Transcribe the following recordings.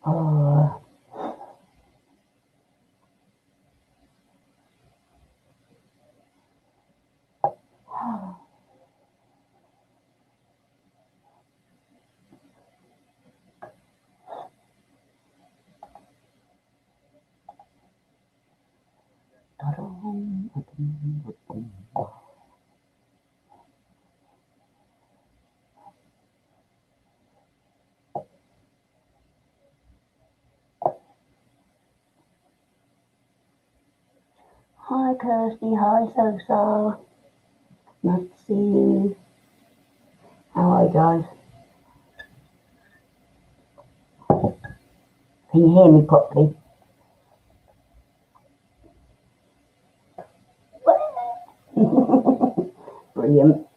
Oh. Hi Kirsty, hi So. Nice to see you. How are you guys? Can you hear me properly? Brilliant.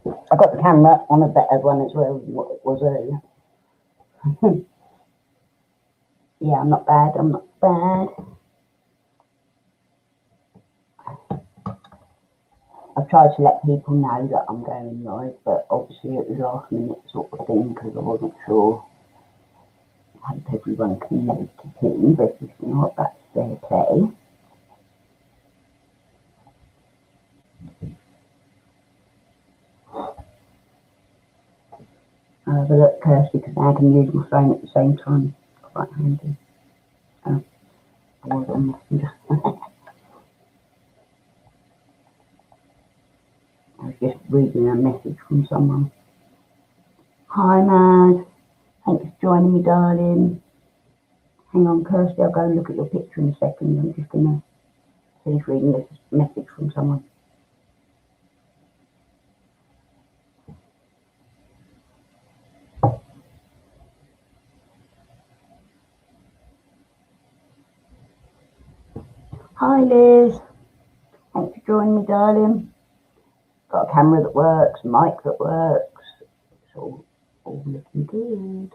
I got the camera on a better one as well than what it was earlier. Yeah, I'm not bad, I'm not bad. I've tried to let people know that I'm going live, but obviously it was last minute sort of thing because I wasn't sure. I hope everyone can make it in, but if not, that's their play. I'll have a look, Kirsty, because I can use my phone at the same time. Quite handy. Oh, I was on Messenger. I was just reading a message from someone. Hi, Mad. Thanks for joining me, darling. Hang on, Kirsty, I'll go and look at your picture in a second. I'm just going to finish reading this message from someone. Hi, Liz. Thanks for joining me, darling. Got a camera that works, a mic that works. It's all looking good.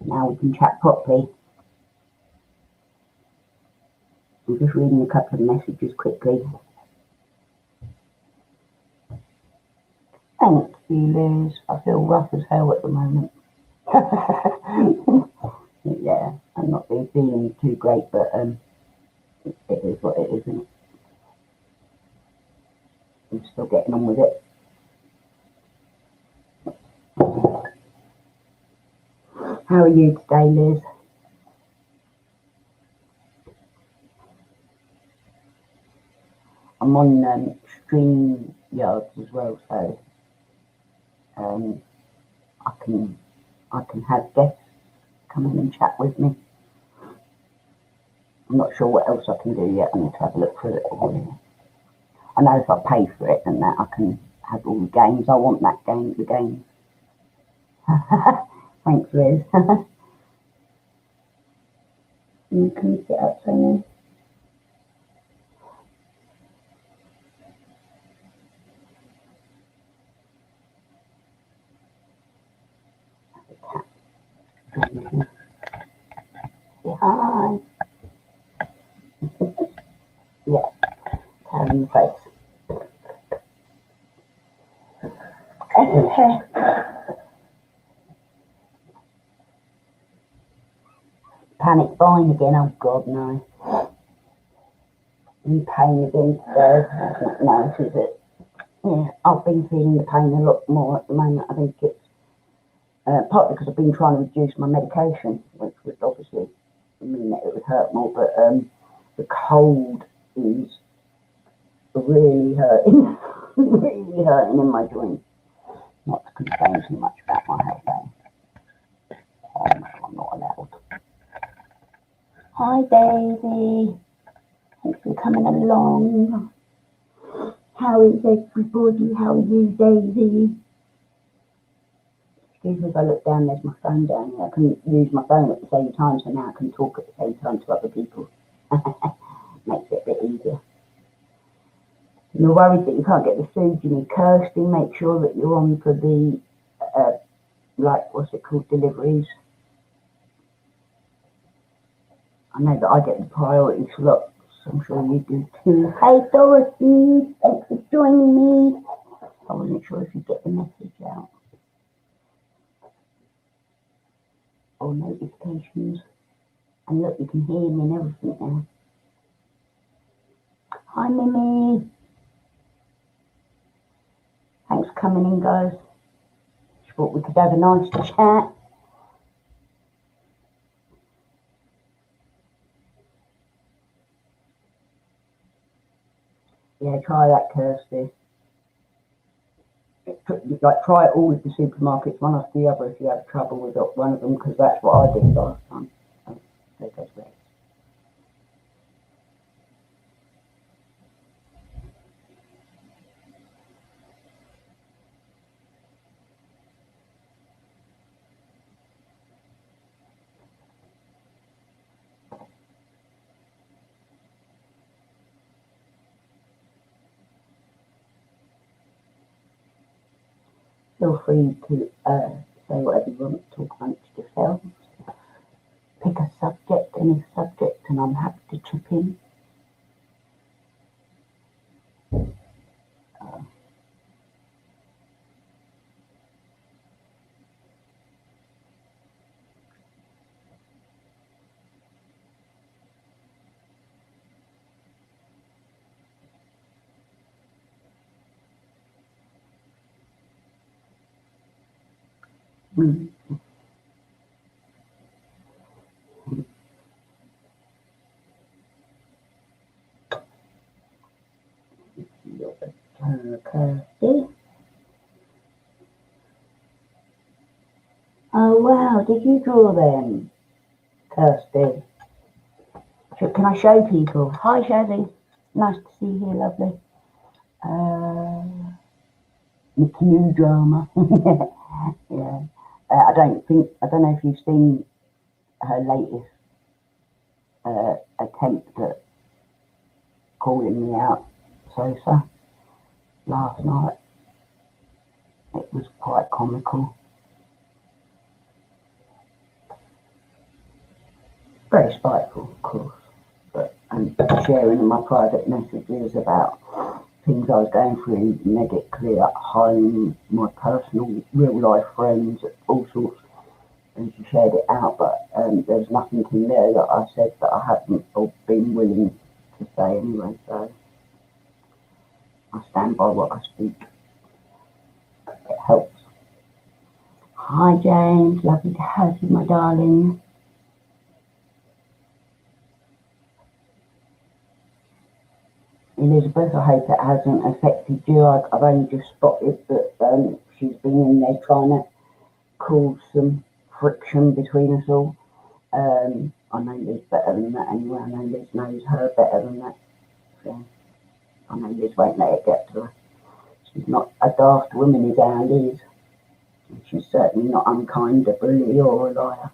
Now we can chat properly. I'm just reading a couple of messages quickly. Thank you, Liz. I feel rough as hell at the moment. Yeah, I'm not feeling too great, but it is what it is, isn't it? I'm still getting on with it. How are you today, Liz? I'm on StreamYards as well, so I can have guests come in and chat with me. I'm not sure what else I can do yet. I need to have a look through it all. I know if I pay for it and that I can have all the games. I want the games. Thanks, Liz. Can you sit up, Sonia? Hi. Yeah, tell in the face. Okay. Panic buying again? Oh God, no. In pain again today. That's not nice, is it? Yeah, I've been feeling the pain a lot more at the moment. I think it's partly because I've been trying to reduce my medication, which would obviously mean that it would hurt more, but the cold is really hurting, really hurting in my joints. Not to complain too much about my health, I'm not allowed. Hi, Daisy. Thanks for coming along. How is everybody? How are you, Daisy? Excuse me if I look down, there's my phone down here. I can use my phone at the same time, so now I can talk at the same time to other people. Makes it a bit easier. You're worried that you can't get the food you need, Kirsty. Make sure that you're on for the, what's it called, deliveries. I know that I get the priority slot, so I'm sure you do too. Hey, Dorothy, thanks for joining me. I wasn't sure if you'd get the message out. And look, you can hear me and everything now. Hi, Mimi. Thanks for coming in, guys. Just thought we could have a nice chat. Yeah, try that, Kirsty. Like, try it all at the supermarkets, one after the other if you have trouble with one of them, because that's what I did last time. Oh, there goes Rex. Feel free to say whatever you want, talk amongst yourselves. Pick a subject, any subject, and I'm happy to chip in. Mm. Kirsty. Oh wow, did you draw them, Kirsty? Can I show people? Hi, Shazzy. Nice to see you here, lovely. Nicky New drama. Yeah. I don't know if you've seen her latest attempt at calling me out, Sosa, last night. It was quite comical. Very spiteful, of course, but sharing my private messages about things I was going through medically at home, my personal real life friends, all sorts, and she shared it out, but there's nothing in there that I said that I haven't or been willing to say anyway, so I stand by what I speak. It helps. Hi James, lovely to have you, my darling. Elizabeth, I hope it hasn't affected you. I've only just spotted that she's been in there trying to cause some friction between us all. I know Liz better than that anyway. I know Liz knows her better than that. So I know Liz won't let it get to her. She's not a daft woman, is our Liz. And she's certainly not unkind, a bully or a liar.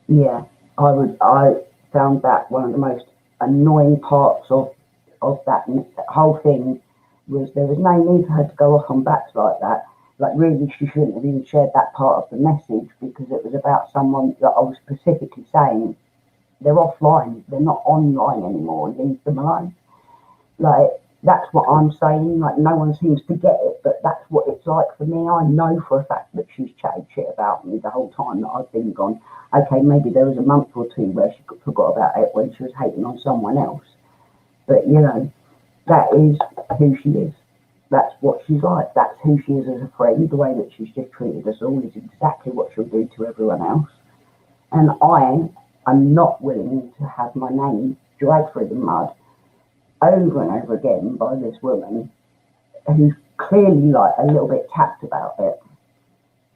Yeah, I found that one of the most annoying parts of that whole thing was there was no need for her to go off on bats like that. Like, really, she shouldn't have even shared that part of the message because it was about someone that I was specifically saying they're offline, they're not online anymore, leave them alone. Like, that's what I'm saying. Like, no one seems to get it, but that's what it's like for me. I know for a fact that she's chatted shit about me the whole time that I've been gone. Okay, maybe there was a month or two where she forgot about it when she was hating on someone else. But, you know, that is who she is. That's what she's like. That's who she is as a friend. The way that she's just treated us all is exactly what she'll do to everyone else. And I am not willing to have my name dragged through the mud over and over again by this woman who's clearly like a little bit tapped about it.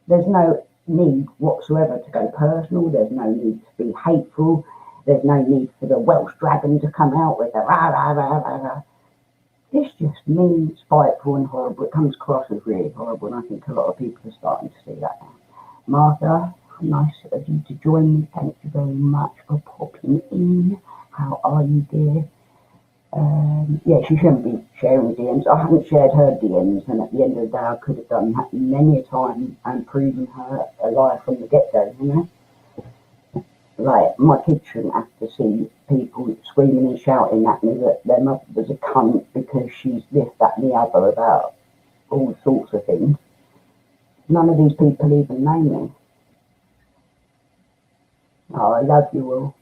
There's no need whatsoever to go personal. There's no need to be hateful. There's no need for the Welsh dragon to come out with a rah rah rah rah rah. It's just mean, spiteful and horrible. It comes across as really horrible, and I think a lot of people are starting to see that now. Martha, nice of you to join me. Thank you very much for popping in. How are you, dear? Yeah, she shouldn't be sharing DMs. I haven't shared her DMs, and at the end of the day, I could have done that many a time and proven her a liar from the get-go, you know? Like, my kids shouldn't have to see people screaming and shouting at me that their mother was a cunt because she's this, that, and the other about all sorts of things. None of these people even know me. Oh, I love you all.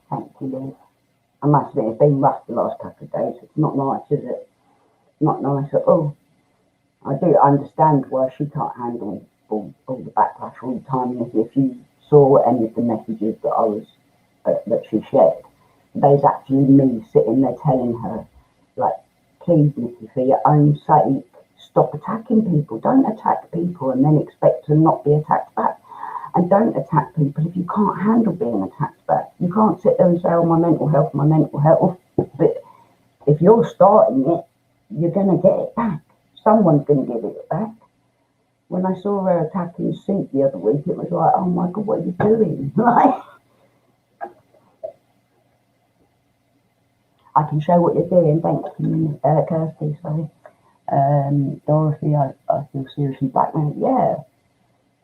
Thank you, Liz. I must admit, it's been rough the last couple of days. It's not nice, is it? Not nice at all. I do understand why she can't handle all the backlash all the time. And if you saw any of the messages that that she shared, there's actually me sitting there telling her, like, please, Nikki, for your own sake, stop attacking people. Don't attack people and then expect to not be attacked back. And don't attack people if you can't handle being attacked back. You can't sit there and say, oh, my mental health, my mental health. But if you're starting it, you're going to get it back. Someone's going to give it back. When I saw her attacking Soup the other week, it was like, oh my God, what are you doing? Like, I can show what you're doing. Thanks, Kirsty, sorry. Dorothy, I feel seriously blackmailed. Yeah,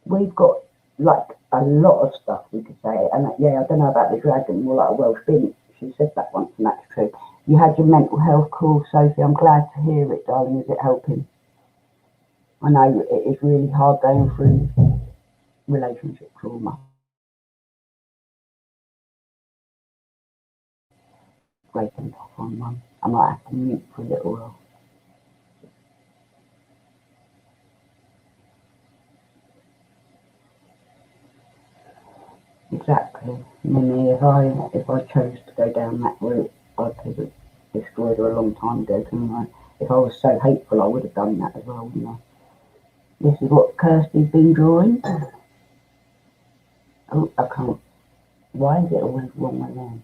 we've got like a lot of stuff we could say. And yeah, I don't know about the dragon, more like a Welsh bin. She said that once, and that's true. You had your mental health call, Sophie. I'm glad to hear it, darling. Is it helping? I know it is really hard going through relationship trauma. Breaking off on one. I might have to mute for a little while. Exactly. Mimi, if I chose to go down that route, I could have destroyed her a long time ago, couldn't I? If I was so hateful, I would have done that as well, wouldn't I? This is what Kirsty's been drawing. Oh, I can't. Why is it always wrong way round?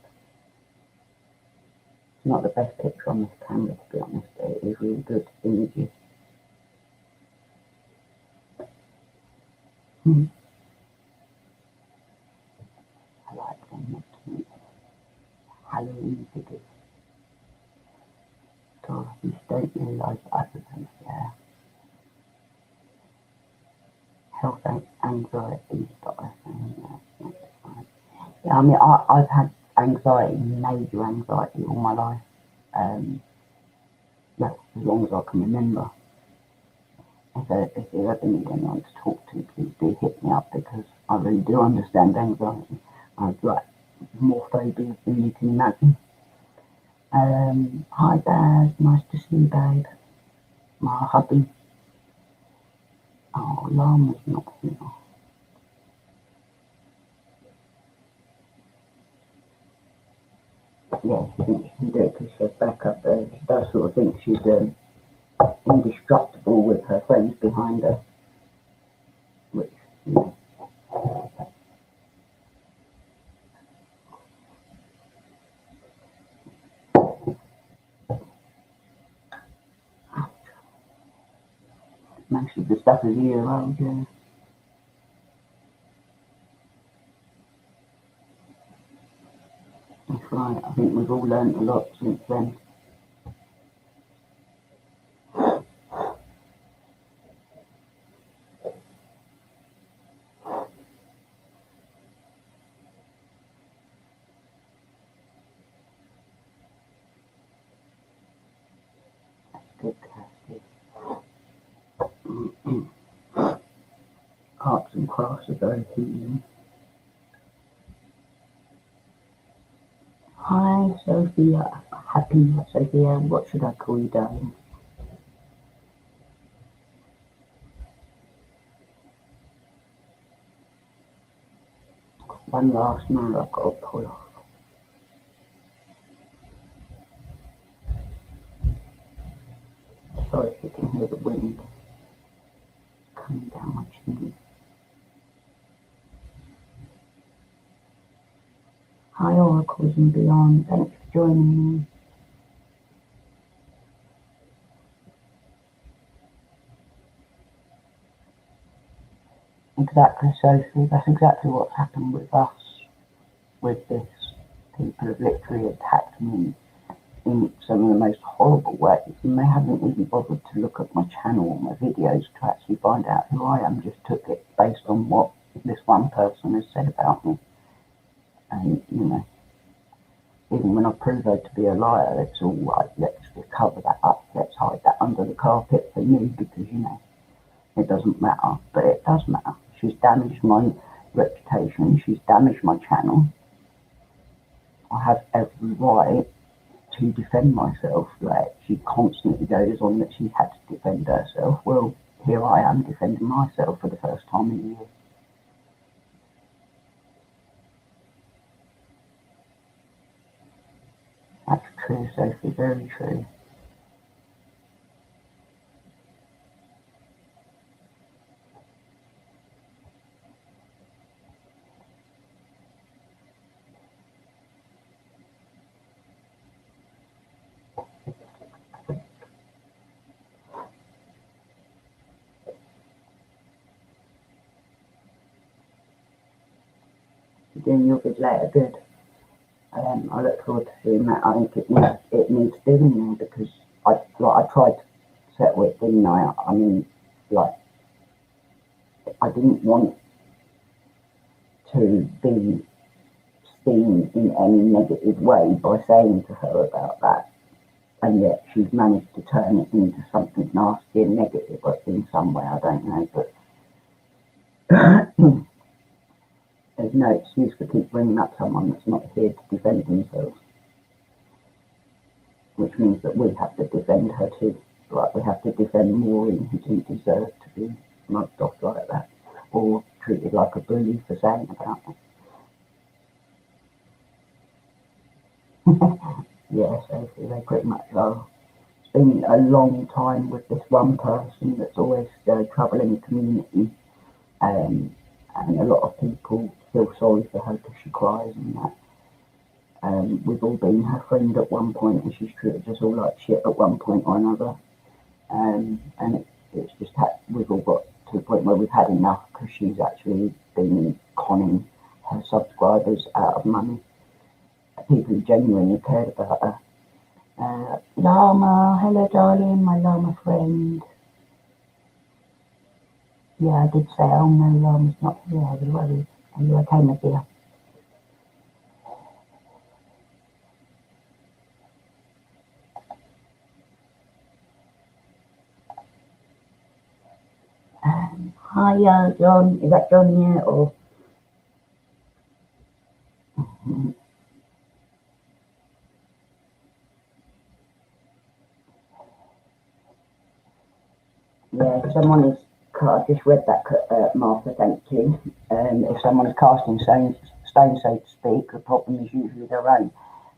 It's not the best picture on this camera, to be honest, but it is really good images. I like them. Halloween figures. God, you don't realise other than health and anxiety stuff. Yeah, I mean, I've had anxiety, major anxiety all my life. Well, as long as I can remember. If you ever need anyone to talk to, please do hit me up, because I really do understand anxiety. I've like more phobias than you can imagine. Hi Baz, nice to see you, babe. My hubby. Oh, Llama's not here. Yeah, she thinks she can do it because she's back up there. She does sort of think she's indestructible with her friends behind her. Which, you know. Most of the stuff is year old, yeah. That's right. I think we've all learned a lot since then. Good, Kirsty. Arts and crafts are very healing. Hi, Sophia. Happy Sophia. What should I call you, darling? One last nail I've got to pull off. Sorry if you can hear the wind coming down my chimney. Hi, Oracles and Beyond. Thanks for joining me. Exactly, Sophie. That's exactly what's happened with us with this. People have literally attacked me in some of the most horrible ways, and they haven't even bothered to look at my channel or my videos to actually find out who I am. Just took it based on what this one person has said about me. And, you know, even when I prove her to be a liar, it's all right, let's just cover that up, let's hide that under the carpet for me, because, you know, it doesn't matter. But it does matter. She's damaged reputation. She's damaged my channel. I have every right to defend myself. Like, she constantly goes on that she had to defend herself. Well, here I am defending myself for the first time in years. That's true, Sophie, very true. You're doing your bit later, good. I look forward to seeing that. I think it needs doing now, because I tried to settle it, didn't I? I mean, like, I didn't want to be seen in any negative way by saying to her about that, and yet she's managed to turn it into something nasty and negative in some way. I don't know, but there's no excuse for keep bringing up someone that's not here to defend themselves, which means that we have to defend her too. Like, we have to defend Maureen, who didn't deserve to be mugged off like that, or treated like a bully for saying about it. Yeah, so they pretty much are. It's been a long time with this one person that's always troubling the community, and a lot of people feel sorry for her because she cries and that. We've all been her friend at one point, and she's treated us all like shit at one point or another. And it's just we've all got to the point where we've had enough, because she's actually been conning her subscribers out of money. People who genuinely cared about her. Llama, hello darling, my llama friend. Yeah, I did say, oh no, Llama's not here, I was worried. Are you okay, my dear? Hi, John. Is that John here, or? Yeah, if someone is, I just read that, Martha, thank you. If someone is casting stones, so to speak, the problem is usually their own.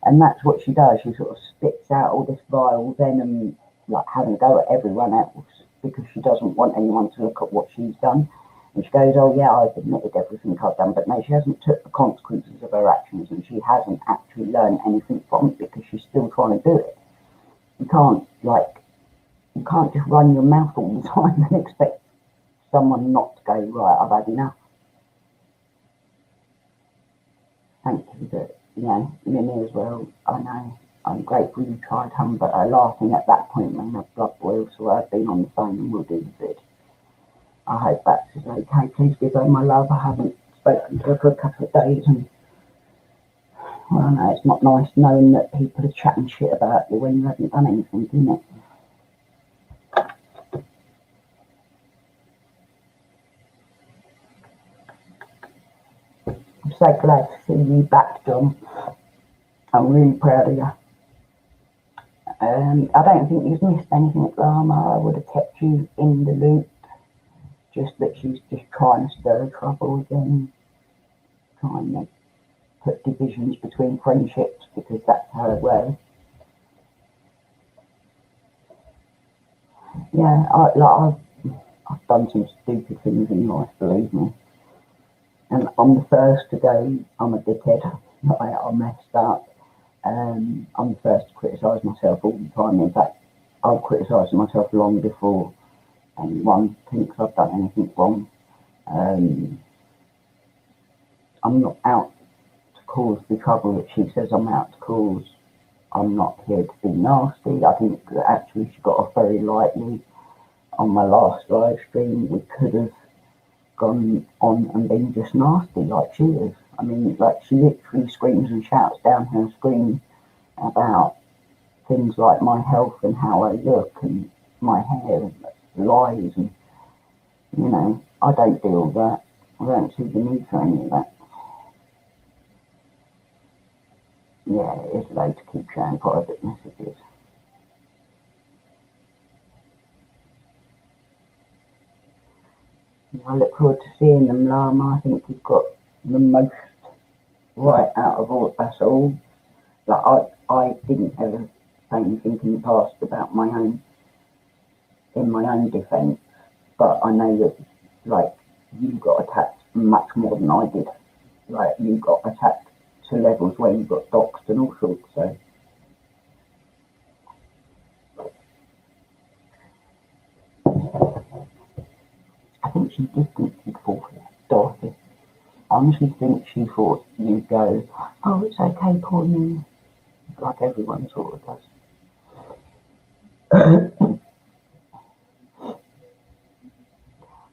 And that's what she does. She sort of spits out all this vile venom, like having a go at everyone else, because she doesn't want anyone to look at what she's done. And she goes, oh yeah, I've admitted everything I've done, but no, she hasn't took the consequences of her actions, and she hasn't actually learned anything from it, because she's still trying to do it. You can't just run your mouth all the time and expect someone not to go, right, I've had enough. Thank you, but, Minnie as well, I know, I'm grateful you tried, hon, but her laughing at that point made my blood boil, so I've been on the phone and we'll do the vid. I hope Bax is okay. Please give her my love. I haven't spoken to her for a couple of days, and well, no, it's not nice knowing that people are chatting shit about you when you haven't done anything, isn't it? I'm so glad to see you back, John. I'm really proud of you. I don't think you've missed anything at Llama. I would have kept you in the loop. Just that she's just trying to stir trouble again, trying to put divisions between friendships, because that's her way. Yeah, I've done some stupid things in life, believe me. And I'm the first to go, I'm a dickhead. I messed up. I'm the first to criticise myself all the time. In fact, I've criticised myself long before anyone thinks I've done anything wrong. I'm not out to cause the trouble that she says I'm out to cause. I'm not here to be nasty. I think that actually she got off very lightly on my last live stream. We could have gone on and been just nasty like she is. I mean, like, she literally screams and shouts down her screen about things like my health and how I look and my hair and lies, and I don't deal with that. I don't see the need for any of that. Yeah, it is low to keep sharing private messages. I look forward to seeing them, Lama. I think you've got the most right out of all us all. Like I didn't ever say anything in the past about in my own defence, but I know that like you got attacked much more than I did. Like you got attacked to levels where you got doxed and all sorts. So I think she did think you'd fall for Dorothy. I honestly think she thought you'd go, oh, it's okay, poor me, like everyone sort of does.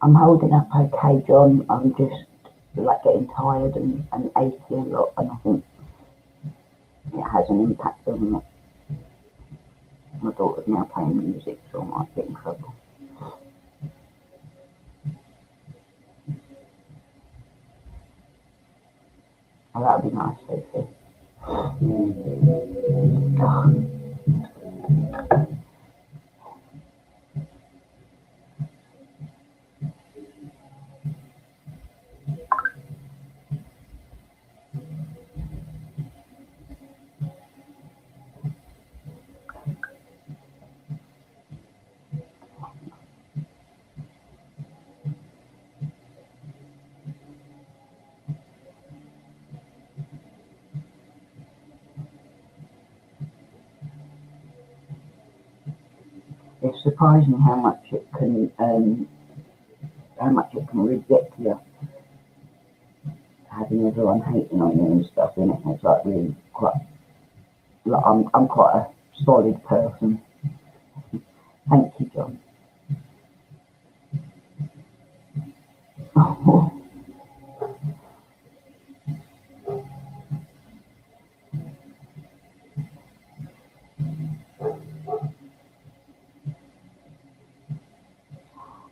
I'm holding up okay, John. I'm just like getting tired and achy a lot, and I think it has an impact on me. My daughter's now playing music, so I might get in trouble. Oh, that would be nice, Sophie. Oh, it's surprising how much it can reject you, having everyone hating on you and stuff in it. It's like really quite. Like I'm quite a solid person. Thank you, John.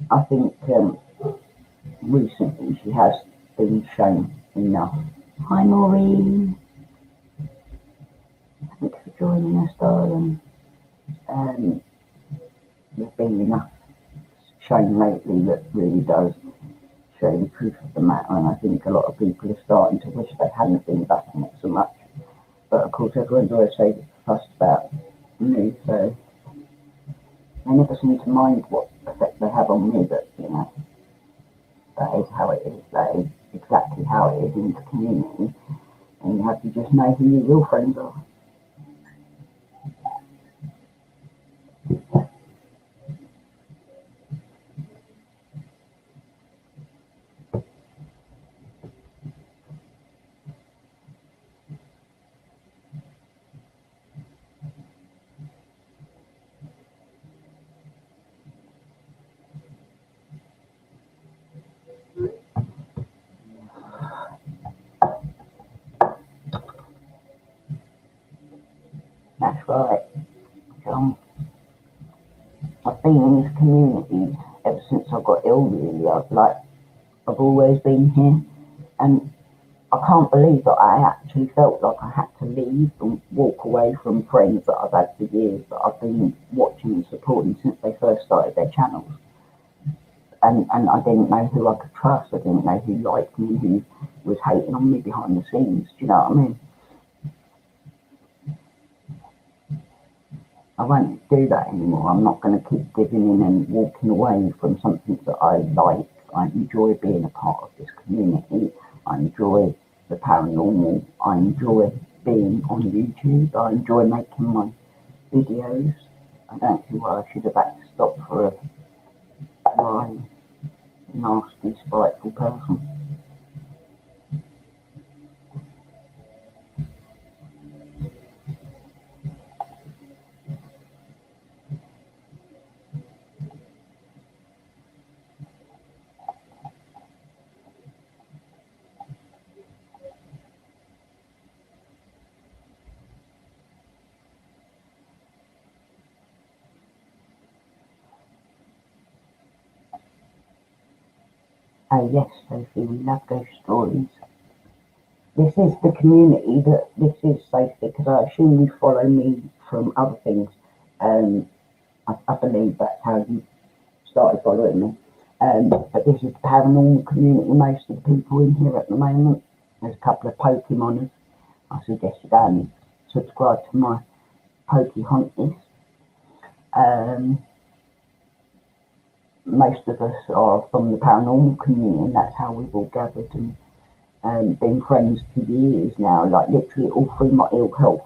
I think recently she has been shown enough. Hi, Maureen. Thanks for joining us, darling. There's been enough shown lately that really does show the truth of the matter, and I think a lot of people are starting to wish they hadn't been backing it so much. But of course, everyone's always so fussed about me, so they never seem to mind what effect they have on me. But you know, that is how it is. That is exactly how it is in the community, and you have to just know who your real friends are. That's right, John. I've been in this community ever since I got ill. Really, I've always been here, and I can't believe that I actually felt like I had to leave and walk away from friends that I've had for years, that I've been watching and supporting since they first started their channels. And I didn't know who I could trust. I didn't know who liked me, who was hating on me behind the scenes. Do you know what I mean? I won't do that anymore. I'm not going to keep giving in and walking away from something that I like. I enjoy being a part of this community. I enjoy the paranormal. I enjoy being on YouTube. I enjoy making my videos. I don't see why I should have had to stop for a lying, nasty, spiteful person. Oh yes, Sophie, we love ghost stories. This is the community that this is, Sophie, because I assume you follow me from other things. Um, I believe that's how you started following me. But this is the paranormal community. Most of the people in here at the moment. There's a couple of Pokemoners. I suggest you go and subscribe to my Pokehonties. Most of us are from the paranormal community, and that's how we've all gathered and been friends for years now. Like literally all through my ill health,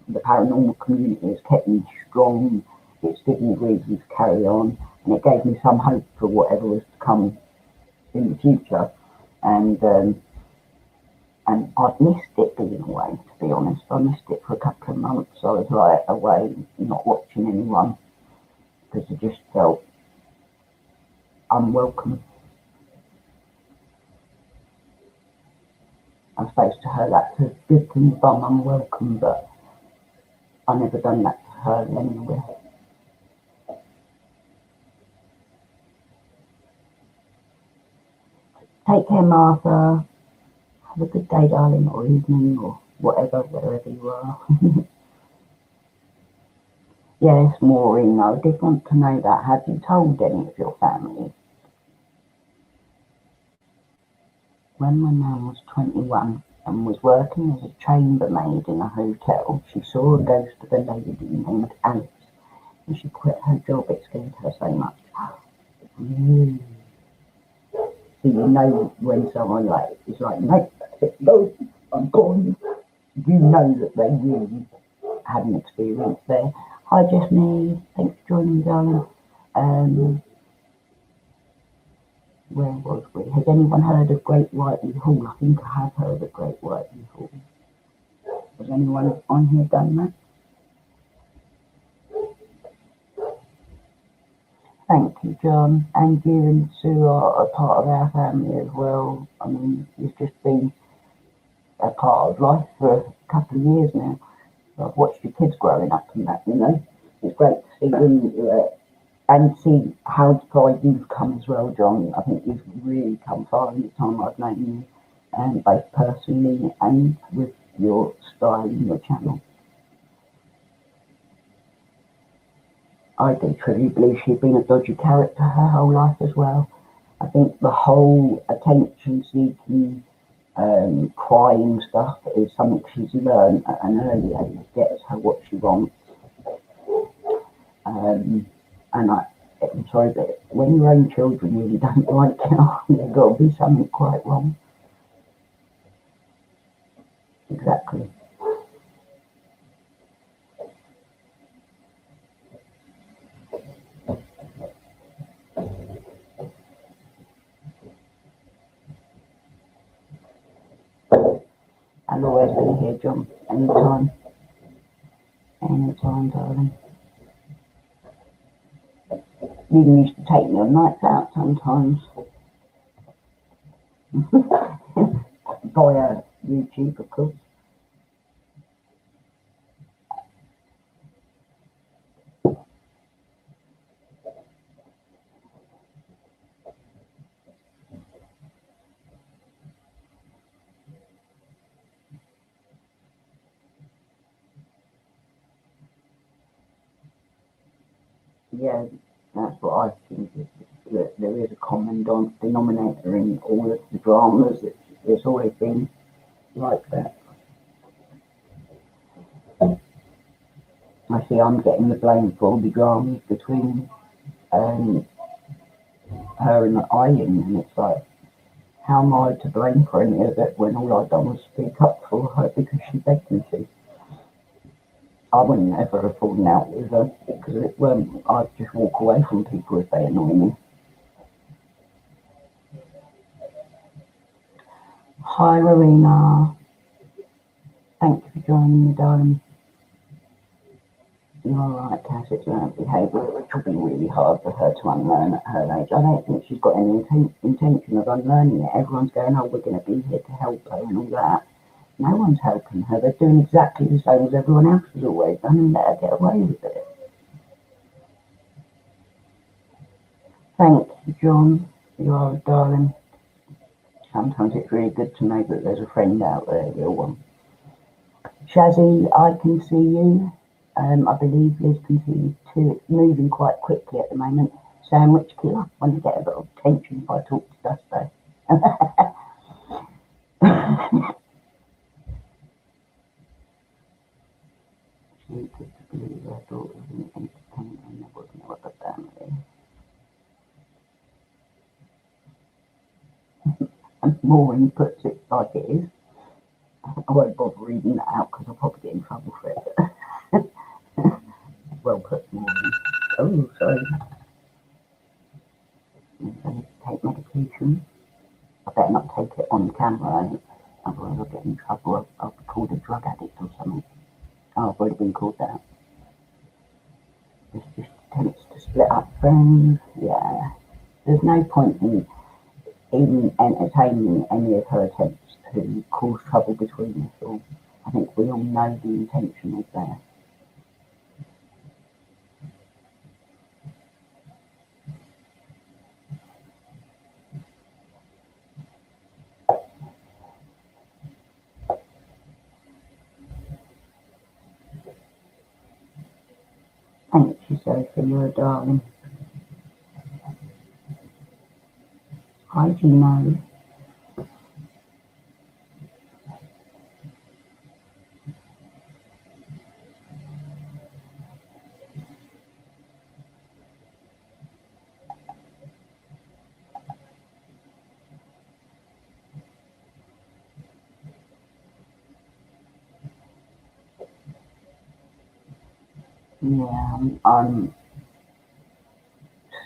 the paranormal community has kept me strong. It's given me reason to carry on, and it gave me some hope for whatever was to come in the future. And I've missed it being away, to be honest. I missed it for a couple of months. I was like away, not watching anyone, because I just felt unwelcome. I suppose to her that's a good thing if I'm unwelcome, but I never done that to her anyway. Take care, Martha. Have a good day, darling, or evening, or whatever, wherever you are. Yes, Maureen, I did want to know that. Have you told any of your family? When my nan was 21 and was working as a chambermaid in a hotel, she saw a ghost of a lady named Alice, and she quit her job. It scared her so much. Really? So you know when someone is like, no, that's it, no, I'm gone. You know that they really had an experience there. Hi, just me. Thanks for joining me, darling. Where was we? Has anyone heard of Great Whiteley Hall? I think I have heard of Great Whiteley Hall. Has anyone on here done that? Thank you, John. And you and Sue are a part of our family as well. I mean, you've just been a part of life for a couple of years now. I've watched your kids growing up and that, you know. It's great to see them and see how far you've come as well, John. I think you've really come far in the time I've known you, both personally and with your style and your channel. I do truly believe she's been a dodgy character her whole life as well. I think the whole attention-seeking, crying stuff is something she's learned at an early age, gets her what she wants. And I'm sorry, but when your own children really don't like you, there's got to be something quite wrong. Exactly. I'll always be here, John. Anytime. Anytime, darling. You even used to take me on nights out sometimes. Via YouTube, of course. Yeah, that's what I think. That there is a common denominator in all of the dramas. It's always been like that. I see I'm getting the blame for all the dramas between her and Eileen, and it's like, how am I to blame for any of it when all I've done was speak up for her because she begged me to? I wouldn't ever have fallen out with her because I'd just walk away from people if they annoy me. Hi, Rowena. Thank you for joining me, darling. You're alright, Cass. It's learned behaviour, which will be really hard for her to unlearn at her age. I don't think she's got any intention of unlearning it. Everyone's going, oh, we're going to be here to help her and all that. No one's helping her. They're doing exactly the same as everyone else has always done and let her get away with it. Thank you, John. You are a darling. sometimes it's really good to know that there's a friend out there, a real one. Shazzy, I can see you. I believe Liz can see you too. It's moving quite quickly at the moment. Sandwich killer. When you get a bit of tension if I talk to Gusto. She could believe her daughter was an entertainer and there was no other family. And Maureen puts it like it is. I won't bother reading that out because I'll probably get in trouble for it. Well put, Maureen. Oh, sorry. I need to take medication. I better not take it on camera, otherwise I'll get in trouble. I'll be called a drug addict or something. Oh, I've already been called that. This just attempts to split up friends. Yeah. There's no point in entertaining any of her attempts to cause trouble between us all. I think we all know the intention is there. Thank you, Sophie, you're a darling. Hi, Gino. Yeah, I'm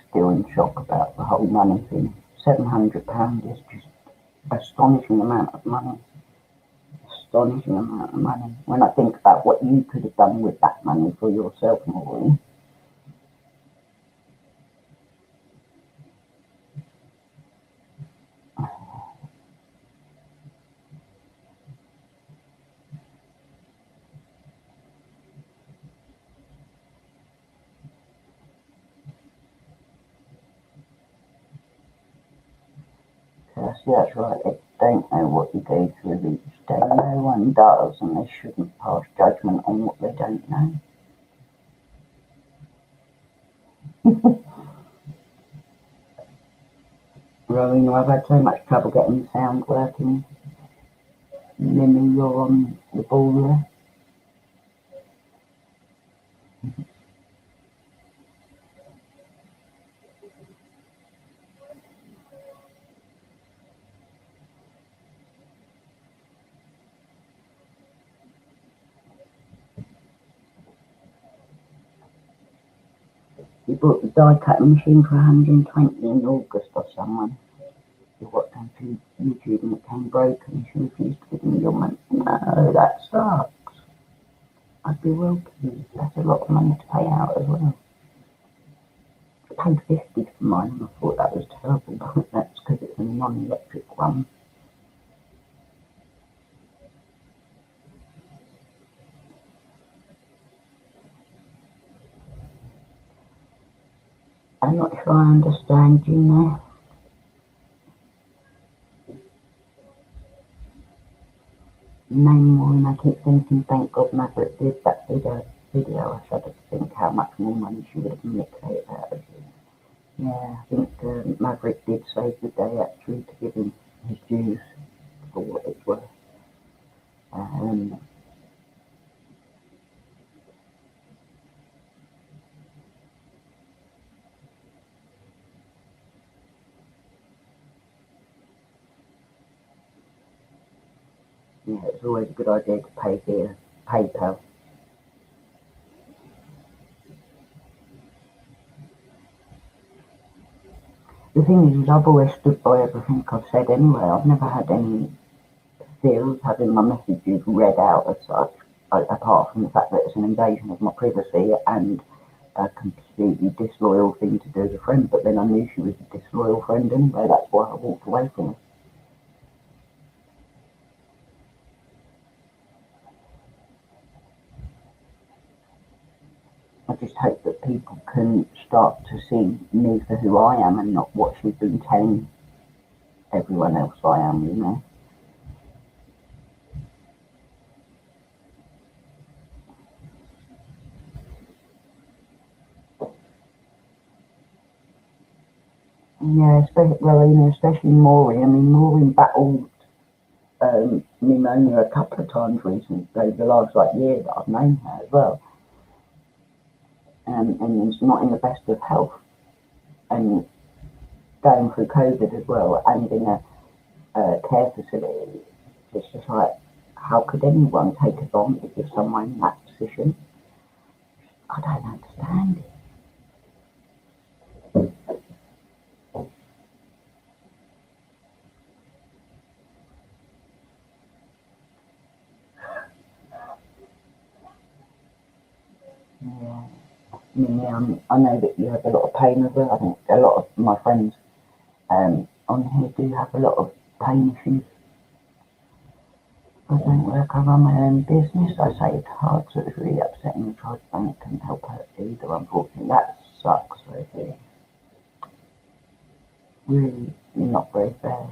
still in shock about the whole money thing. £700 is just astonishing amount of money. Astonishing amount of money. When I think about what you could have done with that money for yourself, Maureen. Kirsty, that's right. They don't know what you go through each day. No one does, and they shouldn't pass judgment on what they don't know. Rowena, I've had so much trouble getting the sound working. Mimi, you're on the ball there. You bought the die cutting machine for 120 in August or someone. You watched on YouTube and it came broken. You refused to give me your money. No, that sucks. I'd be well pleased. That's a lot of money to pay out as well. I paid 50 for mine and I thought that was terrible, but that's because it's a non-electric one. I'm not sure I understand you now. No more, and I keep thinking, thank God Maverick did that video. I shudder to think how much more money she would have manipulated out of you. Yeah, I think Maverick did save the day actually to give him his dues for what it's worth. Yeah, it's always a good idea to pay via PayPal. The thing is, I've always stood by everything I've said anyway. I've never had any fear of having my messages read out as such, apart from the fact that it's an invasion of my privacy and a completely disloyal thing to do as a friend. But then I knew she was a disloyal friend anyway. That's why I walked away from her. I just hope that people can start to see me for who I am and not what she's been telling everyone else I am, you know. Yeah, especially Maureen. I mean, Maureen battled pneumonia a couple of times recently, over the last year that I've known her as well. And it's not in the best of health. And going through COVID as well, and in a care facility, it's just like, how could anyone take advantage of someone in that position? I don't understand it. Yeah. I know that you have a lot of pain as well. I think a lot of my friends on here do have a lot of pain issues. I don't work, I run my own business. I say it's hard, so it's really upsetting. I tried to think it couldn't help her either, unfortunately. That sucks, really. Really not very fair.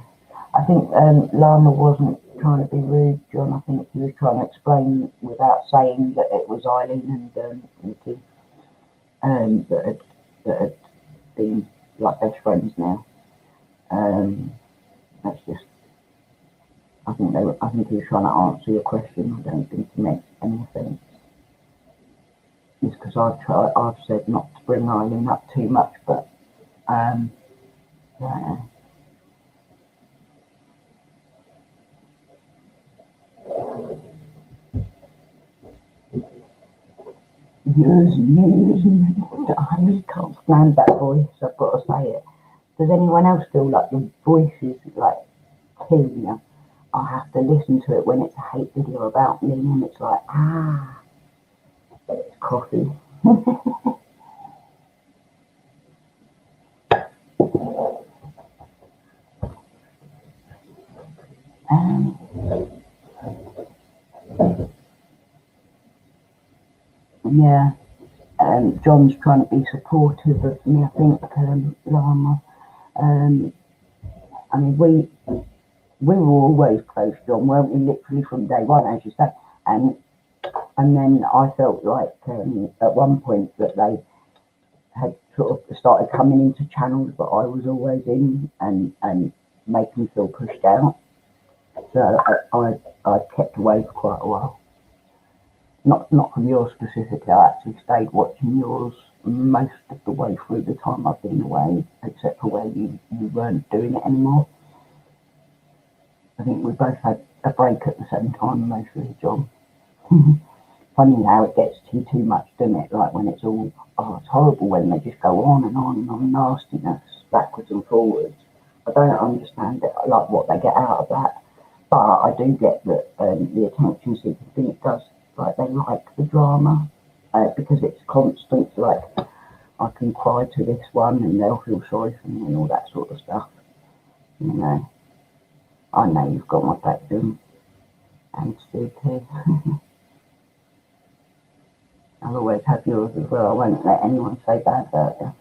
I think Lama wasn't trying to be rude, John. I think he was trying to explain without saying that it was Eileen and Nikki that had been like best friends now. That's just. I think he was trying to answer your question. I don't think he meant any offence. It's because I've said not to bring Eileen up too much, but yeah. Years and years and I really can't stand that voice, I've got to say it. Does anyone else feel like your voice is like killing? I have to listen to it when it's a hate video about me and it's like, it's coffee. Yeah, John's trying to be supportive of me, I think, Lama. I mean, we were always close, John, weren't we? Literally from day one, as you say. And then I felt like at one point that they had sort of started coming into channels that I was always in and making me feel pushed out. So I kept away for quite a while. Not from yours specifically. I actually stayed watching yours most of the way through the time I've been away, except for where you weren't doing it anymore. I think we both had a break at the same time, mostly, John. Funny how it gets to you too much, doesn't it? Like when it's all, it's horrible when they just go on and on nastiness, backwards and forwards. I don't understand it, like what they get out of that. But I do get that the attention seeking thing it does, like they like the drama because it's constant. Like I can cry to this one and they'll feel sorry for me and all that sort of stuff. You know, I know you've got my back, Jim, and Steve too. I'll always have yours as well. I won't let anyone say bad about you.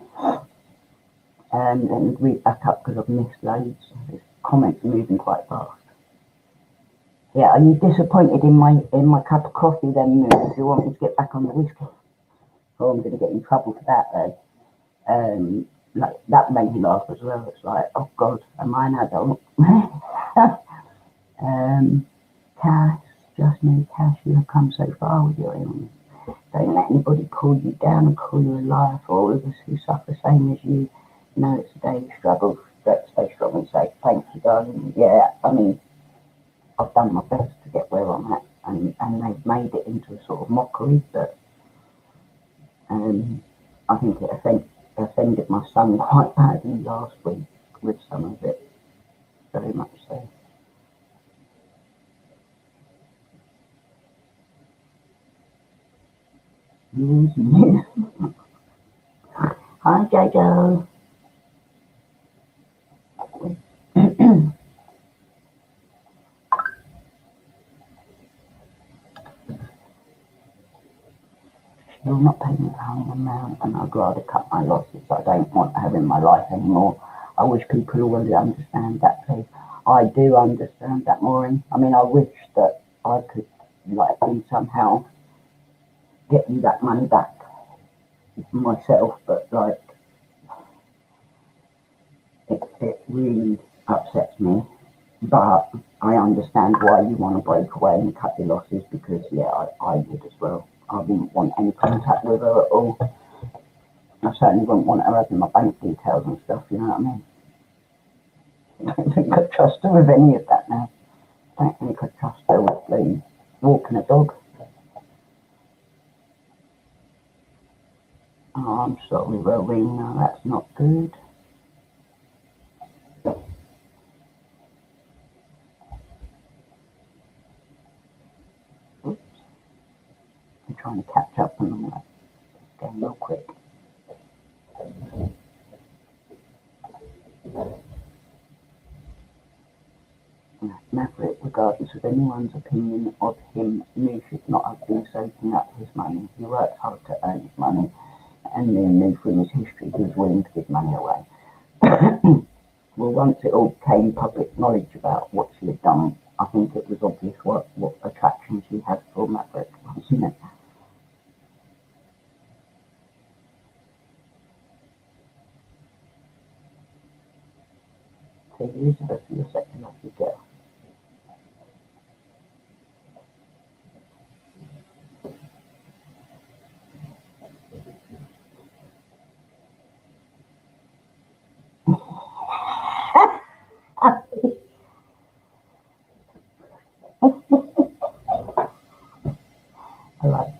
Let me read back up because I've missed loads. His comments are moving quite fast. Yeah, are you disappointed in my cup of coffee then, if you want me to get back on the whiskey? Oh, I'm going to get in trouble for that though. Like, that made me laugh as well. It's like, oh God, am I an adult? Cass, just me, Cass, you have come so far with your illness. Don't let anybody pull you down and call you a liar. For all of us who suffer same as you, know it's a daily struggle. Stay strong and say thank you, darling. Yeah, I mean, I've done my best to get where I'm at, and they've made it into a sort of mockery, but I think it offended my son quite badly last week with some of it, very much so. Hi, Jojo. You're not paying me a hanging amount, and I'd rather cut my losses. I don't want her in my life anymore. I wish people already understand that, please. I do understand that, Maureen. I mean, I wish that I could, like, be somehow get you that money back myself, but, like, it really upsets me. But I understand why you want to break away and cut your losses, because, yeah, I would as well. I wouldn't want any contact with her at all. I certainly wouldn't want her having my bank details and stuff, you know what I mean? I don't think I trust her with any of that now. I don't think I trust her with the walking a dog. Oh, I'm sorry, Rowena, that's not good. Oops. I'm trying to catch up on all that. Going real quick. Maverick, regardless of anyone's opinion of him, New should not have been soaking up his money. He worked hard to earn his money, and knew from his history he was willing to give money away. Well, once it all came public knowledge about what she had done, I think it was obvious what attraction she had for Maverick, wasn't it? So Elizabeth, you're such a lucky girl. I like it.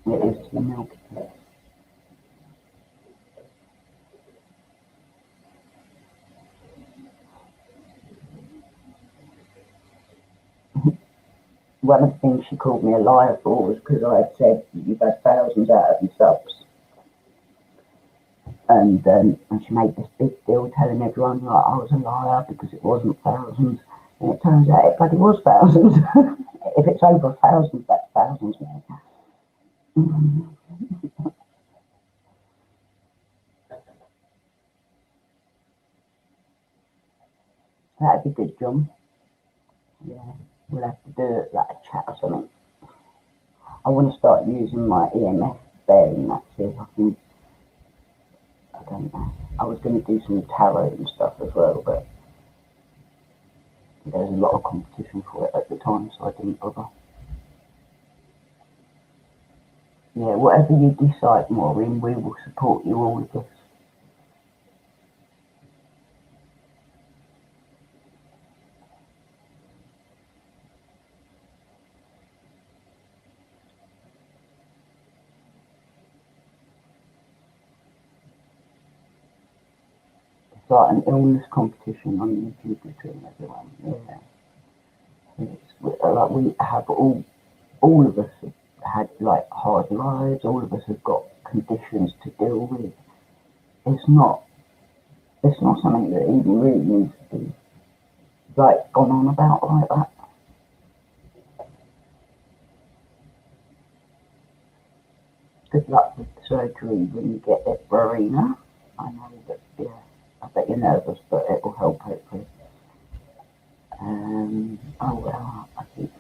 It is to the milk. One of the things she called me a liar for was because I had said you've had thousands out of your subs. And she made this big deal telling everyone like I was a liar because it wasn't thousands. And it turns out it bloody was thousands. If it's over thousands, that's thousands, man. That'd be good, John. Yeah, we'll have to do it like a chat or something. I want to start using my EMF bearing that, see if I can. I don't know. I was going to do some tarot and stuff as well, but there's a lot of competition for it at the time, so I didn't bother. Yeah, whatever you decide, Maureen, we will support you all with this. It's like an illness competition on YouTube between everyone. Yeah, like we have all of us have had like hard lives. All of us have got conditions to deal with. It's not. It's not something that even really needs to be like gone on about like that. Good luck with the surgery when you get it, Verena. I know that. Yeah, I bet you're nervous, but it will help hopefully. Oh well, I think.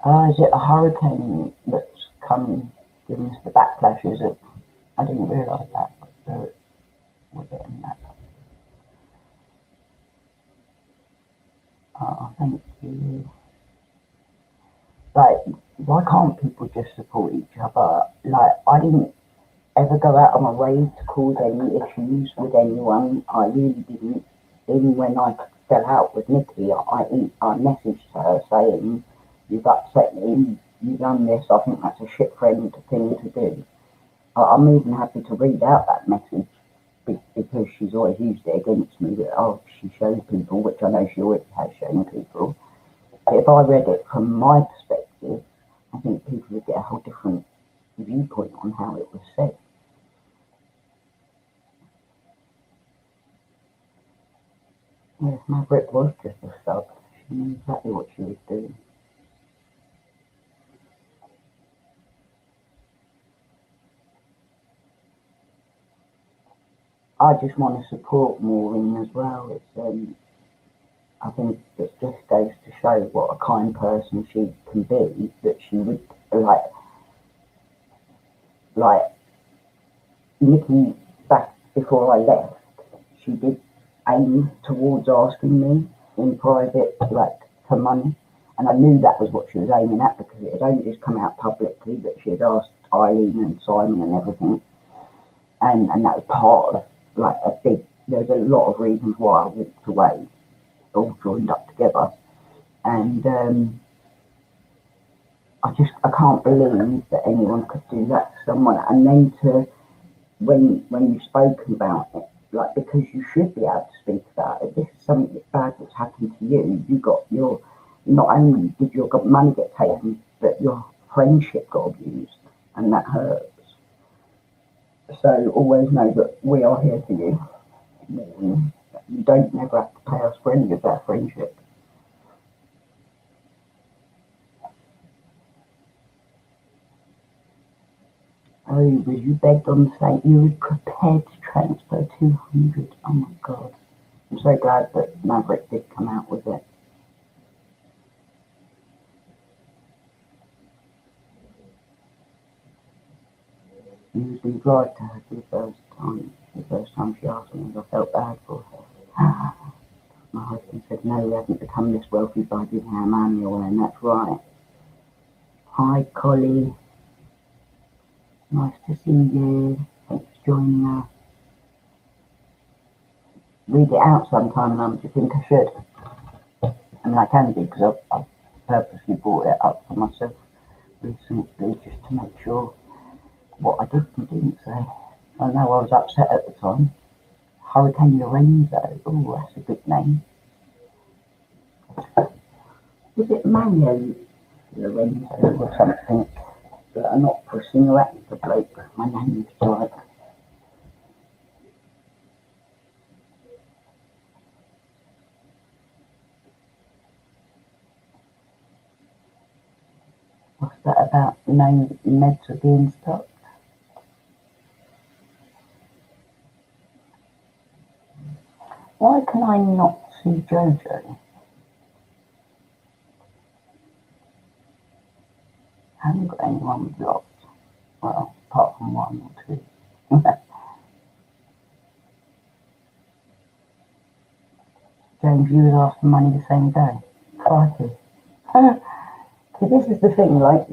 Is it a hurricane that's coming, giving us the backlash? Is it? I didn't realise that. But we're getting that. Thank you. Like, why can't people just support each other? Like, I didn't ever go out of my way to cause any issues with anyone. I really didn't. Even when I fell out with Nikki, I messaged her saying, "You've upset me. You've done this. I think that's a shit friend thing to do." I'm even happy to read out that message because she's always used it against me. That she shows people, which I know she always has shown people. But if I read it from my perspective, I think people would get a whole different viewpoint on how it was said. Yes, Maverick was just a sub. She knew exactly what she was doing. I just want to support Maureen as well. I think it just goes to show what a kind person she can be. That she would like Nikki back before I left. She did aim towards asking me in private, like for money, and I knew that was what she was aiming at because it had only just come out publicly that she had asked Eileen and Simon and everything, and that was part of like a big. There's a lot of reasons why I walked away, all joined up together, and I can't believe that anyone could do that to someone, and then to when you've spoken about it, like because you should be able to speak about it. This is something bad that's happened to you. You got your not only did your money get taken, but your friendship got abused, and that hurts. So always know that we are here for you. You don't never have to pay us for any of that friendship. Oh, was you begged on the site? You were prepared to transfer 200. Oh my God. I'm so glad that Maverick did come out with it. You was in drive to her for the first time. The first time she asked me, I felt bad for her. My husband said, no, we haven't become this wealthy by giving our money away, and that's right. Hi, Collie. Nice to see you. Thanks for joining us. Read it out sometime, Mum. Do you think I should? I mean, I can do because I've purposely brought it up for myself recently just to make sure what I did and didn't say. I know I was upset at the time. Hurricane Lorenzo. Oh, that's a good name. Was it Mario Lorenzo or something? But I'm not pushing her at the bloke. My name's like. What's that about? No meds are being stopped. Why can I not see Jojo? I haven't got anyone blocked. Well, apart from one or two. James, you was after money the same day. Crikey. See, this is the thing, like,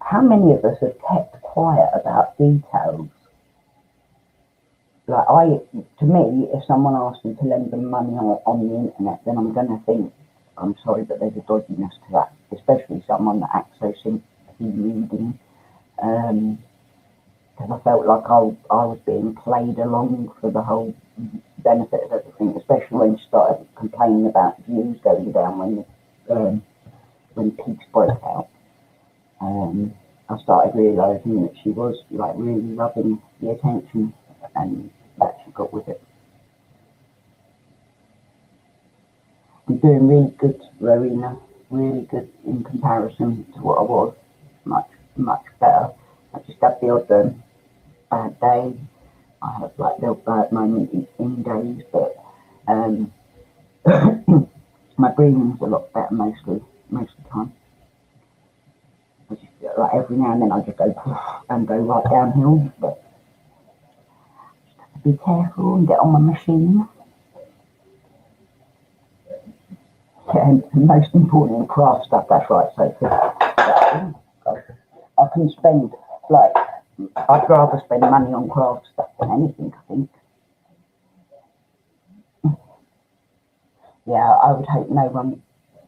how many of us have kept quiet about details? Like, to me, if someone asks me to lend them money on the internet, then I'm going to think, I'm sorry, but there's a dodginess to that, especially someone that acts so sympathy reading. Because I felt like I was being played along for the whole benefit of everything, especially when she started complaining about views going down when peace broke out. I started realising that she was like really loving the attention and that she got with it. I'm doing really good, Rowena, really good in comparison to what I was. Much, much better. I just had the odd bad day. I have like little bad moments in days, but my breathing's a lot better most of the time. I just like every now and then I just go and go right downhill, but just have to be careful and get on my machine. And most important, craft stuff. That's right, Sophie. I can spend like I'd rather spend money on craft stuff than anything. I think. Yeah, I would hope no one.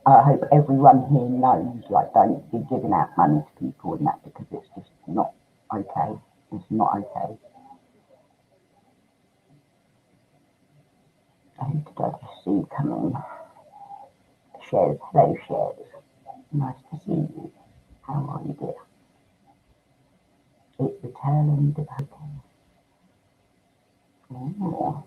I hope everyone here knows, like, don't be giving out money to people and that because it's just not okay. It's not okay. Who did I just see coming? Shez, hello Shez. Nice to see you. How are you, dear? It's the tail end of okay. Oh.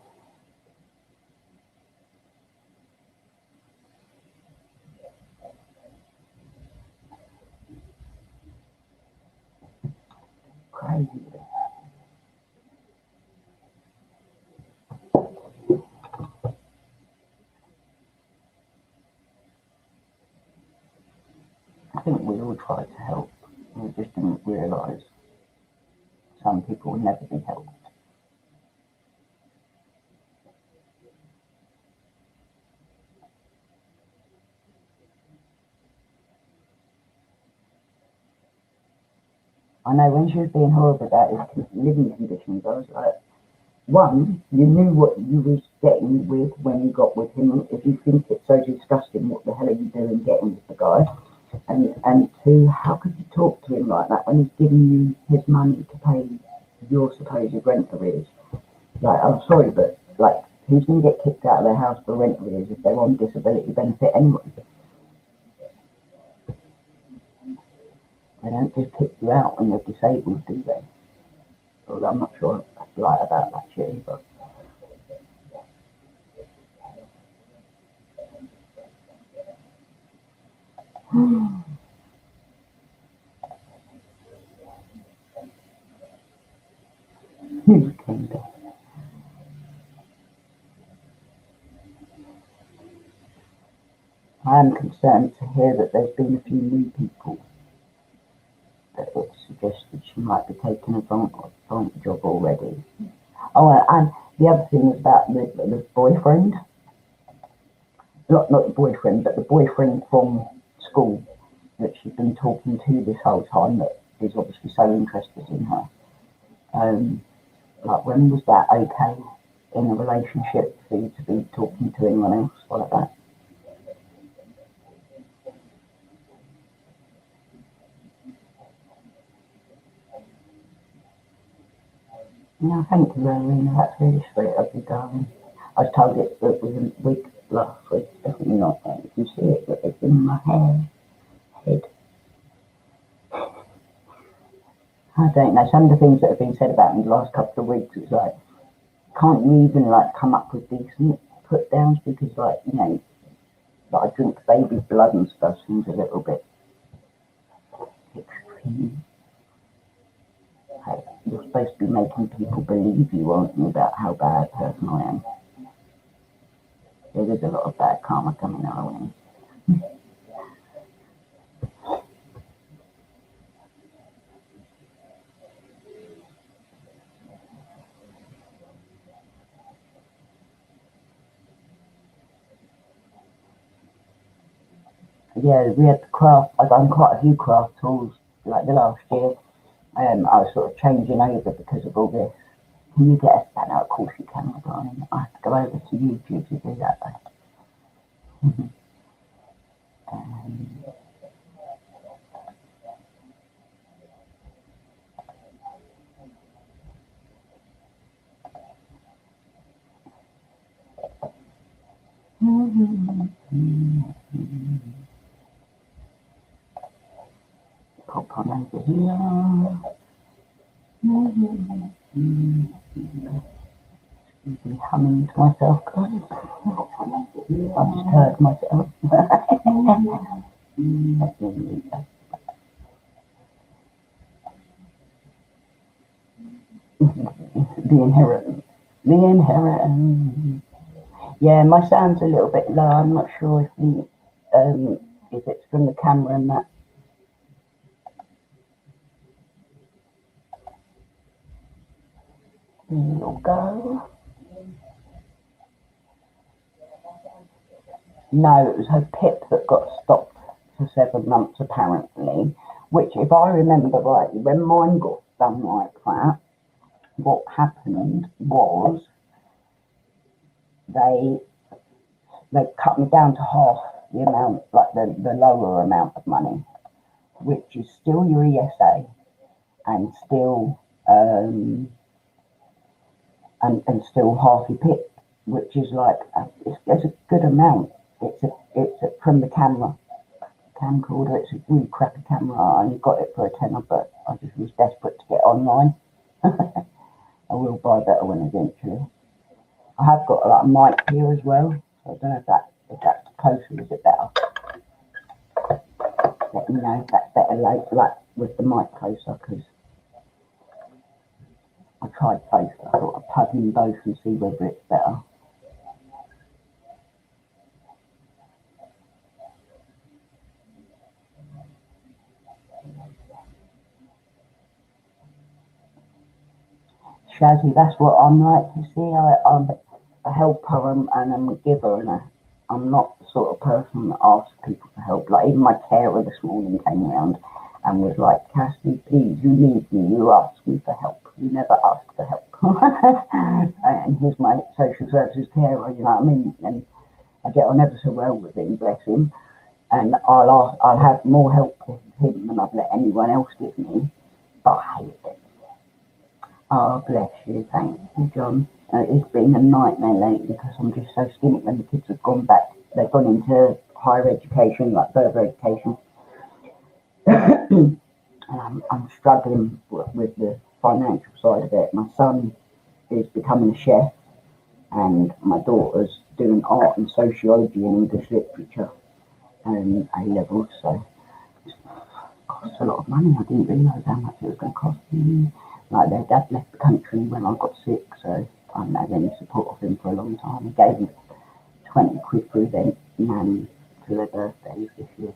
crazy with it. I think we all tried to help. We just didn't realise some people will never be helped. I know when she was being horrible about his living conditions, I was like, one, you knew what you was getting with when you got with him. If you think it's so disgusting, what the hell are you doing getting with the guy? And two, how could you talk to him like that when he's giving you his money to pay your supposed rent arrears? Like, I'm sorry, but like, who's going to get kicked out of their house for rent arrears if they're on disability benefit anyway? They don't just kick you out when you're disabled, do they? Well, I'm not sure like about that shit either. I am concerned to hear that there's been a few new people that it suggested she might be taking advantage of already. Oh, and the other thing was about the boyfriend. Not the boyfriend, but the boyfriend from school that she's been talking to this whole time that is obviously so interested in her. Like, when was that okay in a relationship for you to be talking to anyone else like that? No, thank you, Rowena. That's really sweet of you, darling. I was told it was a week last week. Definitely not. You can see it, but it's in my head. I don't know. Some of the things that have been said about me the last couple of weeks is like, can't you even like come up with decent put downs because like, you know, like I drink baby blood and stuff seems a little bit extreme. Like, you're supposed to be making people believe you, aren't you, about how bad a person I am. There is a lot of bad karma coming our way. Yeah, we had craft. I've done quite a few craft tools like the last year. I was sort of changing over because of all this. Can you get a spanner? Of course you can, my darling. I have to go over to YouTube to do that though. Pop on over here. I'm humming to myself, guys. I've just heard myself. The inherent. The inherent. Yeah, my sound's a little bit low. I'm not sure if it's from the camera and that. There you go. No, it was her PIP that got stopped for 7 months apparently, which if I remember rightly, when mine got done like that, what happened was they cut me down to half the amount, like the lower amount of money, which is still your ESA and still and still half your PIP, which is like it's a good amount. It's from the camcorder. It's a really crappy camera. I only got it for a tenner, but I just was desperate to get online. I will buy a better one eventually. I have got like a mic here as well, so I don't know if that's closer. Is it better? Let me know if that's better, like with the mic closer, because tried both. I thought I'd plug in both and see whether it's better. Shazzy, that's what I'm like. You see, I'm a helper and I'm a giver, and I'm not the sort of person that asks people for help. Like even my carer this morning came around and was like, "Cassie, please, you need me. You ask me for help. You never ask for help." And he's my social services carer, you know what I mean? And I get on ever so well with him, bless him. And I'll have more help with him than I've let anyone else give me. But I hate it. Oh, bless you. Thank you, John. It's been a nightmare lately because I'm just so skint when the kids have gone back. They've gone into higher education, like further education. And I'm struggling with the financial side of it. My son is becoming a chef, and my daughter's doing art and sociology and English literature A levels. So it costs a lot of money. I didn't realise how much it was going to cost me. Like their dad left the country when I got sick, so I haven't had any support of him for a long time. He gave me 20 quid for their nanny for their birthdays this year.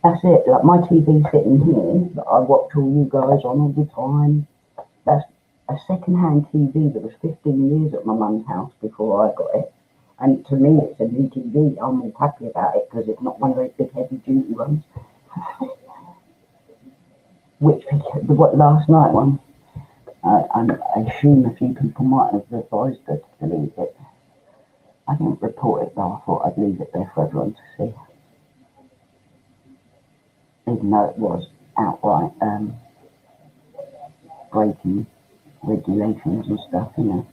That's it. Like my TV sitting here that I watch all you guys on all the time. That's a second-hand TV that was 15 years at my mum's house before I got it. And to me, it's a new TV. I'm all happy about it because it's not one of those big heavy-duty ones. Which what last night one? I assume a few people might have advised her to delete it. I didn't report it though. I thought I'd leave it there for everyone to see, even though it was outright breaking regulations and stuff, you know.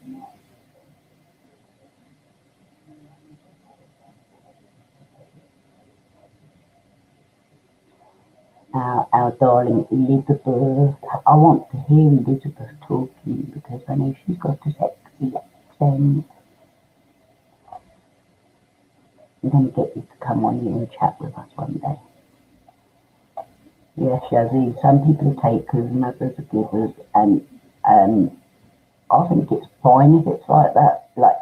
Our darling Elizabeth. I want to hear Elizabeth talking because I know she's got a sexy accent. I'm going to get you to come on here and chat with us one day. Yes, Shazzy, some people are takers and others are givers, and I think it's fine if it's like that. Like,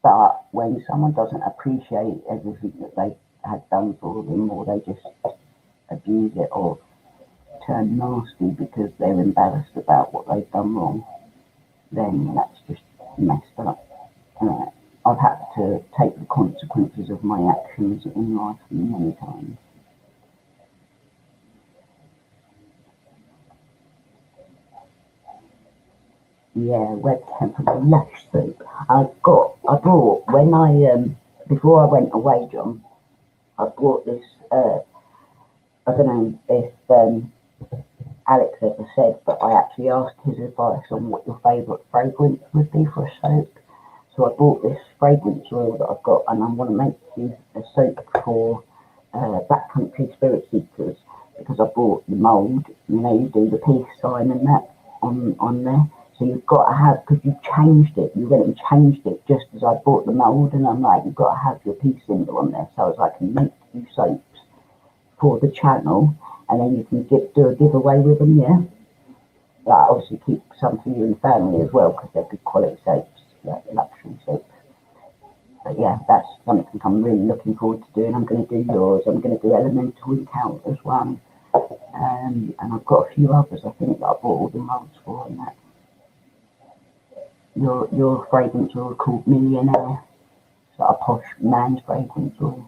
but when someone doesn't appreciate everything that they had done for them, or they just abuse it or turn nasty because they're embarrassed about what they've done wrong, then that's just messed up. I've had to take the consequences of my actions in life many times. Yeah, webcam from the Lush soup. I brought, when before I went away, John, I brought this, I don't know if Alex ever said, but I actually asked his advice on what your favourite fragrance would be for a soap. So I bought this fragrance oil that I've got, and I want to make you a soap for backcountry spirit seekers because I bought the mould. You know, you do the peace sign and that on there. So you've got to have, because you changed it, you went and changed it just as I bought the mould, and I'm like, you've got to have your peace symbol on there. So I was like, I can make you soaps for the channel, and then you can do a giveaway with them, yeah? Like, obviously keep some for you and family as well, because they're good quality soaps, like luxury soaps. But yeah, that's something I'm really looking forward to doing. I'm going to do yours, I'm going to do Elemental Encounters one, and I've got a few others I think that I bought all the moulds for and that. Your fragrance oil called Millionaire. It's like a posh man's fragrance oil.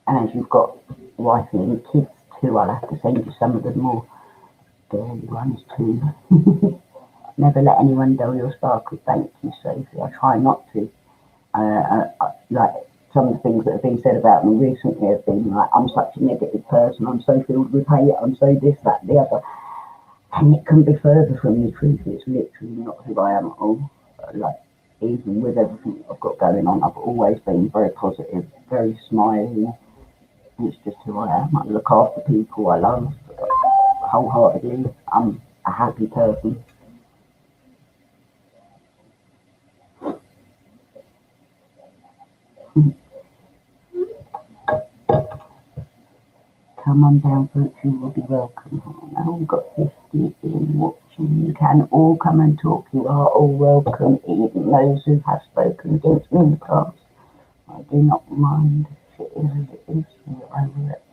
And as you've got wifey and kids too, I'll have to send you some of the more girly ones too. Never let anyone dull your sparkle. Thank you, Sophie. I try not to. Like some of the things that have been said about me recently have been like, I'm such a negative person. I'm so filled with hate. I'm so this, that, the other. And it couldn't be further from the truth. It's literally not who I am at all. Like, even with everything I've got going on, I've always been very positive, very smiling. It's just who I am. I look after people I love wholeheartedly. I'm a happy person. Come on down, folks, you will be welcome. Now we've got 50 in watching. You can all come and talk. You are all welcome, even those who have spoken against me in the past. I do not mind. It is as it is. We're over it.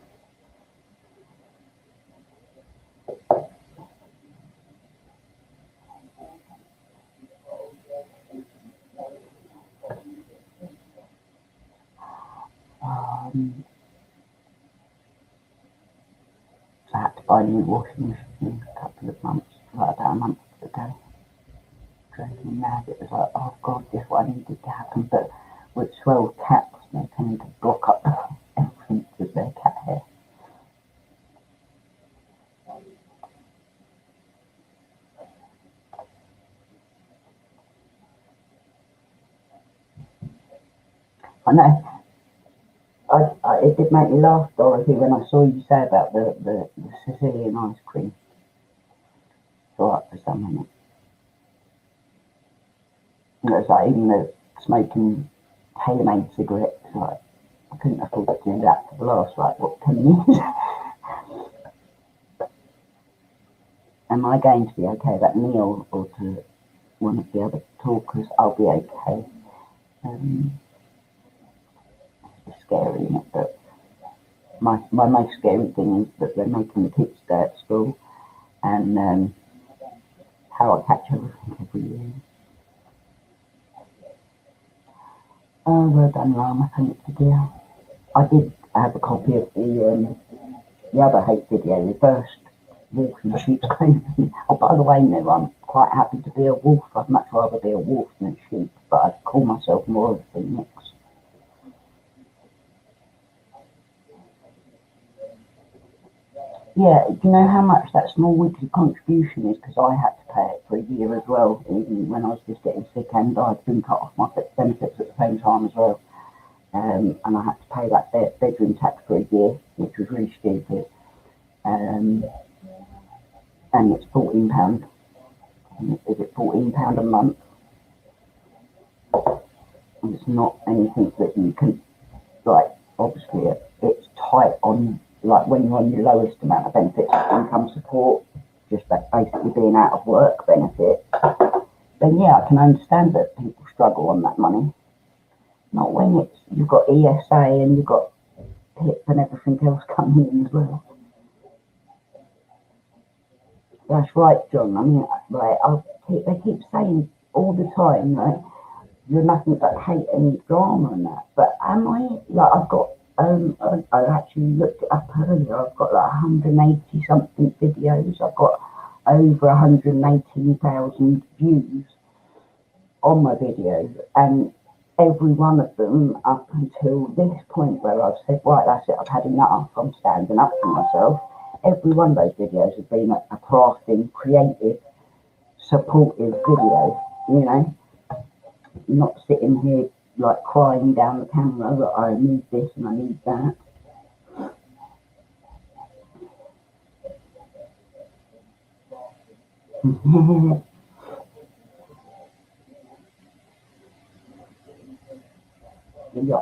I had to buy a new washing machine a couple of months, like about a month ago. Drove me mad. It was like, oh God, this is what needed to happen. But with 12 cats, they tend to block up the entrance with their cat hair. I know. It did make me laugh, Dorothy, when I saw you say about the Sicilian ice cream. So up for some minute. It was like even the smoking tailor-made cigarettes, like I couldn't afford to do that for the last like 10 years. Am I going to be okay? That Neil or to one of the other talkers, I'll be okay. It's scary, isn't it? But my most scary thing is that they're making the kids stay at school and how I catch everything every year. Oh, well done, Rama, thank you, dear. I did have a copy of the other hate video, the first wolf in sheep's clothing. Oh, by the way, no, I'm quite happy to be a wolf. I'd much rather be a wolf than a sheep, but I'd call myself more of a phoenix. Yeah, do you know how much that small weekly contribution is? Because I had to pay it for a year as well, even when I was just getting sick and I'd been cut off my benefits at the same time as well. And I had to pay that bedroom tax for a year, which was really stupid. And it's £14. Is it £14 a month? And it's not anything that you can, like, obviously it's tight on, like, when you're on your lowest amount of benefits, income support, just that basically being out of work benefit, then yeah, I can understand that people struggle on that money. Not when you've got ESA and you've got PIP and everything else coming in as well. That's right, John. I mean, like, they keep saying all the time, like, you're nothing but hate and drama and that. But am I? Like, I've got, I actually looked it up earlier. I've got like 180 something videos. I've got over 118,000 views on my videos, and every one of them up until this point where I've said, right, that's it, I've had enough, I'm standing up for myself. Every one of those videos has been a crafting, creative, supportive video, you know, not sitting here like crying down the camera that I need this and I need that. Yeah.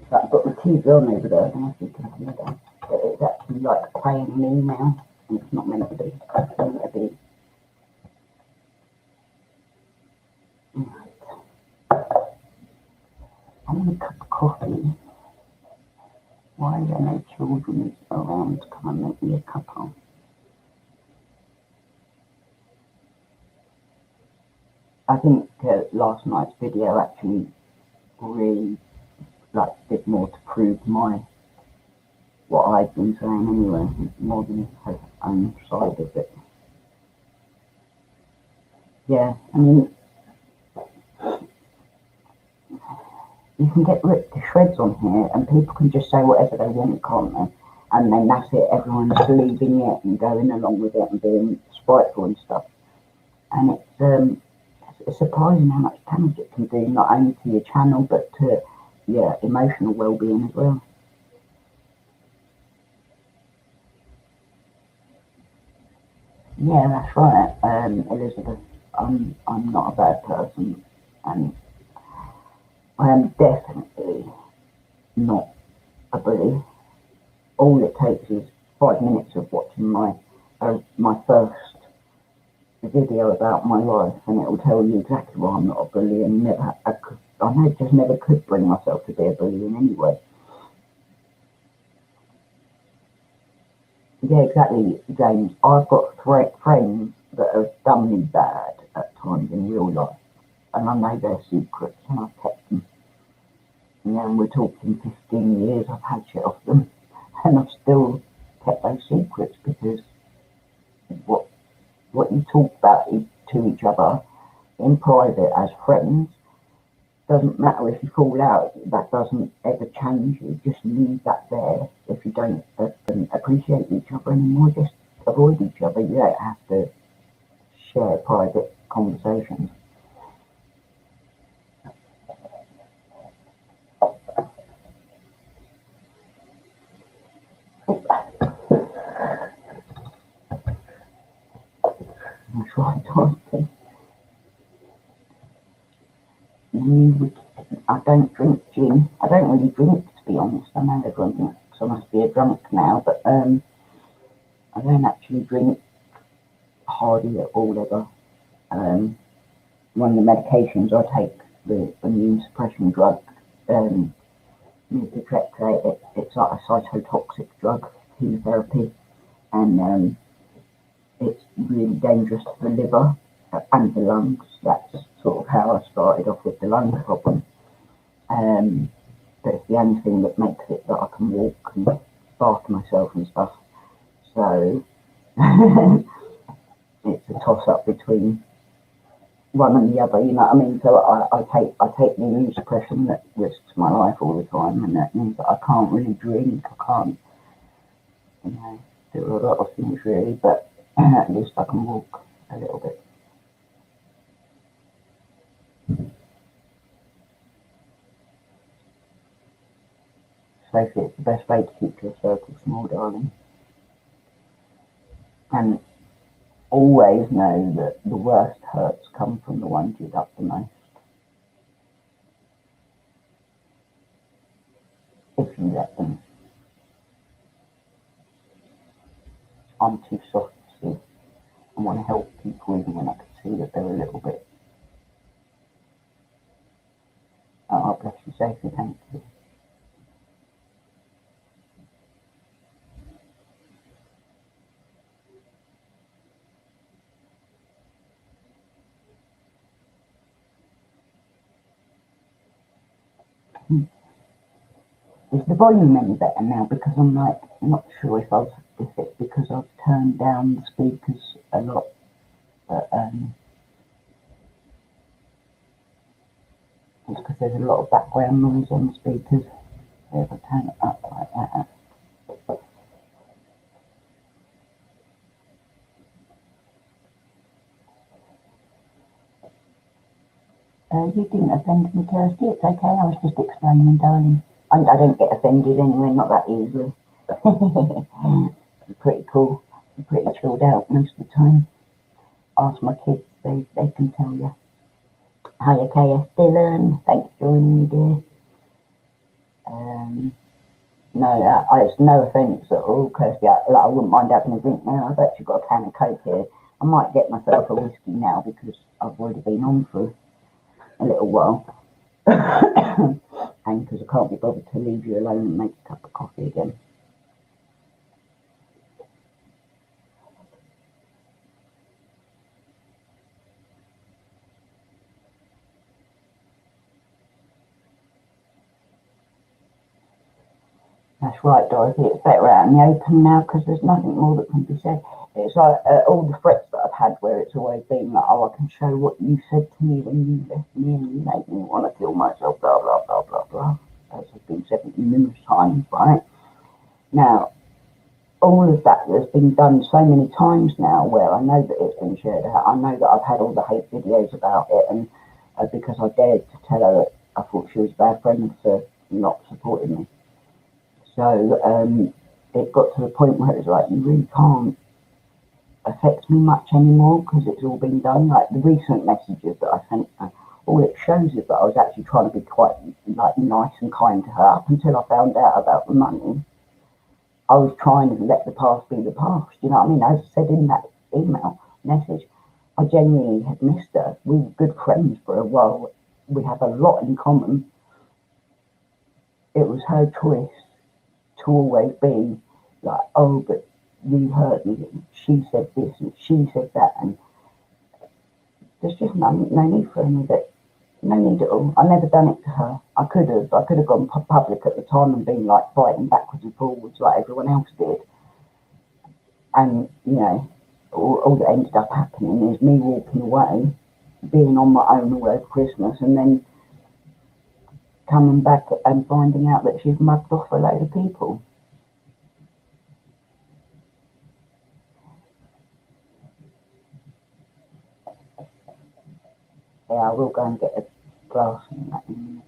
So I've got the TV on over there, I don't know if you can hear that. But it's actually like playing me now, and it's not meant to be. It's meant to be. Right. I want a cup of coffee. Why are there no children around to come and make me a cup of? I think last night's video actually really did more to prove what I'd been saying anyway, more than her own side of it. Yeah, I mean, you can get ripped to shreds on here and people can just say whatever they want, can't they? And then that's it, everyone's believing it and going along with it and being spiteful and stuff. And it's surprising how much damage it can do, not only to your channel but to your emotional well-being as well. Yeah, that's right, Elizabeth. I'm not a bad person, and I am definitely not a bully. All it takes is 5 minutes of watching my first video about my life, and it will tell you exactly why I'm not a bully, and just never could bring myself to be a bully in any way. Yeah, exactly, James. I've got friends that have done me bad at times in real life, and I know their secrets, and I've kept them. And we're talking 15 years. I've had shit off them, and I've still kept those secrets because what you talk about to each other in private as friends doesn't matter if you fall out. That doesn't ever change. You just leave that there. If you don't appreciate each other anymore, just avoid each other. You don't have to share private conversations. That's right, Dorothy. I don't drink gin. I don't really drink, to be honest. I know everyone thinks I must be a drunk now, but I don't actually drink hardly at all ever. One of the medications I take, the immune suppression drug, methotrexate, it's like a cytotoxic drug, chemotherapy, and it's really dangerous to the liver and the lungs. That's sort of how I started off with the lung problem. But it's the only thing that makes it that I can walk and bath myself and stuff. So it's a toss up between one and the other, you know what I mean? So I take the immune suppression that risks my life all the time, and that means that I can't really drink, I can't, do a lot of things really, but at least I can walk a little bit. Sophie, it's the best way to keep your circle small, darling. And always know that the worst hurts come from the ones you love the most. If you let them. I'm too soft to see. I want to help people even when I can see that they're a little bit. Oh, bless you, Sophie, thank you. Is the volume any better now? Because I'm like not sure if it's because I've turned down the speakers a lot, but it's because there's a lot of background noise on the speakers. So if I turn it up like that. You didn't offend me, Kirsty. It's okay. I was just explaining, darling. I don't get offended anyway, not that easily. Pretty cool. I'm pretty chilled out most of the time. Ask my kids, they can tell you. Hiya, KS Dylan. Thanks for joining me, dear. No, it's no offence at all, Kirsty. I wouldn't mind having a drink now. I've actually got a can of Coke here. I might get myself a whiskey now because I've already been on for a little while. And because I can't be bothered to leave you alone and make a cup of coffee again. That's right, Dorothy. It's better out in the open now because there's nothing more that can be said. It's like all the threats that I've had where it's always been like, oh, I can show what you said to me when you left me and you made me want to kill myself, blah, blah, blah, blah, blah. As has been said numerous times, right? Now, all of that has been done so many times now where I know that it's been shared out. I know that I've had all the hate videos about it, and because I dared to tell her that I thought she was a bad friend for not supporting me. So it got to the point where it was like, you really can't affect me much anymore because it's all been done. Like the recent messages that I sent her, all it shows is that I was actually trying to be quite like nice and kind to her up until I found out about the money. I was trying to let the past be the past. You know what I mean? As I said in that email message, I genuinely had missed her. We were good friends for a while. We have a lot in common. It was her choice to always be like, oh, but you hurt me. And she said this and she said that, and there's just no need for any of it. No need at all. I never done it to her. I could have. I could have gone public at the time and been like fighting backwards and forwards like everyone else did. And all that ended up happening is me walking away, being on my own all over Christmas, and then coming back and finding out that she's mugged off a load of people. Yeah, I will go and get a glass and that in a minute.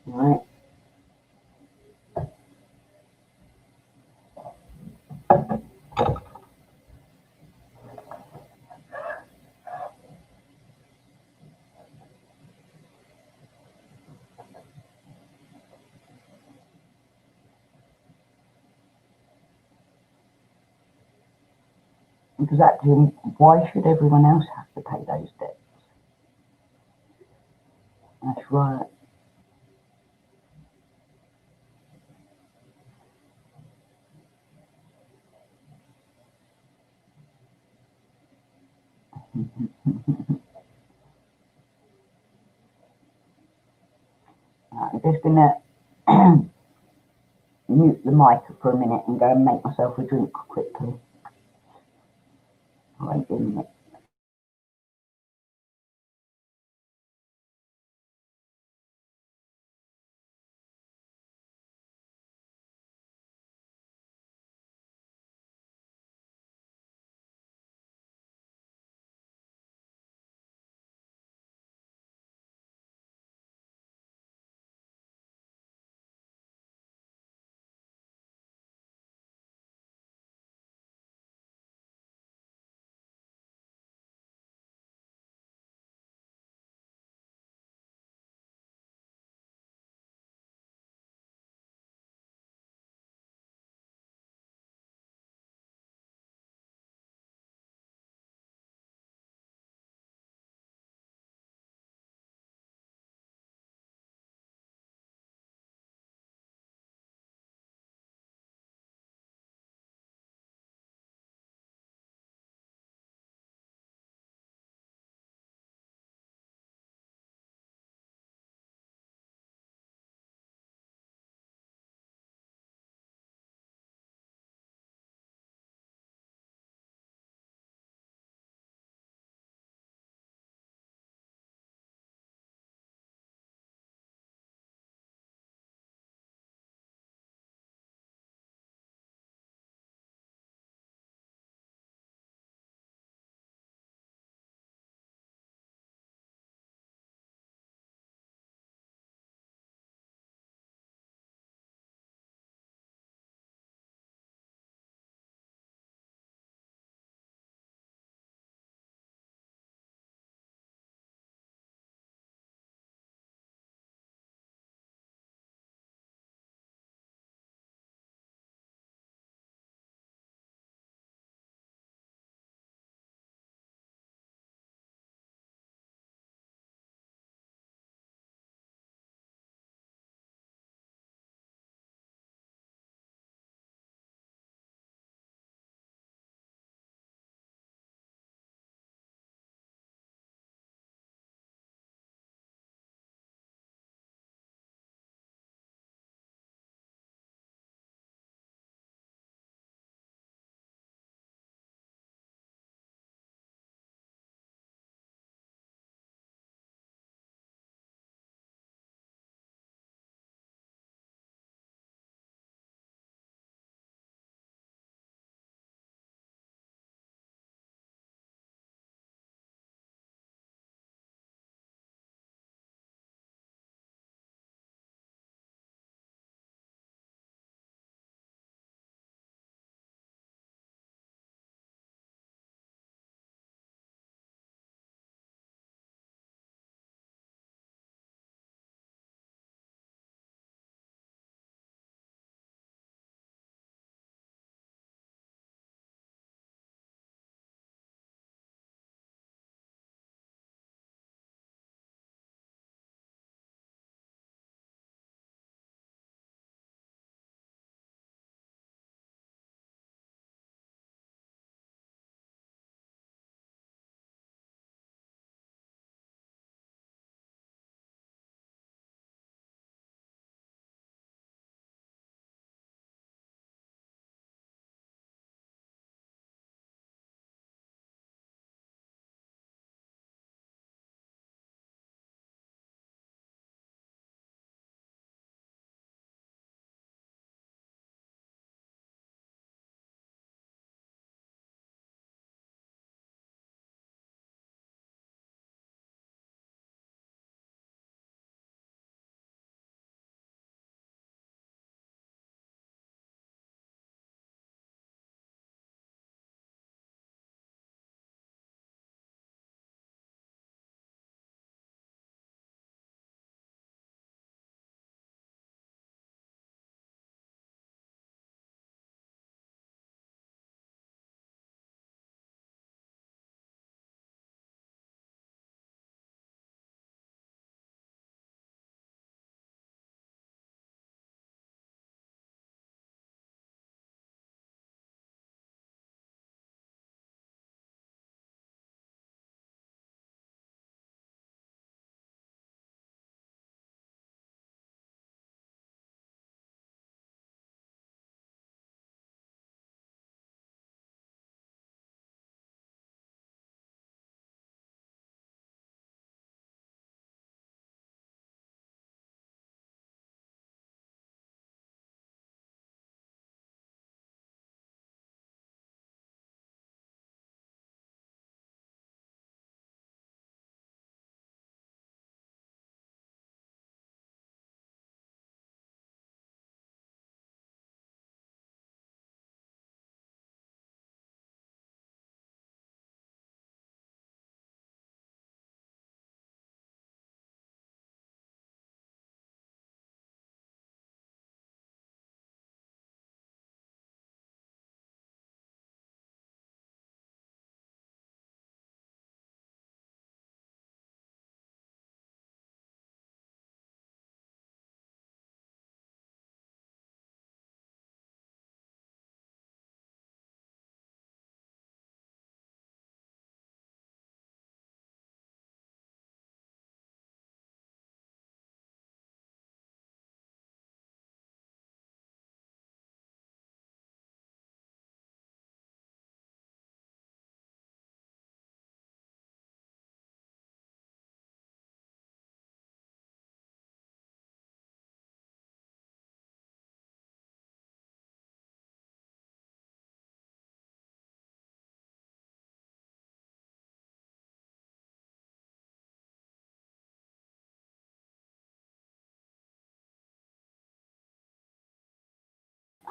Right? Exactly. Why should everyone else have to pay those debts? That's right. I'm just gonna mute the mic for a minute and go and make myself a drink quickly. I won't be a minute.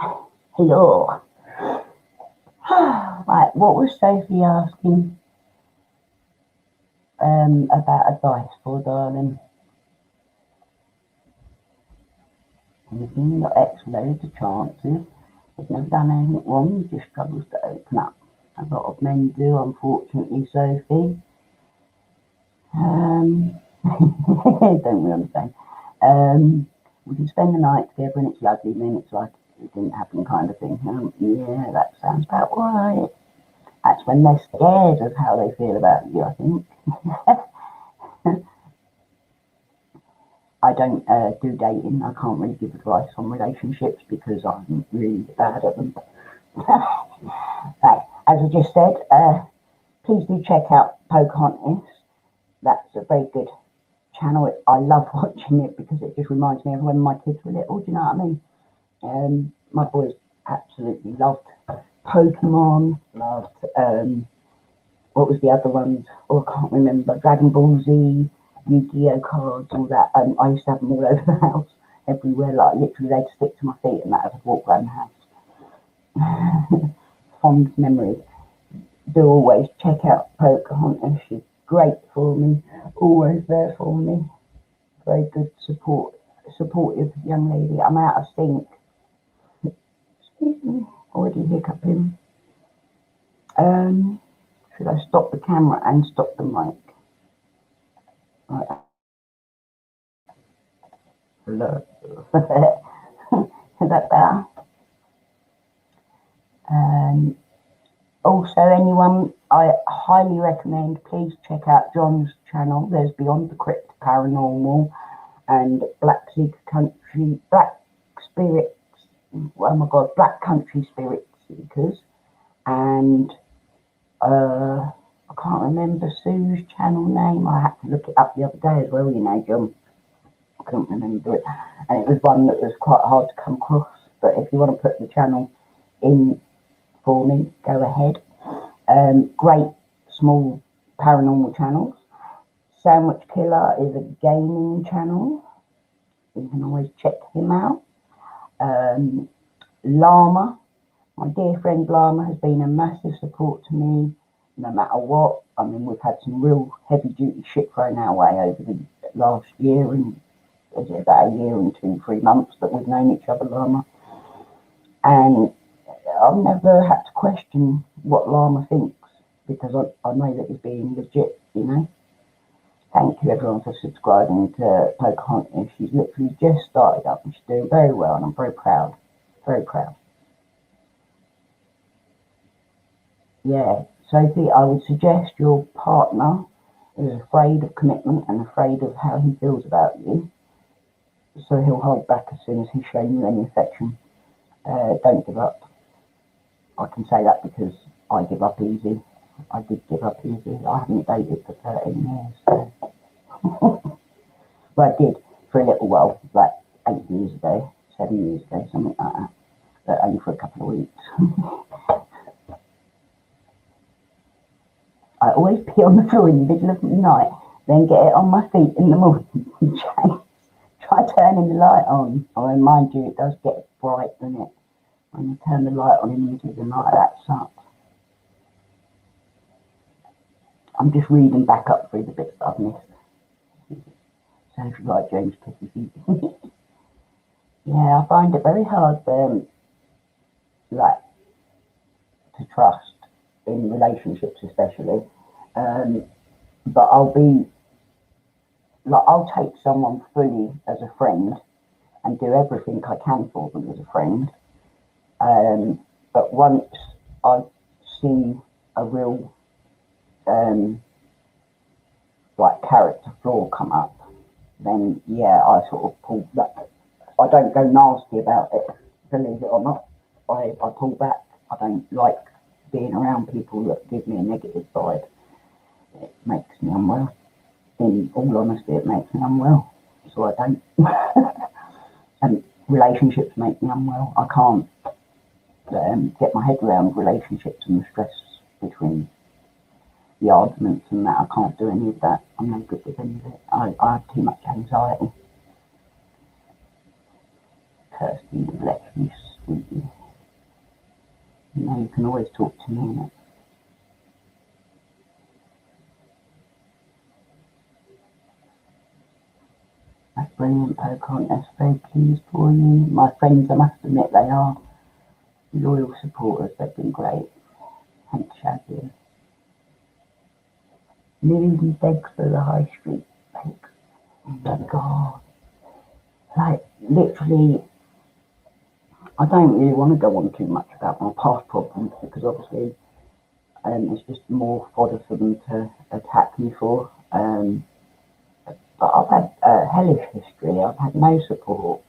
Hello. Right, what was Sophie asking about advice for, darling? Anything, got X loads of chances. He's never done anything wrong, he just struggles to open up. A lot of men do, unfortunately, Sophie. Don't we understand? We can spend the night together and it's lovely, and then it's like it didn't happen kind of thing. Yeah, that sounds about right. That's when they're scared of how they feel about you, I think. I don't do dating. I can't really give advice on relationships because I'm really bad at them. Right, as I just said, please do check out Pocahontas. That's a very good channel. I love watching it because it just reminds me of when my kids were little. Do you know what I mean? My boys absolutely loved Pokemon, loved what was the other ones? Oh, I can't remember. Dragon Ball Z, Yu-Gi-Oh cards, all that. I used to have them all over the house, everywhere. Like literally, they'd stick to my feet, and that I'd walk around the house. Fond memories. Do always check out Pocahontas. She's great for me, always there for me. Very good supportive young lady. I'm out of sync. Excuse me, already hiccuping. Should I stop the camera and stop the mic? Right. Hello. Is that better? Also, anyone, I highly recommend, please check out John's channel. There's Beyond the Crypt Paranormal and Black Spirits, oh my God, Black Country Spirit Seekers. And I can't remember Sue's channel name. I had to look it up the other day as well, you know, John. I couldn't remember it. And it was one that was quite hard to come across. But if you want to put the channel in for me, go ahead. Great small paranormal channels. Sandwich Killer is a gaming channel. You can always check him out. Llama, my dear friend Llama, has been a massive support to me no matter what. I mean, we've had some real heavy duty shit thrown our way over the last year, and is it about a year and 2-3 months that we've known each other, Llama. And I've never had to question what Llama thinks because I know that he's being legit, you know. Thank you everyone for subscribing to Pocahontas. She's literally just started up and she's doing very well, and I'm very proud. Very proud. Yeah, Sophie, I would suggest your partner is afraid of commitment and afraid of how he feels about you. So he'll hold back as soon as he's shown you any affection. Don't give up. I can say that because I give up easy. I did give up easy. I haven't dated for 13 years. So. Well, I did for a little while, like 8 years ago, 7 years ago, something like that. But only for a couple of weeks. I always pee on the floor in the middle of the night, then get it on my feet in the morning and change. Try turning the light on. I remind you, it does get bright, doesn't it? When you turn the light on in the middle of the night, that sucks. I'm just reading back up through the bits that I've missed. So if you like James Pissy Feet. Yeah, I find it very hard like to trust in relationships especially. But I'll take someone fully as a friend and do everything I can for them as a friend. But once I see a real like character flaw come up, then yeah, I sort of pull back. I don't go nasty about it, believe it or not. I pull back. I don't like being around people that give me a negative vibe. It makes me unwell. In all honesty, it makes me unwell. So I don't. And relationships make me unwell. I can't get my head around relationships and the stress between the arguments and that. I can't do any of that. I'm no good with any of it. I have too much anxiety. Kirsty left me You can always talk to me, innit? That's brilliant, Pocahontas. Very pleased for you. My friends, I must admit, they are loyal supporters. They've been great. Thanks, Shaggy. Living in begs for the high street. Like, oh my God. Like, literally, I don't really want to go on too much about my past problems because obviously it's just more fodder for them to attack me for. But I've had a hellish history. I've had no support.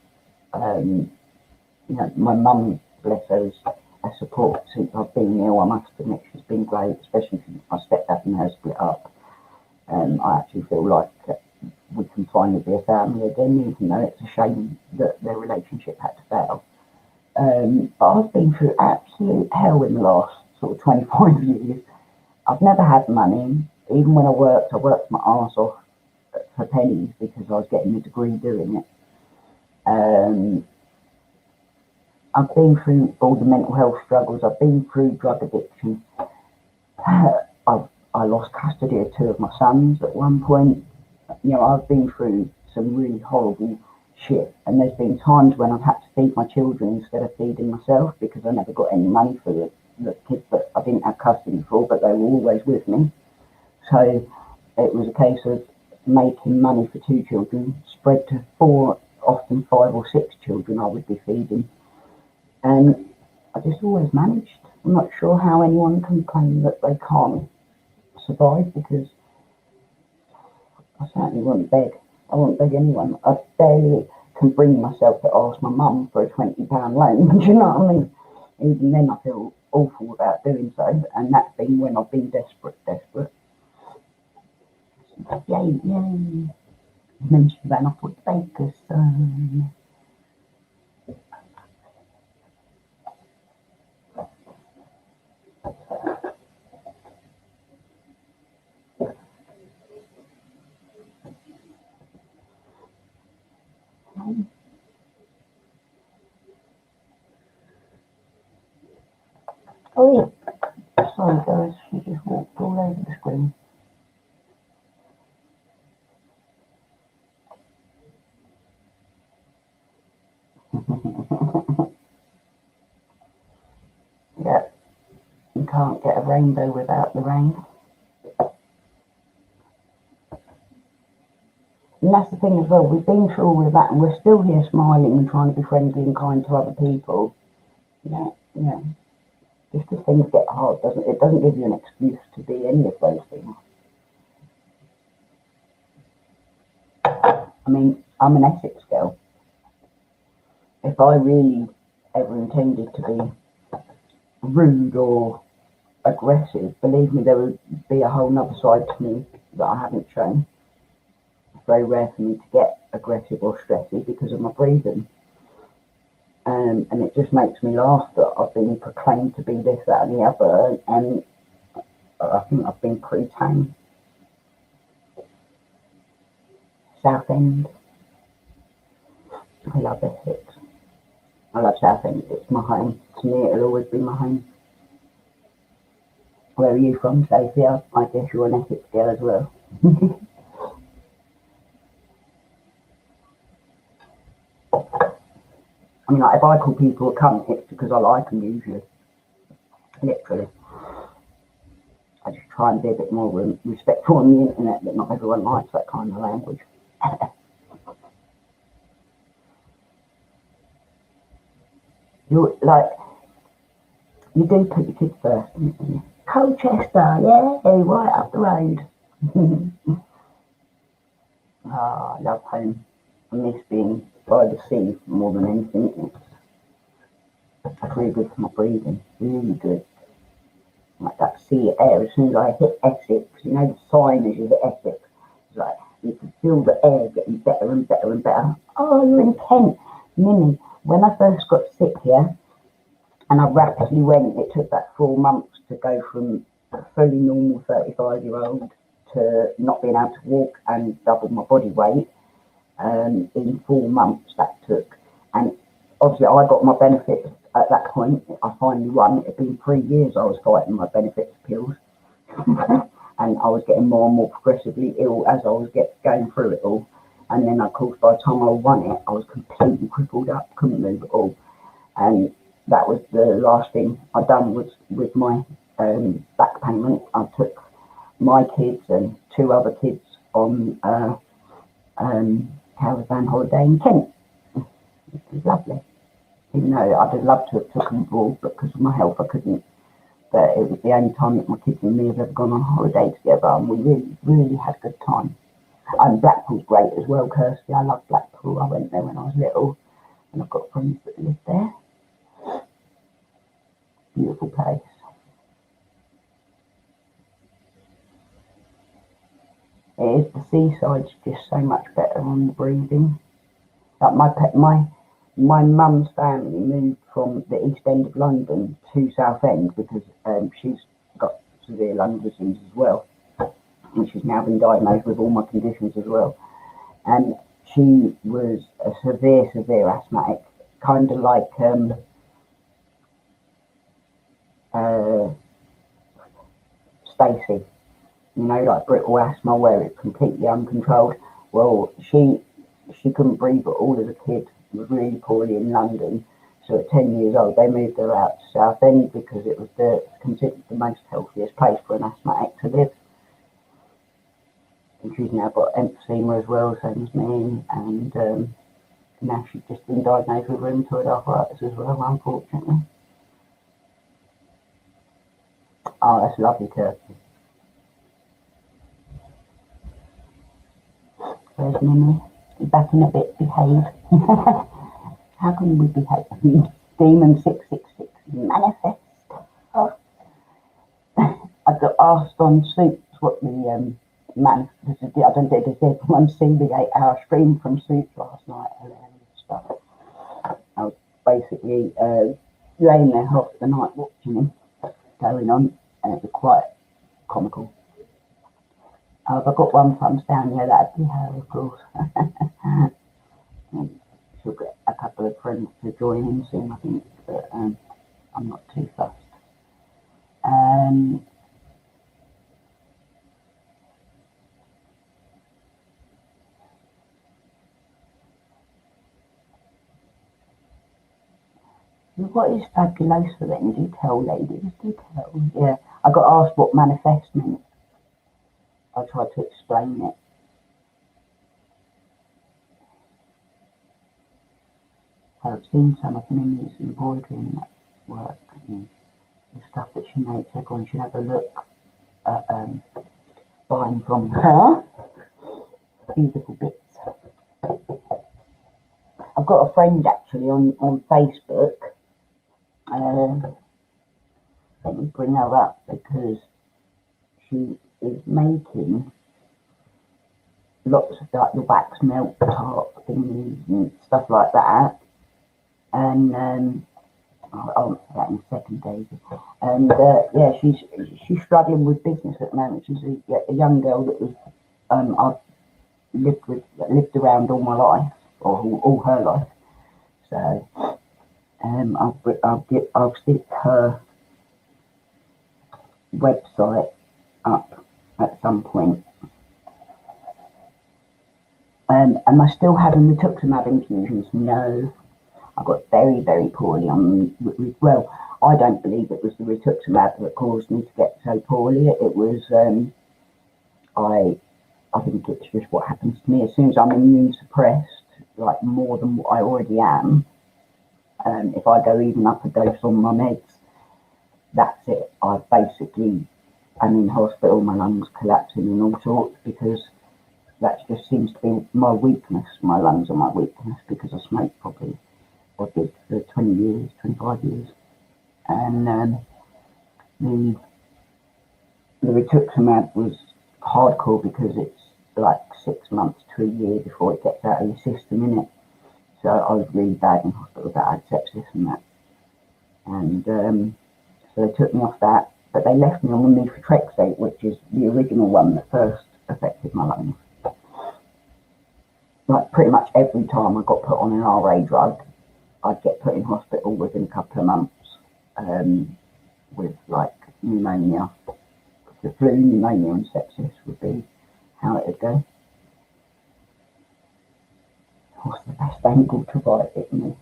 My mum, bless her, is a support since I've been ill. I must admit, she's been great, especially since my stepdad and her split up. I actually feel like we can finally be a family again, even though it's a shame that their relationship had to fail. But I've been through absolute hell in the last sort of 25 years. I've never had money. Even when I worked my arse off for pennies because I was getting a degree doing it. I've been through all the mental health struggles. I've been through drug addiction. I lost custody of 2 of my sons at one point. I've been through some really horrible shit. And there's been times when I've had to feed my children instead of feeding myself because I never got any money for the kids that I didn't have custody for, but they were always with me. So it was a case of making money for 2 children spread to 4, often 5 or 6 children I would be feeding. And I just always managed. I'm not sure how anyone can claim that they can't survive because I certainly wouldn't beg. I wouldn't beg anyone. I barely can bring myself to ask my mum for a £20 loan. Do you know what I mean? Even then I feel awful about doing so, and that's been when I've been desperate. Yay. And then she ran off with the baker's son. Oh yeah. Sorry guys, she just walked all over the screen. Yeah, you can't get a rainbow without the rain. And that's the thing as well, we've been through all of that and we're still here smiling and trying to be friendly and kind to other people. Just because things get hard, it doesn't give you an excuse to be any of those things. I mean, I'm an Essex girl. If I really ever intended to be rude or aggressive, believe me, there would be a whole nother side to me that I haven't shown. It's very rare for me to get aggressive or stressy because of my breathing. And it just makes me laugh that I've been proclaimed to be this, that and the other, and I think I've been pretty tame. Southend. I love Essex. I love Southend. It's my home. To me, it'll always be my home. Where are you from, Sophie? I guess you're an Essex girl as well. I mean, like, if I call people a cunt, it's because I like them usually. Literally. I just try and be a bit more respectful on the internet, but not everyone likes that kind of language. You do put your kids first, don't you? Colchester, yeah, right up the road. I love home. I miss being by the sea more than anything. It's really good for my breathing, really good. Like that sea air, as soon as I hit Essex, you know the sign as you hit Essex, it's like you can feel the air getting better and better and better. Oh, you're in Kent. Mimi, when I first got sick here, and I rapidly went, it took about 4 months to go from a fully normal 35-year-old to not being able to walk and double my body weight. In 4 months that took. And obviously I got my benefits at that point, I finally won. It had been 3 years I was fighting my benefits appeals. And I was getting more and more progressively ill as I was going through it all. And then, of course, by the time I won it, I was completely crippled up, couldn't move at all. And that was the last thing I done was with my back payment. I took my kids and 2 other kids on caravan holiday in Kent. It was lovely. Even though I'd have loved to have took them abroad, but because of my health I couldn't. But it was the only time that my kids and me have ever gone on holiday together, and we really, really had a good time. And Blackpool's great as well, Kirsty. I love Blackpool. I went there when I was little, and I've got friends that live there. Beautiful place. It is, the seaside's just so much better on the breathing. Like my mum's family moved from the East End of London to Southend because she's got severe lung disease as well, and she's now been diagnosed with all my conditions as well. And she was a severe asthmatic, kind of like Stacey, like brittle asthma where it's completely uncontrolled. Well, she couldn't breathe at all as a kid, was really poorly in London. So at 10 years old, they moved her out to Southend because it was considered the most healthiest place for an asthmatic to live. And she's now got emphysema as well, same as me, and now she's just been diagnosed with rheumatoid arthritis as well, unfortunately. Oh, that's lovely, Kirsty. Where's Mimi? Back in a bit, behave. How can we behave? Demon 666, manifest. Oh. I got asked on Suits what the I don't think there's everyone seen the 8-hour stream from Suits last night. Hilarious stuff. I was basically laying there half the night watching him going on, and it was quite comical. If I got one thumbs down, yeah, that'd be her, of course. She'll get a couple of friends to join in soon, I think, but I'm not too fussed. What is fabulosa then? Do tell, ladies, do tell. Yeah, I got asked what manifest meant. I tried to explain it. I've seen some of Mimi's embroidery and that work and the stuff that she makes. Everyone should have a look at buying from her. Beautiful bits. I've got a friend actually on Facebook. Let me bring her up because she is making lots of like the wax melt tart thingies and stuff like that. And I'll answer that in a second, Daisy. And yeah, she's struggling with business at the moment. She's a young girl that was I've lived around all my life, or all her life. So I'll stick her website up at some point. Am I still having rituximab infusions? No. I got very poorly on. Well, I don't believe it was the rituximab that caused me to get so poorly. It was I think it's just what happens to me as soon as I'm immune suppressed, like more than what I already am. If I go even up a dose on my meds, that's it. I basically am in hospital, my lungs collapsing and all sorts, because that just seems to be my weakness. My lungs are my weakness because I smoke probably, I did for 20 years, 25 years. And the rituximab was hardcore because it's like 6 months to a year before it gets out of your system, innit? So I was really bad in hospital that I had sepsis and that. And so they took me off that, but they left me on the methotrexate, which is the original one that first affected my lungs. Like pretty much every time I got put on an RA drug, I'd get put in hospital within a couple of months with like pneumonia. The flu, pneumonia and sepsis would be how it would go. What's the best angle to write it in?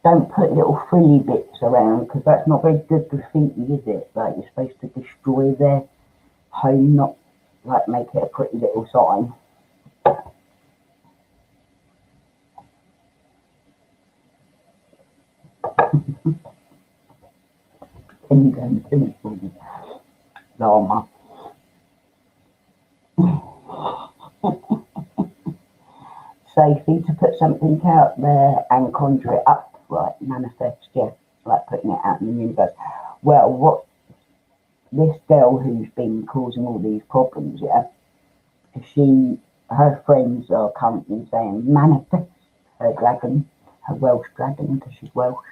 Don't put little frilly bits around because that's not very good graffiti, is it? Like you're supposed to destroy their home, not like make it a pretty little sign. Can you go and finish for me? Llama. Safety to put something out there and conjure it up, right? Manifest, yeah, like putting it out in the universe. Well, what this girl who's been causing all these problems, yeah, her friends are currently saying manifest her dragon, her Welsh dragon, because she's Welsh.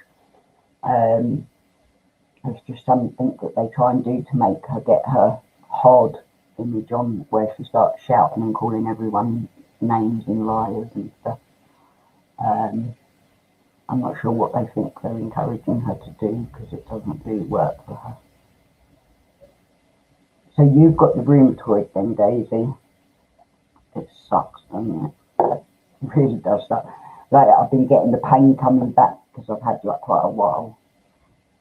It's just something that they try and do to make her get her hard image on, where she starts shouting and calling everyone names and liars and stuff. I'm not sure what they think they're encouraging her to do because it doesn't really work for her. So you've got the rheumatoid then, Daisy. It sucks, doesn't it? It really does suck. Like I've been getting the pain coming back because I've had like quite a while.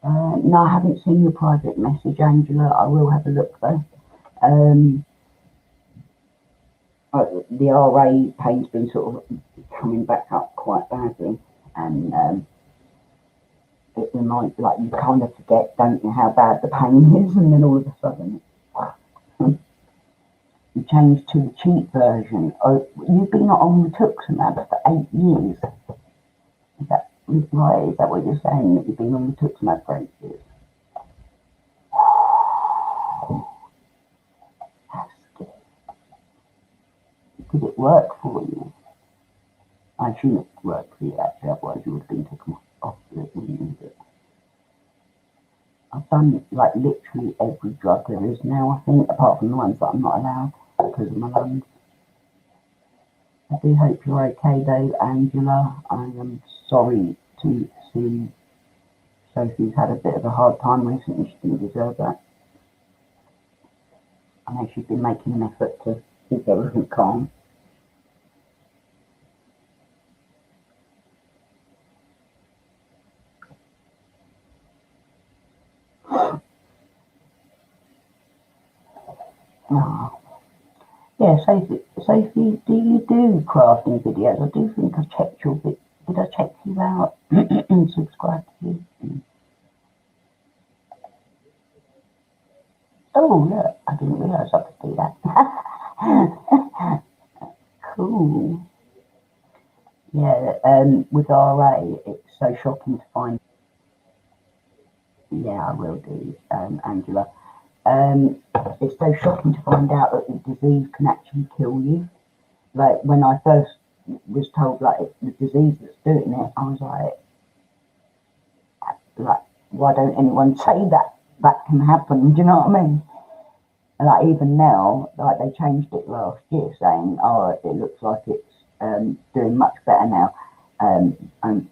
No, I haven't seen your private message, Angela. I will have a look though. The RA pain's been sort of coming back up quite badly, and it reminds, like, you kind of forget, don't you, how bad the pain is, and then all of a sudden you change to the cheap version. Oh, you've been on rituximab for 8 years. Is that right? Is that what you're saying, that you've been on rituximab for 8 years? That's good. Did it work for you? I assume it worked for you, actually, otherwise you would have been taken off it, wouldn't you? I've done like literally every drug there is now, I think, apart from the ones that I'm not allowed because of my lungs. I do hope you're okay though, Angela. I am sorry to see Sophie's had a bit of a hard time recently. She didn't deserve that. I know she's been making an effort to keep everything calm. Oh. Yeah, Sophie, do you do crafting videos? I do think I checked your bit. Did I check you out and subscribe to you? Oh, look, I didn't realise I could do that. Cool. Yeah, with RA, it's so shocking to find. Yeah, I will do, Angela. It's so shocking to find out that the disease can actually kill you. Like when I first was told like it's the disease that's doing it, I was like, why don't anyone say that can happen? Do you know what I mean? And like even now, like they changed it last year, saying, oh, it looks like it's doing much better now, and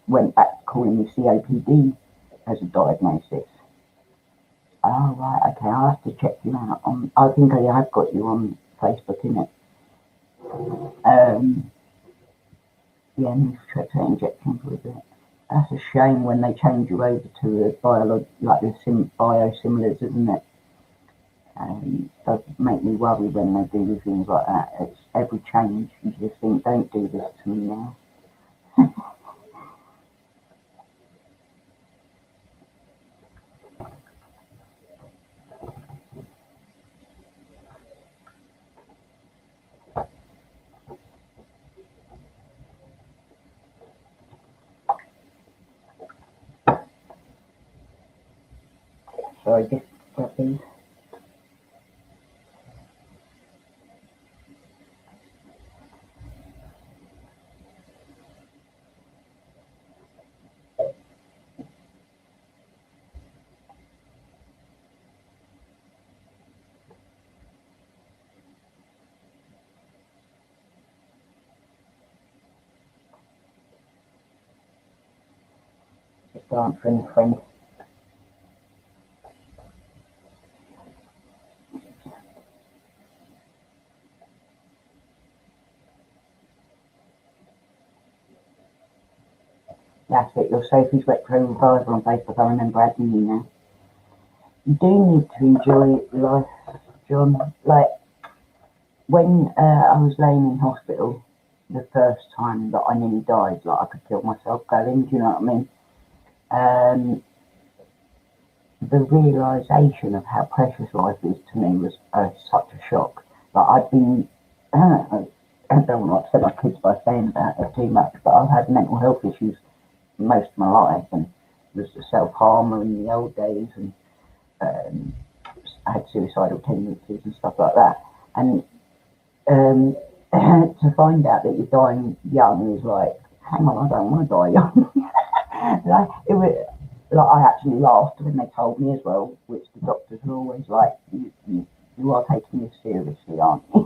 went back to calling me COPD as a diagnosis. Oh, right, okay, I'll have to check you out. I think I have got you on Facebook, innit? Yeah, methotrexate injections with it. That's a shame when they change you over to the biosimilars, isn't it? It does make me worry when they do things like that. It's every change, you just think, don't do this to me now. So I guess that is. answering the friend. That's it, your Sophie's Retro Revival on Facebook. I remember adding you now. You do need to enjoy life, John. Like, when I was laying in hospital the first time that I nearly died, like I could feel myself going, do you know what I mean? The realisation of how precious life is to me was such a shock. Like, I'd been, I don't want to upset my kids by saying about it too much, but I've had mental health issues most of my life, and was a self-harmer in the old days, and I had suicidal tendencies and stuff like that. And to find out that you're dying young is like, hang on, I don't want to die young. Like, I actually laughed when they told me as well, which the doctors were always like, you are taking this seriously, aren't you?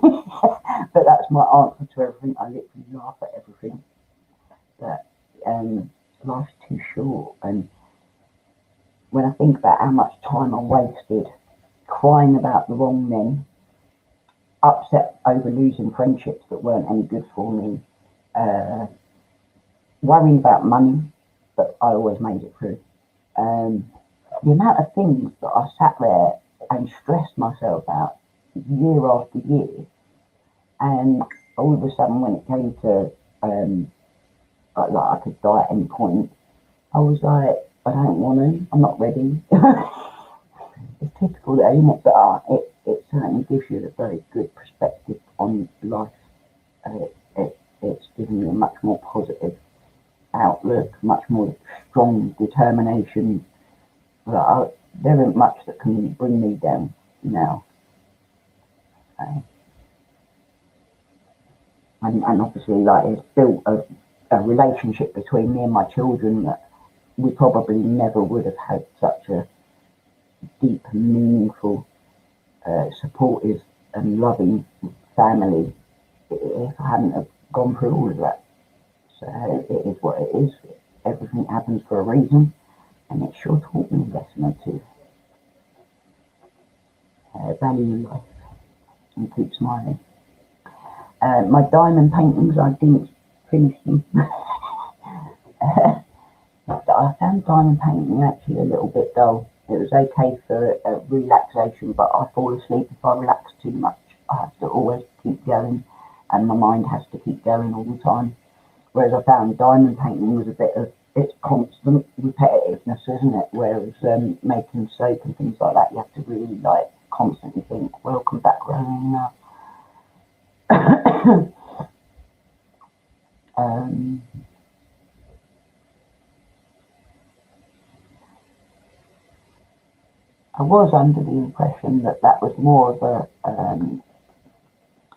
But that's my answer to everything. I literally laugh at everything. But life's too short, and when I think about how much time I wasted crying about the wrong men, upset over losing friendships that weren't any good for me, worrying about money, but I always made it through. The amount of things that I sat there and stressed myself out year after year, and all of a sudden when it came to like I could die at any point, I was like, I don't want to, I'm not ready. It's typical though, isn't it? But it certainly gives you a very good perspective on life. It's giving you a much more positive outlook, much more strong determination. There isn't much that can bring me down now. And obviously, like, it's built a relationship between me and my children that we probably never would have had such a deep and meaningful, supportive and loving family if I hadn't have gone through all of that. So it is what it is. Everything happens for a reason, and it sure taught me a lesson or two. Value life and keep smiling. My diamond paintings, I didn't finish them. I found diamond painting actually a little bit dull. It was okay for relaxation, but I fall asleep if I relax too much. I have to always keep going, and my mind has to keep going all the time. Whereas I found diamond painting was a bit of, it's constant repetitiveness, isn't it? Whereas making soap and things like that, you have to really like constantly think, welcome back, Rowena. I was under the impression that that was more of an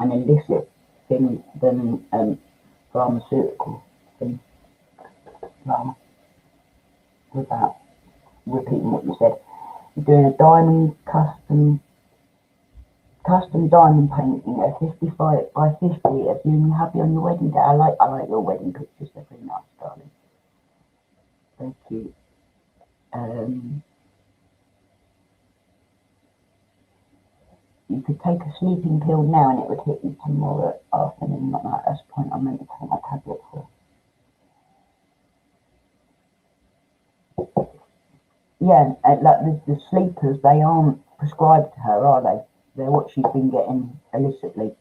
illicit thing than pharmaceutical thing. Without repeating what you said, you're doing a diamond custom diamond painting at 55 by 50 of you and your hubby on your wedding day. I like your wedding pictures. They're very nice, darling. Thank you. You could take a sleeping pill now and it would hit you tomorrow afternoon, not night. That's the point I meant to take my tablet for. Yeah, like the sleepers, they aren't prescribed to her, are they? They're what she's been getting illicitly.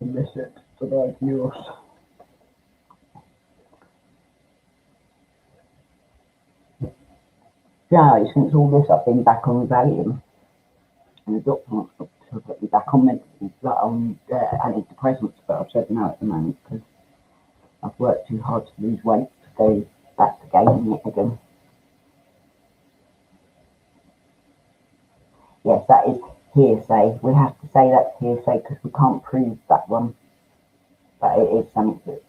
Illicit to diagnose. Yeah, since all this, I've been back on Valium, and the doctor wants to put me back on antidepressants, but I've said no at the moment because I've worked too hard to lose weight to go back to gaining it again. Yes, that is hearsay. We have to say that's hearsay because we can't prove that one, but it is something that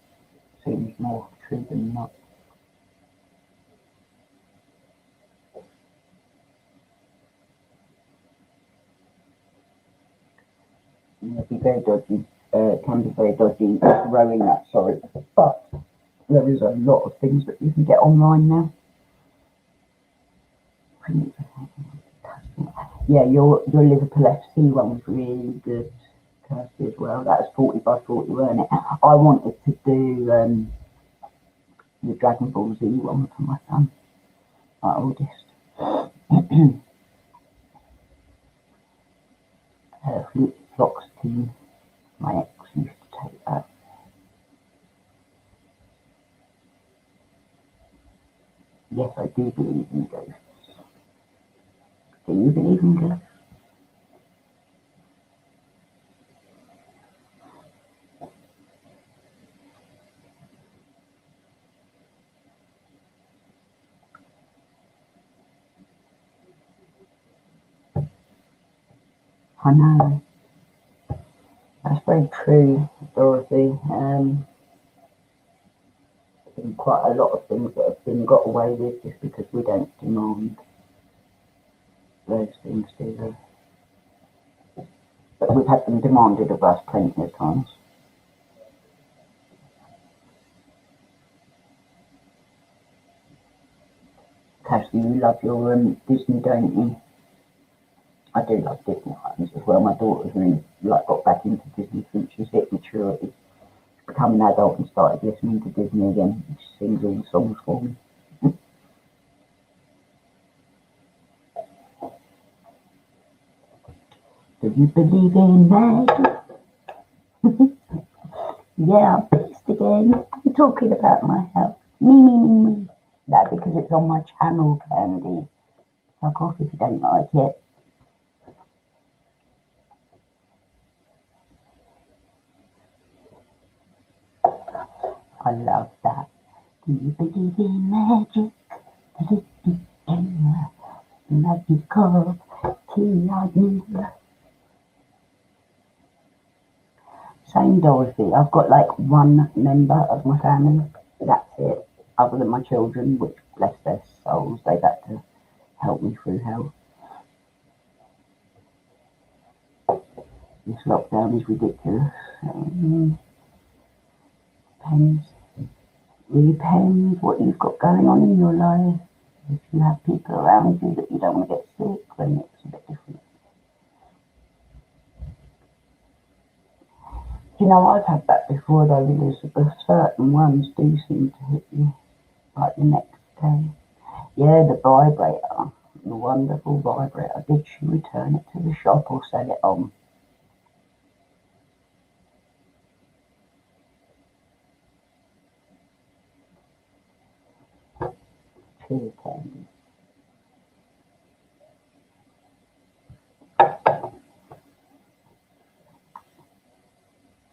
seems more true than not. It'd be very dodgy. Can be very dodgy rowing that, sorry. But There is a lot of things that you can get online now. Yeah, your Liverpool FC one was really good, Kirsty, as well. That was 40 by 40, weren't it? I wanted to do the Dragon Ball Z one for my son, my oldest. Flip Flocks team. My ex used to take that. Yes, I do believe in ghosts. Do you believe in ghosts? I know. That's very true, Dorothy. There's been quite a lot of things that have been got away with just because we don't demand those things, do they? But we've had them demanded of us plenty of times. Cassie, you love your Disney, don't you? I do love Disney items as well. My daughter's really got back into Disney since she's hit maturity. She's become an adult and started listening to Disney again. She sings all the songs for me. Do you believe in magic? Yeah, I'm pissed again. I'm talking about my health. Me. That's because it's on my channel, Candy. Fuck off if you don't like it. I love that. Do you believe in magic? Magic of tea. Same, Dorothy. I've got like one member of my family. That's it. Other than my children, which bless their souls, they've had to help me through hell. This lockdown is ridiculous. Depends. Really depends what you've got going on in your life. If you have people around you that you don't want to get sick, then it's a bit different. You know, I've had that before though, Elizabeth. Certain ones do seem to hit you like the next day. Yeah, the vibrator, the wonderful vibrator. Did she return it to the shop or sell it on? Cheers, Candy.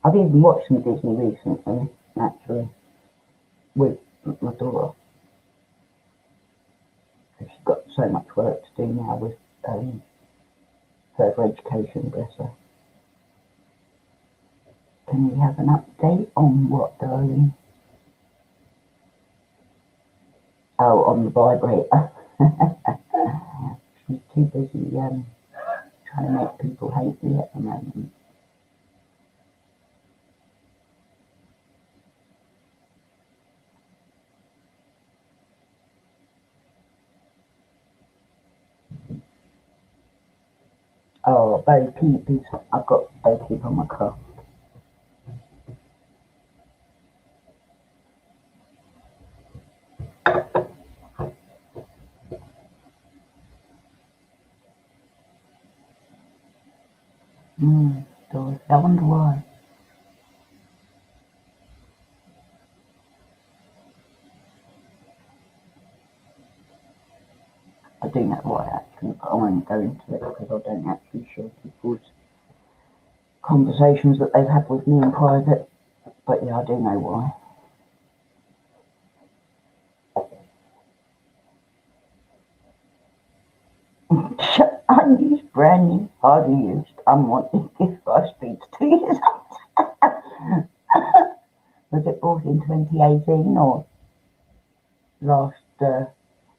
I've even watched some Disney recently, actually, with my daughter. She's got so much work to do now with further education, bless her. Can we have an update on what, darling? Oh, on the vibrator. She's too busy trying to make people hate me at the moment. Oh, Bo Peep is. I've got Bo Peep on my car. Dorothy, I wonder why. I do know why actually, but I won't go into it because I don't actually share people's conversations that they've had with me in private. But yeah, I do know why. Unused, brand new, hardly used, unwanted gift by Speeds 2 years old. Was it bought in 2018 or last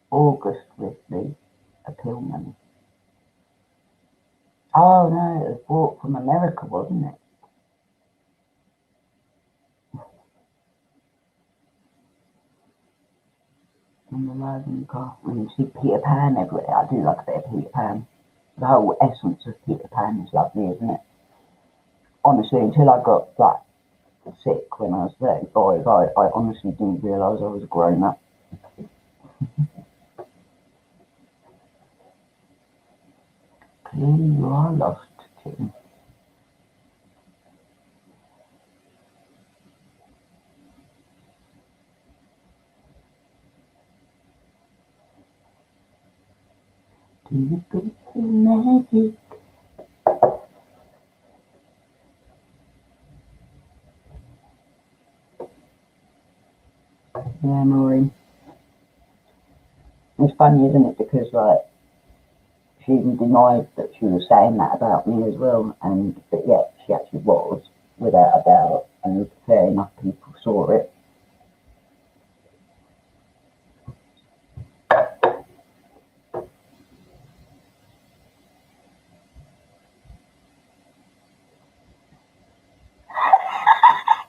August with the appeal money? Oh no, it was bought from America, wasn't it? I'm alive in the car. When you see Peter Pan everywhere, I do like a bit of Peter Pan. The whole essence of Peter Pan is lovely, isn't it? Honestly, until I got like sick when I was 35, I honestly didn't realise I was a grown up. Clearly you are lost, Tim. Do you go to magic? Yeah, Maureen. It's funny, isn't it? Because like she even denied that she was saying that about me as well, but yet she actually was, without a doubt, and fair enough, people saw it.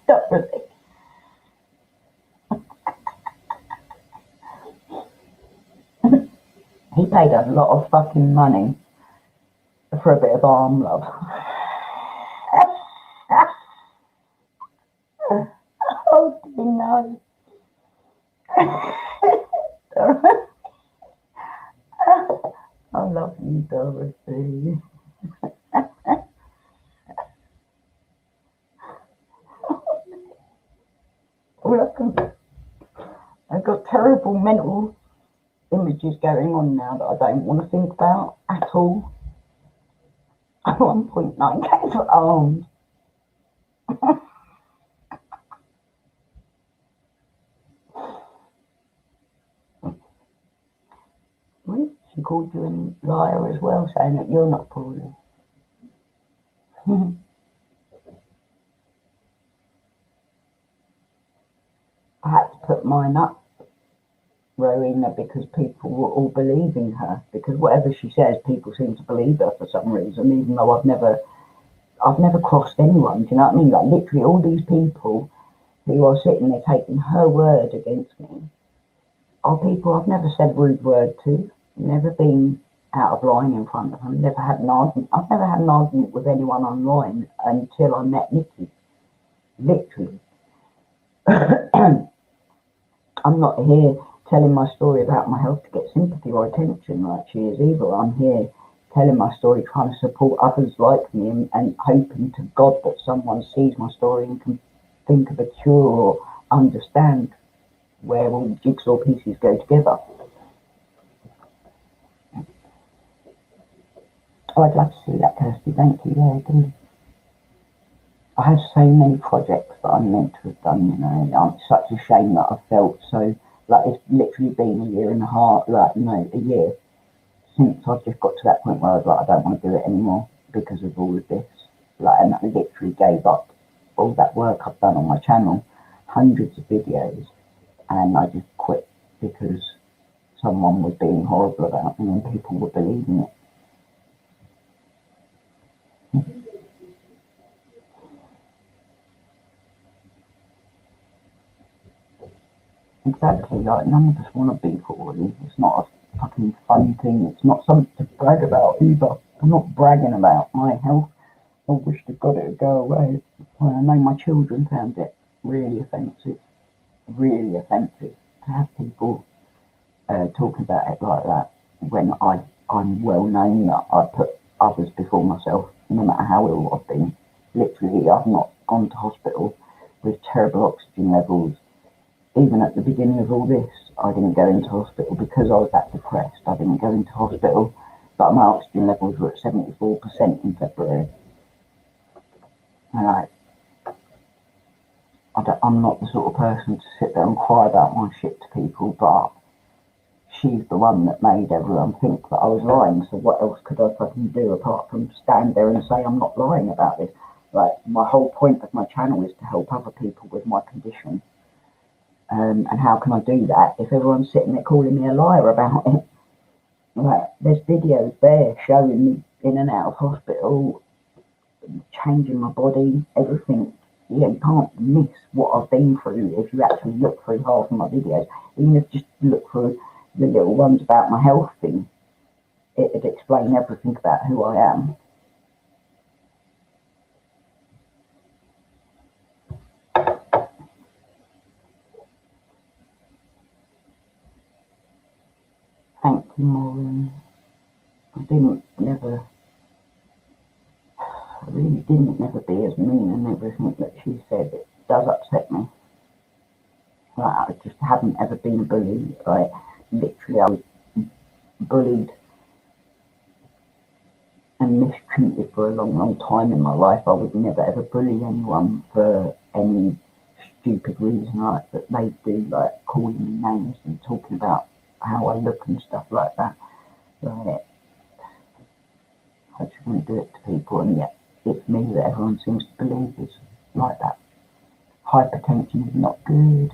Not really. He paid a lot of fucking money for a bit of arm love. Oh, dear, no. I love you, Dorothy. I've got terrible mental images going on now that I don't want to think about at all. 1.9k for arms. She called you a liar as well, saying that you're not poorly. I had to put mine up, Rowena, because people were all believing her. Because whatever she says, people seem to believe her for some reason, even though I've never crossed anyone. Do you know what I mean? Like literally, all these people who are sitting there taking her word against me are people I've never said a rude word to, never been out of line in front of them, never had an argument. I've never had an argument with anyone online until I met Nikki. Literally. I'm not here telling my story about my health to get sympathy or attention like she is either. I'm here telling my story, trying to support others like me and hoping to God that someone sees my story and can think of a cure or understand where all the jigsaw pieces go together. Oh, I'd love to see that, Kirsty. Thank you. Yeah, I do. I have so many projects that I'm meant to have done, you know. It's such a shame that I've felt so, like, it's literally been a year and a half, like, you know, a year since I've just got to that point where I was like, I don't want to do it anymore because of all of this. Like, and I literally gave up all that work I've done on my channel, hundreds of videos, and I just quit because someone was being horrible about me and people were believing it. Exactly, like none of us want to be poorly. It's not a fucking fun thing. It's not something to brag about either. I'm not bragging about my health. I wish to God it would go away. I know my children found it really offensive to have people talk about it like that when I'm well known that I put others before myself, no matter how ill I've been. Literally, I've not gone to hospital with terrible oxygen levels. Even at the beginning of all this, I didn't go into hospital because I was that depressed. I didn't go into hospital, but my oxygen levels were at 74% in February. And I'm not the sort of person to sit there and cry about my shit to people, but she's the one that made everyone think that I was lying. So what else could I fucking do apart from stand there and say I'm not lying about this? Like, my whole point of my channel is to help other people with my condition. And how can I do that if everyone's sitting there calling me a liar about it? Like, there's videos there showing me in and out of hospital, changing my body, everything. you can't miss what I've been through if you actually look through half of my videos. Even if just look through the little ones about my health thing, it'd explain everything about who I am. Thank you, Maureen. I really didn't never be as mean and everything that she said. It does upset me. Like, I just haven't ever been a bully. Like, literally, I was bullied and mistreated for a long, long time in my life. I would never ever bully anyone for any stupid reason like that they do, like calling me names and talking about how I look and stuff like that. Like, I just wouldn't do it to people, and yet it's me that everyone seems to believe is like that. Hypertension is not good.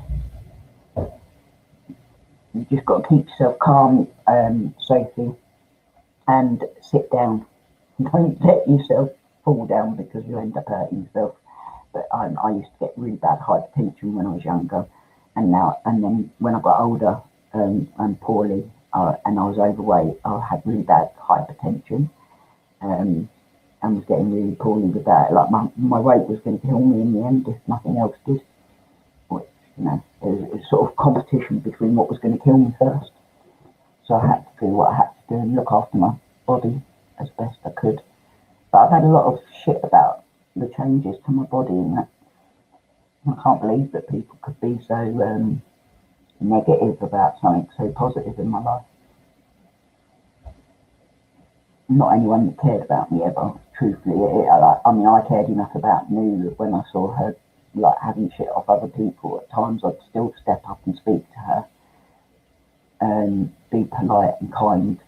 You just got to keep yourself calm, Sophie, and sit down. Don't let yourself fall down because you end up hurting yourself. But I used to get really bad hypertension when I was younger, and then when I got older and poorly and I was overweight, I had really bad hypertension, and was getting really poorly with that. Like my weight was going to kill me in the end if nothing else did. Which, it was sort of competition between what was going to kill me first. So I had to do what I had to do and look after my body as best I could. But I've had a lot of shit about the changes to my body, and that I can't believe that people could be so negative about something so positive in my life. Not anyone that cared about me ever, truthfully. I cared enough about Noo that when I saw her like having shit off other people, at times I'd still step up and speak to her and be polite and kind.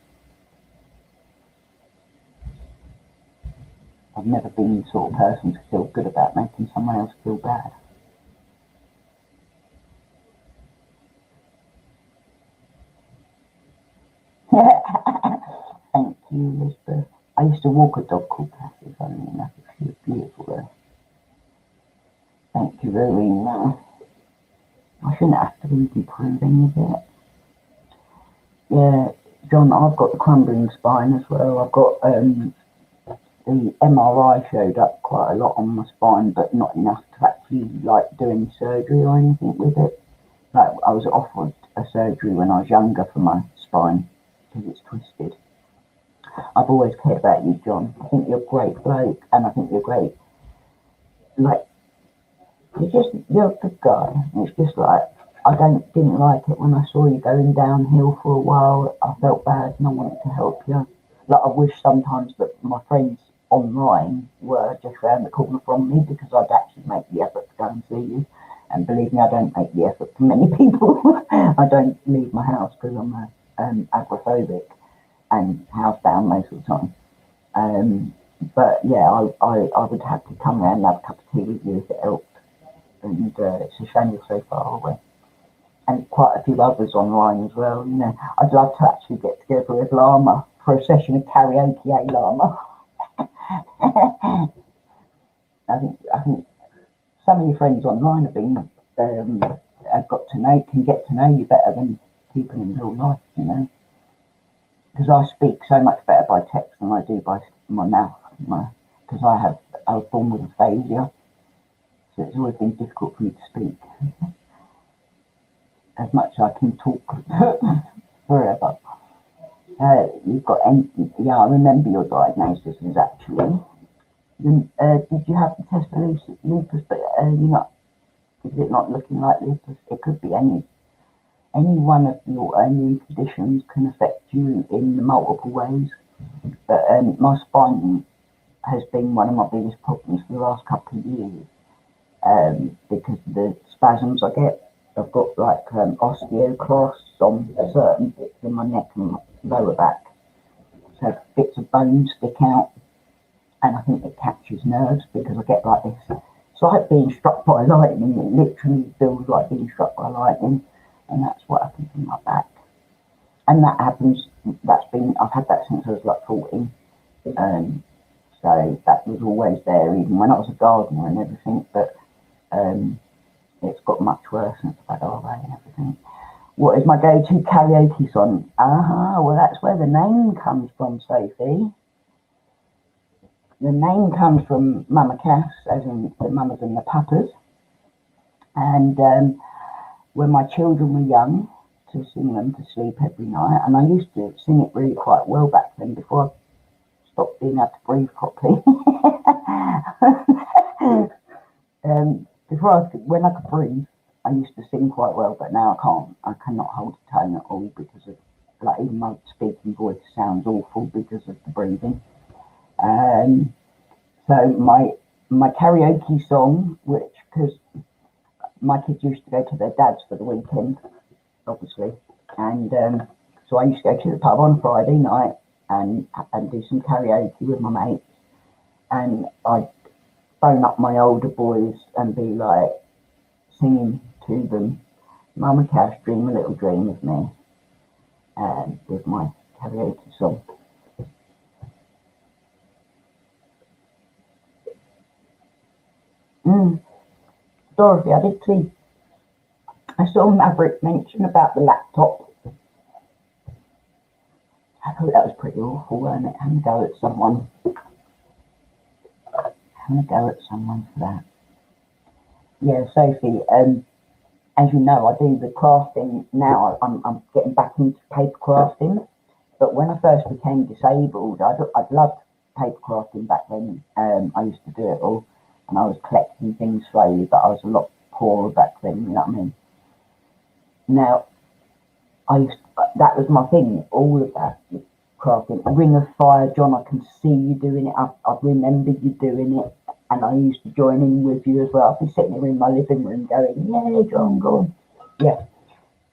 I've never been the sort of person to feel good about making someone else feel bad. Thank you, Elizabeth. I used to walk a dog called Cassie, funny enough. She was beautiful there. Thank you, Rowena. I shouldn't have to really prove any of it. Yeah, John, I've got the crumbling spine as well. I've got the MRI showed up quite a lot on my spine, but not enough to actually like do any surgery or anything with it. Like, I was offered a surgery when I was younger for my spine because it's twisted. I've always cared about you, John. I think you're a great bloke, and I think you're great. Like, you're a good guy. And it's just like, I didn't like it when I saw you going downhill for a while. I felt bad and I wanted to help you. Like, I wish sometimes that my friends online were just around the corner from me, because I'd actually make the effort to go and see you. And believe me, I don't make the effort for many people. I don't leave my house because I'm agoraphobic and housebound most of the time. But yeah, I would happily come around and have a cup of tea with you if it helped. And it's a shame you're so far away. And quite a few others online as well. I'd love to actually get together with Llama for a session of karaoke, Llama. I think some of your friends online have been can get to know you better than people in real life, because I speak so much better by text than I do by my mouth, because I was born with aphasia, so it's always been difficult for me to speak. As much as I can talk forever. You've got yeah, I remember your diagnosis is actually. Did you have to test for lupus? But is it not looking like lupus? It could be any one of your immune conditions can affect you in multiple ways. But my spine has been one of my biggest problems for the last couple of years, because of the spasms I get. I've got like osteoclasts on certain bits in my neck and my lower back. So bits of bone stick out, and I think it catches nerves because I get like this. It's like being struck by lightning. It literally feels like being struck by lightning, and that's what happens in my back. And that happens. I've had that since I was like 14. So that was always there, even when I was a gardener and everything. But it's got much worse since I've had RA and everything. What is my go-to karaoke song? Well, that's where the name comes from, Sophie. The name comes from MammaCass, as in the mamas and the papas. And when my children were young, to sing them to sleep every night, and I used to sing it really quite well back then before I stopped being able to breathe properly. When I could breathe, I used to sing quite well, but now I can't. I cannot hold a tone at all because of, like, even my speaking voice sounds awful because of the breathing. So my karaoke song, which, because my kids used to go to their dads for the weekend, obviously, and so I used to go to the pub on Friday night and do some karaoke with my mates, and I'd phone up my older boys and be like singing to them MammaCass, Dream a Little Dream of Me, with my karaoke song. Dorothy, I saw Maverick mention about the laptop. I thought that was pretty awful, wasn't it? Having a go at someone. For that. Yeah, Sophie, as you know, I do the crafting now. I'm getting back into paper crafting. But when I first became disabled, I'd loved paper crafting back then. I used to do it all, and I was collecting things slowly, but I was a lot poorer back then, you know what I mean? Now, that was my thing, all of that crafting. Ring of Fire, John, I can see you doing it. I remember you doing it, and I used to join in with you as well. I'd be sitting there in my living room going, yeah, John, go on. Yeah,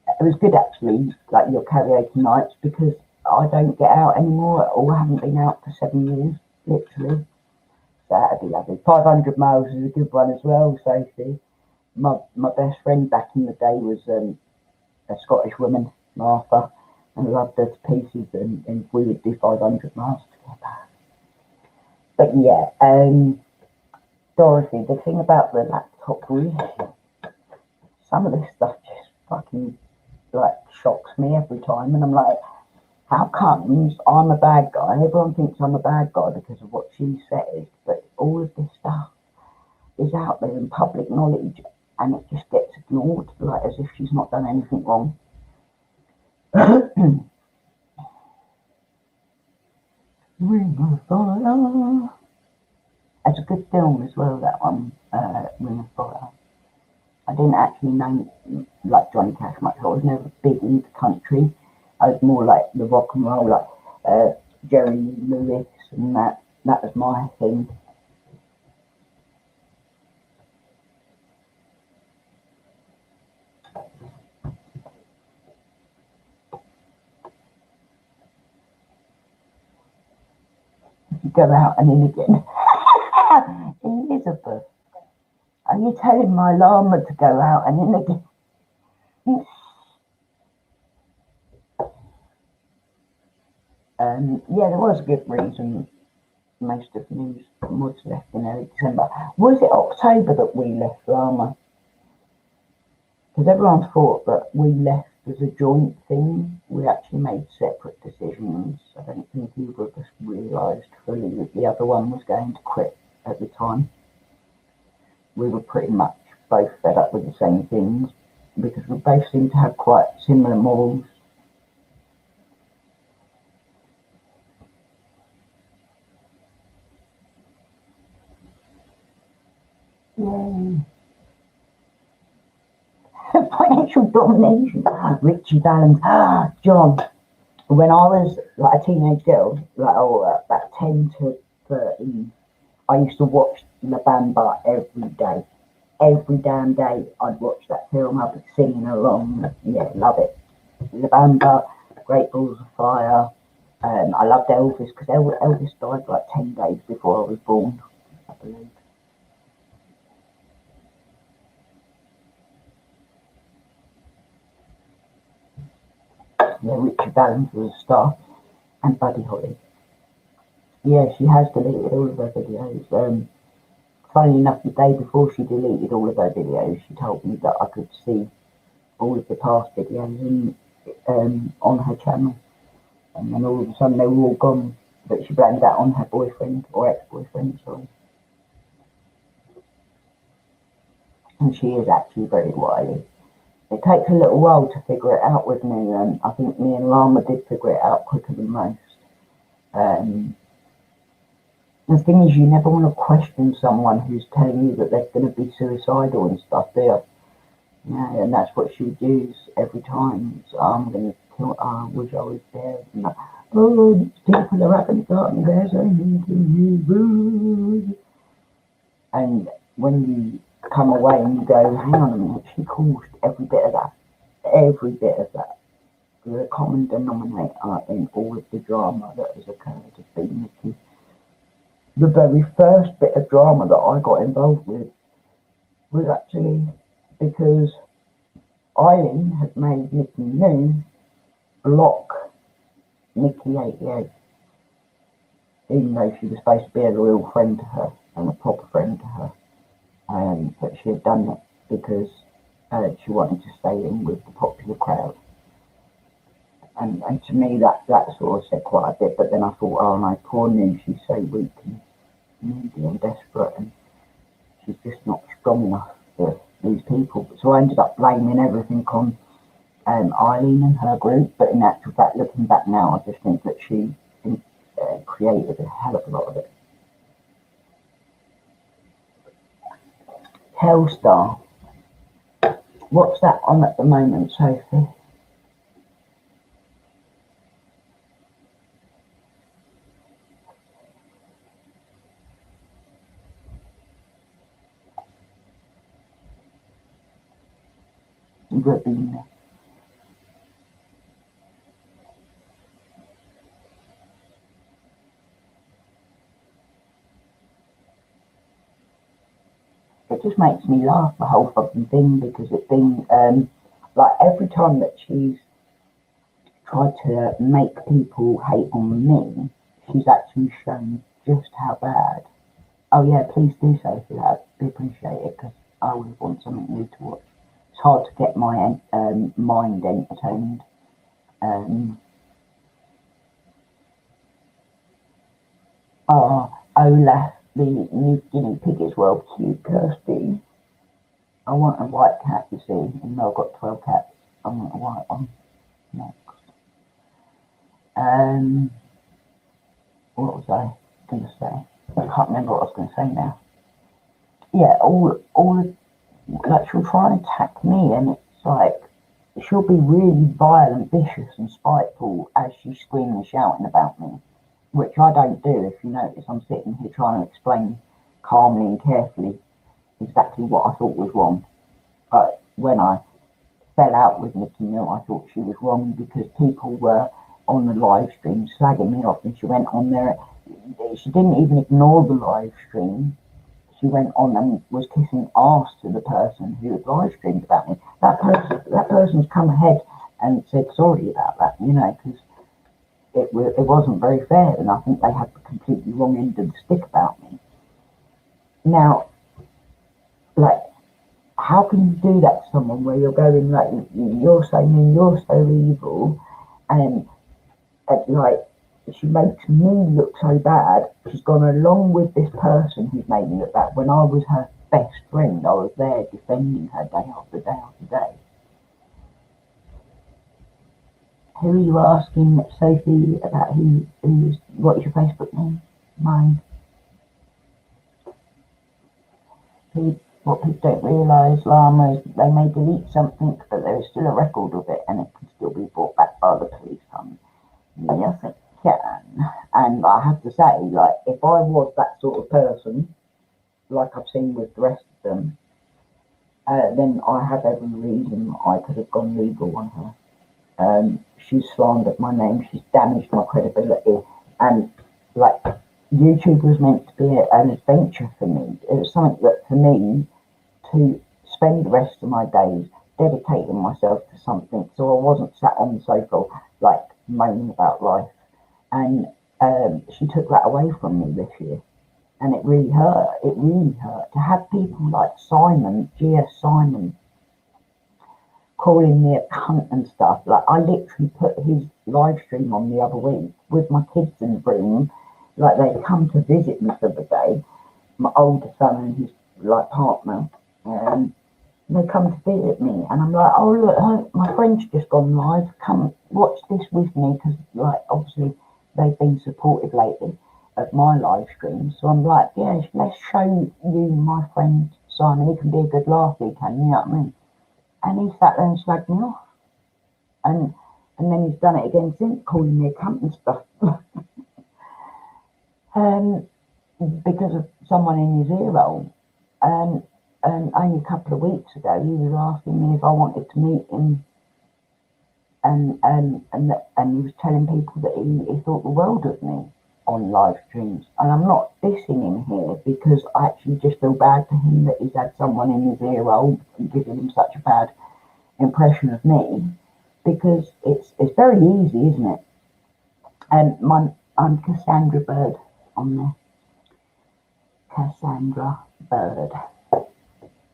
it was good actually, like your karaoke nights, because I don't get out anymore, or haven't been out for 7 years, literally. So that'd be lovely. 500 miles is a good one as well, Sophie. My best friend back in the day was a Scottish woman, Martha, and I loved her to pieces, and we would do 500 miles together. But yeah, Dorothy, the thing about the laptop, some of this stuff just fucking like shocks me every time, and I'm like, how comes I'm a bad guy? Everyone thinks I'm a bad guy because of what she says, but all of this stuff is out there in public knowledge, and it just gets ignored, like as if she's not done anything wrong. Ring of Fire. It's a good film as well, that one, Ring of Fire. I didn't actually know like Johnny Cash much. I was never big into country. I was more like the rock and roll, like Jerry Lewis, and that was my thing. You go out and in again. Elizabeth, are you telling my llama to go out and in again? Yeah, there was a good reason most of the news was left in early December. Was it October that we left Llama? Because everyone thought that we left as a joint thing. We actually made separate decisions. I don't think either of us realised fully that the other one was going to quit at the time. We were pretty much both fed up with the same things because we both seemed to have quite similar morals. Yeah. Financial domination. Richie Valens. John, when I was like a teenage girl, like about 10 to 13, I used to watch La Bamba every day. Every damn day I'd watch that film. I'd be singing along. Yeah, love it. La Bamba, Great Balls of Fire. I loved Elvis because Elvis died like 10 days before I was born, I believe. Yeah, Richard Valens was a star, and Buddy Holly. Yeah, she has deleted all of her videos. funny enough, the day before she deleted all of her videos, she told me that I could see all of the past videos on her channel, and then all of a sudden they were all gone. But she blamed that on her boyfriend, or ex-boyfriend, sorry. And she is actually very wily. It takes a little while to figure it out with me, and I think me and Llama did figure it out quicker than most. The thing is, you never want to question someone who's telling you that they're going to be suicidal and stuff, do you? Yeah, and that's what she would use every time. So I'm going to kill, I wish I was dead. And like, oh, these people are having got me there, so I need to reboot. And when you come away and you go, hang on a minute, she caused every bit of that. Every bit of that. The common denominator in all of the drama that has occurred has been Nikki. The very first bit of drama that I got involved with was actually because Eileen had made Nikki New block Nikki88, even though she was supposed to be a loyal friend to her and a proper friend to her. But she had done it because she wanted to stay in with the popular crowd. And to me, that sort of said quite a bit. But then I thought, oh no, poor New, she's so weak and needy and desperate, and she's just not strong enough for these people. So I ended up blaming everything on Eileen and her group. But in actual fact, looking back now, I just think that she created a hell of a lot of it. Hellstar. What's that on at the moment, Sophie? Rabina. It just makes me laugh, the whole fucking thing, because it's been like every time that she's tried to make people hate on me, she's actually shown just how bad. Oh yeah, please do so for that. I appreciate it, because I always want something new to watch. It's hard to get my mind entertained. Olaf, the new guinea pig, is well cute, Kirsty. I want a white cat, you see, even though I've got 12 cats. I want a white one next. What was I going to say? I can't remember what I was going to say now. Yeah, like she'll try and attack me, and it's like she'll be really violent, vicious, and spiteful as she's screaming and shouting about me, which I don't do. If you notice, I'm sitting here trying to explain calmly and carefully exactly what I thought was wrong. But when I fell out with Nikki Mill, I thought she was wrong because people were on the live stream slagging me off, and she went on there. She didn't even ignore the live stream. She went on and was kissing arse to the person who had live streamed about me. That person's come ahead and said sorry about that, you know, because it wasn't very fair, and I think they had the completely wrong end of the stick about me. Now, like, how can you do that to someone where you're going like, you're so mean, you're so evil, and like, she makes me look so bad. She's gone along with this person who's made me look bad. When I was her best friend, I was there defending her day after day after day. Who are you asking, Sophie, about what is your Facebook name? Mine. What people don't realise, Llama, is they may delete something, but there is still a record of it, and it can still be brought back by the police. Yes, it can. And I have to say, like, if I was that sort of person, like I've seen with the rest of them, then I have every reason I could have gone legal on her. She's slandered my name, she's damaged my credibility, and like, YouTube was meant to be an adventure for me. It was something that, for me, to spend the rest of my days dedicating myself to something, so I wasn't sat on the sofa like moaning about life. And she took that away from me this year. And it really hurt. It really hurt to have people like Simon, GS Simon, calling me a cunt and stuff. Like, I literally put his live stream on the other week with my kids in the room. Like, they come to visit me for the day, my older son and his like partner. They come to visit me, and I'm like, oh look, my friend's just gone live. Come watch this with me, because like obviously they've been supportive lately of my live streams. So I'm like, yeah, let's show you my friend Simon. He can be a good laugh, he can. You know what I mean? And he sat there and slagged me off, and then he's done it again since, calling me a cunt and stuff. Because of someone in his ear roll. Only a couple of weeks ago, he was asking me if I wanted to meet him, and he was telling people that he thought the world of me on live streams. And I'm not dissing him here, because I actually just feel bad for him that he's had someone in his ear roll and giving him such a bad impression of me, because it's very easy, isn't it? And I'm Cassandra Bird on there. Cassandra Bird.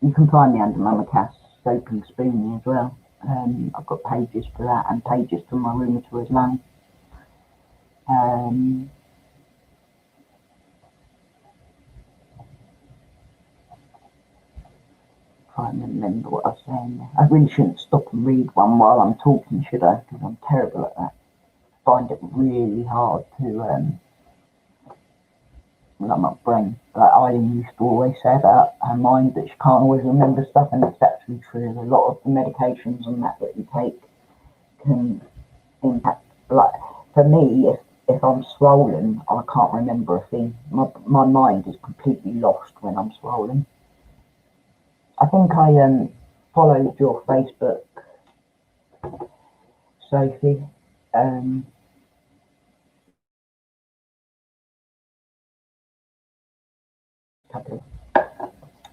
You can find me under MammaCass, Soap and Spoony as well. I've got pages for that and pages for my rheumatoid lung. Trying to remember what I was saying there. I really shouldn't stop and read one while I'm talking, should I? Because I'm terrible at that. I find it really hard to like my brain. Like Eileen used to always say about her mind that she can't always remember stuff, and it's actually true. A lot of the medications and that you take can impact. Like for me, if I'm swollen, I can't remember a thing. My mind is completely lost when I'm swollen. I think I followed your Facebook, Sophie.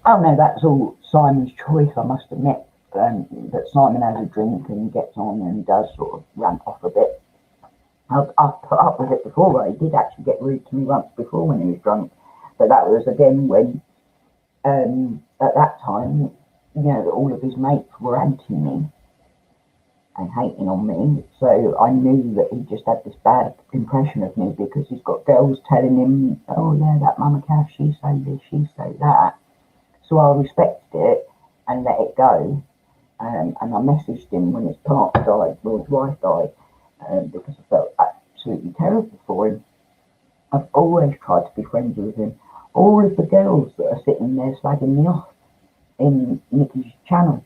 Oh no, that's all Simon's choice, I must admit. That Simon has a drink and gets on and does sort of rant off a bit. I've put up with it before. He did actually get rude to me once before when he was drunk, but that was again when at that time, you know, all of his mates were anti me and hating on me. So I knew that he just had this bad impression of me, because he's got girls telling him, oh yeah, that MammaCass, she say this, she say that. So I respected it and let it go. And I messaged him when his partner died, well, his wife died, because I felt absolutely terrible for him. I've always tried to be friends with him. All of the girls that are sitting there slagging me off in Nikki's channel,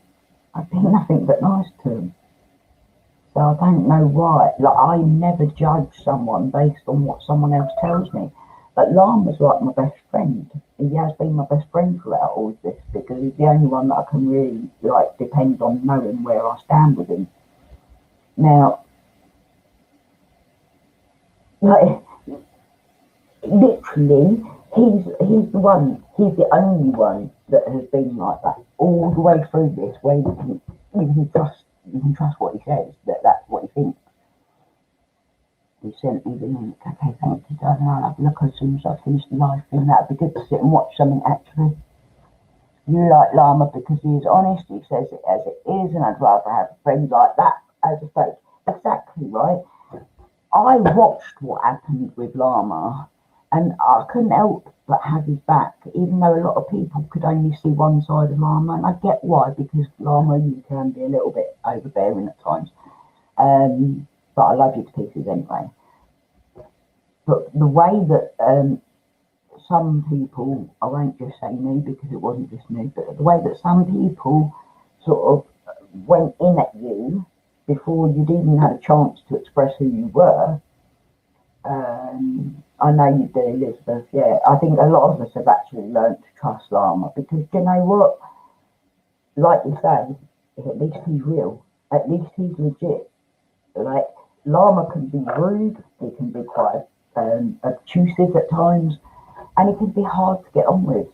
I've been nothing but nice to them. So I don't know why. Like, I never judge someone based on what someone else tells me. But Lama's like my best friend. He has been my best friend throughout all of this, because he's the only one that I can really like depend on knowing where I stand with him. Now, like, literally, he's the only one that has been like that all the way through this, where you can trust what he says, that's what he thinks. He sent me the link. Okay, thank you, darling. I'll have a look as soon as I finish the live stream. That'd be good to sit and watch something actually. You like Lama because he is honest, he says it as it is, and I'd rather have a friend like that as a fake. Exactly right. I watched what happened with Lama, and I couldn't help but have his back, even though a lot of people could only see one side of Lama, and I get why, because Lama, you can be a little bit overbearing at times. But I love you to pieces anyway. But the way that some people, I won't just say me because it wasn't just me, but the way that some people sort of went in at you before you'd even had a chance to express who you were. I know you do, Elizabeth. Yeah, I think a lot of us have actually learned to trust Lama, because you know what? Like you say, at least he's real. At least he's legit. Like, Lama can be rude, he can be quite obtrusive at times, and it can be hard to get on with.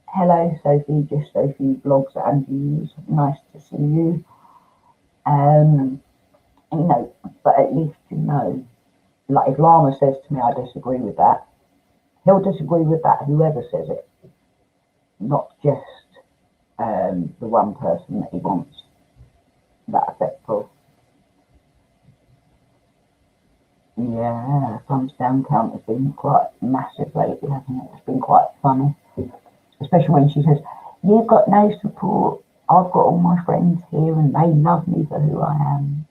Hello, Sophie, just Sophie Blogs and Views. Nice to see you. You know, but at least you know. Like, if Lama says to me, I disagree with that, He'll disagree with that, whoever says it, not just the one person that he wants that effect for. Yeah, thumbs down count has been quite massive lately, hasn't it? It's been quite funny, especially when she says, "You've got no support. I've got all my friends here and they love me for who I am."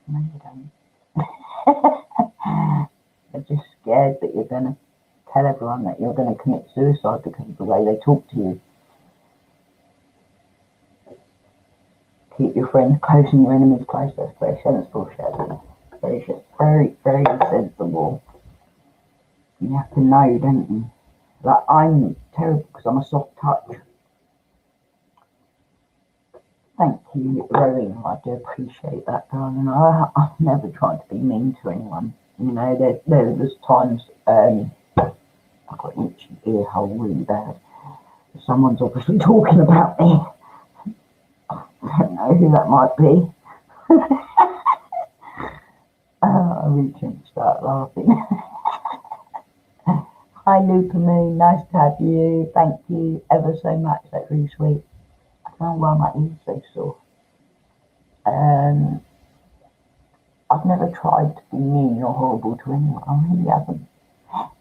No, you don't. They're just scared that you're going to tell everyone that you're going to commit suicide because of the way they talk to you. Keep your friends close and your enemies close. That's very sensible, Shelley. Very sensible. You have to know, don't you? Like, I'm terrible because I'm a soft touch. Thank you, Rowena. I do appreciate that, darling. I've never tried to be mean to anyone. You know, there's times I've got an itchy ear hole really bad. Someone's obviously talking about me. I don't know who that might be. I reach and start laughing. Hi, Luca Moon. Nice to have you. Thank you ever so much. That's really sweet. I don't know why my ears so sore. I've never tried to be mean or horrible to anyone. I really haven't.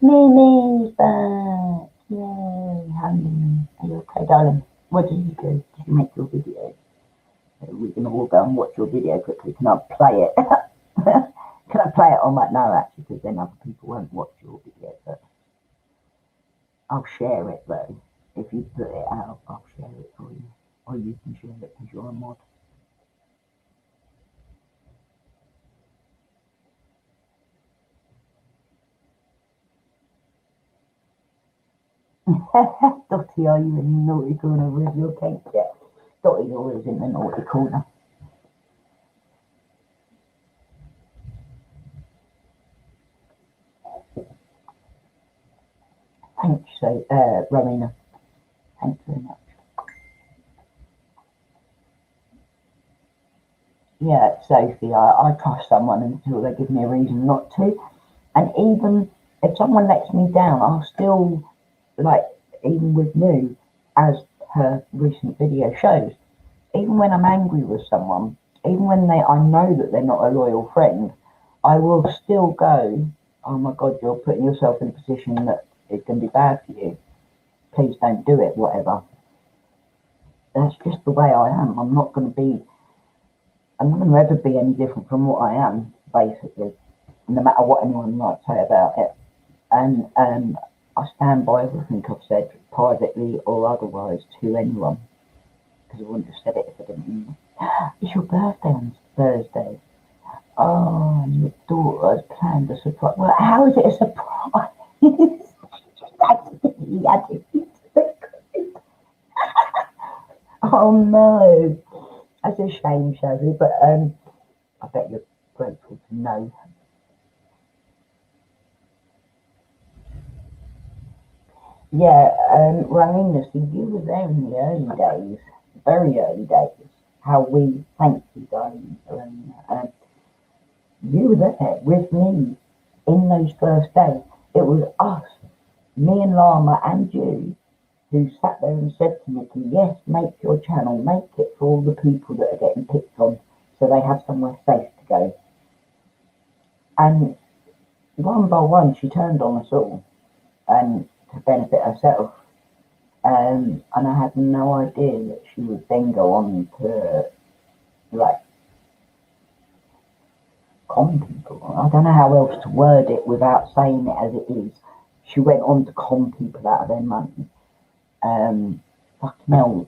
Mimi's back. Yay, honey. Are you okay, darling? What did you do? Did you make your video? We can all go and watch your video quickly. Can I play it? Can I play it on my... No, actually, because then other people won't watch your video. But I'll share it, though. If you put it out, I'll share it for you. Or you can share it because you're a mod. Dottie, are you in the naughty corner with your cake yet? Dottie's always in the naughty corner. Thanks, Rowena. Thanks very much. Yeah, Sophie, I trust someone until they give me a reason not to. And even if someone lets me down, I'll still, like, even with Moo, as her recent video shows, even when I'm angry with someone, even when I know that they're not a loyal friend, I will still go, "Oh my God, you're putting yourself in a position that is going to be bad for you. Please don't do it," whatever. That's just the way I am. I'm not going to ever be any different from what I am, basically, no matter what anyone might say about it. And I stand by everything I've said, privately or otherwise, to anyone. Because I wouldn't have said it if I didn't mean it. It's your birthday on Thursday. Oh, and your daughter has planned a surprise. Well, how is it a surprise? Oh no. That's a shame, Shazzy, but I bet you're grateful to know. Yeah, Rowena, see, you were there in the early days, very early days. Thank you, darling, Rowena. You were there with me in those first days. It was us, me and Lama and you, who sat there and said to Nikki, "Yes, make your channel, make it for all the people that are getting picked on, so they have somewhere safe to go." And one by one, she turned on us all, and to benefit herself. And I had no idea that she would then go on to, like, con people. I don't know how else to word it without saying it as it is. She went on to con people out of their money. Fucking hell,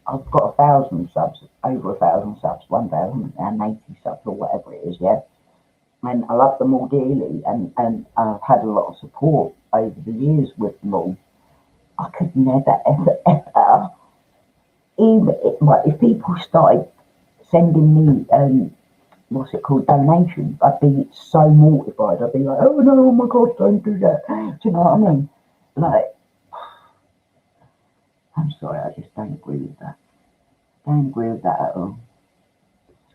I've got 1,000 subs, over 1,000 subs, 1,080 subs or whatever it is, yeah. And I love them all dearly, and I've had a lot of support over the years with them all. I could never, ever, even if people started sending me, what's it called, donations, I'd be so mortified. I'd be like, "Oh no, oh my God, don't do that." Do you know what I mean? Like, I'm sorry, I just don't agree with that. Don't agree with that at all.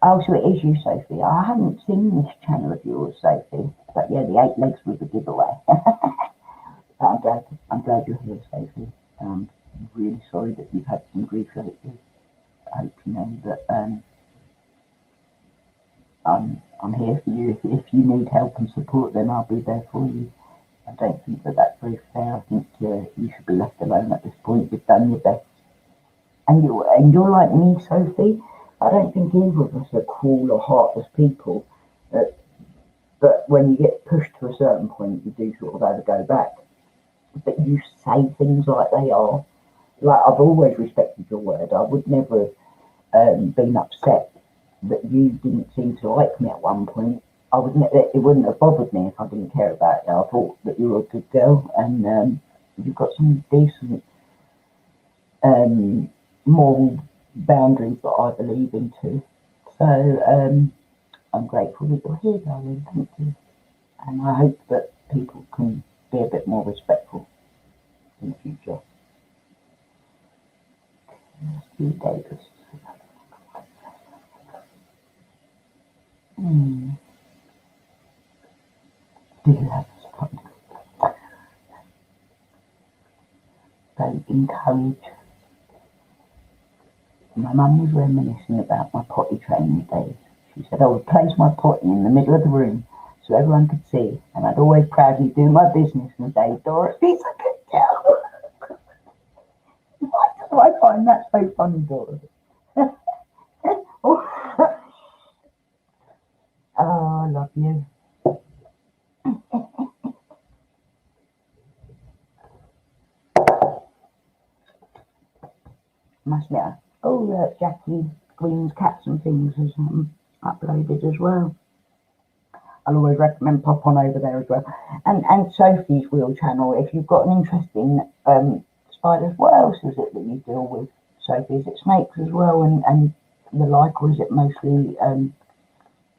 Oh, so it is you, Sophie. I haven't seen this channel of yours, Sophie. But yeah, the 8 legs was a giveaway. But I'm glad you're here, Sophie. I'm really sorry that you've had some grief lately. I hope you know that I'm here for you. If you need help and support, then I'll be there for you. I don't think that that's very fair. I think you should be left alone at this point. You've done your best, and you're like me, Sophie. I don't think either of us are cruel or heartless people. But when you get pushed to a certain point, you do sort of have to go back. But you say things like they are. Like, I've always respected your word. I would never have been upset that you didn't seem to like me at one point. It wouldn't have bothered me if I didn't care about you. I thought that you were a good girl, and you've got some decent moral boundaries that I believe in too. So I'm grateful that you're here, darling. Thank you. And I hope that people can be a bit more respectful in the future. Steve Davis. Do you have fun? Don't encourage. My mum was reminiscing about my potty training days. She said I would place my potty in the middle of the room so everyone could see, and I'd always proudly do my business and say, Dorothy's a good girl. Why do I find that so funny, Dorothy? Oh, I love you. Must admit, Jackie Green's Cats and Things is uploaded as well. I'll always recommend pop on over there as well. And Sophie's Wheel channel, if you've got an interest in spiders, what else is it that you deal with, Sophie? Is it snakes as well and the like, or is it mostly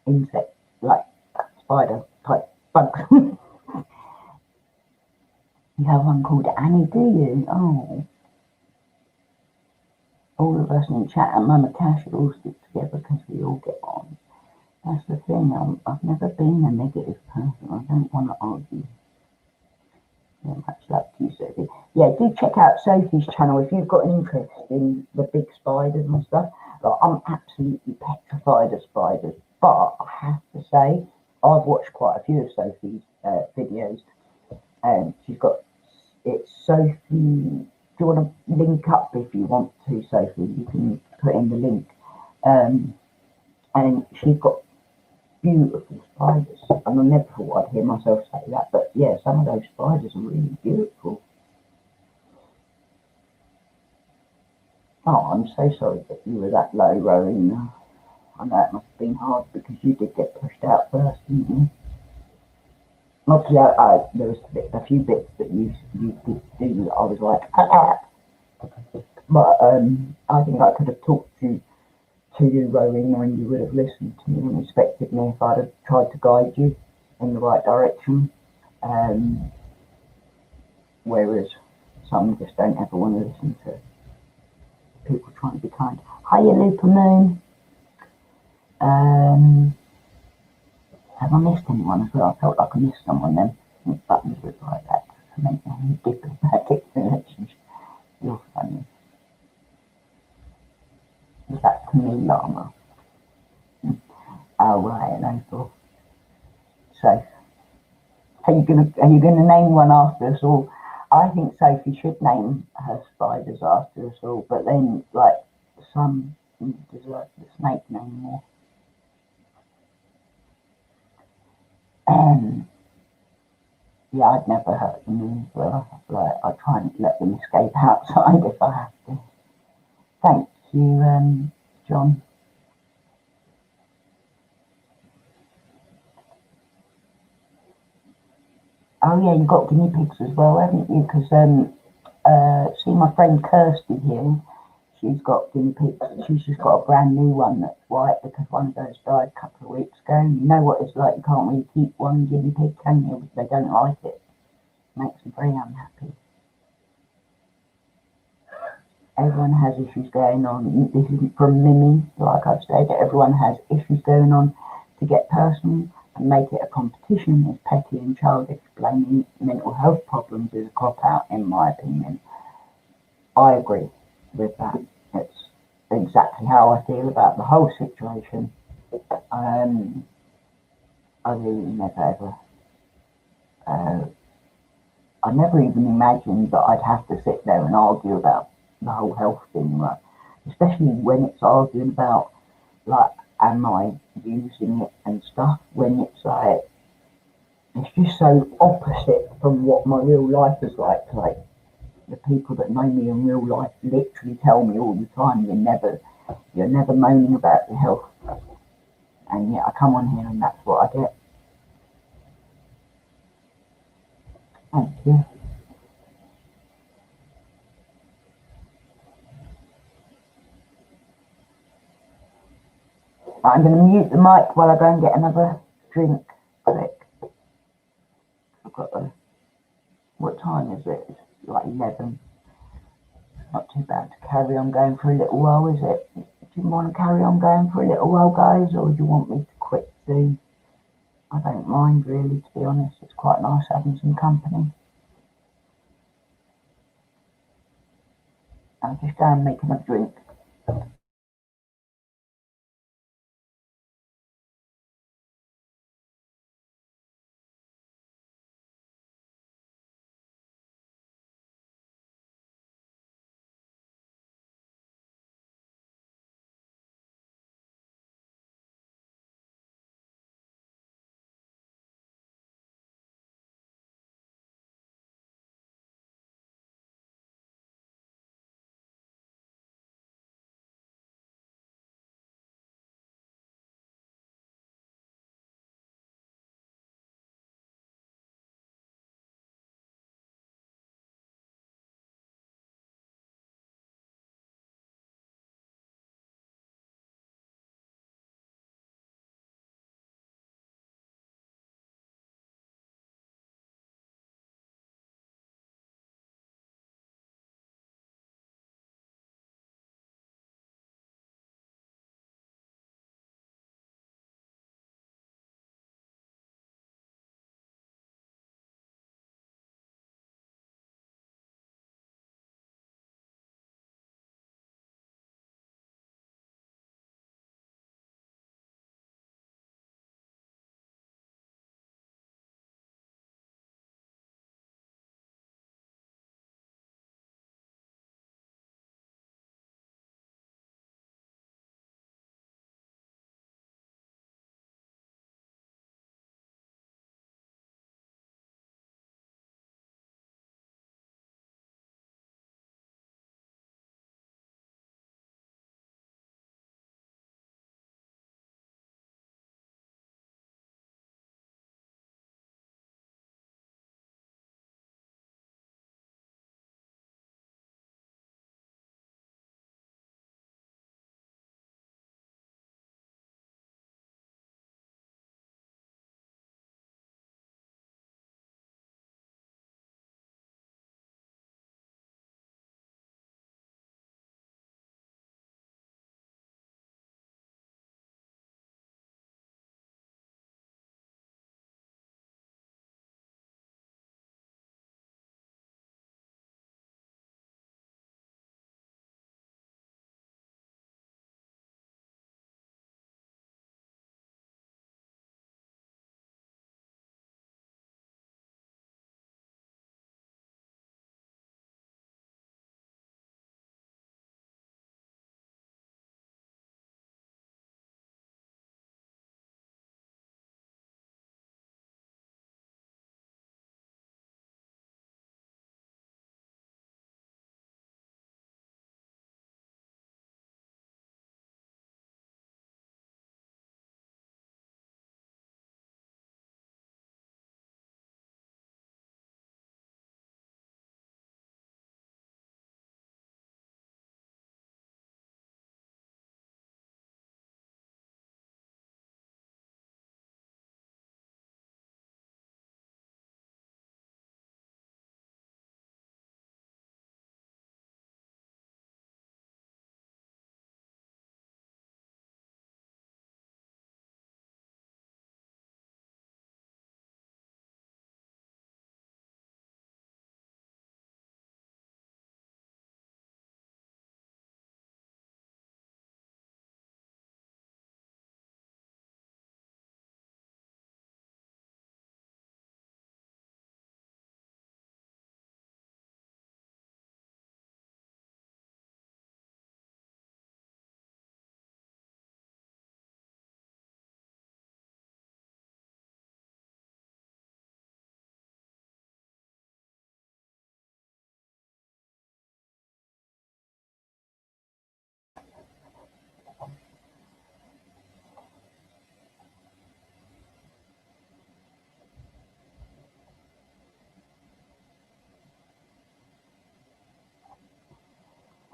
insect, like spider type bugs? You have one called Annie, do you? Oh. All of us in chat and MammaCass should all stick together because we all get on. That's the thing. I've never been a negative person. I don't want to argue. Yeah, much love to you, Sophie. Yeah, do check out Sophie's channel if you've got an interest in the big spiders and stuff. Like, I'm absolutely petrified of spiders, but I have to say, I've watched quite a few of Sophie's videos, and she's got it's Sophie. Do you want to link up if you want to, Sophie? You can put in the link. And she's got beautiful spiders. And I never thought I'd hear myself say that, but yeah, some of those spiders are really beautiful. Oh, I'm so sorry that you were that low, Rowena. I know it must have been hard because you did get pushed out first, didn't you? Obviously, there was a few bits that you did do that I was like, But I think I could have talked to you, Rowena, and you would have listened to me and respected me if I'd have tried to guide you in the right direction. Whereas some just don't ever want to listen to people trying to be kind. Hiya, Lupa Moon. Have I missed anyone as well? I felt like I missed someone then. Buttons look like that. I meant diplomatic relationship. You're funny. Was that Camille Llama? Oh right, no. So are you gonna name one after us all? I think Sophie should name her spiders after us all, but then like some deserve the snake name more. Yeah, I'd never hurt them either. Like, I try and let them escape outside if I have to. Thank you, John. Oh yeah, you've got guinea pigs as well, haven't you? Because see my friend Kirsty here, she's got guinea pigs. She's just got a brand new one that's white because one of those died a couple of weeks ago. You know what it's like, you can't really keep one guinea pig, can you? They don't like it. Makes them very unhappy. Everyone has issues going on. This isn't from Mimi, like I've said. Everyone has issues going on. To get personal, and make it a competition is petty and childish. Blaming mental health problems is a cop-out, in my opinion. I agree with that. It's exactly how I feel about the whole situation. Um, I really never ever, uh, I never even imagined that I'd have to sit there and argue about the whole health thing, like, especially when it's arguing about, like, am I using it and stuff, when it's like, it's just so opposite from what my real life is like. Like, the people that know me in real life literally tell me all the time, you're never moaning about your health. And yet I come on here and that's what I get. Thank you. I'm going to mute the mic while I go and get another drink. Quick. I've got a, what time is it? It's like 11. Not too bad to carry on going for a little while, is it? Do you want to carry on going for a little while, guys, or do you want me to quit soon? I don't mind really, to be honest. It's quite nice having some company. I'll just go and make another drink.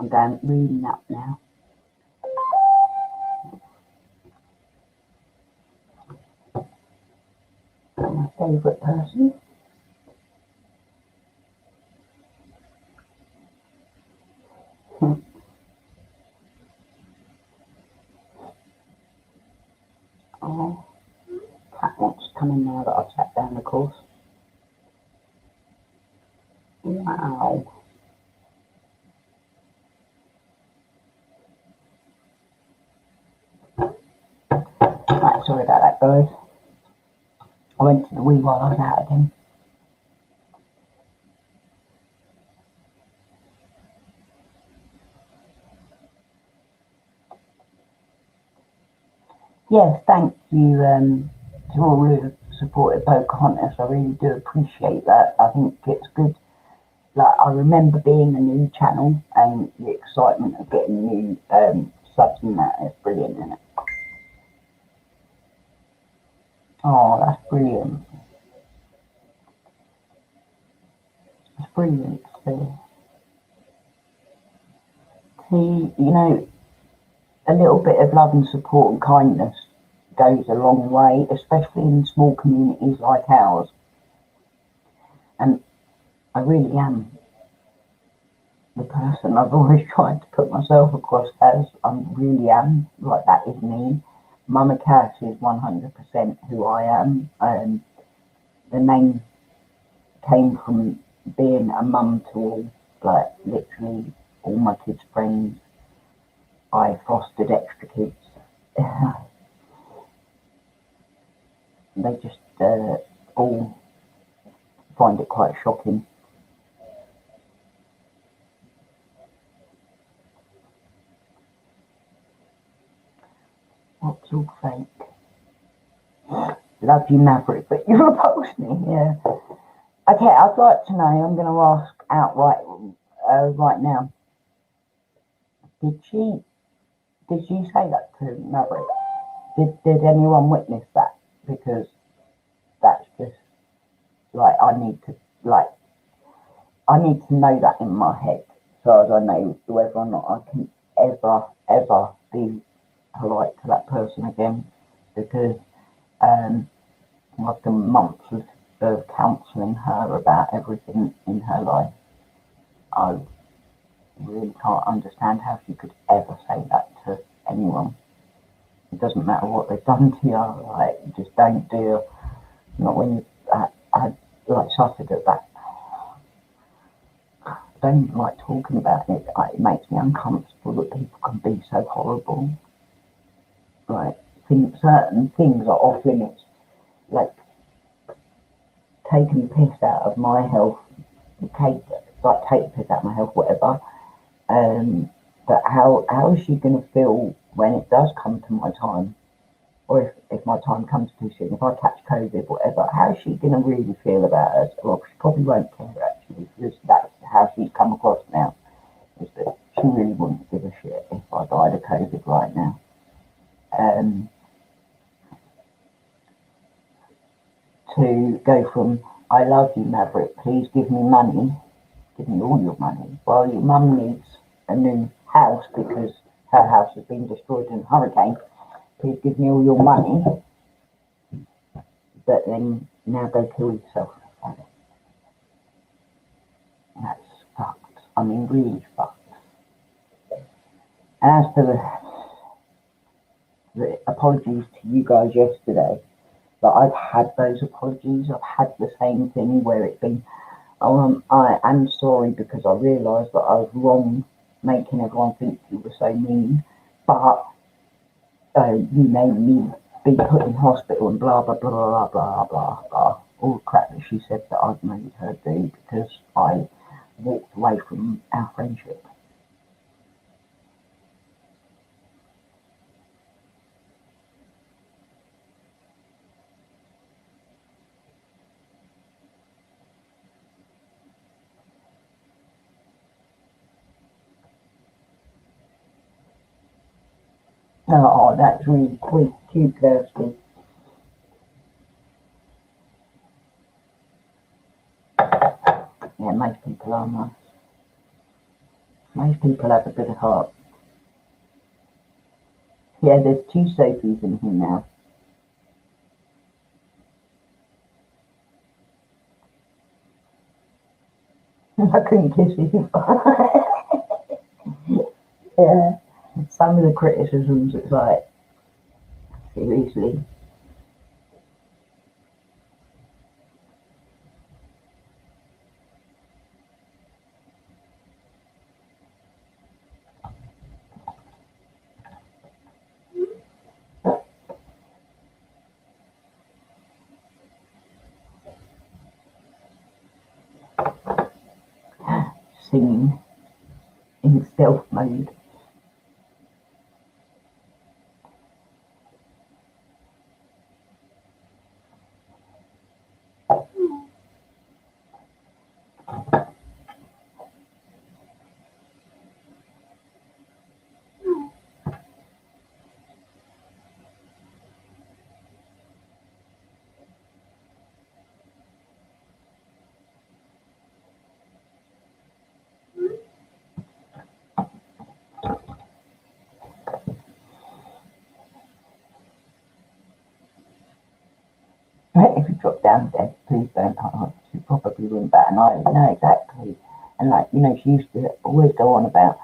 I'm going reading up now. My favourite person. Oh, cat wants to come in now that I've sat down, of course. Wow. Right, sorry about that, guys. I went to the wee while I was out again. Yes, thank you to all who supported Pocahontas. I really do appreciate that. I think it's good. Like, I remember being a new channel and the excitement of getting new subs and that is brilliant, isn't it? Oh, that's brilliant. It's brilliant. See, you know, a little bit of love and support and kindness goes a long way, especially in small communities like ours. And I really am the person I've always tried to put myself across as. I really am. Like, that is me. MammaCass is 100% who I am. The name came from being a mum to all, like, literally all my kids' friends. I fostered extra kids. They just all find it quite shocking. What's all fake? Love you, Maverick, but you repulse me. Yeah. Okay, I'd like to know. I'm going to ask outright right now. Did she say that to Maverick? Did anyone witness that? Because that's just like, I need to know that in my head, so as I know whether or not I can ever be polite to that person again, because after months of counselling her about everything in her life, I really can't understand how she could ever say that to anyone. It doesn't matter what they've done to you, like, just don't do it. Not when you had like suffered at that. I don't even like talking about it. It makes me uncomfortable that people can be so horrible. Like, certain things are off limits. Like, taking the piss out of my health, take the piss out of my health, whatever. But how is she going to feel when it does come to my time? Or if my time comes too soon, if I catch COVID, whatever, how is she going to really feel about it? Well, she probably won't care, actually, because that's how she's come across now, is that she really wouldn't give a shit if I died of COVID right now. To go from, I love you, Maverick, please give me money, give me all your money, while your mum needs a new house because her house has been destroyed in a hurricane, please give me all your money, but then now go kill yourself. That's fucked. I mean, really fucked. And as for the apologies to you guys yesterday, but I've had those apologies. I've had the same thing where it's been, I am sorry because I realised that I was wrong making everyone think you were so mean, but you made me be put in hospital and blah, blah, blah, blah, blah, blah, blah. All the crap that she said that I've made her do because I walked away from our friendship. Oh, that's really cute, Kirsty. Yeah, most people are nice. Most people have a good heart. Yeah, there's 2 Sophies in here now. I couldn't kiss you. Yeah, some of the criticisms, it's like, seriously. Singing in stealth mode. If you drop down dead, please don't hurt. She probably wouldn't bat an eye. No, exactly. And like, she used to always go on about,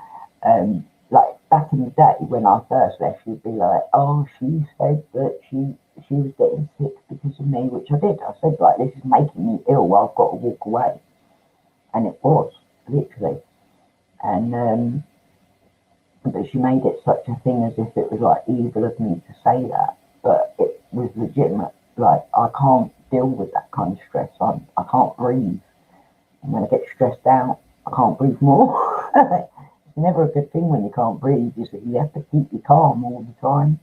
like back in the day when I first left, she'd be like, "Oh, she said that she was getting sick because of me," which I did. I said, like, "This is making me ill. I've got to walk away," and it was literally. And but she made it such a thing as if it was like evil of me to say that, but it was legitimate. Like, I can't deal with that kind of stress. I can't breathe. And when I get stressed out, I can't breathe more. It's never a good thing when you can't breathe. You have to keep you calm all the time.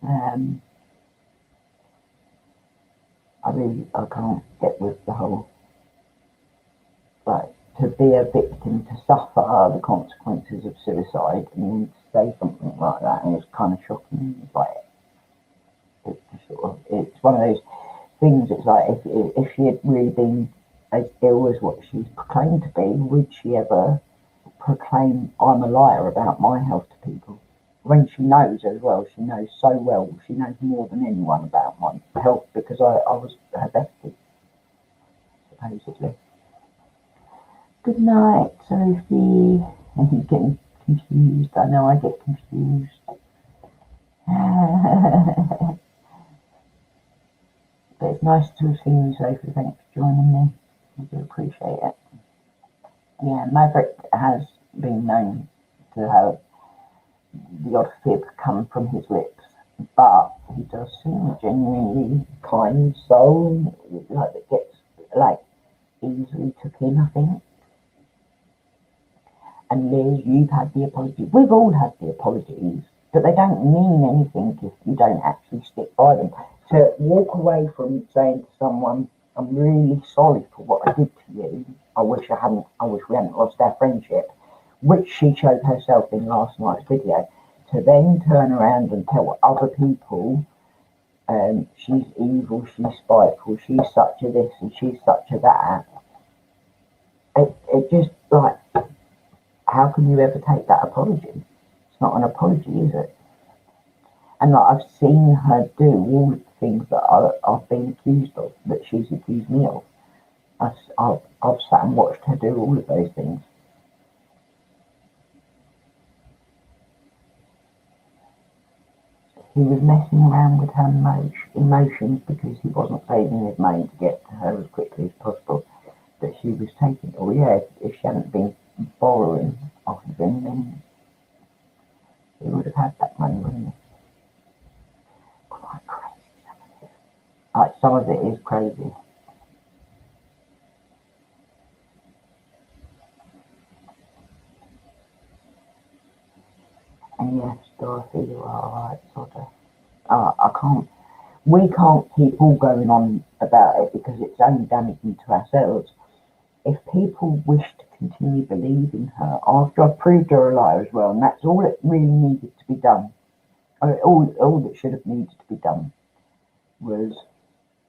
Um, I can't get with the whole, like, to be a victim, to suffer the consequences of suicide, and then to say something like that, and it's kind of shocking. It's like, it's one of those things. It's like, if she had really been as ill as what she's proclaimed to be, would she ever proclaim I'm a liar about my health to people? When she knows as well, she knows so well, she knows more than anyone about my health because I was her bestie, supposedly. Good night, Sophie. And he's getting confused. I know I get confused. But it's nice to see you, Sophie. Thanks for joining me. I do appreciate it. Yeah, Maverick has been known to have the odd fib come from his lips, but he does seem a genuinely kind soul, like that gets like easily took in, I think. And Liz, you've had the apologies. We've all had the apologies, but they don't mean anything if you don't actually stick by them. To walk away from saying to someone, "I'm really sorry for what I did to you. I wish we hadn't lost our friendship," which she showed herself in last night's video, to then turn around and tell other people, she's evil, she's spiteful, she's such a this and she's such a that. It just, like, how can you ever take that apology? It's not an apology, is it? And like, I've seen her do all the things that I've been accused of, that she's accused me of. I've sat and watched her do all of those things. He was messing around with her emotions because he wasn't saving his money to get to her as quickly as possible. But she was taking, oh yeah, if she hadn't been borrowing off of him, then he would have had that money, wouldn't he? Quite crazy. Like, some of it is crazy. And yes, Dorothy, you are right, sort of. We can't keep all going on about it because it's only damaging to ourselves. If people wish to continue believing her after I've proved her a liar as well, and that's all that really needed to be done, all that should have needed to be done was,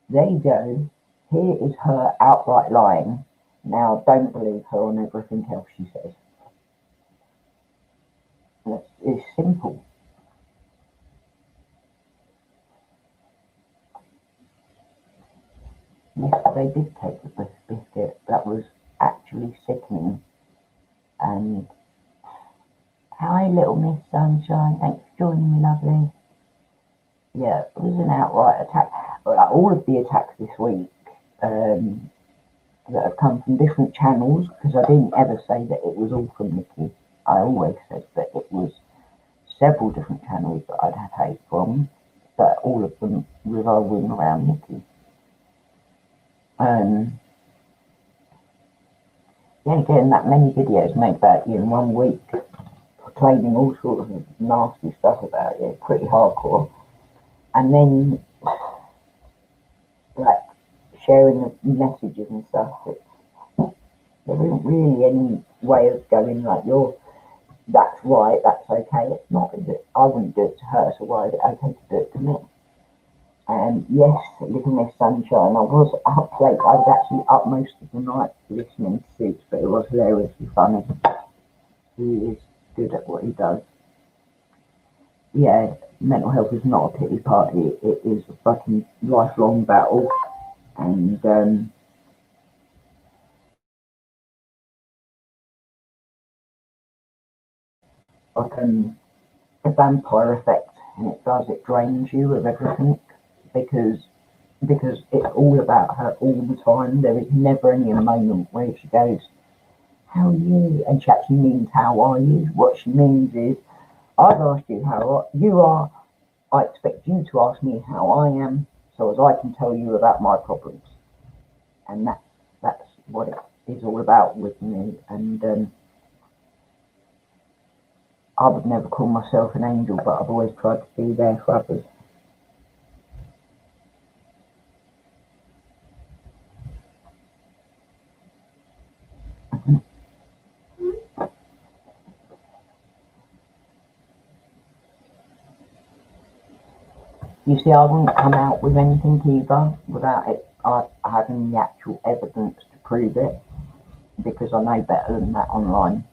there you go, here is her outright lying. Now don't believe her on everything else she says. It's simple. Yesterday did take the biscuit. That was actually sickening. And hi, little Miss Sunshine. Thanks for joining me, lovely. Yeah, it was an outright attack. All of the attacks this week that have come from different channels, because I didn't ever say that it was all from Nikki. I always said that it was several different channels that I'd had hate from, but all of them revolving around Nikki. Yeah, getting that many videos made about you in 1 week, claiming all sorts of nasty stuff about you, pretty hardcore. And then, like, sharing the messages and stuff, there isn't really any way of going, like, that's right, that's okay. It's not, is it? I wouldn't do it to her, so why is it okay to do it to me? And yes, Little Miss Sunshine, I was up late. I was actually up most of the night listening to Suits, but it was hilariously funny. He is good at what he does. Yeah, mental health is not a pity party. It is a fucking lifelong battle. And like a vampire effect, and it drains you of everything because it's all about her all the time. There is never any moment where she goes, "How are you?" and she actually means, "How are you?" What she means is, "I've asked you how you are. I expect you to ask me how I am, so as I can tell you about my problems." And that's what it is all about with me. And I would never call myself an angel, but I've always tried to be there for others. You see, I wouldn't come out with anything either without having the actual evidence to prove it, because I know better than that online.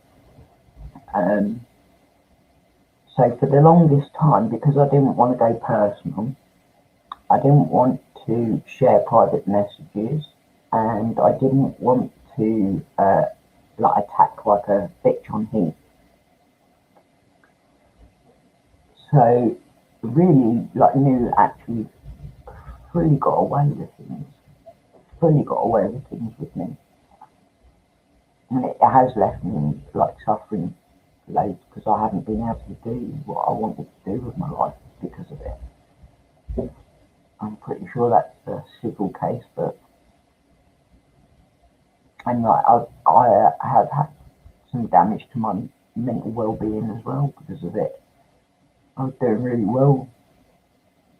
So for the longest time, because I didn't want to go personal, I didn't want to share private messages, and I didn't want to attack like a bitch on heat. So really, like, New actually fully got away with things, with me, and it has left me like suffering loads because I haven't been able to do what I wanted to do with my life because of it. I'm pretty sure that's a civil case, but and like I have had some damage to my mental well-being as well because of it. I was doing really well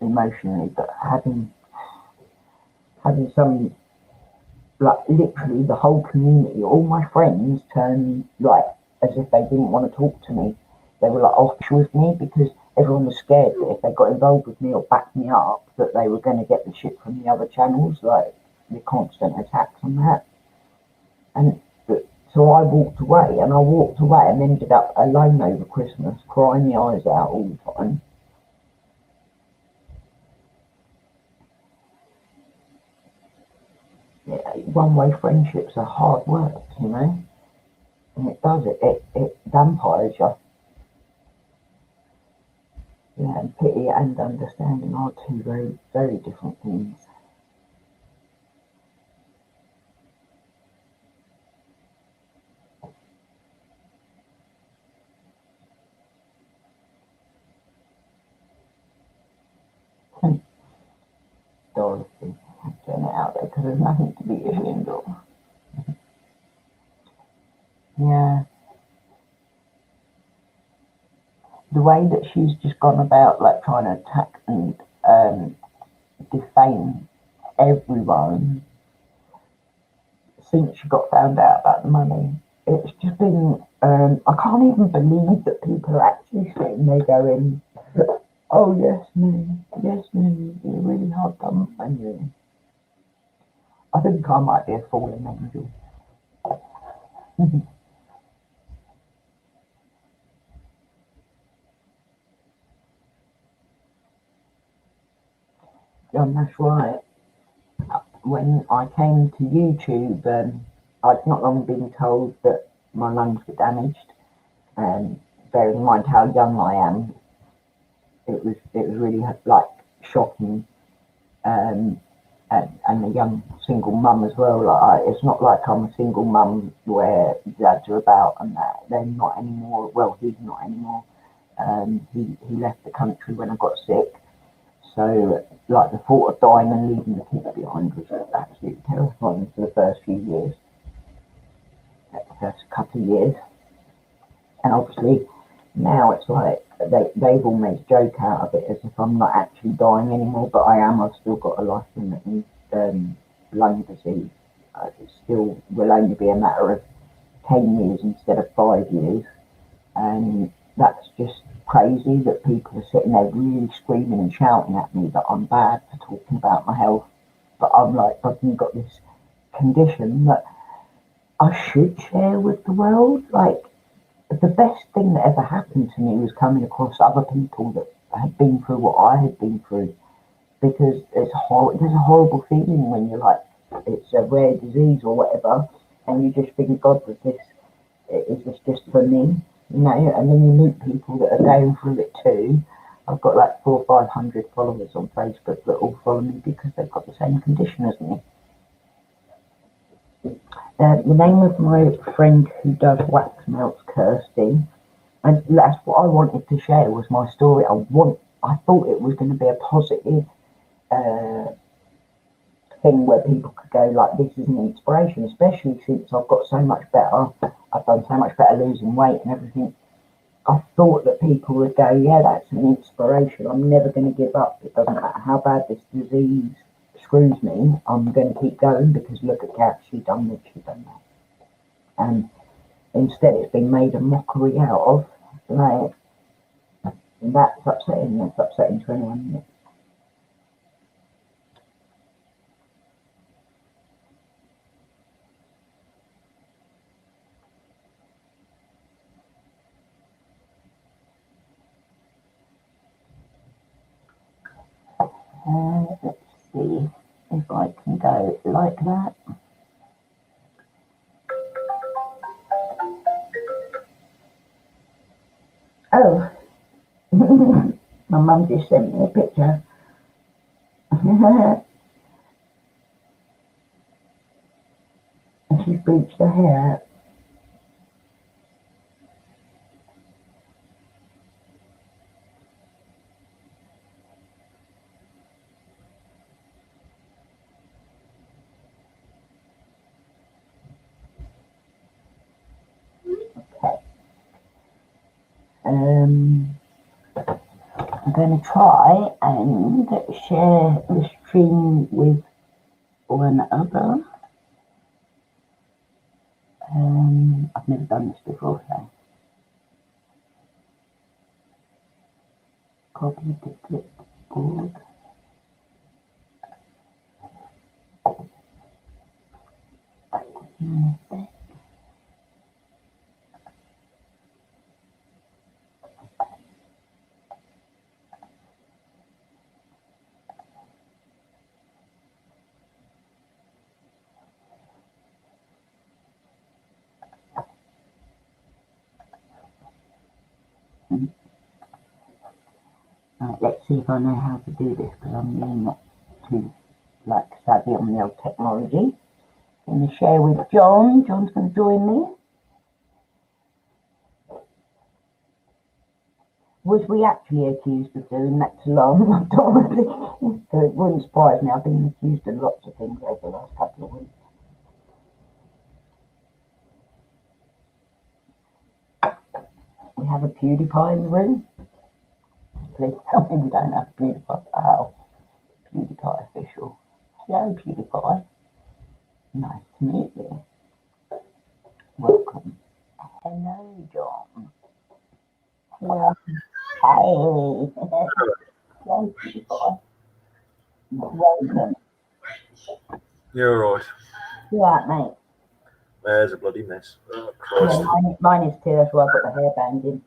emotionally, but having some, like, literally the whole community, all my friends turned like as if they didn't want to talk to me. They were like off with me because everyone was scared that if they got involved with me or backed me up, that they were going to get the shit from the other channels, like the constant attacks on that. And so I walked away, and ended up alone over Christmas, crying my eyes out all the time. Yeah, one-way friendships are hard work, you know, and it does it vampires you. Yeah, and pity and understanding are two very, very different things. Dorothy, turn it out there because there's nothing to be ashamed of. Yeah, the way that she's just gone about, like, trying to attack and defame everyone since she got found out about the money. It's just been, I can't even believe that people are actually sitting there going, "Oh, yes, me, you're really hard done by you." I think I might be a fallen angel. That's right. When I came to YouTube, I'd not long been told that my lungs were damaged. Bearing in mind how young I am, it was really like shocking. Um, and a young single mum as well. It's not like I'm a single mum where dads are about and that. They're not anymore. Well, he's not anymore. He left the country when I got sick. So, like, the thought of dying and leaving the kids behind was absolutely terrifying for the first few years, the first couple of years. And obviously, now it's like they've all made a joke out of it as if I'm not actually dying anymore, but I am. I've still got a life-limiting lung disease. It still will only be a matter of 10 years instead of 5 years. And that's just crazy that people are sitting there really screaming and shouting at me that I'm bad for talking about my health. But I'm like, I've got this condition that I should share with the world. Like, the best thing that ever happened to me was coming across other people that had been through what I had been through. Because there's a horrible feeling when you're like, it's a rare disease or whatever, and you just think, God, is this just for me? You know, and then you meet people that are going through it too. I've got like 400 or 500 followers on Facebook that all follow me because they've got the same condition as me. The name of my friend who does wax melts, Kirsty, and that's what I wanted to share was my story. I thought it was going to be a positive thing where people could go like, this is an inspiration, especially since I've got so much better. I've done so much better losing weight and everything. I thought that people would go, yeah, that's an inspiration. I'm never going to give up. It doesn't matter how bad this disease screws me. I'm going to keep going because look at Kat, she's done this, she's done that. And instead, it's been made a mockery out of. Like, and that's upsetting. That's upsetting to anyone, isn't it? Let's see if I can go like that. Oh, my mum just sent me a picture. And she's bleached her hair. Okay. I'm going to try and share the stream with one other. I've never done this before, so copy the clipboard. Right, let's see if I know how to do this because I'm really not too savvy on the old technology. I'm going to share with John. John's going to join me. Was we actually accused of doing that too long? So it wouldn't surprise me. I've been accused of lots of things over the last couple of weeks. We have a PewDiePie in the room. Please tell me we don't have PewDiePie. Oh, PewDiePie official. Hello, PewDiePie. Nice to meet you. Welcome. Hello, John. Hello. Hey. Hello, PewDiePie. Welcome. You're right. You alright, mate? There's a bloody mess. Oh, Christ. Yeah, mine is too, that's why I've got the hairband in.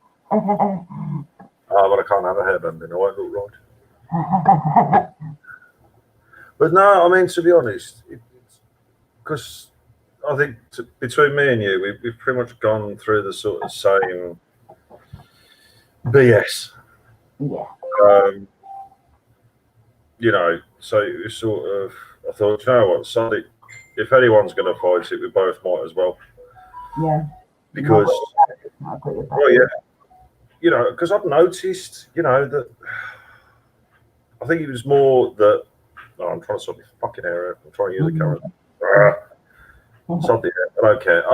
But I can't have a hairband in. I won't look right. But no, I mean, to be honest, because I think between me and you, we've pretty much gone through the sort of same BS. Yeah. You know, so it was sort of, I thought, you know what, Sonic, if anyone's going to fight it, we both might as well. Yeah. Because, well, yeah, you know, because I've noticed, you know, that I think it was more that, oh, I'm trying to sort my fucking hair out. I'm trying to use the camera. Sod it. I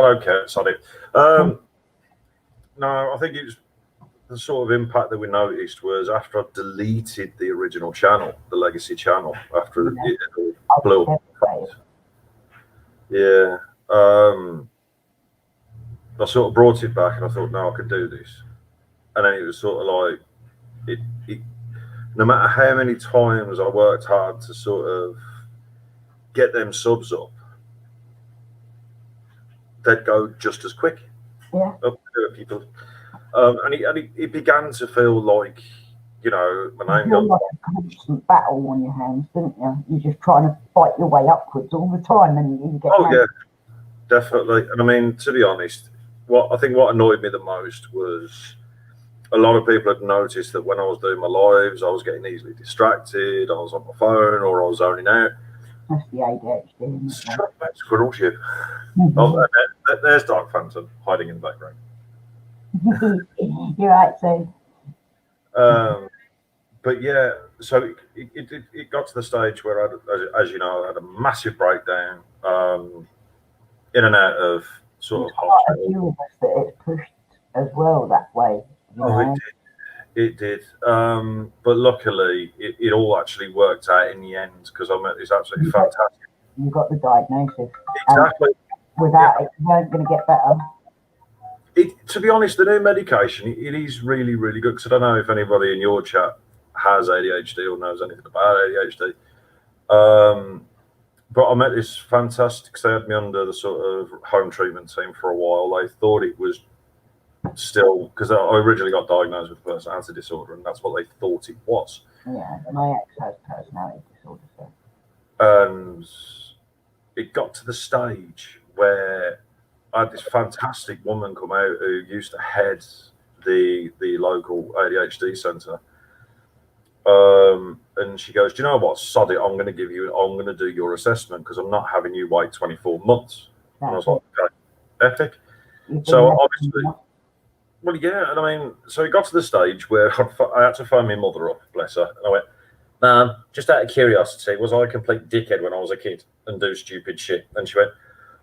don't care. Sod it. No, I think it was the sort of impact that we noticed was after I deleted the original channel, the legacy channel, after it blew up. Yeah. I sort of brought it back and I thought, no, I could do this. And then it was sort of like, no matter how many times I worked hard to sort of get them subs up, they'd go just as quick. Yeah. Up to people. And it began to feel like, you know, my name got like a constant battle on your hands, didn't you? You're just trying to fight your way upwards all the time, and you get. Oh yeah, definitely. And I mean, to be honest, what annoyed me the most was a lot of people had noticed that when I was doing my lives, I was getting easily distracted. I was on my phone or I was zoning out. That's the ADHD. Shut up, squirrel shit. Oh, there's Dark Phantom hiding in the background. You're right, so. But yeah, so it got to the stage where, as you know, I had a massive breakdown, in and out of sort of hospital. A few of us that it pushed as well that way. It did. But luckily, it all actually worked out in the end because I met this absolutely fantastic. You got the diagnosis. Exactly. Without it, you weren't going to get better. To be honest, the new medication, it is really, really good. Because I don't know if anybody in your chat has ADHD or knows anything about ADHD. But I met this fantastic, because they had me under the sort of home treatment team for a while. They thought it was still, because I originally got diagnosed with personality disorder, and that's what they thought it was. Yeah, my ex has personality disorder. So. And it got to the stage where I had this fantastic woman come out who used to head the local ADHD centre. And she goes, do you know what? Sod it, I'm going to do your assessment because I'm not having you wait 24 months. And I was like, okay, epic. So obviously, well, yeah, and I mean, so it got to the stage where I had to phone my mother up, bless her. And I went, Mum, just out of curiosity, was I a complete dickhead when I was a kid and do stupid shit? And she went,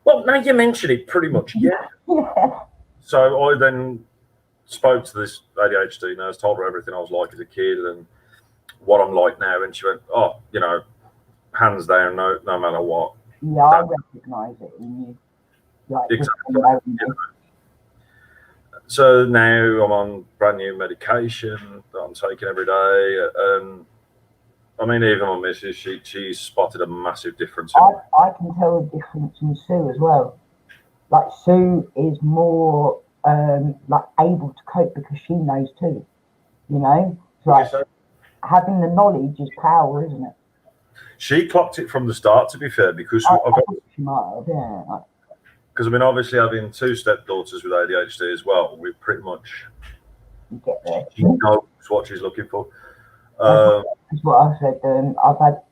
well, now you mention it, pretty much, yeah. So I then spoke to this ADHD nurse, told her everything I was like as a kid and what I'm like now, and she went, oh, you know, hands down, no matter what. Yeah, I recognise it in you. Like, exactly. So now I'm on brand new medication that I'm taking every day, and I mean, even my missus, she's spotted a massive difference. I can tell the difference in Sue as well. Like, Sue is more like able to cope because she knows too. You know, like having the knowledge is power, isn't it? She clocked it from the start, to be fair, because she might have, yeah. Because I mean, obviously, having two stepdaughters with ADHD as well, we pretty much get there. She knows what she's looking for. That's what I said. I've had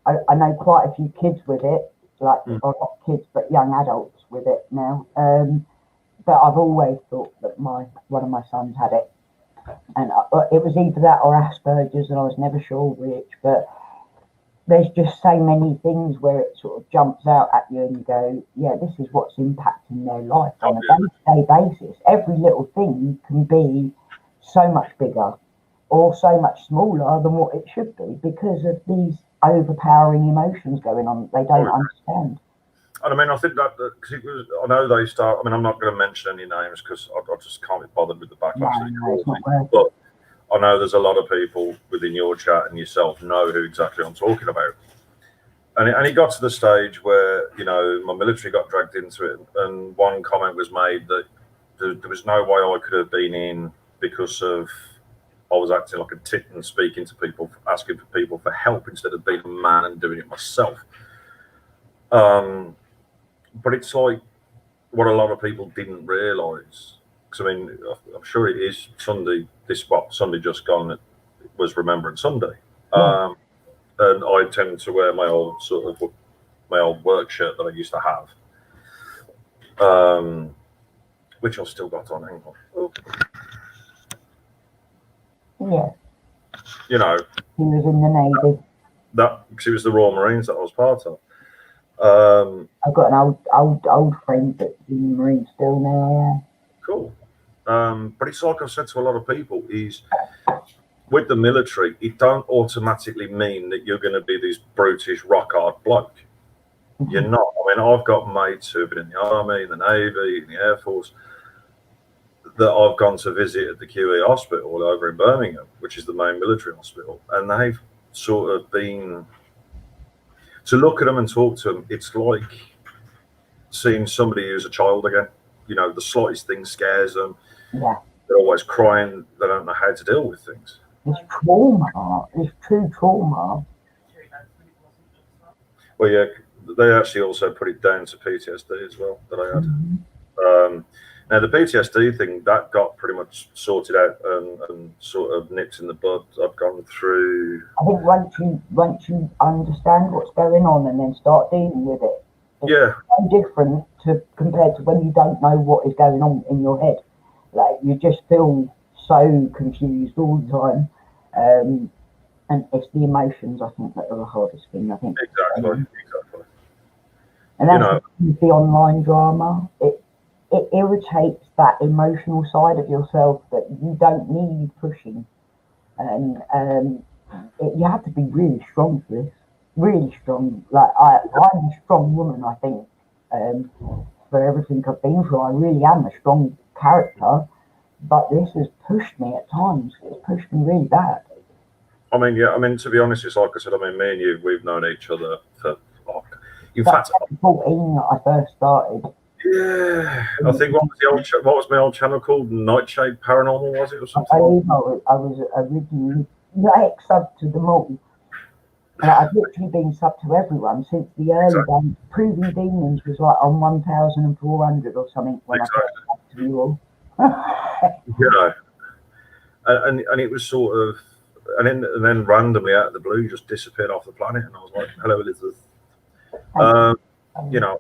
I know quite a few kids with it, or not kids, but young adults with it now. But I've always thought that one of my sons had it, and it was either that or Asperger's, and I was never sure which. But there's just so many things where it sort of jumps out at you, and you go, "Yeah, this is what's impacting their life on a day-to-day basis." Every little thing can be so much bigger or so much smaller than what it should be because of these overpowering emotions going on they don't understand. And I mean, I think that because I know they start. I mean, I'm not going to mention any names because I just can't be bothered with the backlash. No, but I know there's a lot of people within your chat and yourself know who exactly I'm talking about. And it got to the stage where, you know, my military got dragged into it, and one comment was made that there was no way I could have been in because of I was acting like a tit and speaking to people, asking for people for help instead of being a man and doing it myself. But it's like what a lot of people didn't realise. Because I mean, I'm sure it is Sunday. Sunday just gone. It was Remembrance Sunday, and I tend to wear my old work shirt that I used to have, which I've still got on. Hang on. Oh. Yeah. You know, he was in the Navy. Because it was the Royal Marines that I was part of. I've got an old friend that's in the Marines still now. Yeah. Cool. But it's like I've said to a lot of people: is with the military, it don't automatically mean that you're going to be this brutish, rock hard bloke. Mm-hmm. You're not. I mean, I've got mates who've been in the Army, in the Navy, in the Air Force, that I've gone to visit at the QE hospital over in Birmingham, which is the main military hospital, and they've sort of been, to look at them and talk to them, it's like seeing somebody who's a child again. You know, the slightest thing scares them. Yeah. They're always crying. They don't know how to deal with things. It's trauma. It's true trauma. Well, yeah, they actually also put it down to PTSD as well that I had. Mm-hmm. Now, the PTSD thing, that got pretty much sorted out and sort of nipped in the bud. I've gone through... I think once you understand what's going on and then start dealing with it, it's so different compared to when you don't know what is going on in your head. Like, you just feel so confused all the time. And it's the emotions, I think, that are the hardest thing, I think. Exactly. And that's the online drama. It irritates that emotional side of yourself that you don't need pushing. And you have to be really strong for this. Really strong. Like, I'm a strong woman, I think, for everything I've been through. I really am a strong character. But this has pushed me at times. It's pushed me really bad. I mean, yeah, I mean, to be honest, it's like I said, I mean, me and you, we've known each other for, in fact, 14 that I first started. Yeah, I think what was my old channel called? Nightshade Paranormal, was it, or something? I was originally subbed to them all. I've literally been subbed to everyone since the early days. Proving Demons was like on 1,400 or something when I first subbed to you all. You know, and it was sort of, and then randomly out of the blue, just disappeared off the planet, and I was like, "Hello, Elizabeth." You know,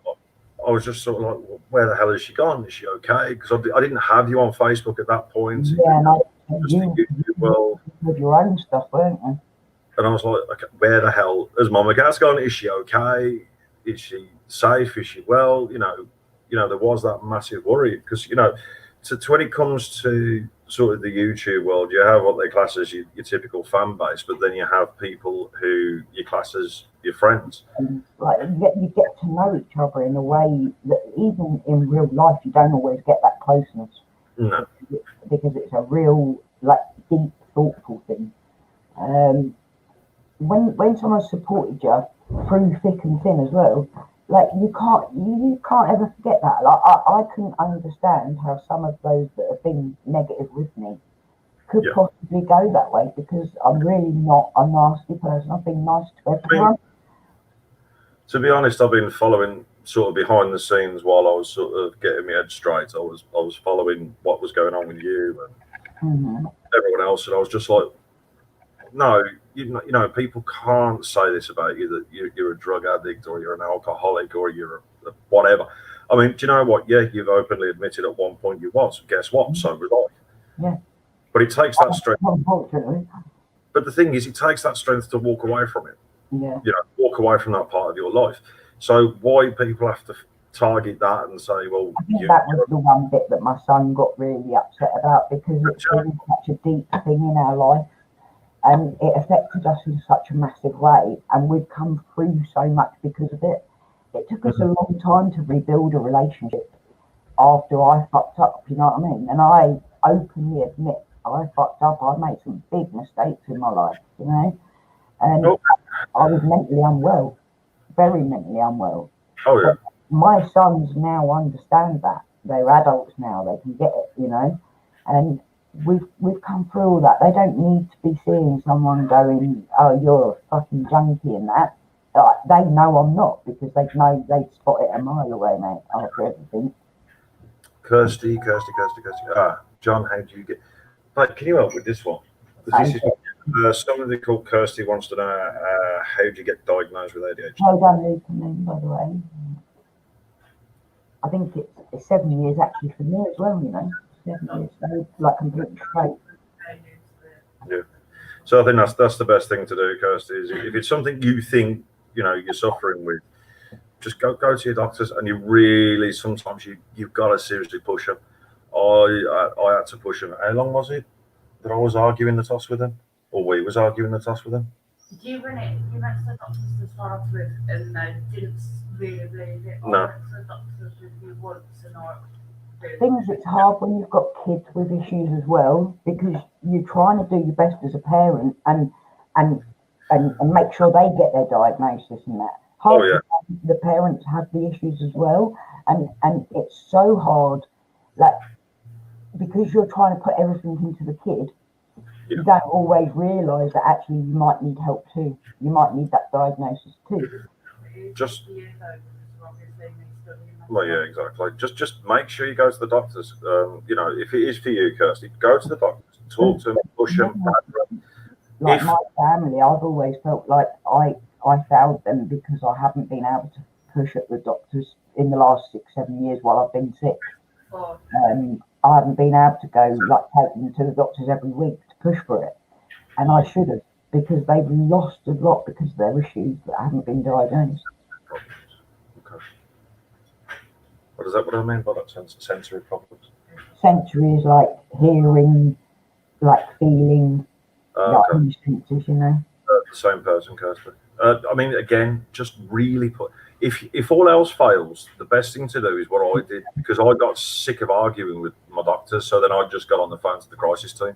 I was just sort of like, well, "Where the hell is she gone? Is she okay?" Because I didn't have you on Facebook at that point. Yeah, and you with your own stuff, weren't you? And I was like, "Okay, where the hell has MammaCass gone? Is she okay? Is she safe? Is she well?" You know, there was that massive worry because when it comes to sort of the YouTube world, you have what they class as your typical fan base, but then you have people who you class as your friends. And, like, you get to know each other in a way that even in real life you don't always get that closeness. No. Because it's a real, like, deep, thoughtful thing. When someone supported you through thick and thin as well, like, you can't ever forget that. Like, I couldn't understand how some of those that have been negative with me could possibly go that way, because I'm really not a nasty person. I've been nice to everyone. To be honest, I've been following sort of behind the scenes while I was sort of getting my head straight. I was following what was going on with you and everyone else, and I was just like, no, people can't say this about you, that you're a drug addict or you're an alcoholic or you're a whatever. I mean, do you know what? Yeah, you've openly admitted at one point you was. Guess what? So was I. Yeah. But it takes that strength. Unfortunately. But the thing is, it takes that strength to walk away from it. Yeah. Walk away from that part of your life. So why people have to target that and say, well, I think that was the one bit that my son got really upset about, because it's really such a deep thing in our life. And it affected us in such a massive way, and we've come through so much because of it. It took us a long time to rebuild a relationship after I fucked up, you know what I mean? And I openly admit I fucked up. I made some big mistakes in my life, and I was mentally unwell, very mentally unwell. Oh, yeah. But my sons now understand that. They're adults now, they can get it, and we've come through all that. They don't need to be seeing someone going, oh, you're a fucking junkie and that. Like, they know I'm not, because they know they'd spot it a mile away, mate, after everything. Kirsty. John, how do you get? Mate, can you help with this one? This is somebody called Kirsty wants to know how do you get diagnosed with ADHD? Well done, Luke, and then, by the way. I think it's 7 years actually for me as well, you know. 7 years, so like completely straight. Yeah. So I think that's the best thing to do, Kirsty, is if it's something you think, you know, you're suffering with, just go to your doctors, and you really, sometimes you've got to seriously push them. I had to push him. How long was it that I was arguing the toss with him? Or we was arguing the toss with him? Did you went to the doctors to start with and they didn't really believe it? No. I went to the doctors with you once and I Things it's hard when you've got kids with issues as well, because you're trying to do your best as a parent and make sure they get their diagnosis and that. Hard the parents have the issues as well, and it's so hard, like, because you're trying to put everything into the kid, you don't always realise that actually you might need help too. You might need that diagnosis too. Well, yeah, exactly. Just make sure you go to the doctors. You know, if it is for you, Kirsty, go to the doctors, talk to them, push them. Like my family, I've always felt like I failed them because I haven't been able to push at the doctors in the last 6-7 years while I've been sick. I haven't been able to go, like, take them to the doctors every week to push for it, and I should have, because they've lost a lot because of their issues that haven't been diagnosed. Okay. What do I mean by that? Sensory problems? Sensory is like hearing, like feeling, like instances, you know. The same person, Kirsty. I mean, again, just really put. If all else fails, the best thing to do is what I did, because I got sick of arguing with my doctors. So then I just got on the phone to the crisis team.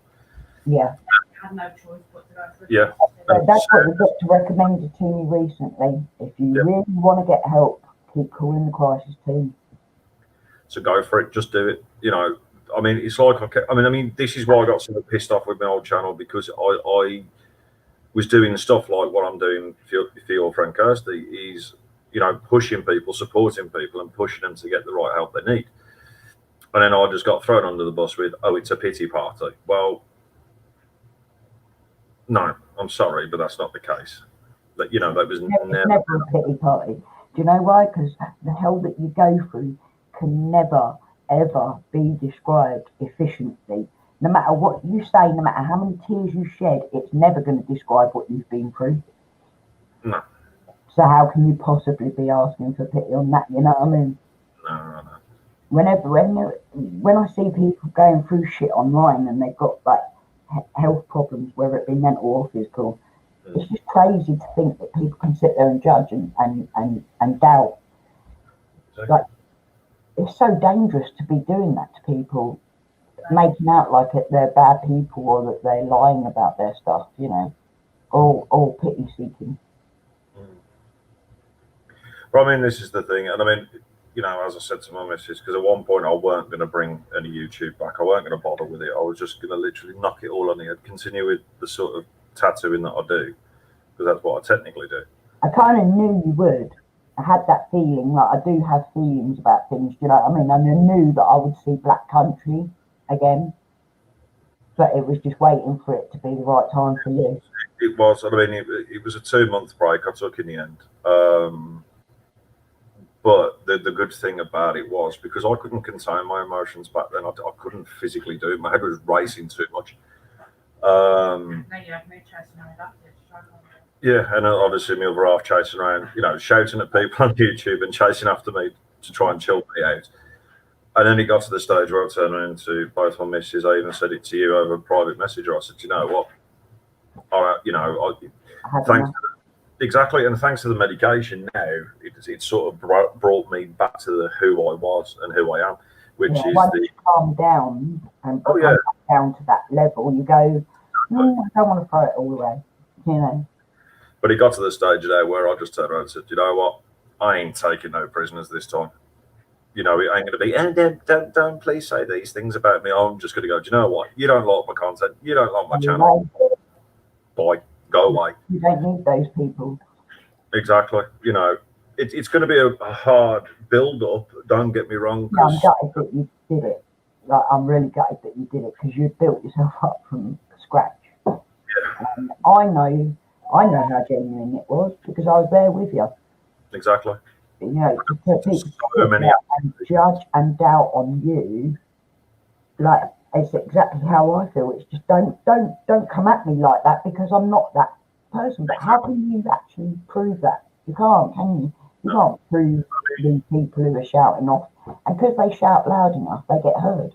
Yeah. I had no choice but to go to the Yeah. That's what the doctor recommended to me recently. If you really want to get help, keep calling the crisis team. So go for it. Just do it. You know, I mean, it's like I mean, this is why I got so pissed off with my old channel, because I was doing stuff like what I'm doing for your friend Kirsty, is, you know, pushing people, supporting people, and pushing them to get the right help they need. And then I just got thrown under the bus with, oh, it's a pity party. Well, no, I'm sorry, but that's not the case. That, you know, that was never a pity party. Do you know why? Because the hell that you go through can never, ever be described efficiently. No matter what you say, no matter how many tears you shed, it's never going to describe what you've been through. No. So how can you possibly be asking for pity on that? You know what I mean? No. When I see people going through shit online and they've got like health problems, whether it be mental or physical, it's just crazy to think that people can sit there and judge and doubt. Like, it's so dangerous to be doing that to people, making out like they're bad people or that they're lying about their stuff, you know, or pity seeking. Well, I mean, this is the thing, and I mean, you know, as I said to my missus, because at one point I weren't going to bring any YouTube back, I weren't going to bother with it. I was just going to literally knock it all on the head, continue with the sort of tattooing that I do, because that's what I technically do. I kind of knew you would. I had that feeling, like I do have feelings about things, you know what I mean? And I knew that I would see Black Country again, but it was just waiting for it to be the right time for you. It was. I mean, it was a 2-month break I took in the end. But the good thing about it was, because I couldn't contain my emotions back then, I couldn't physically do it. My head was racing too much. Yeah, and obviously my other half chasing around, you know, shouting at people on YouTube and chasing after me to try and chill me out. And then it got to the stage where I turned around to both my missus. I even said it to you over a private messenger. I said, you know what? All right, you know, exactly, and thanks to the medication now, it sort of brought me back to who I was and who I am, which is once you calm down and come back down to that level, you go, I don't want to throw it all away, you know. But it got to the stage there where I just turned around and said, you know what? I ain't taking no prisoners this time. You know, it ain't going to be, don't please say these things about me. I'm just going to go, do you know what? You don't like my content. You don't like my channel. Bye. Go away. You don't need those people. Exactly. You know, it's going to be a hard build up. Don't get me wrong. Yeah, I'm gutted that you did it. Like, I'm really gutted that you did it because you built yourself up from scratch. Yeah. And I know how genuine it was because I was there with you. Exactly. You know, to put people So many and judge and doubt on you, like, it's exactly how I feel. It's just don't come at me like that because I'm not that person. But how can you actually prove that? You can't, can you? You can't prove these people who are shouting off, and because they shout loud enough, they get heard.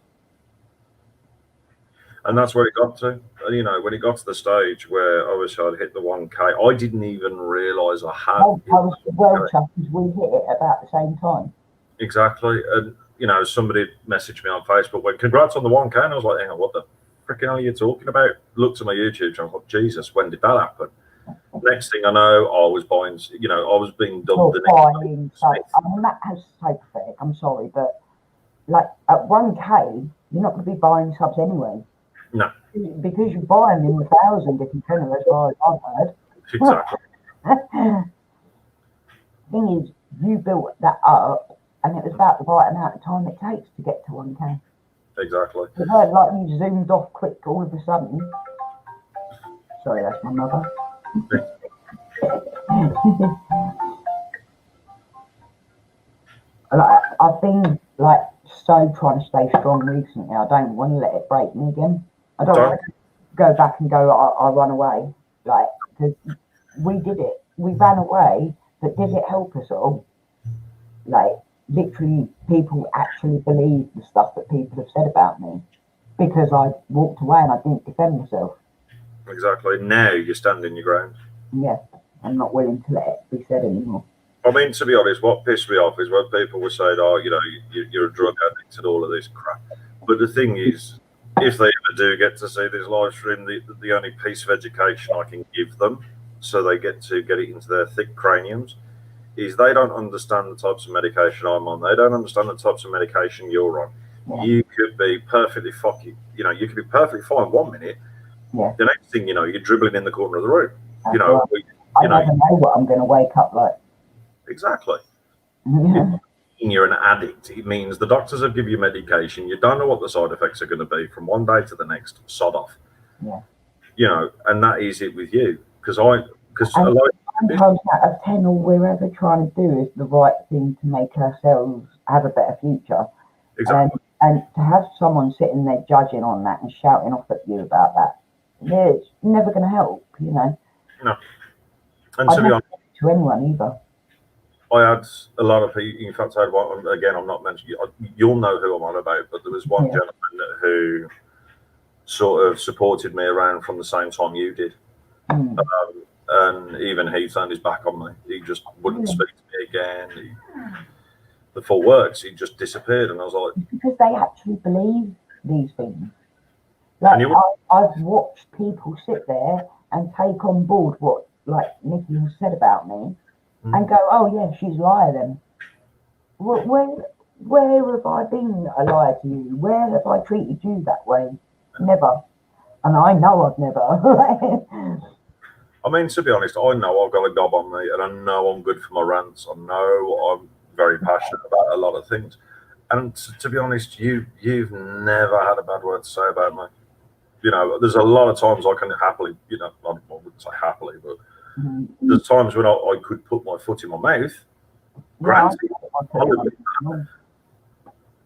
And that's where it got to. And, you know, when it got to the stage where obviously I'd hit the 1K, I didn't even realise I had. I was well chuffed because we hit it about the same time. Exactly. And, you know, somebody messaged me on Facebook, went, congrats on the 1K. And I was like, hang on, what the freaking hell are you talking about? Looked at my YouTube channel, I was like, Jesus, when did that happen? Next thing I know, I was buying, you know, I was being dubbed. Buying, so, I mean, that has so pathetic, I'm sorry, but like at 1K, you're not going to be buying subs anyway. No. Because you buy them in the thousand if you can, as far as I've heard. Exactly. Thing is, you built that up, and it was about the right amount of time it takes to get to 1K. Exactly. It weren't like you zoomed off quick all of a sudden. Sorry, that's my mother. Like, I've been like so trying to stay strong recently. I don't want to let it break me again. I don't want to go back and go, I run away. Like, because we did it. We ran away, but did it help us all? Like, literally, people actually believe the stuff that people have said about me because I walked away and I didn't defend myself. Exactly. Now you're standing your ground. Yeah, I'm not willing to let it be said anymore. I mean, to be honest, what pissed me off is when people were saying, oh, you know, you're a drug addict and all of this crap. But the thing is, if they ever do get to see this live stream, the only piece of education I can give them so they get it into their thick craniums is they don't understand the types of medication I'm on. They don't understand the types of medication you're on. Yeah. You could be perfectly you could be perfectly fine 1 minute. Yeah. The next thing you know, you're dribbling in the corner of the room. That's I never know what I'm going to wake up like. Exactly. Yeah. If you're an addict, it means the doctors have given you medication. You don't know what the side effects are going to be from one day to the next. Sod off. Yeah. You know, and that is it with you. Because a lot 9 times out of 10, all we're ever trying to do is the right thing to make ourselves have a better future. Exactly. And to have someone sitting there judging on that and shouting off at you about that, yeah, it's never going to help, you know. No. And to be honest, to anyone either. I had a lot of people. In fact, I had one. Again, I'm not mentioning. You'll know who I'm on about, but there was one gentleman who sort of supported me around from the same time you did, and even he turned his back on me. He just wouldn't speak to me again. The full works. He just disappeared, and I was like, because they actually believe these things. Like I've watched people sit there and take on board what, like Nikki has said about me. And go, oh yeah, she's a liar then. Where have I been a liar to you? Where have I treated you that way? Never. And I know I've never. I mean, to be honest, I know I've got a gob on me and I know I'm good for my rants. I know I'm very passionate about a lot of things. And to be honest, you've never had a bad word to say about me. You know, there's a lot of times I can happily, you know, I wouldn't say happily, but there's times when I could put my foot in my mouth. Granted,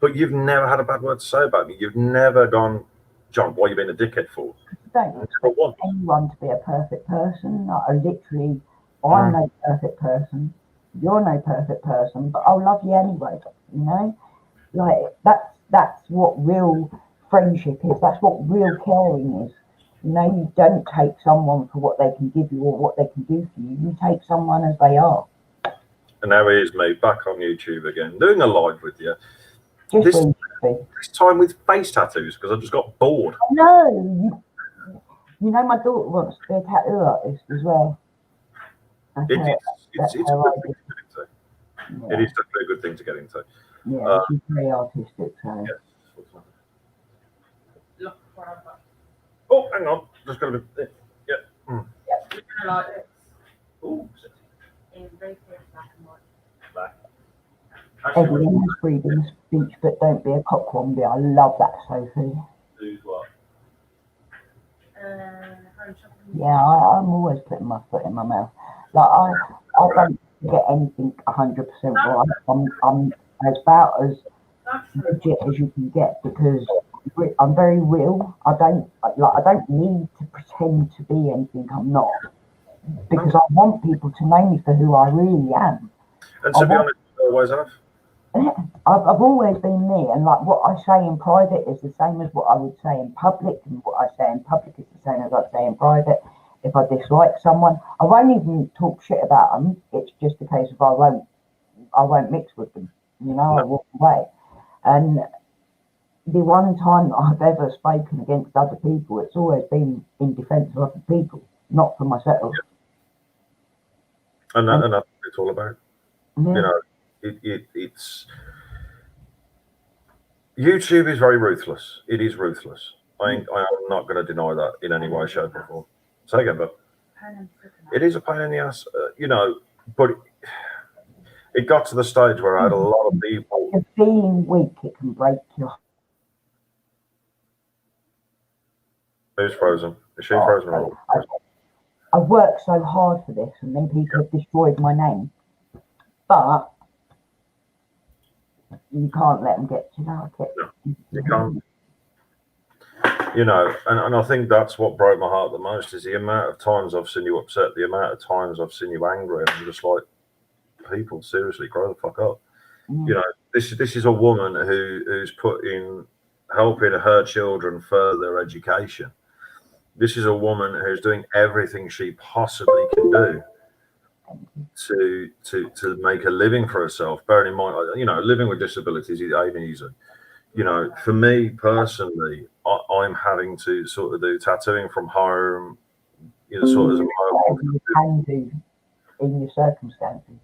but you've never had a bad word to say about me. You've never gone, John, what are you being a dickhead for? Don't expect anyone to be a perfect person. I'm no perfect person. You're no perfect person, but I'll love you anyway. You know, like that's what real friendship is. That's what real caring is. You know, you don't take someone for what they can give you or what they can do for you. You take someone as they are. And now here's me back on YouTube again, doing a live with you. This time with face tattoos because I just got bored. No, you know, my daughter wants to be a tattoo artist as well. It's a good thing to get into. It is definitely a good thing to get into. Yeah, she's very artistic, so. Yes. Look forever. Oh, hang on. Just got a bit. Yeah. You're gonna like this. Oh, In very clear black and white. black. Everyone has freedom of speech, but don't be a cockwomby. I love that, Sophie. Do what? Home shopping. Yeah, I'm always putting my foot in my mouth. Like I don't get anything 100% right. I'm as about as legit as you can get because I'm very real. I don't need to pretend to be anything I'm not because I want people to know me for who I really am. And to be honest, I always have. I've always been me, and like what I say in private is the same as what I would say in public, and what I say in public is the same as I'd say in private. If I dislike someone, I won't even talk shit about them. It's just a case of I won't mix with them. You know, I walk away. And the one time I've ever spoken against other people, it's always been in defence of other people, not for myself. And that's what it's all about. Yeah. You know, it's YouTube is very ruthless. It is ruthless. I am not going to deny that in any way, shape, or form. Say again, but it is a pain in the ass, you know. But it got to the stage where I had a lot of people. If feeling weak, it can break your. Who's frozen? Is she frozen? Or I've worked so hard for this, and then people have destroyed my name. But you can't let them get to that. No, you can't. You know, and I think that's what broke my heart the most is the amount of times I've seen you upset, the amount of times I've seen you angry, and I'm just like, people, seriously, grow the fuck up. You know, this is a woman who's putting helping her children further their education. This is a woman who's doing everything she possibly can do to make a living for herself. Bearing in mind, you know, living with disabilities ain't easy. You know, for me personally, I'm having to sort of do tattooing from home, you know, sort of as a whatever you can do in your circumstances.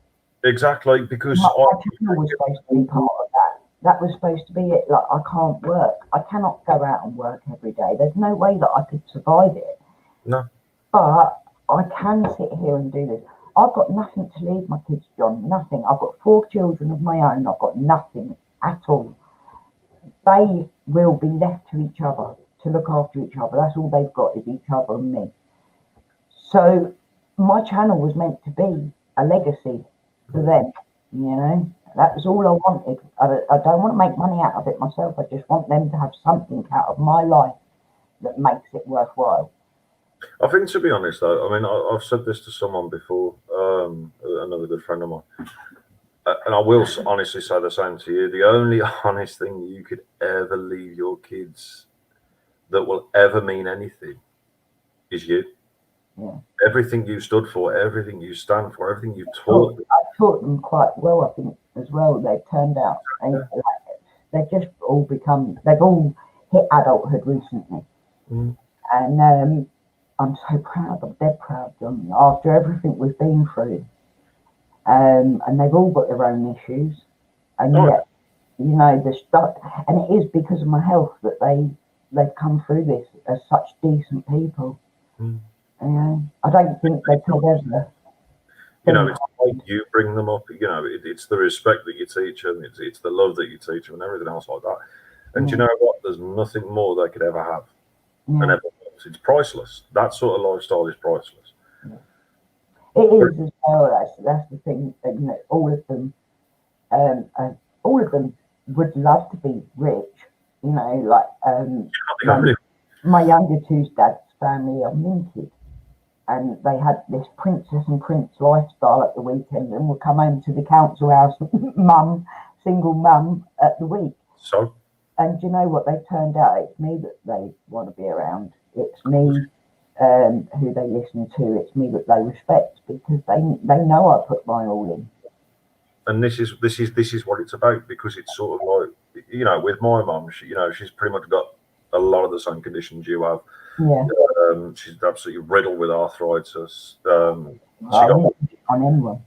Exactly, because my channel was supposed to be part of that. That was supposed to be it. Like, I can't work. I cannot go out and work every day. There's no way that I could survive it. No. But I can sit here and do this. I've got nothing to leave my kids, John. Nothing. I've got 4 children of my own. I've got nothing at all. They will be left to each other, to look after each other. That's all they've got is each other and me. So my channel was meant to be a legacy for them, you know. That was all I wanted. I don't want to make money out of it myself. I just want them to have something out of my life that makes it worthwhile. I think, to be honest, though, I mean, I've said this to someone before, another good friend of mine, and I will honestly say the same to you. The only honest thing you could ever leave your kids that will ever mean anything is you. Yeah. Everything you stood for, everything you stand for, everything you've taught. I taught them quite well, I think, as well. They've turned out, they've just all become, they've all hit adulthood recently. And I'm so proud, I'm dead proud of them after everything we've been through. And they've all got their own issues. And yet, you know, the stuff, and it is because of my health that they've come through this as such decent people. I don't think they could ever. You know, it's like you bring them up. You know, it's the respect that you teach them. It's the love that you teach them, and everything else like that. And you know what? There's nothing more they could ever have. And it's priceless. That sort of lifestyle is priceless. It is as well. That's the thing. You know, all of them would love to be rich. You know, like my younger two's dad's family are minted. And they had this princess and prince lifestyle at the weekend and would come home to the council house, single mum at the week. So? And do you know what they've turned out? It's me that they want to be around. It's me who they listen to. It's me that they respect because they know I put my all in. And this is what it's about, because it's sort of like, you know, with my mum, she's pretty much got a lot of the same conditions you have. Yeah. She's absolutely riddled with arthritis. On anyone.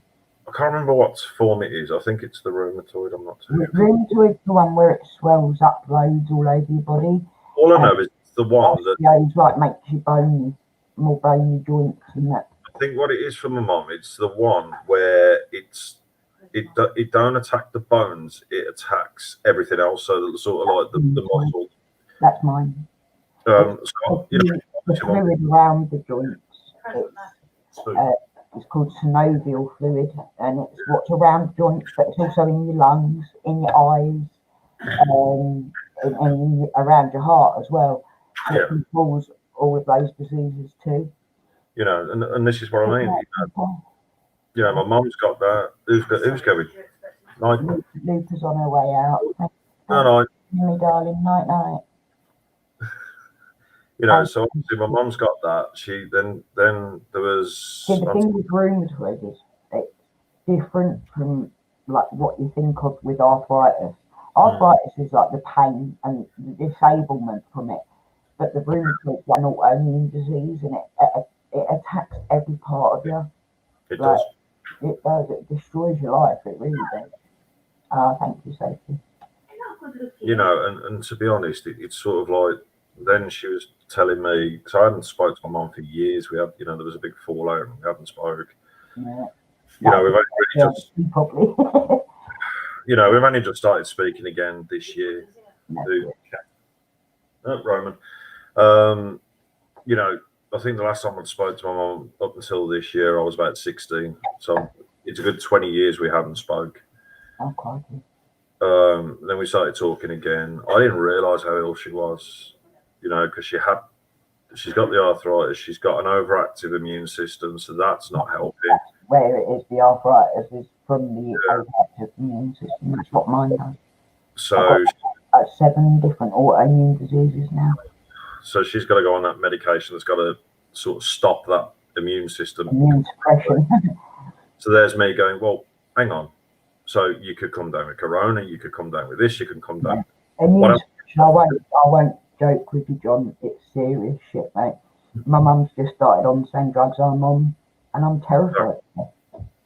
I can't remember what form it is. I think it's the rheumatoid. I'm not too sure. Rheumatoid's the one where it swells up loads all over your body. All I know is it's the one that Osteo like makes your bony, more bony joints and that. I think what it is for my mum. It's the one where it don't attack the bones. It attacks everything else. So sort of like the muscle. That's mine. So, The fluid around the joints. It's called synovial fluid, and it's what's around the joints, but it's also in your lungs, in your eyes, and around your heart as well. So it can cause all of those diseases too. You know, and this is what I mean. You know, my mum's got that. Who's going? Night. Luca's on her way out. No. Me, darling. Night, night. You know, so obviously my mum's got that. She then there was. See, the thing with rheumatoid is it's different from like what you think of with arthritis. Arthritis is like the pain and the disablement from it, but the rheumatoid is like an autoimmune disease, and it attacks every part of you. It does. It does. It destroys your life. It really does. Thank you, Sophie. You know, and to be honest, it's sort of like. Then she was telling me, because I hadn't spoken to my mum for years. We had, you know, there was a big fallout and we hadn't spoke. Yeah. You know, we've only really just, probably. you know, we've only just started speaking again this year. Roman. You know, I think the last time I spoke to my mum up until this year, I was about 16. So it's a good 20 years we haven't spoke. Oh, crikey. Then we started talking again. I didn't realise how ill she was. You know, because she's got the arthritis, she's got an overactive immune system, so that's not helping. That's where it is. The arthritis is from the overactive immune system. That's what mine does. So 7 different autoimmune diseases now. So she's got to go on that medication that's got to sort of stop that immune system. Immune suppression. So there's me going, well, hang on. So you could come down with corona, you could come down with this, you can come down. Immune suppression, I won't joke with you, John. It's serious shit, mate. My mum's just started on the same drugs I'm on, and I'm terrified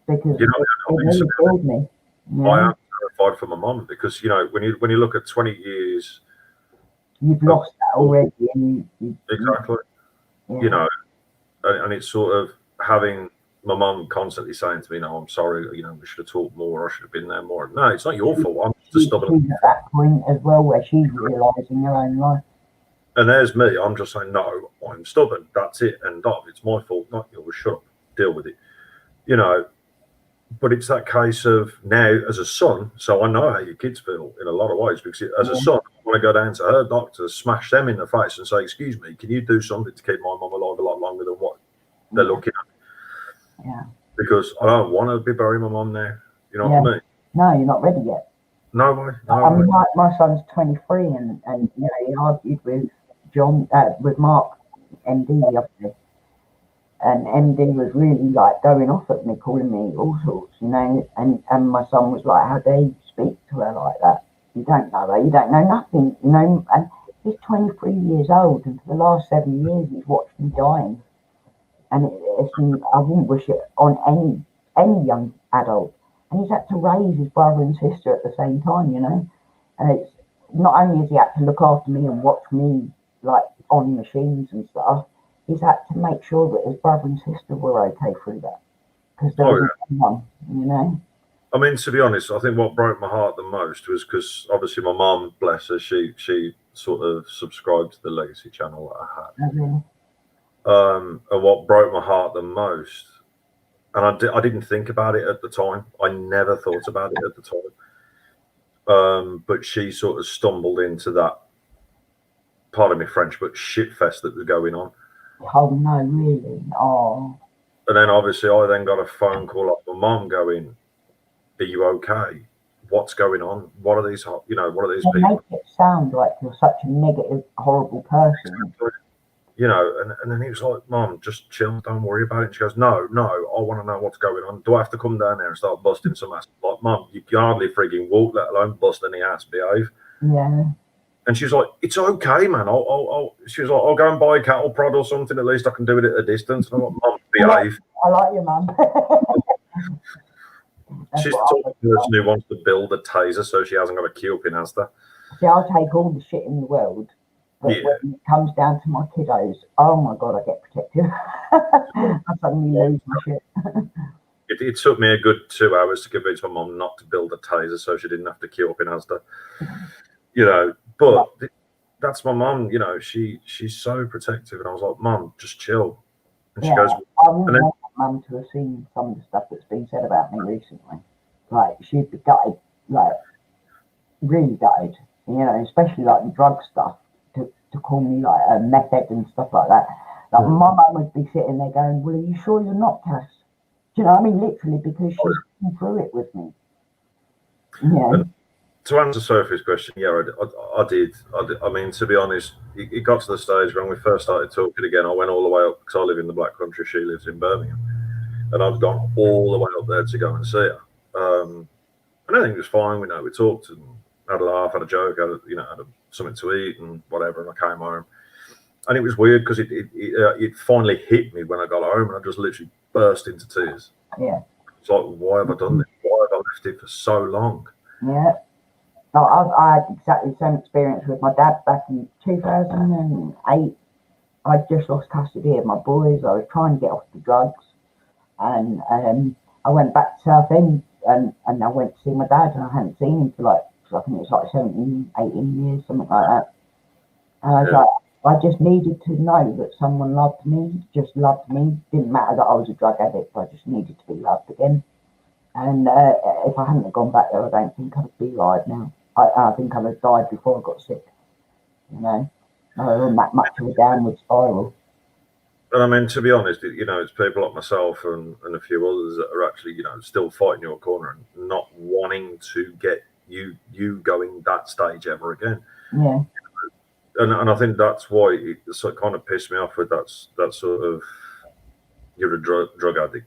because it really killed me. Yeah. I am terrified for my mum because, you know, when you look at 20 years, you've lost that already. And exactly. Yeah. You know, and it's sort of having my mum constantly saying to me, "No, I'm sorry. You know, we should have talked more. I should have been there more." No, it's not your fault. I'm just stubborn. She's at that point as well where she's realising her own life. And there's me. I'm just saying, no, I'm stubborn. That's it. End of. It's my fault, not yours. Shut up. Deal with it. You know. But it's that case of now as a son. So I know how your kids feel in a lot of ways because as a son, I want to go down to her doctor, smash them in the face, and say, "Excuse me, can you do something to keep my mum alive a lot longer than what they're looking at?" Yeah. Because I don't want to be burying my mum now. You know what I mean? No, you're not ready yet. No way. I mean, my son's 23, and you know, he argued with with Mark, MD, the other day. And MD was really like going off at me, calling me all sorts, you know. And my son was like, "How dare you speak to her like that? You don't know her. You don't know nothing, you know." And he's 23 years old, and for the last 7 years, he's watched me dying. And I wouldn't wish it on any young adult. And he's had to raise his brother and sister at the same time, you know. And it's not only has he had to look after me and watch me like on machines and stuff, he's had to make sure that his brother and sister were okay through that because there was one, you know. I mean, to be honest, I think what broke my heart the most was because obviously my mum, bless her, she sort of subscribed to the Legacy channel that I had. Mm-hmm. And what broke my heart the most, and I didn't think about it at the time. I never thought about it at the time. But she sort of stumbled into that, pardon me French, but shit fest that was going on. Oh no, really? Oh. And then obviously I then got a phone call off my mum going, "Are you okay? What's going on? What are these, you know, what are these people?" Make it sound like you're such a negative, horrible person. You know, and then he was like, "Mum, just chill, don't worry about it." And she goes, No, I want to know what's going on. Do I have to come down there and start busting some ass? Like, "Mum, you can hardly frigging walk, let alone bust any ass, behave." Yeah. And she was like, "It's okay, man. She was like, I'll go and buy a cattle prod or something. At least I can do it at a distance." And I'm like, "Mum, behave." I like your mum. She's the person who wants to build a taser so she hasn't got a queue up in Asda. See, I'll take all the shit in the world, but when it comes down to my kiddos, oh my God, I get protective. I suddenly lose my shit. It took me a good 2 hours to convince my mum not to build a taser so she didn't have to queue up in Asda. But that's my mum, she's so protective. And I was like, Mum, just chill. And she goes, I wouldn't want my mum to have seen some of the stuff that's been said about me recently. Like, she'd be gutted, like, really gutted, especially like the drug stuff, to call me like a meth head and stuff like that. Like, my mum would be sitting there going, well, are you sure you're not, Cass? Do you know what I mean? Literally, because she's been through it with me. To answer Sophie's question, I did. I mean, to be honest, it got to the stage when we first started talking again. I went all the way up because I live in the Black Country. She lives in Birmingham, and I've gone all the way up there to go and see her. And everything was fine. We talked and had a laugh, had a joke, had something to eat and whatever. And I came home, and it was weird because it finally hit me when I got home, and I just literally burst into tears. Yeah. It's like, why have I done this? Why have I left it for so long? Yeah. No, I had exactly the same experience with my dad back in 2008. I just lost custody of my boys. I was trying to get off the drugs, and I went back to Southend, and I went to see my dad, and I hadn't seen him for I think it was like 17, 18 years, something like that. And I was like, I just needed to know that someone loved me, just loved me. Didn't matter that I was a drug addict, but I just needed to be loved again. And if I hadn't gone back there, I don't think I'd be alive now. I think I'd have died before I got sick. I wasn't that much of a downward spiral. And I mean, to be honest, it's people like myself and a few others that are actually, still fighting your corner and not wanting to get you going that stage ever again. Yeah. And I think that's why it sort of kind of pissed me off with that sort of you're a drug addict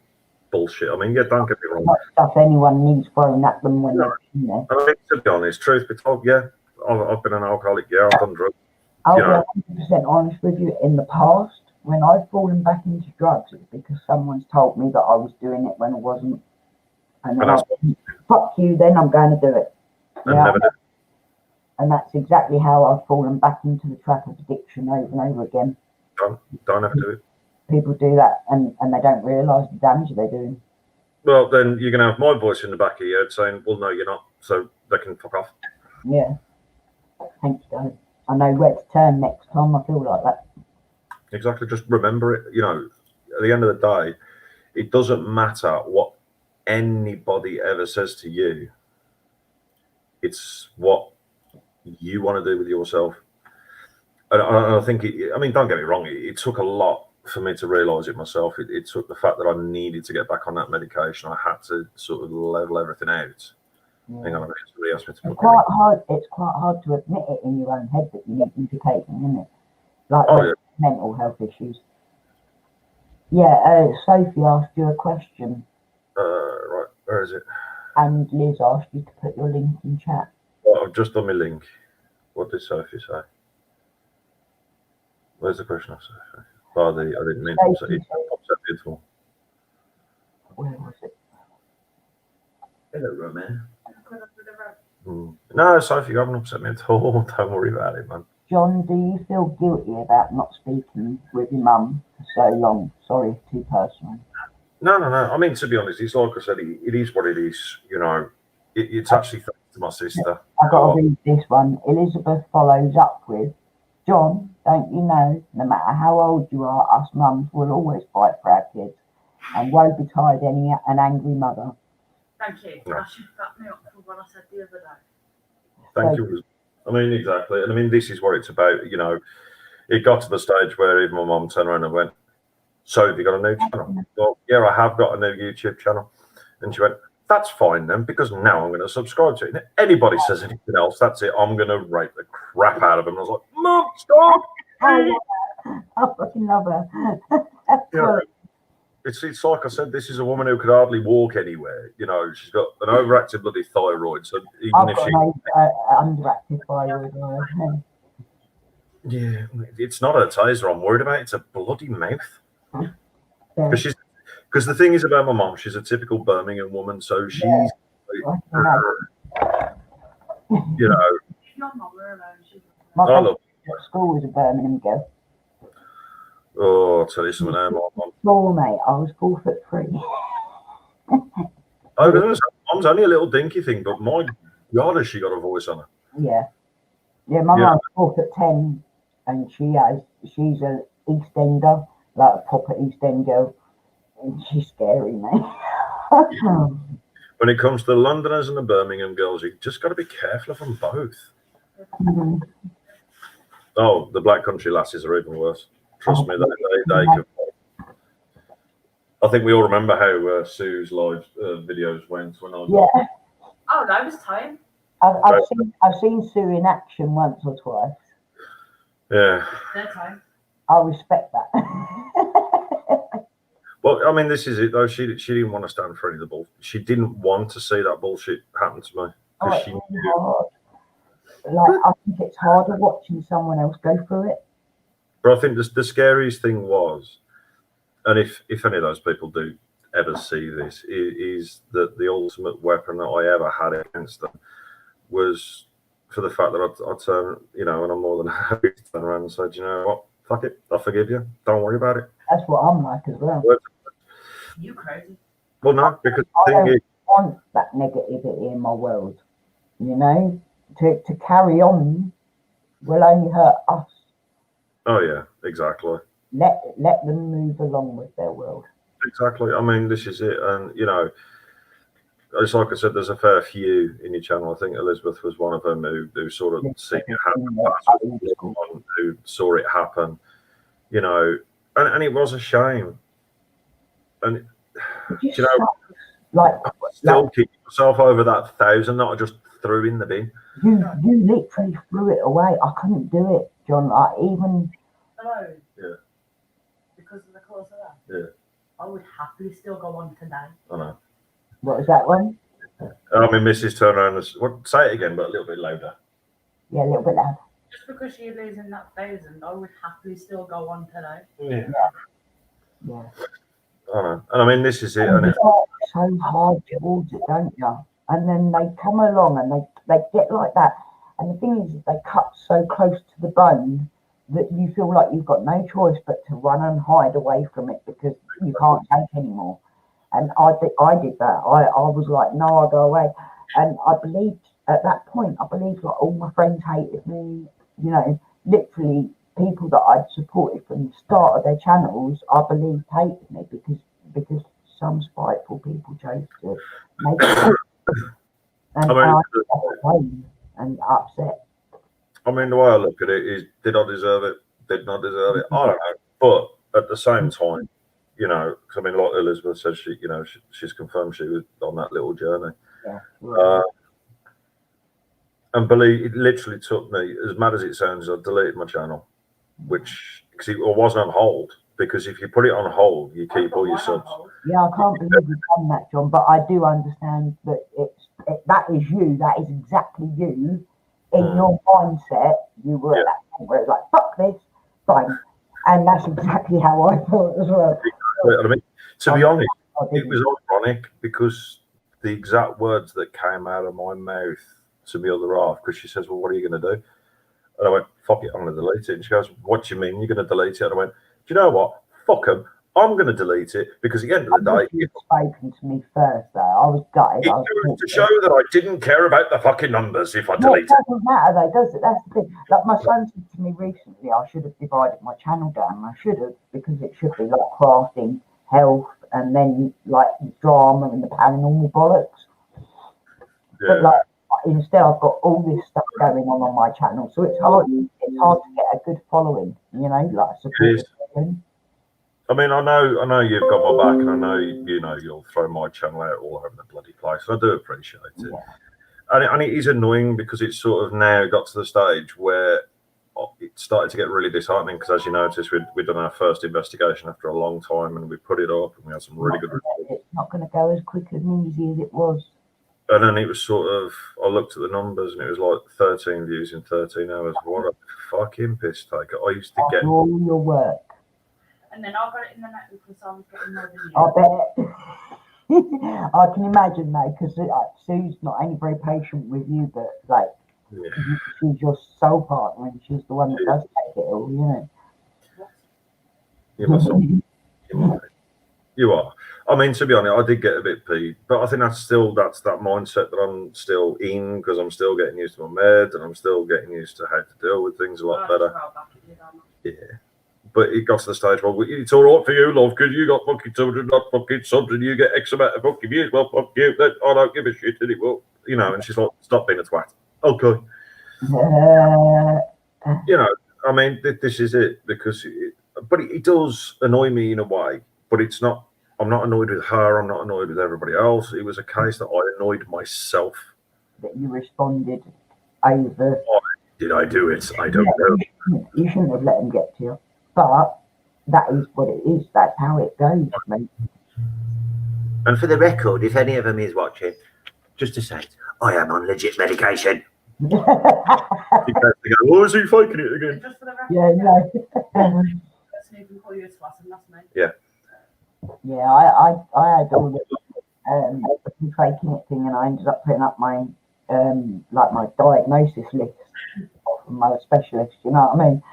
bullshit. I mean, don't get me wrong. Not stuff anyone needs thrown at them when they're in there. I mean, to be honest, truth be told, I've been an alcoholic. I've done drugs. I'll be 100% honest with you. In the past, when I've fallen back into drugs, it's because someone's told me that I was doing it when I wasn't. And then fuck you, then I'm going to do it. And that's exactly how I've fallen back into the trap of addiction over and over again. Don't have to do it. People do that and they don't realise the damage they're doing. Well, then you're going to have my voice in the back of your head saying, well, no, you're not. So they can fuck off. Yeah. Thanks, guys. I know where to turn next time I feel like that. Exactly. Just remember it. At the end of the day, it doesn't matter what anybody ever says to you. It's what you want to do with yourself. And I think, don't get me wrong, it took a lot for me to realise it myself. It took the fact that I needed to get back on that medication. I had to sort of level everything out. Yeah. Hang on a minute, somebody asked me to It's quite hard to admit it in your own head that you need medication, isn't it? Like mental health issues. Yeah, Sophie asked you a question. Right, where is it? And Liz asked you to put your link in chat. Well, I've just done my link. What did Sophie say? Where's the question of Sophie? I didn't mean to say it. Beautiful. Where was it? Hello, Roman. No, Sophie, you haven't upset me at all. Don't worry about it, man. John, do you feel guilty about not speaking with your mum for so long? Sorry, too personal. No. I mean, to be honest, it's like I said, it is what it is. It's actually thanks to my sister. I've got to read this one. Elizabeth follows up with, John, don't you know, no matter how old you are, us mums will always fight for our kids and woe betide an angry mother. Thank you. No. That should back me up for what I said the other day. Thank you. I mean, exactly. And I mean, this is what it's about. It got to the stage where even my mum turned around and went, so have you got a new channel? Well, yeah, I have got a new YouTube channel. And she went, that's fine then, because now I'm going to subscribe to it. And if anybody says anything else, that's it. I'm going to rape the crap out of them. I was like, Mum, stop! I fucking love her. It's like I said, this is a woman who could hardly walk anywhere. She's got an overactive bloody thyroid. So even if she underactive thyroid. Yeah, it's not a taser I'm worried about. It's a bloody mouth. Because Because the thing is about my mom, she's a typical Birmingham woman, so she's, I can imagine. you know, Your mum were alone. She My I love. at school was a Birmingham girl. Oh, I'll tell you something now, my mom. Small, mate. I was 4'3". Mom's only a little dinky thing, but my God, has she got a voice on her? Yeah. Yeah, my Yeah. mum's 4'10", and she's a East Ender, like a proper East End girl. And she's scary, mate. When it comes to the Londoners and the Birmingham girls, you just got to be careful of them both. Mhm. Oh, the Black Country lasses are even worse. Trust me, they can. I think we all remember how Sue's live videos went when I was. Yeah, Oh, that was time. I've seen Sue in action once or twice. Yeah. Their time. I respect that. Well, I mean, this is it though. She didn't want to stand for any of the bullshit. She didn't want to see that bullshit happen to me because she knew. Hard. Like, I think it's harder watching someone else go through it. But I think the scariest thing was, and if any of those people do ever see this, is that the ultimate weapon that I ever had against them was for the fact that I turn, you know, and I'm more than happy to turn around and say, you know what, fuck it, I forgive you. Don't worry about it. That's what I'm like as well. You crazy. Well, no, because I the thing don't is, want that negativity in my world. You know, to carry on will only hurt us. oh yeah, exactly. Let them move along with their world. Exactly. I mean, this is it. And, you know, it's like I said, there's a fair few in your channel. I think Elizabeth was one of them who sort of seen it happen, who saw it happen, you know, and it was a shame. And, you know, like still keep yourself over that 1,000 that I just threw in the bin. you literally threw it away. I couldn't do it, John. Like, even Hello. Yeah. Because of the cause of that. Yeah. I would happily still go on today. I know. what was that one? I mean, Mrs. turned around and say it again, but a little bit louder. Yeah, a little bit loud. Just because she's losing that 1,000, I would happily still go on today. Yeah. Yeah. I know. And I mean, this is it. And And you work so hard towards it, don't you? And then they come along and they get like that. And the thing is, they cut so close to the bone that you feel like you've got no choice but to run and hide away from it because you can't take anymore. And I did that. I was like, no, I'll go away. And I believed at that point, I believed like all my friends hated me. You know, literally people that I'd supported from the start of their channels, I believed hated me because some spiteful people chose to make it. And I got pained and upset. I mean, the way I look at it is, did I deserve it? Did not deserve it? I don't know. But at the same time, you know, because I mean, like Elizabeth said, she's confirmed she was on that little journey. Yeah. And believe it literally took me, as mad as it sounds, I deleted my channel, because it wasn't on hold. Because if you put it on hold, you keep all your subs. Yeah, I can't believe you've done that, John. But I do understand that that is you. That is exactly you. In your mindset, you were at that point where it's like, fuck this, fine. And that's exactly how I thought as well. I mean, to be honest, it was ironic because the exact words that came out of my mouth to the other half, because she says, well, what are you going to do? And I went, fuck it, I'm going to delete it. And she goes, what do you mean you're going to delete it? And I went, do you know what? Fuck them. I'm going to delete it because at the end of the day, you've spoken to me first, though. I was gutted. It was to show that I didn't care about the fucking numbers if I delete it. It doesn't matter, though, does it? That's the thing. Like, my son said to me recently, I should have divided my channel down. I should have, because it should be like crafting, health, and then like drama and the paranormal bollocks. Yeah. But like, instead, I've got all this stuff going on my channel, so it's hard. It's hard to get a good following. You know, like support. I mean, I know you've got my back, and I know you'll throw my channel out all over the bloody place. I do appreciate it, and it is annoying because it's sort of now got to the stage where it started to get really disheartening. Because as you noticed, we'd done our first investigation after a long time, and we put it up, and we had some really good results. It's not going to go as quick and easy as it was. And then it was sort of, I looked at the numbers, and it was like 13 views in 13 hours. What a fucking piss taker! I used to get all your work. And then I got it in the neck because I was getting more than you. I bet. I can imagine though, because Sue's not only very patient with you, but like she's your soul partner, and she's the one that does take it all. You know. You're my soul. You are. I mean, to be honest, I did get a bit peeved, but I think that's that mindset that I'm still in, because I'm still getting used to my med, and I'm still getting used to how to deal with things a lot better. Yeah. But it got to the stage where it's all right for you, love, because you got fucking children, not fucking sons, and you get X amount of fucking years. Well, fuck you. I don't give a shit anymore. You know, and she's like, stop being a twat. Okay. You know, I mean, this is it, because but it does annoy me in a way, but it's not. I'm not annoyed with her. I'm not annoyed with everybody else. It was a case that I annoyed myself. That you responded over. Why did I do it? I don't know. You shouldn't have let him get to you. But that is what it is. That's how it goes, mate. And for the record, if any of them is watching, just to say, I am on legit medication. Because they go, oh, is he faking it again? Just for the record, Yeah, no. person who can call you a twat, and that's me. Yeah. Yeah, I had all the faking it thing, and I ended up putting up my like my diagnosis list from my specialist. You know what I mean?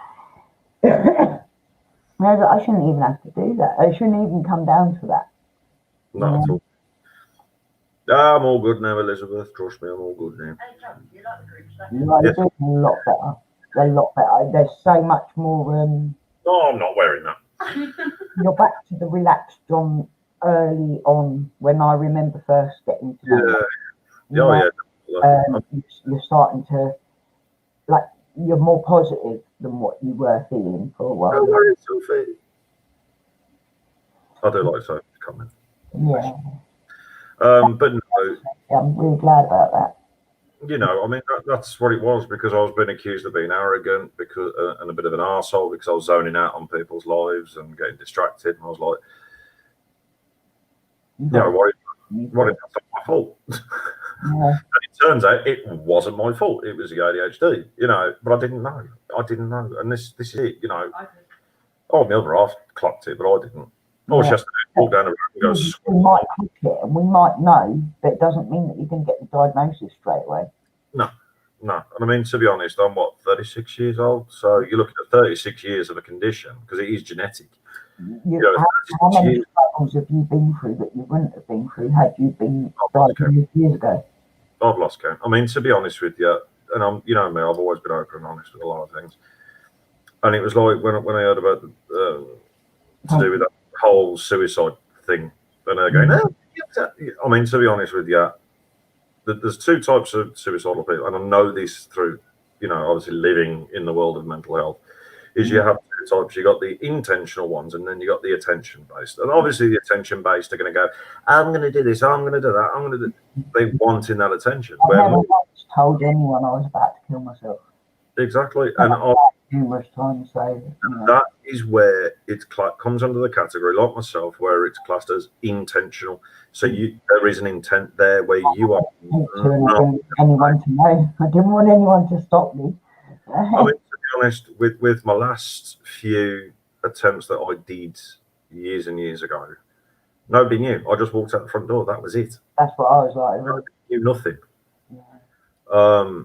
I shouldn't even have to do that. I shouldn't even come down to that. Not at all. I'm all good now, Elizabeth. Trust me, I'm all good now. Hey, John, you like the group stuff? They're doing a lot better. They're a lot better. There's so much more. No, I'm not wearing that. You're back to the relaxed John early on, when I remember first getting to know you. You're starting to, like, you're more positive than what you were feeling for a while. Don't worry, Sophie. I do like Sophie's comment. Yeah. But no, I'm really glad about that. you know, I mean, that's what it was, because I was being accused of being arrogant and a bit of an arsehole, because I was zoning out on people's lives and getting distracted. And I was like, what if that's not my fault? Yeah. And it turns out it wasn't my fault. It was the ADHD, you know, but I didn't know. And this is it, you know. Oh, my other half clocked it, but I didn't. All she has to do is walk down the road and go, we might click it and we might know, but it doesn't mean that you can get the diagnosis straight away. No. And I mean, to be honest, I'm 36 years old. So you're looking at 36 years of a condition, because it is genetic. How many struggles have you been through that you wouldn't have been through had you been diagnosed years ago? I've lost count. I mean, to be honest with you, and you know me, I've always been open and honest with a lot of things. And it was like when I heard about to do with that whole suicide thing, and they're going, I mean, to be honest with you, there's two types of suicidal people, and I know this through, you know, obviously living in the world of mental health, is you have two types. You got the intentional ones, and then you got the attention based. And obviously the attention based are going to go, I'm going to do this, I'm going to do that, I'm going to do. They wanting that attention. I never once told anyone I was about to kill myself. Exactly, and numerous times. So that is where it comes under the category, like myself, where it's classed as intentional. So there is an intent there where you are. I didn't want anyone to know. I didn't want anyone to stop me. I mean, to be honest, with my last few attempts that I did years and years ago, nobody knew. I just walked out the front door. That was it. That's what I was like. I knew nothing. Yeah.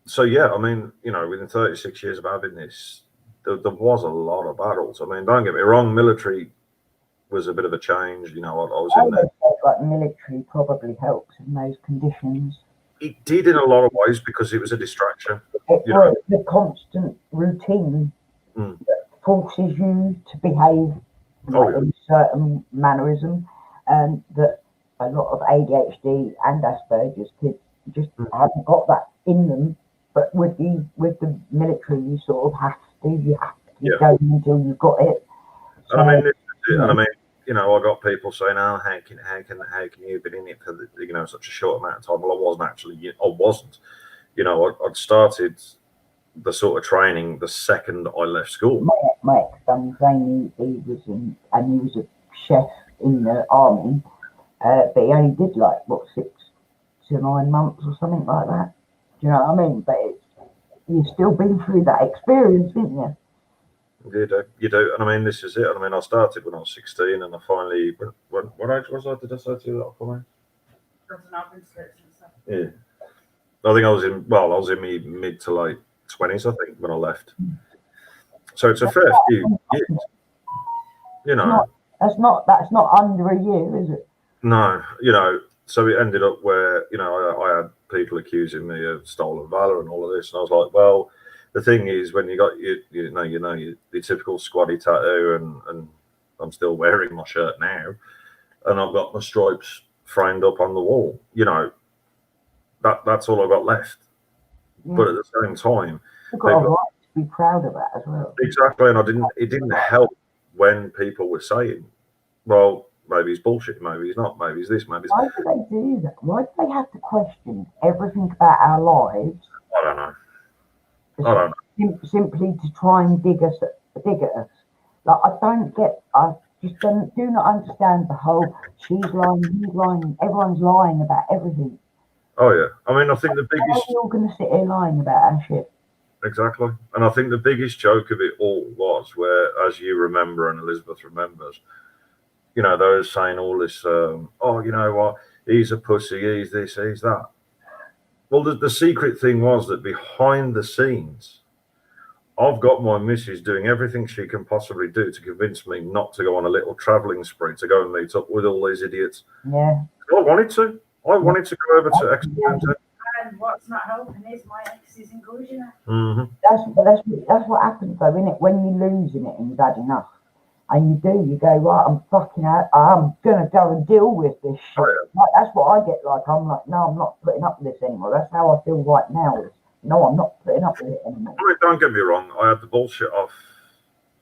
So yeah, I mean, you know, within 36 years of having this, there was a lot of battles. I mean, don't get me wrong, military was a bit of a change. You know, I was in there. Like military probably helps in those conditions. It did in a lot of ways, because it was a distraction. It was the constant routine that forces you to behave in a certain mannerism, and that a lot of ADHD and Asperger's kids just haven't got that in them. But with the military, you sort of have to keep going until you've got it. So, and I mean, you know, I got people saying, "Oh, how can you have been in it for such a short amount of time?" Well, I wasn't. You know, I'd started the sort of training the second I left school. My ex-son Jamie, he was a chef in the army, but he only did 6 to 9 months or something like that. Do you know what I mean? But you've still been through that experience, didn't you? You do. And I mean, this is it. I mean, I started when I was 16, and I finally, what age was I? Did I say to you that I finally? Yeah. I think I was in my mid to late 20s, I think, when I left. So it's a fair few years. You know. That's not under a year, is it? No, you know, so it ended up where, you know, I had people accusing me of stolen valor and all of this, and I was like, well, the thing is, when you got your typical squaddy tattoo, and I'm still wearing my shirt now, and I've got my stripes framed up on the wall, you know, that's all I've got left. Yeah. But at the same time, you've got a right to be proud of that as well. Exactly, and it didn't help when people were saying, well, maybe he's bullshit, maybe he's not, maybe he's this, maybe he's... Why do they do that? Why do they have to question everything about our lives? I don't know. Simply to try and dig at us. Like, I just do not understand the whole she's lying, he's lying, everyone's lying about everything. Oh yeah, I mean, I think the biggest... How are we all going to sit here lying about our shit? Exactly, and I think the biggest joke of it all was where, as you remember and Elizabeth remembers, you know, they were saying all this, oh, you know what, he's a pussy, he's this, he's that. Well, the secret thing was that behind the scenes, I've got my missus doing everything she can possibly do to convince me not to go on a little travelling spree to go and meet up with all these idiots. Yeah. I wanted to go over to Expo. And what's not helping is my ex is encouraging her. Mm-hmm. That's what happens though, isn't it? When you're losing it and you've had enough. And you go, right, I'm fucking out, I'm going to go and deal with this shit. Oh, yeah. Like, that's what I get like. I'm like, no, I'm not putting up with this anymore. That's how I feel right now. No, I'm not putting up with it anymore. I mean, don't get me wrong, I had the bullshit off.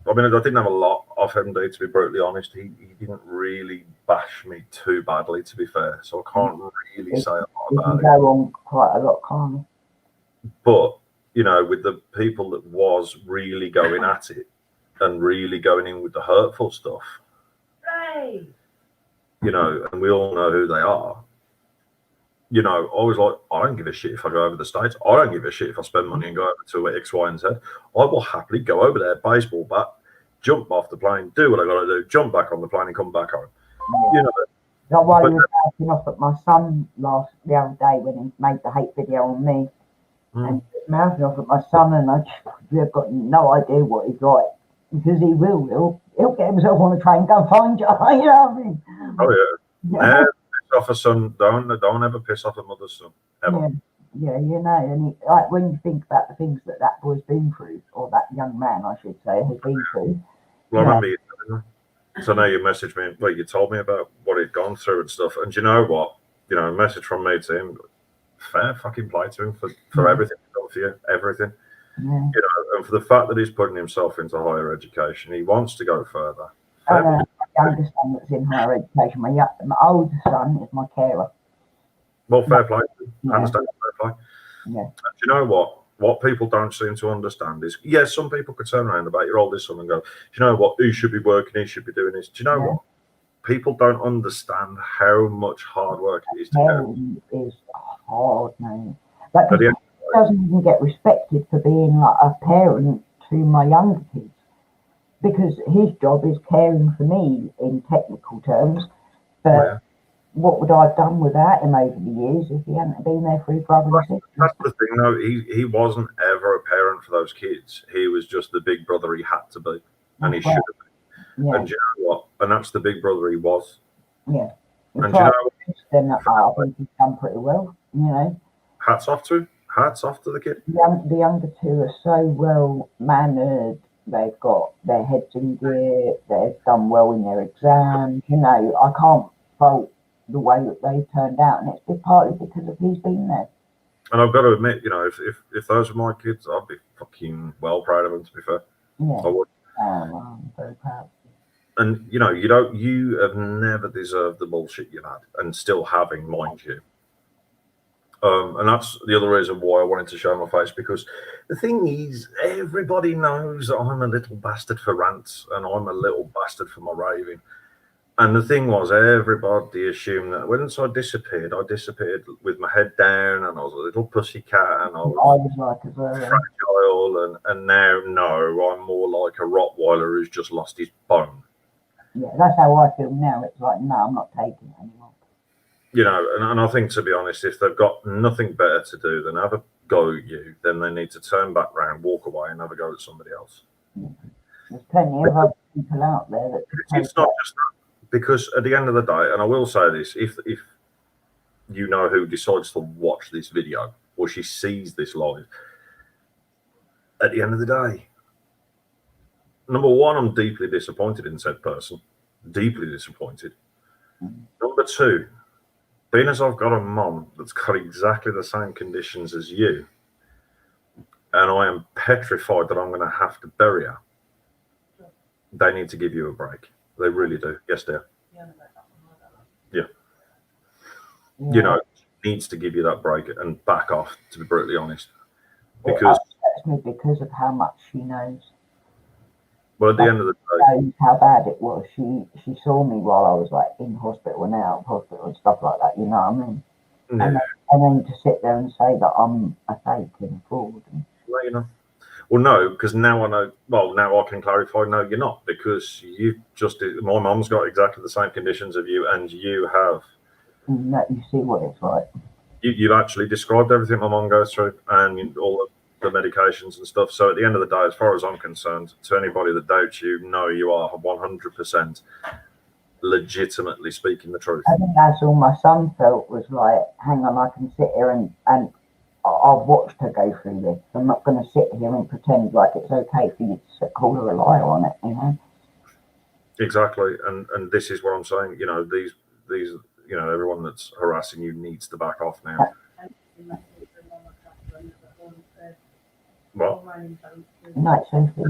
I mean, I didn't have a lot off MD, to be brutally honest. He didn't really bash me too badly, to be fair. So I can't really say a lot about it. Go on quite a lot, can't you? But, you know, with the people that was really going at it, and really going in with the hurtful stuff, Right. You know, and we all know who they are. You know, I was like, I don't give a shit if I go over the States. I don't give a shit if I spend money and go over to X, Y, and Z. I will happily go over there, baseball bat, jump off the plane, do what I got to do, jump back on the plane and come back home. Yeah. You know. Like while you were bouncing off at my son the other day when he made the hate video on me, and mouthing off at my son, and I've got no idea what he's like. Because he'll get himself on a train, go find you. You know what I mean? Oh yeah. Never piss off a son. Don't ever piss off a mother's son. Ever. Yeah, you know, and like when you think about the things that boy's been through, or that young man, I should say, has been through. Well, I remember you telling me. So now you messaged me. Well, you told me about what he'd gone through and stuff. And you know what? You know, a message from me to him. Fair fucking play to him for everything he's done for you. Everything. Yeah. You know, and for the fact that he's putting himself into higher education, he wants to go further. My youngest son that's in higher education. My older son is my carer. Well, fair play. Yeah. I understand fair play. Yeah. And you know what? What people don't seem to understand is, yes, some people could turn around about your oldest son and go, do you know what? He should be working. He should be doing this. Do you know what? People don't understand how much hard work it is to get. It is hard, man. Like, doesn't even get respected for being like a parent to my younger kids, because his job is caring for me in technical terms, but what would I have done without him over the years if he hadn't been there for his brother and sister? That's the thing, though. He wasn't ever a parent for those kids. He was just the big brother he had to be, and he should have been. Yeah. And you know what? And that's the big brother he was. Yeah. And you know, then I think he's done pretty well. You know. Hats off to him. Hats off to the kid. The younger two are so well mannered. They've got their heads in gear. They've done well in their exams. You know, I can't fault the way that they've turned out, and it's partly because of he's been there. And I've got to admit, you know, if those were my kids, I'd be fucking well proud of them. To be fair, yeah, I would. I'm very proud. And you know, you have never deserved the bullshit you've had, and still having, mind you. And that's the other reason why I wanted to show my face, because the thing is, everybody knows that I'm a little bastard for rants and I'm a little bastard for my raving. And the thing was, everybody assumed that once I disappeared with my head down, and I was a little pussy cat, and I was like as well. fragile, and now, no, I'm more like a Rottweiler who's just lost his bone. Yeah, that's how I feel now. It's like, no, I'm not taking it anymore. You know, and I think, to be honest, if they've got nothing better to do than have a go at you, then they need to turn back round, walk away, and have a go at somebody else. There's plenty of other people out there that could take it's not just that, because at the end of the day, and I will say this, if you know who decides to watch this video or she sees this live, at the end of the day, number one, I'm deeply disappointed in said person. Deeply disappointed. Number two, being as I've got a mum that's got exactly the same conditions as you, and I am petrified that I'm going to have to bury her, they need to give you a break. They really do. Yes, dear. Yeah. You know, needs to give you that break and back off, to be brutally honest. Because of how much she knows. Well, at the end of the day, knows how bad it was. She saw me while I was like in hospital and out of hospital and stuff like that. You know what I mean? yeah. And then to sit there and say that I'm a fake and a fraud. Well, you know. Well, no, because now I know. Well, now I can clarify. No, you're not, because you just. My mum's got exactly the same conditions of you, and you have. You see what it's like. You've actually described everything my mum goes through, and all the medications and stuff. So at the end of the day, as far as I'm concerned, to anybody that doubts you, no, you are 100% legitimately speaking the truth. I think that's all my son felt, was like, hang on, I can sit here and I've watched her go through this. I'm not going to sit here and pretend like it's okay for you to call her a liar on it, you know? Exactly, and this is what I'm saying. You know, these, you know, everyone that's harassing you needs to back off now. What? No, it's okay.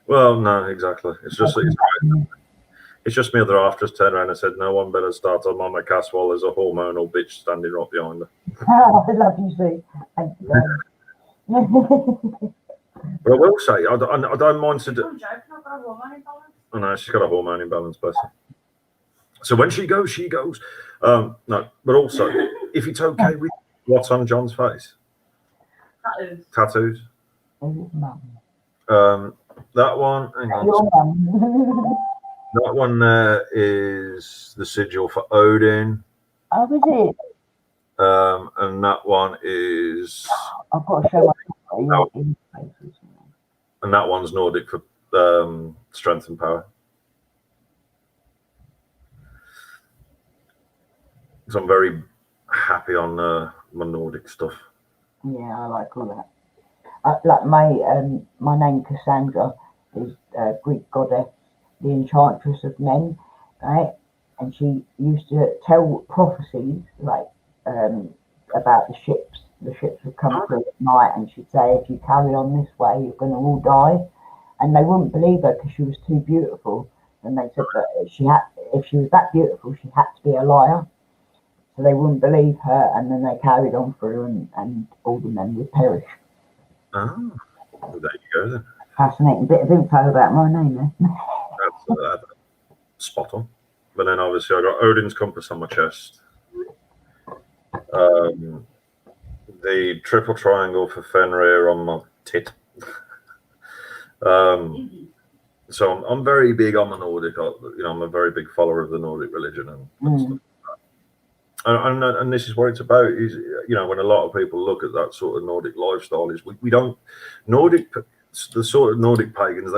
Well, no, exactly. It's just me other half just turned around and said, no one better start on MammaCass while there's a hormonal bitch standing right behind her. I love you, Sue. Thank you. But I will say, I don't mind to do. I know, she's got a hormone imbalance, bless her. So when she goes, she goes. No, but also, if it's okay with what's on John's face. Tattoos. That one, hang on. That one there is the sigil for Odin. Oh, is it? And that one is. I've got to show my faces. And that one's Nordic for strength and power. So I'm very happy on my Nordic stuff. Yeah, I like all that. Like my name Cassandra is Greek goddess, the enchantress of men, right? And she used to tell prophecies like about the ships. The ships would come through at night, and she'd say, if you carry on this way, you're going to all die. And they wouldn't believe her because she was too beautiful. And they said that if she was that beautiful, she had to be a liar. So they wouldn't believe her, and then they carried on through, and all the men would perish. Oh, well, there you go then. Fascinating bit of info about my name there. That's spot on. But then obviously I got Odin's compass on my chest. The triple triangle for Fenrir on my tit. So I'm very big on the Nordic. You know, I'm a very big follower of the Nordic religion and stuff. And this is what it's about, is, you know, when a lot of people look at that sort of Nordic lifestyle, is we don't, the sort of Nordic pagans,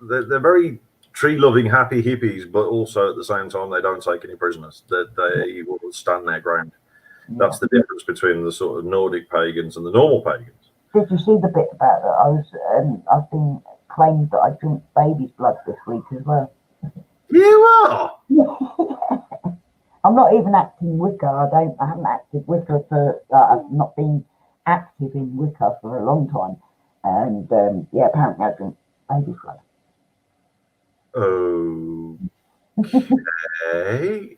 they're very tree-loving, happy hippies, but also at the same time, they don't take any prisoners. They will stand their ground. That's the difference between the sort of Nordic pagans and the normal pagans. Did you see the bit about that? I've been claimed that I drink baby's blood this week as well. You are? I'm not even acting Wicca. I haven't acted Wicca for. I've not been active in Wicca for a long time, and yeah, apparently I drink baby blood. Okay.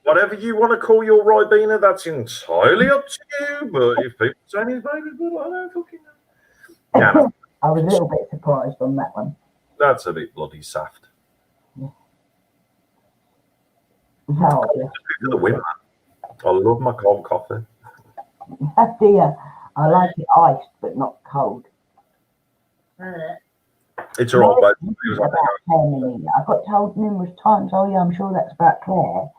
Whatever you want to call your Ribena, that's entirely up to you. But if people say it's baby blood, I don't fucking know. Yeah. I was a little bit surprised on that one. That's a bit bloody saft. Yeah. Oh, yes. To the wind. I love my cold coffee. Dear, I like it iced, but not cold. It's all right, This babe. is about Claire, Minnie. I got told numerous times, oh yeah, I'm sure that's about Claire.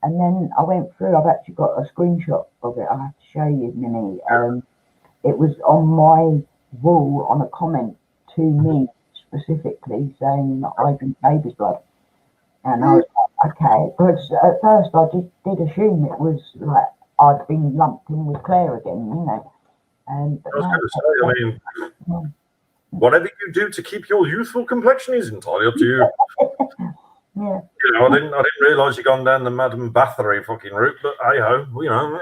And then I went through, I've actually got a screenshot of it, I have to show you, Minnie. It was on my wall on a comment to me specifically saying that I drink baby's blood. And I was like, okay, because at first I did assume it was like I'd been lumped in with Claire again, you know. But I was going to say, I mean, whatever you do to keep your youthful complexion is entirely up to you. Yeah. You know, I didn't realise you'd gone down the Madame Bathory fucking route, but hey ho, you know,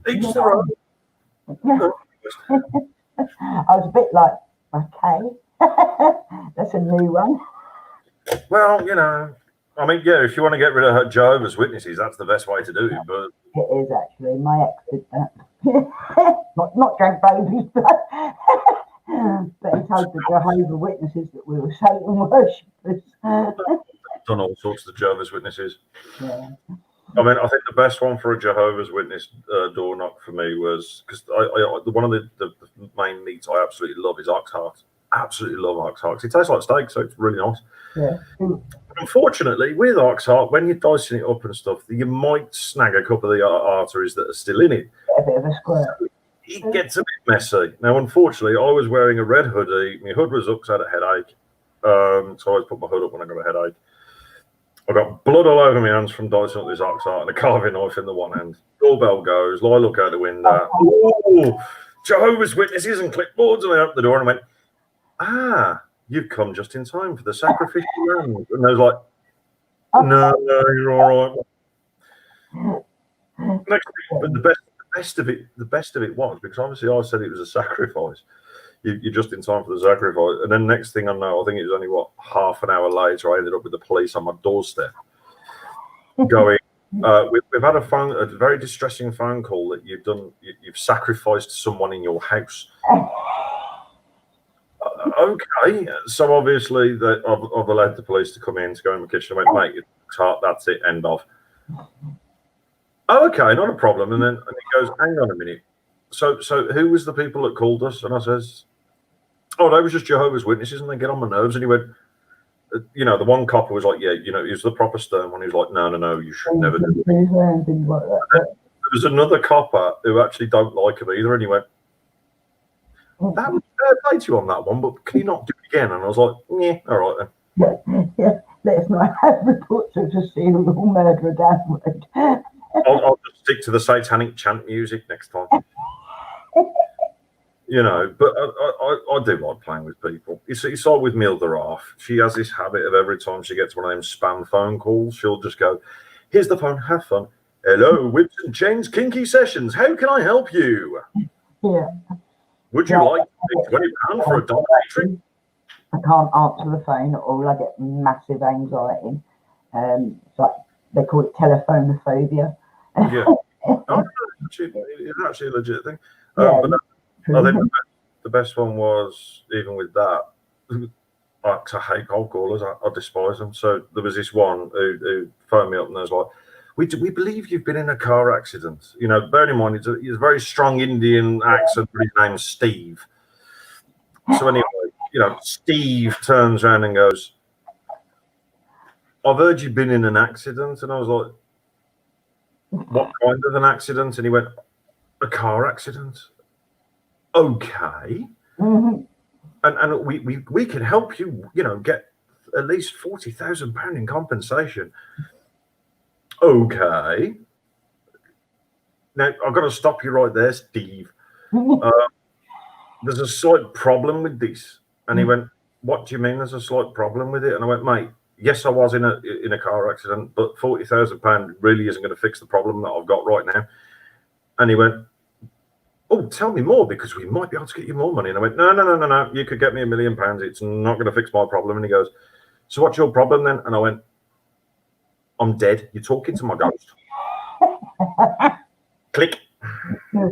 each their own. I was a bit like, okay, that's a new one. Well, you know, I mean, yeah, if you want to get rid of her Jehovah's Witnesses, that's the best way to do it. But it is actually. My ex did that. not drank baby's blood, but he told the Jehovah's Witnesses that we were Satan worshippers. done all sorts of Jehovah's Witnesses. Yeah. I mean, I think the best one for a Jehovah's Witness door knock for me was because one of the main meats I absolutely love is ox heart. Absolutely love ox heart. It tastes like steak, so it's really nice. Yeah. Unfortunately, with ox heart, when you're dicing it up and stuff, you might snag a couple of the arteries that are still in it. A bit of a squirt. So it gets a bit messy. Now, unfortunately, I was wearing a red hoodie. My hood was up because I had a headache. So I always put my hood up when I got a headache. I got blood all over my hands from dicing up this ox heart and a carving knife in the one hand. Doorbell goes. I look out the window. Oh, Jehovah's Witnesses and clipboards. And I opened the door and I went, you've come just in time for the sacrificial lamb. And I was like, no, you're all right. Next thing, but the best of it was, because obviously I said it was a sacrifice. You're just in time for the sacrifice. And then next thing I know, I think it was only, half an hour later, I ended up with the police on my doorstep going, we've had a very distressing phone call that you've sacrificed someone in your house. Okay, so obviously I've allowed the police to come in to go in the kitchen. I went, mate, it's heart, that's it, end of. Okay, not a problem. And then he goes, hang on a minute. So who was the people that called us? And I says, oh, they was just Jehovah's Witnesses, and they get on my nerves. And he went, you know, the one copper was like, yeah, you know, he was the proper stern one. He was like, no, you should never do it. There was another copper who actually don't like him either, and he went, that was fair play to you on that one, but can you not do it again? And I was like, yeah, all right then. Yeah, let's not have reports of a serial murderer down the road. I'll just stick to the satanic chant music next time. You know, but I do like playing with people. You saw with Milda off. She has this habit of every time she gets one of them spam phone calls, she'll just go, here's the phone, have fun. Hello, Whips and Chains Kinky Sessions. How can I help you? Yeah. Would you like to pay £20 for a dominatrix? I can't answer the phone at all. I get massive anxiety. It's like they call it telephonophobia. Yeah. It's actually a legit thing. But I think the best one was, even with that, I hate cold callers. I despise them. So there was this one who phoned me up and I was like, we believe you've been in a car accident. You know, bearing in mind, he's a very strong Indian accent, but his name's Steve. So anyway, you know, Steve turns around and goes, I've heard you've been in an accident. And I was like, what kind of an accident? And he went, a car accident. Okay. Mm-hmm. And we can help you, you know, get at least £40,000 in compensation. Okay. Now, I've got to stop you right there, Steve. There's a slight problem with this. And he went, what do you mean there's a slight problem with it? And I went, mate, yes, I was in a car accident, but £40,000 really isn't going to fix the problem that I've got right now. And he went, oh, tell me more, because we might be able to get you more money. And I went, no. You could get me £1 million. It's not going to fix my problem. And he goes, so what's your problem then? And I went, I'm dead. You're talking to my ghost. Click. I'm a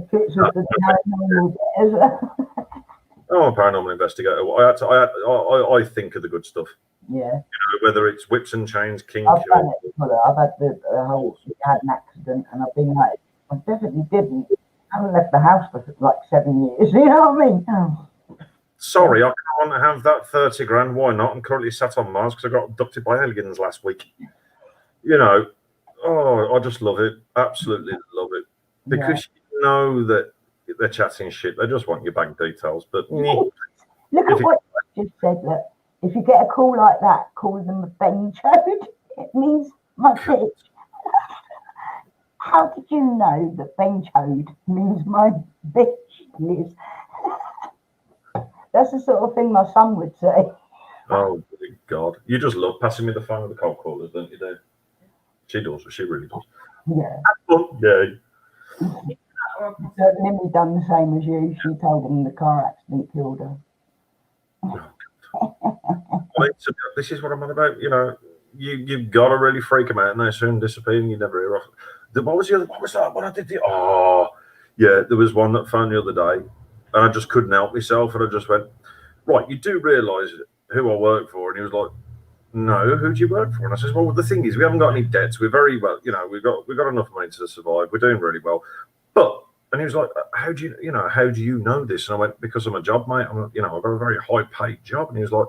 paranormal investigator. I think of the good stuff. Yeah. Whether it's whips and chains, kink, I've done it. I've had the whole. I had an accident, and I've been like, I definitely didn't. I haven't left the house for like 7 years. You know what I mean? Oh. Sorry, I can't have that 30 grand. Why not? I'm currently sat on Mars because I got abducted by aliens last week. You know, oh, I just love it. Absolutely love it. Because you know that they're chatting shit. They just want your bank details. But look at what you just said. Look, if you get a call like that, call them a benchode. It means my bitch. How did you know that benchode means my bitch, Liz? That's the sort of thing my son would say. Oh, God. You just love passing me the phone with the cold callers, don't you, Dave? She does. She really does. Yeah. Yeah. Nimmy done the same as you. She told him the car accident killed her. This is what I'm on about. You know, you've got to really freak them out, and they soon disappear, and you never hear off. What was the other? What was that? What I did? Yeah, there was one that phoned the other day, and I just couldn't help myself, and I just went, right, you do realise who I work for? And he was like, no, who do you work for? And I says, well, the thing is, we haven't got any debts. We're very well, you know, we've got enough money to survive. We're doing really well. But, and he was like, how do you know this? And I went, because I'm a job mate. I've got a very high paid job. And he was like,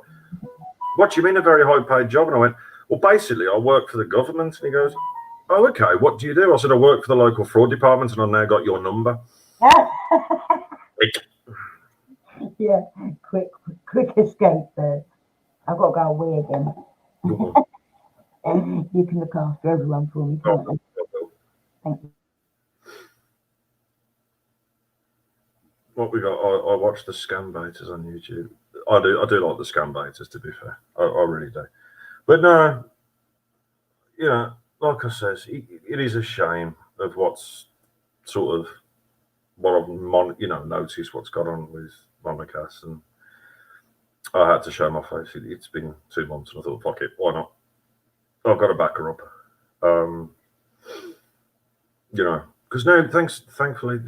what do you mean a very high paid job? And I went, well, basically I work for the government. And he goes, oh, okay, what do you do? I said, I work for the local fraud department, and I've now got your number. Yeah, quick escape there. I've got to go away again. You can look after everyone for me, can't you? Thank you. What we got? I watch the scam baiters on YouTube. I do like the scam baiters, to be fair. I really do. But no, you know, like I says, it is a shame of what's sort of what I've noticed what's gone on with MammaCass, and I had to show my face. It's been 2 months, and I thought, fuck it, why not? I've got to back her up. Because now, thankfully,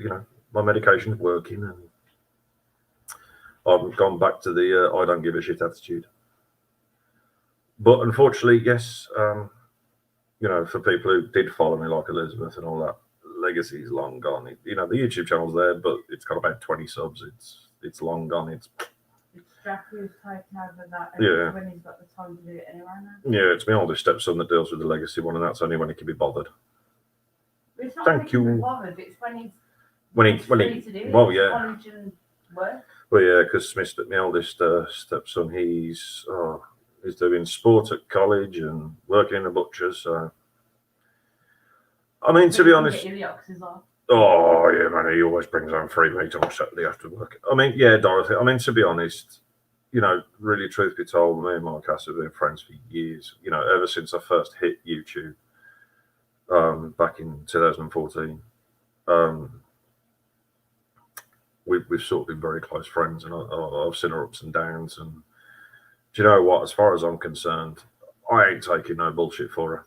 my medication's working, and I've gone back to the I don't give a shit attitude. But unfortunately, yes, for people who did follow me like Elizabeth and all that, legacy's long gone. The YouTube channel's there, but it's got about 20 subs. It's long gone. It's Jackie who's taken over that. Yeah. When he's got the time to do it anyway now. Yeah, it's my oldest stepson that deals with the legacy one, and that's only when he can be bothered. It's not Thank you. Bothered. It's when he's When he to do it. well, yeah. College and work. Well, yeah, because my eldest stepson, he's doing sport at college and working in a butcher. So, I mean, to be honest, oh yeah, man, he always brings home free meat on Saturday after work. I mean, yeah, Dorothy. I mean, to be honest, really, truth be told, me and MammaCass have been friends for years. Ever since I first hit YouTube, back in 2014. We've sort of been very close friends, and I've seen her ups and downs. And do you know what? As far as I'm concerned, I ain't taking no bullshit for her.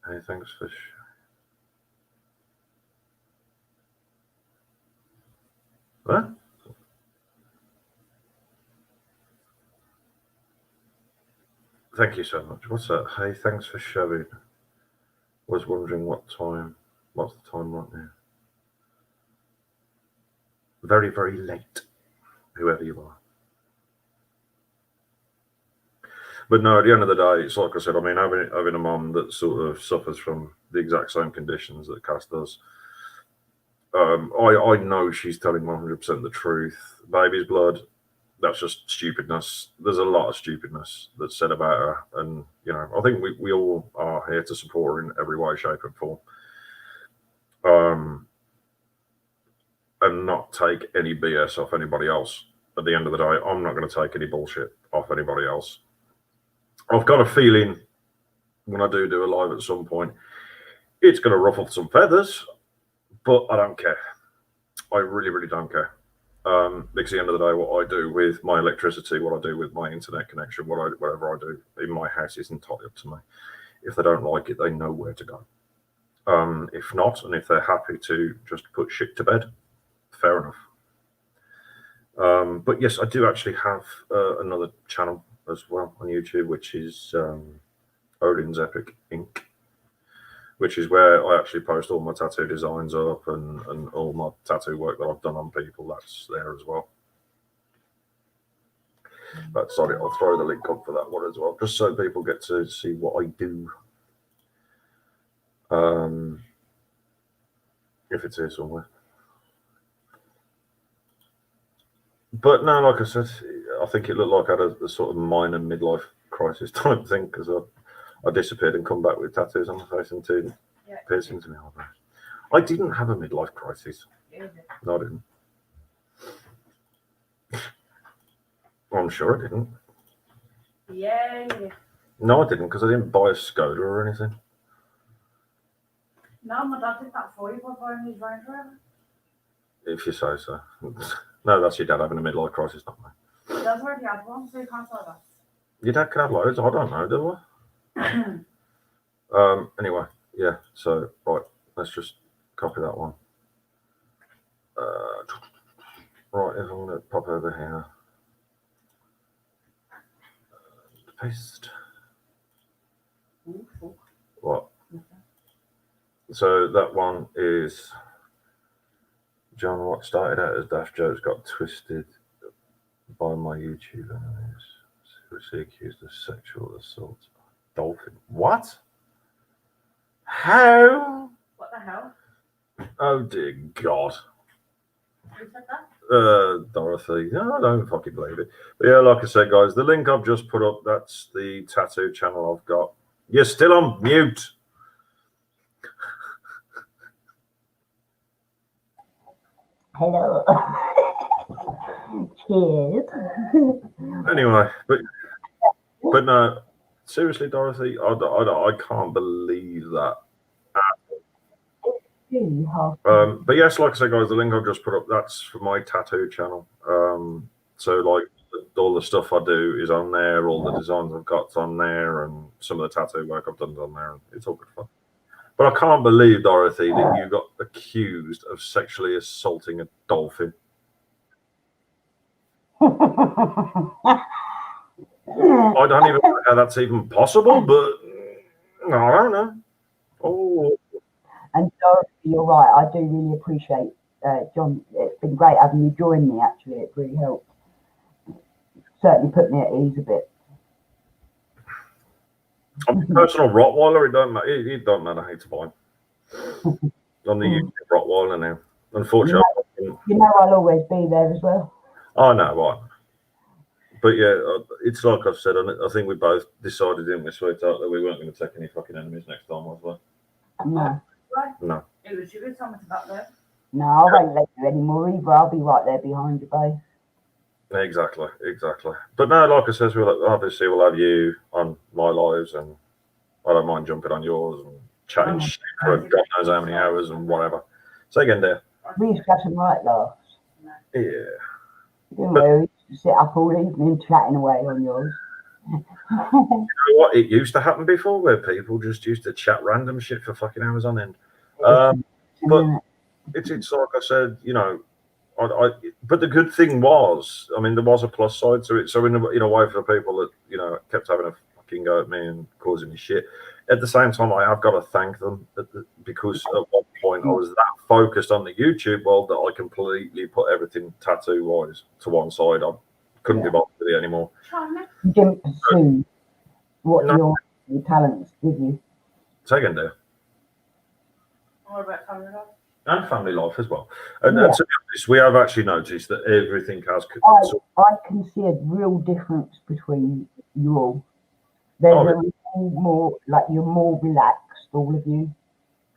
Hey, thanks, Fish. What? Thank you so much. What's that? Hey, thanks for showing. Was wondering what's the time right now? Very, very late, whoever you are. But no, at the end of the day, it's like I said, I mean, having a mum that sort of suffers from the exact same conditions that Cass does, I know she's telling 100% the truth. Baby's blood, that's just stupidness. There's a lot of stupidness that's said about her, and I think we all are here to support her in every way, shape, and form, and not take any BS off anybody else. At the end of the day, I'm not going to take any bullshit off anybody else. I've got a feeling when I do a live at some point, it's going to ruffle some feathers, but I don't care. I really, really don't care. Because at the end of the day, what I do with my electricity, what I do with my internet connection, whatever I do in my house is entirely up to me. If they don't like it, they know where to go. If not, and if they're happy to just put shit to bed, fair enough. But yes, I do actually have another channel as well on YouTube, which is Odin's Epic Inc., which is where I actually post all my tattoo designs up and all my tattoo work that I've done on people. That's there as well. But sorry, I'll throw the link up for that one as well, just so people get to see what I do. If it's here somewhere. But no, like I said, I think it looked like I had a sort of minor midlife crisis type thing, because I disappeared and come back with tattoos on my face and two piercings in my eyebrows. I didn't have a midlife crisis. No, I didn't. I'm sure I didn't. Yeah. No, I didn't, because I didn't buy a Skoda or anything. No, my dad did that for you by buying his Range Rover. If you say so. No, that's your dad having a midlife crisis, not me. Your dad's already had one, so you can't say that. Your dad can have loads. I don't know, do I? Anyway, yeah. So right, let's just copy that one. Right, if I'm going to pop over here, paste. What? So that one is John Watt started out as Daft Jokes, got twisted by my YouTube enemies. Seriously accused of sexual assault. Dolphin. What? How? What the hell? Oh dear God. Who said that? Dorothy. No, I don't fucking believe it. But yeah, like I said, guys, the link I've just put up, that's the tattoo channel I've got. You're still on mute. Hello. Cheers. Anyway, but no, seriously, Dorothy, I can't believe that. But yes, like I said, guys, the link I've just put up, that's for my tattoo channel. So like all the stuff I do is on there, all the designs I've got's on there, and some of the tattoo work I've done is on there. It's all good fun. But I can't believe, Dorothy, that you got accused of sexually assaulting a dolphin. I don't even know how that's even possible, but I don't know. Oh. And Dorothy, you're right. I do really appreciate John. It's been great having you join me. Actually, it really helped. Certainly put me at ease a bit. I'm a personal Rottweiler. It don't matter. It don't matter how it's fine. I'm the YouTube Rottweiler now. Unfortunately, you know I'll always be there as well. I know what. But yeah, it's like I've said. I think we both decided, didn't we, sweetheart, that we weren't going to take any fucking enemies next time, was we? No. No. It was you who told me about that. No, I won't let you anymore either. I'll be right there behind you both. Exactly. But no, like I said, obviously we'll have you on my lives, and I don't mind jumping on yours and chatting shit for God knows how many hours and whatever. Say again, dear. We used to have some right laughs. Yeah. Didn't we? We used to sit up all evening chatting away on yours. You know what? It used to happen before, where people just used to chat random shit for fucking hours on end. But it's like I said, you know, but the good thing was, I mean, there was a plus side to it. So in a way, for the people that, you know, kept having a fucking go at me and causing me shit, at the same time, I have got to thank them because at one point I was that focused on the YouTube world that I completely put everything tattoo wise to one side. I couldn't be bothered with it anymore. You didn't pursue what your talents give you. Second, dear. What about family life? And family life as well. And to be honest, we have actually noticed that everything has. I can see a real difference between you all. There's a more, like, you're more relaxed, all of you.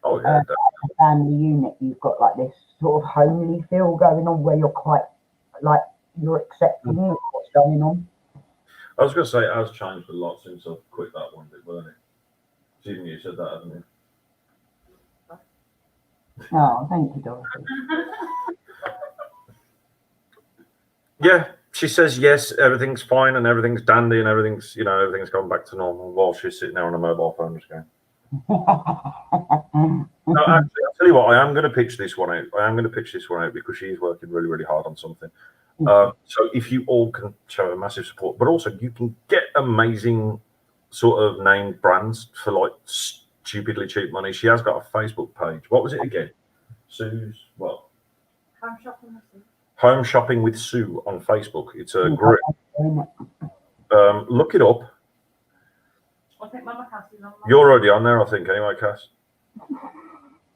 Oh yeah. As a family unit, you've got like this sort of homely feel going on, where you're quite like you're accepting what's going on. I was going to say it has changed a lot since I've quit that one bit, wasn't it? Even you said that, haven't you? Oh, thank you, Dorothy. Yeah, she says yes, everything's fine and everything's dandy and everything's, you know, everything's gone back to normal while she's sitting there on a mobile phone just going. No, actually, I'll tell you what. I am going to pitch this one out. Because she's working really, really hard on something. So if you all can show her massive support, but also you can get amazing sort of named brands for like stupidly cheap money. She has got a Facebook page. What was it again? Sue's what? Home shopping with Sue. Home Shopping with Sue on Facebook. It's a group. Look it up. I think MammaCass is on there. You're already on there, I think, anyway, Cass.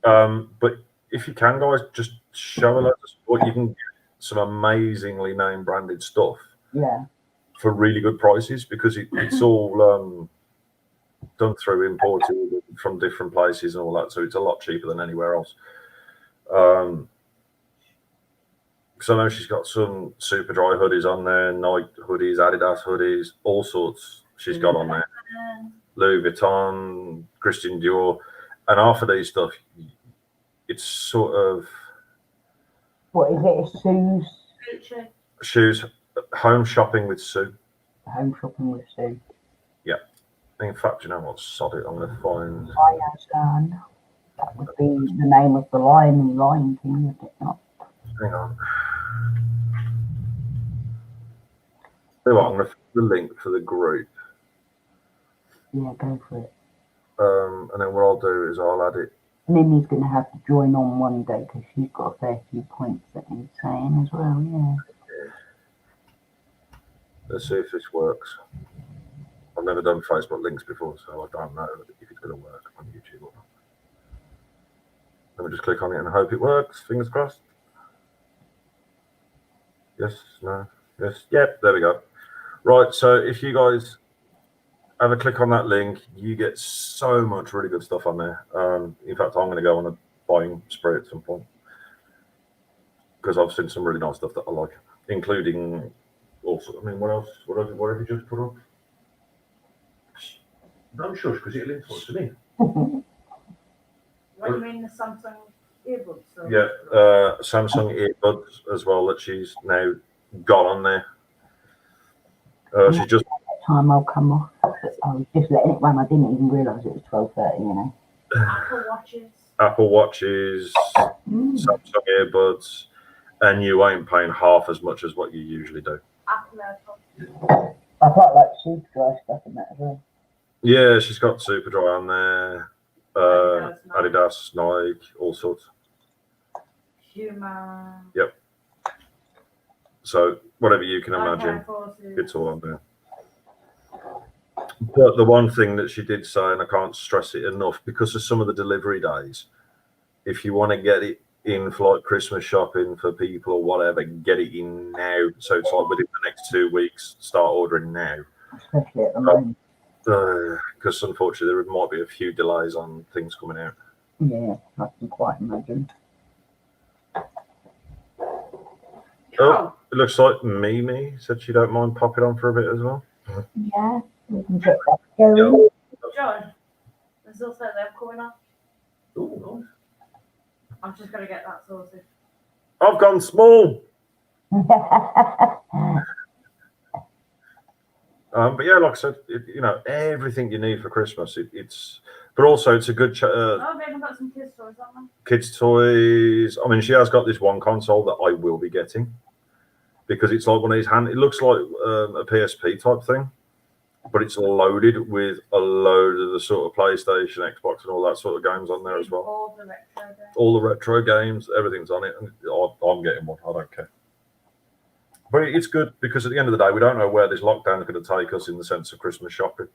But if you can, guys, just show a lot of support. You can get some amazingly name branded stuff. Yeah. For really good prices because it's all done through importing from different places and all that, so it's a lot cheaper than anywhere else. So I know she's got some super dry hoodies on there, Nike hoodies, Adidas hoodies, all sorts she's got on there. Louis Vuitton, Christian Dior, and half of these stuff, it's sort of... What is it? Sue's? Shoes, Home Shopping with Sue. Home Shopping with Sue. Yeah. In fact, you know what? Sod it. I'm going to find... Lion. That would be the name of the lion in Lion King, would it not? Hang on. So what, I'm going to find the link for the group. Yeah, go for it. And then what I'll do is I'll add it. Mimi's going to have to join on one day because she's got a fair few points that he's saying as well, yeah. Let's see if this works. I've never done Facebook links before, so I don't know if it's going to work on YouTube or not. Let me just click on it and hope it works. Fingers crossed. Yes, no, yes, yep, there we go. Right, so if you guys have a click on that link, you get so much really good stuff on there. In fact, I'm going to go on a buying spree at some point because I've seen some really nice stuff that I like, including also, I mean, what else? What have you just put up? Don't shush because it'll influence me. What do you mean, the Samsung earbuds? Or Yeah, Samsung earbuds as well that she's now got on there. She's just... Time I'll come off. I was just letting it run. I didn't even realise it was 12:30, you know. Apple Watches. Samsung earbuds, and you ain't paying half as much as what you usually do. Apple AirPods. I quite like super dry stuff in that as well. Yeah, she's got Superdry on there, Adidas, Nike, all sorts. Human. Yep. So whatever you can imagine, it's all on there. But the one thing that she did say, and I can't stress it enough, because of some of the delivery days, if you want to get it in for like Christmas shopping for people or whatever, get it in now. So it's like within the next 2 weeks, start ordering now. Especially at the moment. Because unfortunately there might be a few delays on things coming out. Yeah, I can quite imagine. Oh, it looks like Mimi said she don't mind popping on for a bit as well. Yeah, we can get that going. John, there's also them coming up. Ooh, nice. I'm just going to get that sorted. I've gone small. But yeah, like I said, you know, everything you need for Christmas. But also it's a good. Oh, they've even got some kids' toys, haven't they? Kids' toys. I mean, she has got this one console that I will be getting because it's like one of these it looks like a PSP type thing, but it's loaded with a load of the sort of PlayStation, Xbox, and all that sort of games on there as well. All the retro games. All the retro games, everything's on it, and I'm getting one. I don't care. But it's good because at the end of the day, we don't know where this lockdown is going to take us in the sense of Christmas shopping.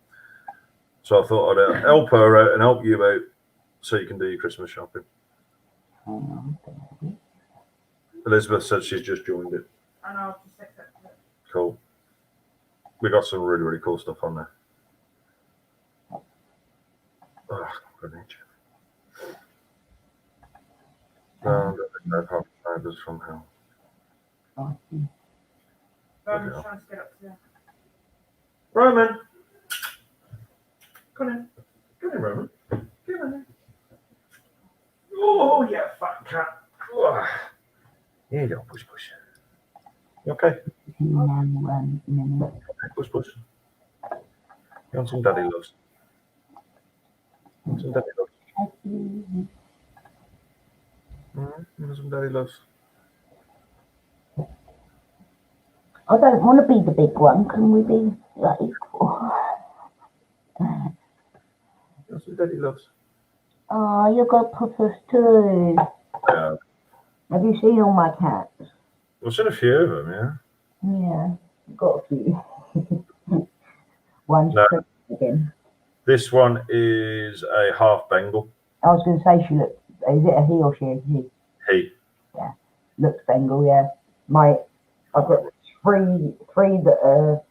So I thought I'd help her out and help you out so you can do your Christmas shopping. Elizabeth said she's just joined it. I know, I've just accepted it. Cool. We got some really, really cool stuff on there. Oh, good nature. Fibers from hell. Roman's trying to get up to there. Roman! Come in. Come in, Roman. Come in. Oh, yeah, fat cat. Oh. Here you go, push, push. You okay? Push, push. You want some daddy loves? Some daddy loves. Some daddy loves. I don't want to be the big one. Can we be like equal? Some daddy loves. Oh, you got puppers too. Yeah. Have you seen all my cats? I've seen a few of them, yeah. Yeah, got a few. One's No. pregnant again. This one is a half Bengal. I was going to say she looks. Is it a he or she? He He. looks Bengal. Yeah. I've got three that are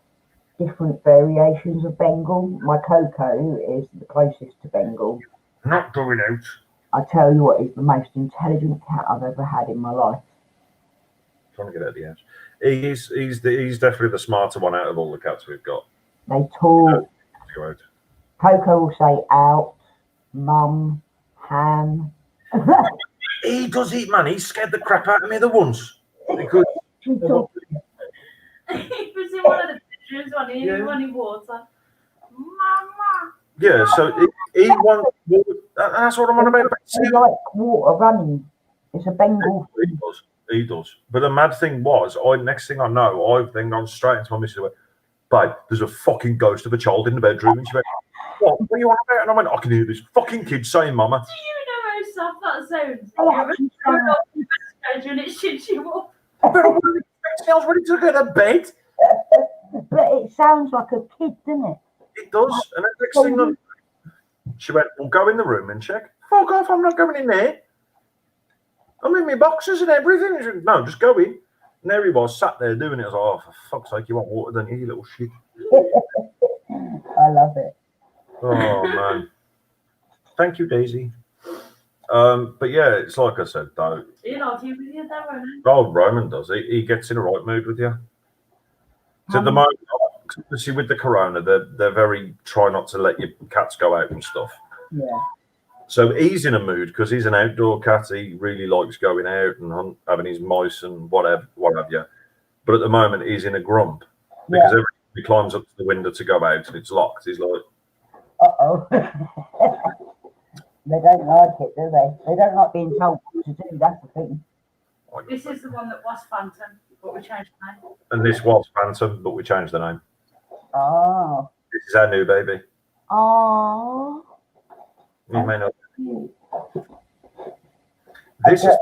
different variations of Bengal. My Coco is the closest to Bengal. Not going out. I tell you what, he's the most intelligent cat I've ever had in my life. Trying to get out of the house. He's definitely the smarter one out of all the cats we've got. They talk. Go out. Coco will say out, mum, ham. He does eat, man. He scared the crap out of me the once. Because She talks. He was in one of the pictures when he wanted water. Mama. yeah, so he wants. That's what I'm on about. They like water running. It's a Bengal. He does. But the mad thing was, next thing I know, I've then gone straight into my missus and went, babe, there's a fucking ghost of a child in the bedroom. And she went, what are you on about? And I went, I can hear this fucking kid saying mama. Do you know how soft that sounds? Oh, You're actually, going off in the bedroom and it shits you up. But I wasn't expecting, I was ready to go to bed. But it sounds like a kid, doesn't it? It does. And the next thing she went, well, go in the room and check. Fuck off, I'm not going in there. I'm in my boxes and everything. She went, no, just go in. And there he was, sat there doing it. I was like, oh, for fuck's sake, you want water, don't you, you little shit? I love it. Oh, man. Thank you, Daisy. But yeah, it's like I said, though. You know, if you with you, that Roman. Oh, Roman does. He gets in a right mood with you. So at the moment, see, with the corona, they're very try not to let your cats go out and stuff. Yeah. So he's in a mood because he's an outdoor cat. He really likes going out and having his mice and what have you. But at the moment, he's in a grump because every time he climbs up to the window to go out and it's locked. He's like, Uh-oh. They don't like it, do they? They don't like being told what to do. That's the thing. This is the one that was Phantom, but we changed the name. and this was Phantom, but we changed the name. Oh. This is our new baby. Oh. You may know. Cute. This is a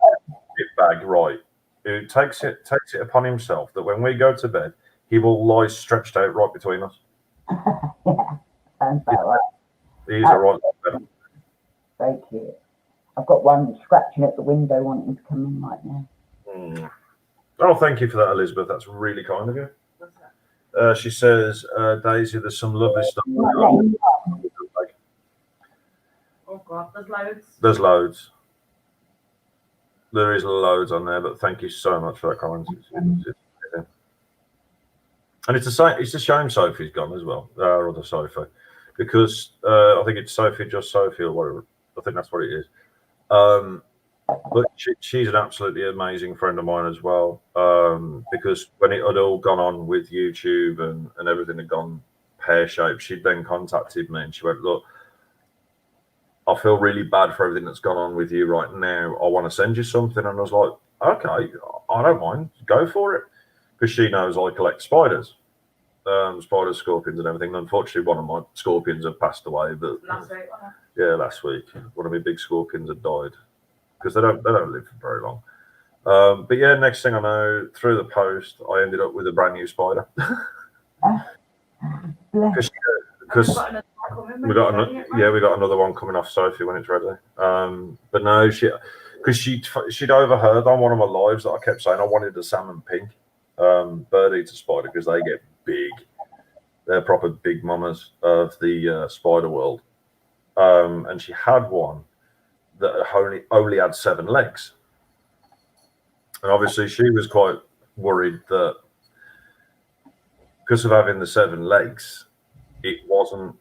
bag, right? Who takes it upon himself that when we go to bed, he will lie stretched out right between us. Yeah. Sounds about right. He's a right bed. Very cute. I've got one scratching at the window wanting to come in right now. Oh, thank you for that, Elizabeth. That's really kind of you. What's that? She says, Daisy, there's some lovely stuff. Not letting you Oh God, there's loads. There's loads. There is loads on there, but thank you so much for that comment. And it's a shame Sophie's gone as well, our other Sophie, because I think it's Sophie, just Sophie, or whatever. I think that's what it is. But she's an absolutely amazing friend of mine as well, because when it had all gone on with YouTube and everything had gone pear-shaped, she'd then contacted me and she went, look, I feel really bad for everything that's gone on with you right now. I want to send you something. And I was like, okay, I don't mind. Go for it. Because she knows I collect spiders. Spiders, scorpions and everything. Unfortunately, one of my scorpions have passed away. But Last week, wasn't yeah, last week. One of my big scorpions had died. Because they don't live for very long. But yeah, next thing I know, through the post, I ended up with a brand new spider. Bless. Because we got another one coming off Sophie when it's ready. But no, she'd overheard on one of my lives that I kept saying I wanted a salmon pink bird eater spider because they get big. They're proper big mamas of the spider world. And she had one that only had 7 legs. And obviously she was quite worried that because of having the 7 legs, it wasn't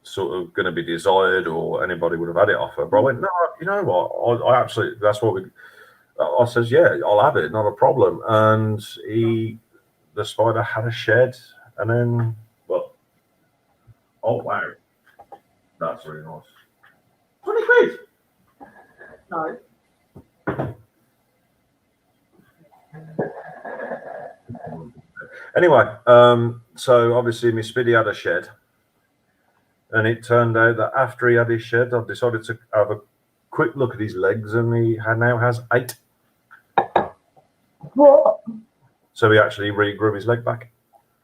sort of going to be desired or anybody would have had it off her. But I went, no, you know what? I absolutely, that's what I says, yeah, I'll have it, not a problem. And the spider had a shed and then, well, oh, wow. That's really nice. quid? No. Anyway, so obviously Miss Speedy had a shed, and it turned out that after he had his shed, I've decided to have a quick look at his legs, and he now has 8. What? So he actually regrew his leg back.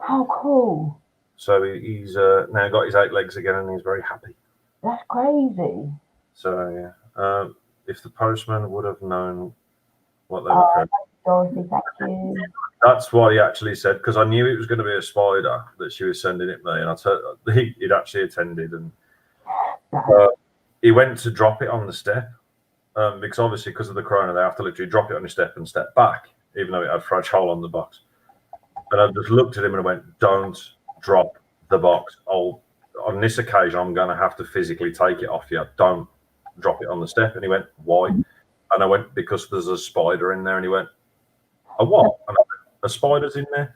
How cool. So he's now got his 8 legs again, and he's very happy. That's crazy. So yeah, if the postman would have known what they were carrying. Dorothy, thank you. That's what he actually said, because I knew it was going to be a spider that she was sending it me, and I told he'd actually attended, and he went to drop it on the step, because obviously because of the corona they have to literally drop it on the step and step back, even though it had fragile on the box. And I just looked at him and I went, "Don't drop the box. On this occasion I'm going to have to physically take it off you. Don't drop it on the step." And he went, "Why?" And I went, "Because there's a spider in there." And he went, "A what?" And I went, "A spider's in there."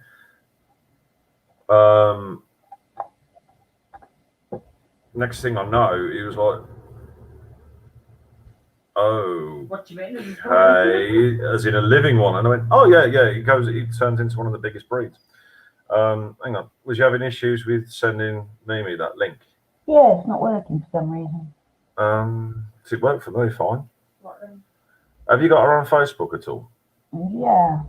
Next thing I know, he was like, "Oh, What do you mean? hey," as in a living one. And I went, "Oh yeah, yeah." He turns into one of the biggest breeds. Hang on, was you having issues with sending Mimi that link? Yeah, it's not working for some reason. It worked for me fine. What then? Have you got her on Facebook at all? Yeah.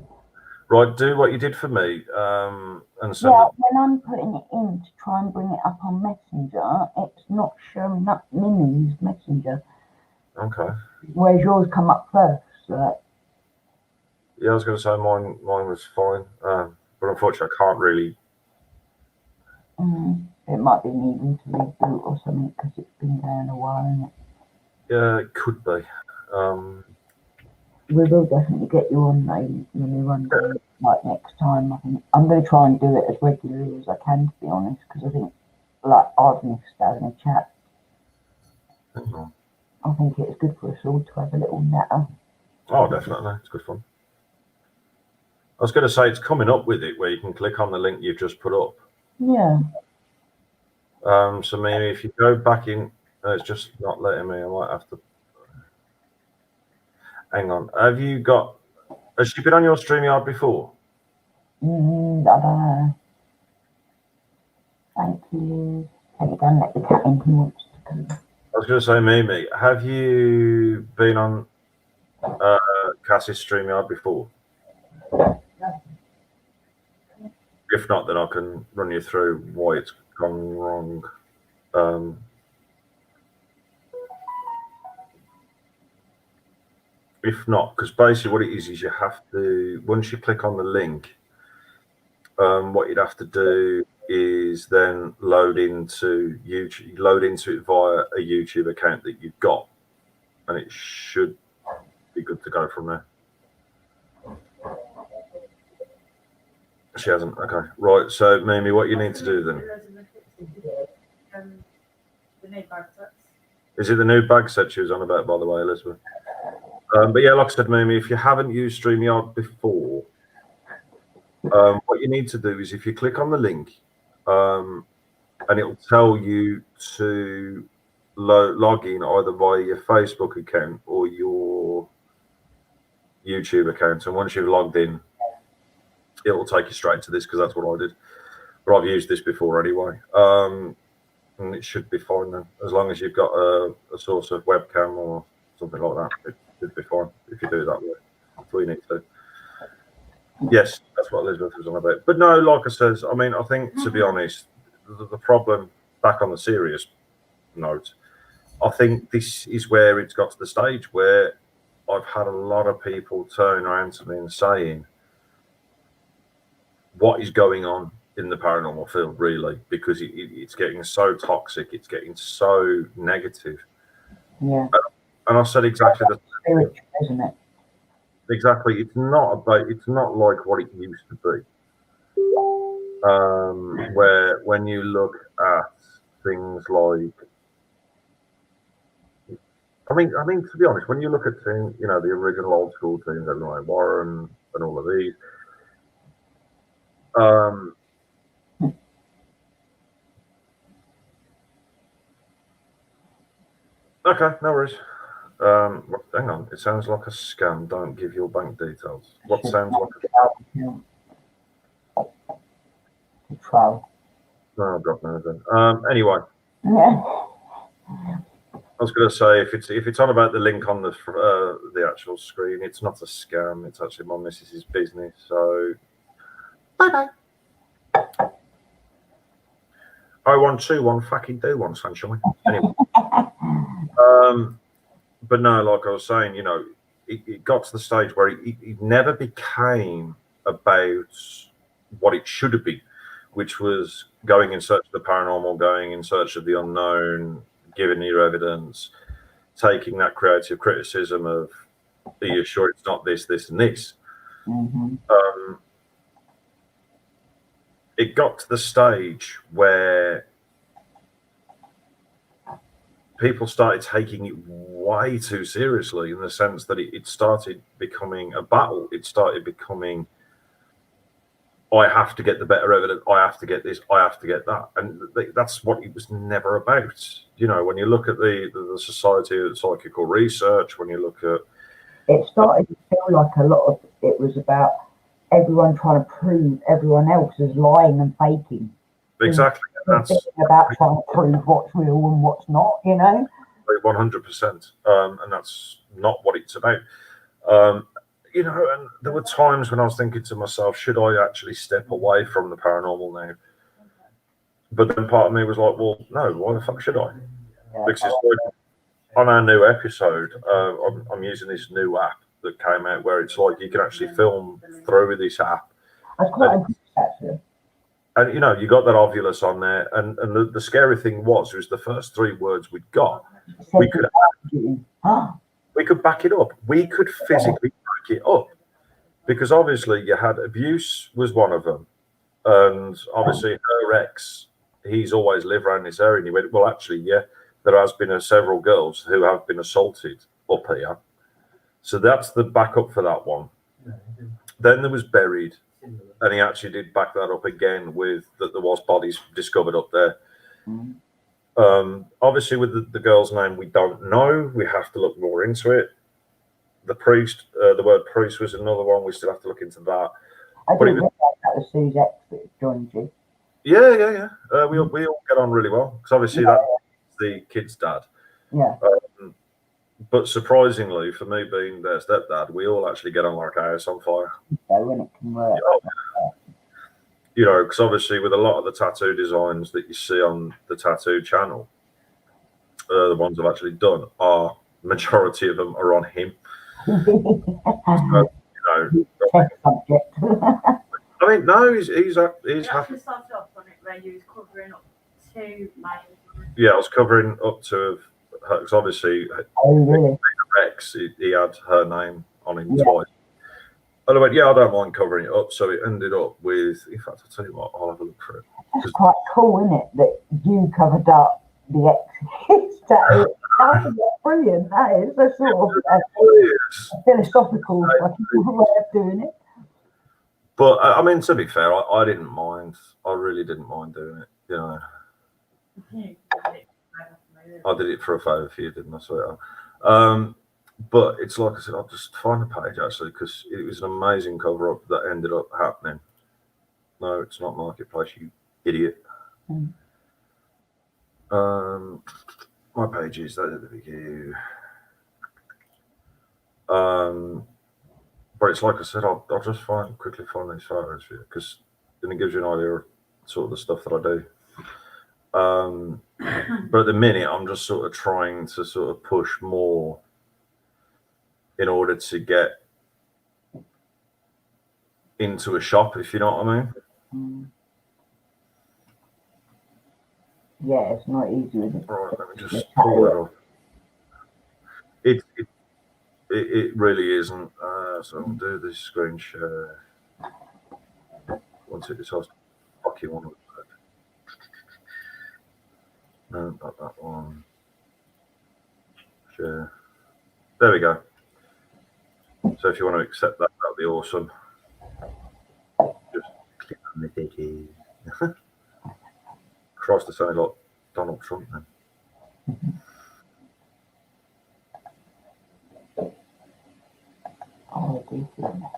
Right, do what you did for me, and send Yeah, it. when I'm putting it in to try and bring it up on Messenger, it's not showing up Mimi's Messenger. Okay. Whereas yours come up first. Like, Yeah, I was going to say mine was fine, but unfortunately I can't really. it might be needing to reboot or something because it's been going a while, isn't it? Yeah, it could be. We will definitely get you on though, Mimi, one day, like next time. I think I'm going to try and do it as regularly as I can, to be honest, because I think, like, I've missed having a chat. Hang on. I think it's good for us all to have a little natter. Oh, definitely, it's good fun. I was going to say it's coming up with it where you can click on the link you've just put up. Yeah. So maybe if you go back in, it's just not letting me. I might have to. Hang on. Has she been on your StreamYard before? I don't know. Thank you. Take it down, let the cat in. He wants to come. I was going to say, Mimi, have you been on Cass's StreamYard before? No. If not, then I can run you through why it's gone wrong. If not, because basically what it is you have to, once you click on the link, what you'd have to do is then load into it via a YouTube account that you've got, and it should be good to go from there. She hasn't. Okay, right. So, Mimi, what you need to do then? The new bag sets. Is it the new bag set she was on about, by the way, Elizabeth? But yeah, like I said, Mimi, if you haven't used StreamYard before, what you need to do is if you click on the link, and it'll tell you to log in either via your Facebook account or your YouTube account. And once you've logged in, it'll take you straight to this because that's what I did. But I've used this before anyway. And it should be fine then, as long as you've got a source of webcam or something like that. It should be fine if you do it that way. That's all you need to do. Yes, that's what Elizabeth was on about. But no, like I said, I mean, I think, to be honest, the problem, back on the serious note, I think this is where it's got to the stage where I've had a lot of people turning around to me and saying, what is going on in the paranormal field, really? Because it's getting so toxic, it's getting so negative. Yeah. And I said exactly the Spiritual, isn't it? Exactly. It's not like what it used to be. Where when you look at things like, I mean, to be honest, when you look at things, the original old school teams, like Warren and all of these, Okay, no worries. Hang on. It sounds like a scam. Don't give your bank details. What sounds like a Control. no, I've got nothing. Anyway, Yeah. I was going to say if it's on about the link on the actual screen, it's not a scam. It's actually my missus's business. So bye bye. 0121 fucking do one, sunshine. Anyway, but no, like I was saying, you know, it got to the stage where it never became about what it should have been, which was going in search of the paranormal, going in search of the unknown, giving you evidence, taking that creative criticism of, are you sure it's not this, this, and this? Mm-hmm. It got to the stage where people started taking it way too seriously, in the sense that it started becoming a battle. It started becoming, I have to get the better evidence, I have to get this, I have to get that. And that's what it was never about. You know, when you look at the Society of Psychical Research, when you look at... It started to feel like a lot of it was about everyone trying to prove everyone else is lying and faking. Exactly. That's about trying to prove what's real and what's not, you know? 100%. And that's not what it's about. You know, and there were times when I was thinking to myself, should I actually step away from the paranormal now? But then part of me was like, well, no, why the fuck should I? Yeah. Because on our new episode, I'm using this new app that came out where it's like you can actually film through with this app. That's quite interesting, actually. And, you know, you got that Ovulus on there. And the scary thing was the first 3 words we'd got, we could back it up. We could physically back it up. Because obviously you had abuse was one of them. And obviously her ex, he's always lived around this area. And he went, well, actually, yeah, there has been several girls who have been assaulted up here. So that's the backup for that one. Then there was Buried. And he actually did back that up again with that there was bodies discovered up there. Obviously, with the girl's name, we don't know. We have to look more into it. The priest, the word priest was another one. We still have to look into that. I didn't realise that was Sue's ex that joined you. Yeah. We all get on really well. Because obviously that's the kid's dad. Yeah. But surprisingly, for me being their stepdad, we all actually get on like a house on fire. So when it can work. You know, because obviously with a lot of the tattoo designs that you see on the tattoo channel, the ones I've actually done, majority of them are on him. So, you know, subject. I mean, no, he's You happy. actually started off on it where you was covering up to my... Yeah, I was covering up to her, because obviously really? Rex, he had her name on him twice. And I went, yeah, I don't mind covering it up. So it ended up with, in fact, I'll tell you what, I'll have a look for it. It's quite cool, isn't it, that you covered up the ex. That's brilliant. That is a sort of a philosophical way of doing it. But I mean, to be fair, I didn't mind. I really didn't mind doing it. You know, I did it for a favour for you, didn't I? Swear. But it's like I said, I'll just find the page actually, because it was an amazing cover up that ended up happening. No, it's not Marketplace, you idiot. My page is that at the beginning. But it's like I said, I'll just quickly find these photos for you, because then it gives you an idea of sort of the stuff that I do. But at the minute, I'm just sort of trying to sort of push more in order to get into a shop, if you know what I mean. Yeah, it's not easy, is it? Right, let me just pull that up. It really isn't. So I'll do this screen share. Once it decides to fucking one. No, not that one. Share. There we go. So if you want to accept that, that'd be awesome. Just click on the video. Christ, to sound like Donald Trump then. Oh, I do feel that.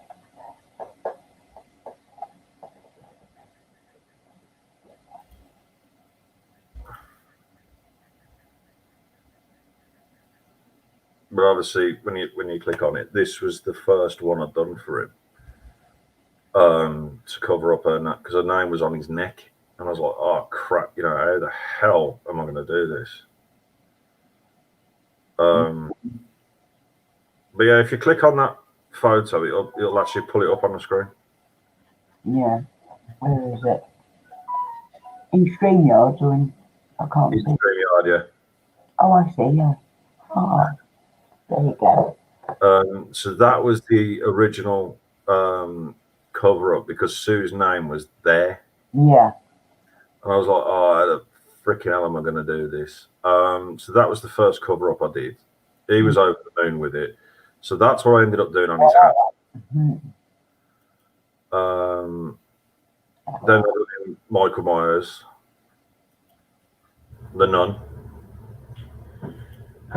But obviously, when you click on it, this was the first one I'd done for him, to cover up her neck, because her name was on his neck, and I was like, oh crap, you know, how the hell am I going to do this? But yeah, if you click on that photo, it'll actually pull it up on the screen. Yeah. Where is it? In StreamYard or in? I can't In see. StreamYard, yeah. Oh, I see. Yeah. Oh, there you go. So that was the original cover up, because Sue's name was there. Yeah. And I was like, oh, how the freaking hell am I going to do this? So that was the first cover up I did. He was over the moon with it. So that's what I ended up doing on his hat. Then I did Michael Myers, the nun.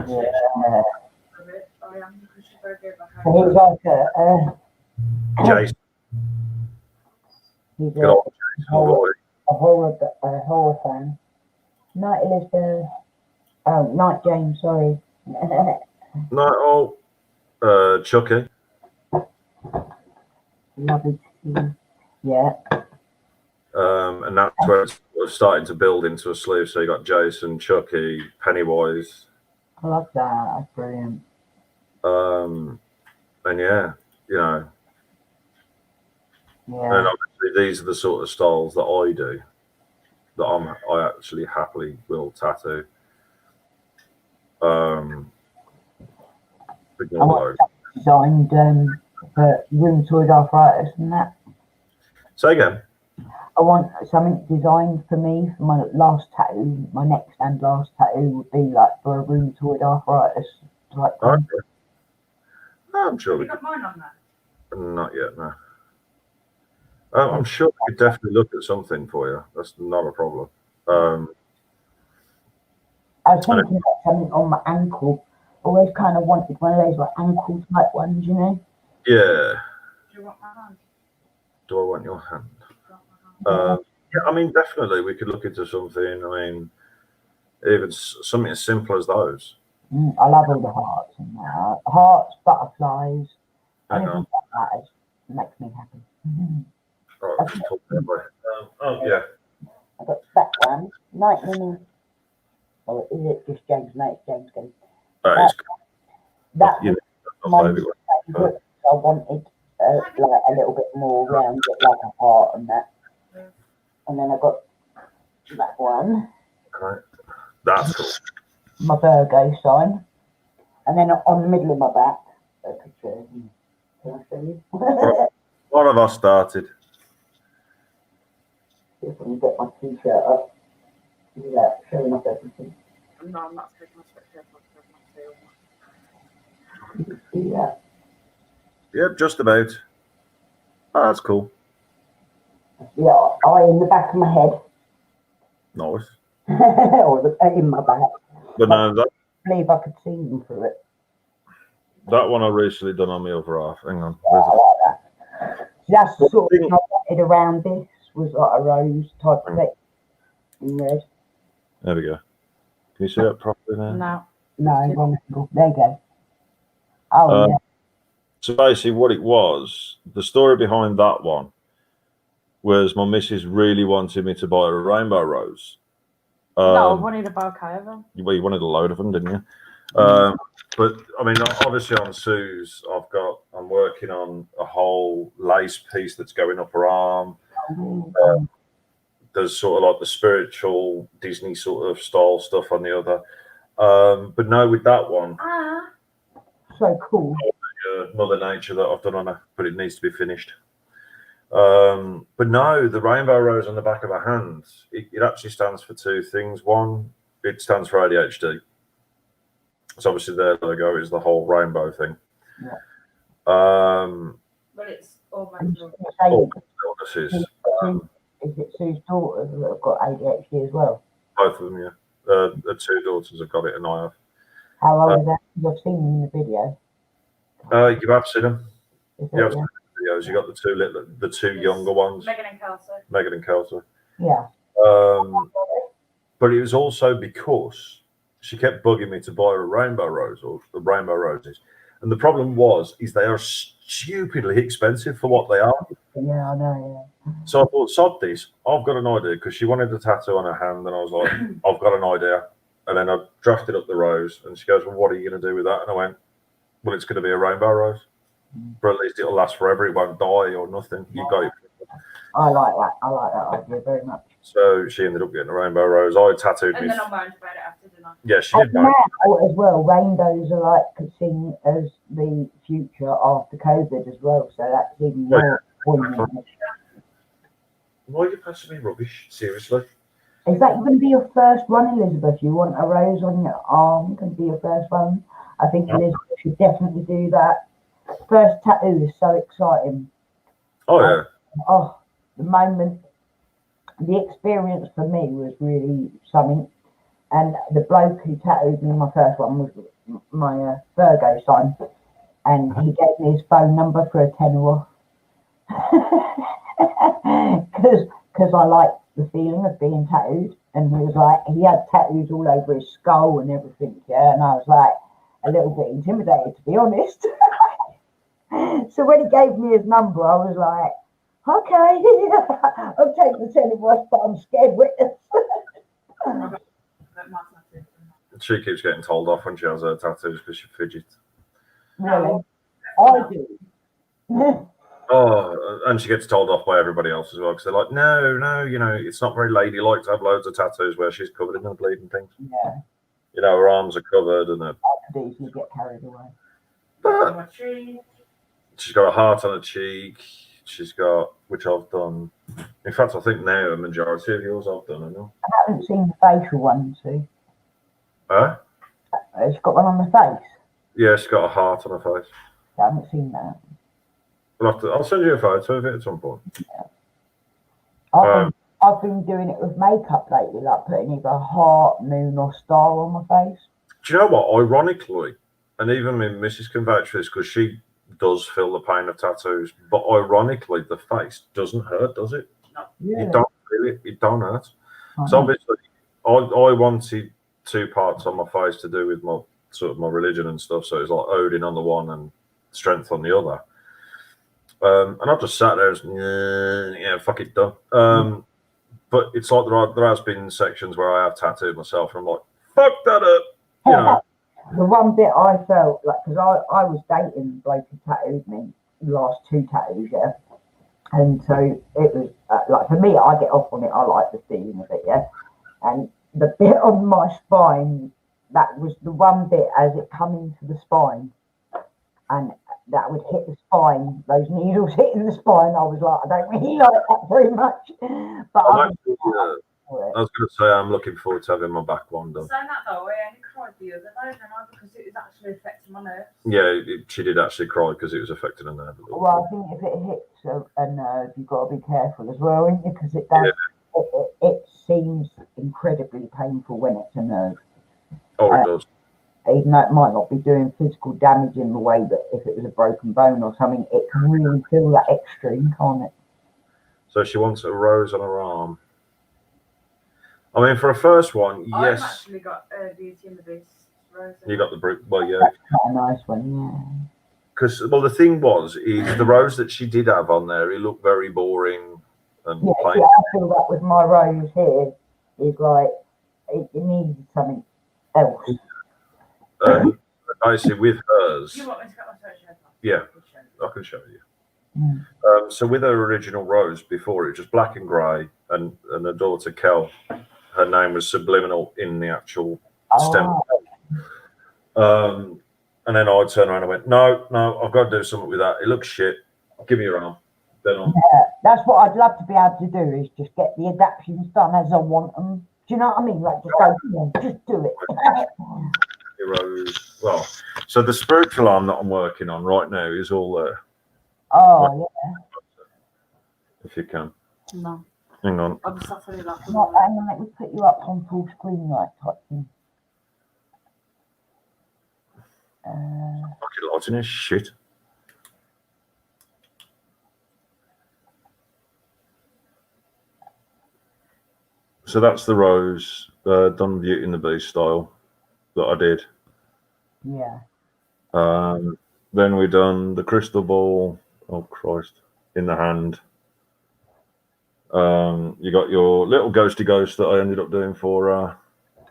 Yeah. I am because she's very good. So he's like Jason. he's Good old Jason boy. a horror fan. Night Elizabeth. Oh, Night James. Sorry. No, Chucky. Lovely to see. Yeah. And that's where it was starting to build into a sleeve. So you got Jason, Chucky, Pennywise. I love that. That's brilliant. And yeah, you know, Yeah. and obviously these are the sort of styles that I do, that I actually happily will tattoo. Designed for rheumatoid arthritis and that. Say again. I want something designed for me for my last tattoo. My next and last tattoo would be like for a rheumatoid arthritis type thing. Okay. I'm sure we You got mine on that? not yet, no. I'm sure we could definitely look at something for you. That's not a problem. I was thinking about something on my ankle. Always kind of wanted one of those like ankle type ones, you know? Yeah. Do you want my hand? Do I want your hand? Yeah. Yeah, I mean, definitely we could look into something. I mean, even something as simple as those. I love all the hearts and that. Hearts, butterflies, anything like that makes me happy. Right, I'll just talk that way. Oh yeah. I've got that one. Night Mini. Or is it just James? No, it's James again. That was my favourite. I wanted like a little bit more round it, like a heart and that. And then I got that one. Right. That's cool. My Virgo sign. And then on the middle of my back, a picture. Can I show you? One of us started. See if I can get my t-shirt up. Yeah, showing off everything. No, I'm not taking my sweatshirt off. Yeah. Yep, just about. Oh, that's cool. Yeah, eye in the back of my head. Nice. Or in my back. But no, I believe I could see them through it. that one I recently done on my other half. Hang on. Yeah, I like that. That's the sort of thing I wanted around this, was like a rose type of thing in red. There we go. Can you see that properly now? No. No, one single. There you go. Oh, yeah. So basically what it was, the story behind that one was my missus really wanted me to buy her a rainbow rose. No, I wanted a bouquet of them. Well, you wanted a load of them, didn't you? But I mean, obviously on Sue's, I'm working on a whole lace piece that's going up her arm. There's sort of like the spiritual Disney sort of style stuff on the other. But no, with that one, So cool. Mother Nature that I've done on her, but it needs to be finished. But no, the rainbow rose on the back of her hand, it actually stands for two things. One, it stands for ADHD. So obviously their logo is the whole rainbow thing. Yeah. But it's all my All illnesses. Is it Sue's daughters that have got ADHD as well? Both of them, yeah. The two daughters have got it, and I have. How old are they? I've seen them in the video. You have seen them. Is Yeah, it, yeah. videos. You got the two younger ones, Megan and Kelsey. Megan and Kelsey. Yeah. But it was also because she kept bugging me to buy her a rainbow rose or the rainbow roses, and the problem is they are stupidly expensive for what they are. Yeah, I know. Yeah. So I thought, sod this. I've got an idea because she wanted a tattoo on her hand, and I was like, I've got an idea. And then I drafted up the rose, and she goes, well, what are you going to do with that? And I went, well, it's going to be a rainbow rose. But at least it'll last forever. It won't die or nothing. You got it. I like that. I like that idea very much. So she ended up getting a rainbow rose. I tattooed And me. then I moaned about it after dinner. Yeah, she And did moan. now as well, rainbows are like seen as the future after COVID as well. So that's even more poignant. Why are you passing me rubbish? Seriously? Is that going to be your first one, Elizabeth? You want a rose on your arm? Can be your first one? I think Elizabeth should definitely do that. First tattoo is so exciting. Oh, yeah. Oh, the moment, the experience for me was really something. And the bloke who tattooed me my first one was my Virgo sign. And he gave me his phone number for a tenner off. Because I liked the feeling of being tattooed. And he was like, he had tattoos all over his skull and everything, yeah. And I was like, a little bit intimidated, to be honest. So when he gave me his number, I was like, okay, I'll take the tenner off, but I'm scared witness. She keeps getting told off when she has her tattoos because she fidgets. Really? I do. Oh, and she gets told off by everybody else as well because they're like, no, you know, it's not very ladylike to have loads of tattoos where she's covered in the bleeding things. Yeah. You know, her arms are covered and her... I could easily get carried away. But she's got a heart on her cheek. She's got, which I've done. In fact, I think now a majority of yours I've done, I know. I haven't seen the facial one, see. Huh? She's got one on the face. Yeah, she's got a heart on her face. I haven't seen that. I'll send you a photo of it at some point. Yeah. I've been doing it with makeup lately, like putting either a heart, moon, or star on my face. Do you know what? Ironically, and even Mrs. can vouch for this because she does feel the pain of tattoos, but ironically, the face doesn't hurt, does it? No. Yeah. You don't feel it. It don't hurt. So obviously, I wanted 2 parts on my face to do with my sort of my religion and stuff. So it's like Odin on the one and strength on the other. And I just sat there and yeah, fuck it, done. But it's like there has been sections where I have tattooed myself and I'm like, fuck that up. You know. The one bit I felt like, because I was dating the bloke who tattooed me, the last 2 tattoos, yeah. And so it was like, for me, I get off on it. I like the feeling of it, yeah. And the bit on my spine, that was the one bit as it come into the spine, and that would hit the spine, those needles hitting the spine. I was like, I don't really like that very much. But I was going to say, I'm looking forward to having my back one done. Saying that though, I only cried the other day, didn't I? Because it was actually affecting my nerves. Yeah, she did actually cry because it was affecting her nerve. Well, I think if it hits a nerve, you've got to be careful as well, isn't it? Because it does. Yeah. It seems incredibly painful when it's a nerve. Oh, it does. Even though it might not be doing physical damage in the way that if it was a broken bone or something, it can really feel that extreme, can't it? So she wants a rose on her arm. I mean, for a first one, yes. I've actually got Beauty and the Beast rose. You got the brick, well, yeah. That's quite a nice one, yeah. Because, well, the thing is the rose that she did have on there, it looked very boring and plain. Yeah, I feel that with my rose here, is like, it needed something else. Basically, with hers, You want me to get my photo? yeah, I can show you. So with her original rose before, it was just black and grey, and her daughter Kel, her name was subliminal in the actual stem. And then I turned around and went, no, I've got to do something with that. It looks shit. Give me your arm. Then that's what I'd love to be able to do, is just get the adaptations done as I want them. Do you know what I mean? Like, just go, come on, just do it. Rose. Well, so the spiritual arm that I'm working on right now is all there. Oh, yeah. If you can. No. Hang on. I'm suffering like Hang on, let me put you up on full screen like type thing. Fucking lighting is shit. So that's the rose, done Beauty and the Beast style that I did. Yeah. Then we done the crystal ball. Oh Christ! In the hand. You got your little ghosty ghost that I ended up doing for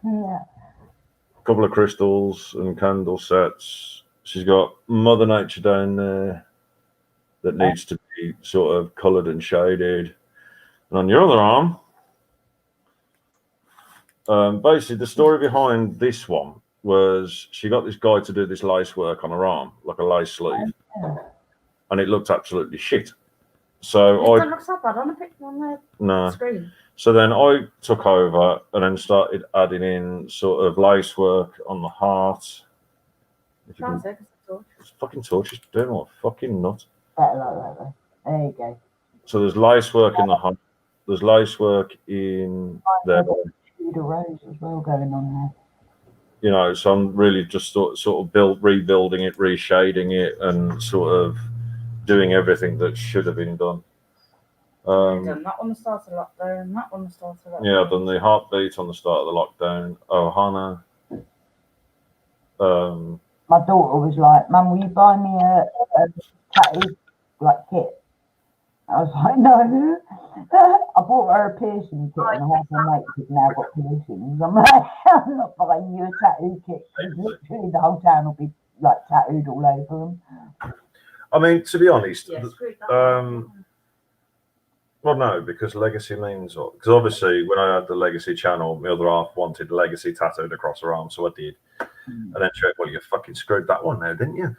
Yeah. a couple of crystals and candle sets. She's got Mother Nature down there that needs to be sort of coloured and shaded. And on your other arm, basically the story behind this one was she got this guy to do this lace work on her arm, like a lace sleeve, and it looked absolutely shit. So It doesn't look so bad on the picture on the screen. So then I took over and then started adding in sort of lace work on the heart. It's fucking torch is doing all fucking nut. Better like that. There you go. So there's lace work in the heart. There's lace work in there. The rose as well going on there. You know, so I'm really just sort of rebuilding it, reshading it, and sort of doing everything that should have been done. Done that on the start of lockdown, that on the start of lockdown. Yeah, I've done the heartbeat on the start of the lockdown. Ohana. My daughter was like, "Mum, will you buy me a tattoo kit?" I was like, "No." I bought her a piercing kit, and half my mates have now got piercings. I'm like, "I'm not buying you a tattoo kit." Because literally the whole town will be like tattooed all over them. I mean, to be honest, Yeah, well, no, because legacy means, because obviously when I had the legacy channel, my other half wanted legacy tattooed across her arm, so I did. And then she went, "Well, you fucking screwed that one now, didn't you?"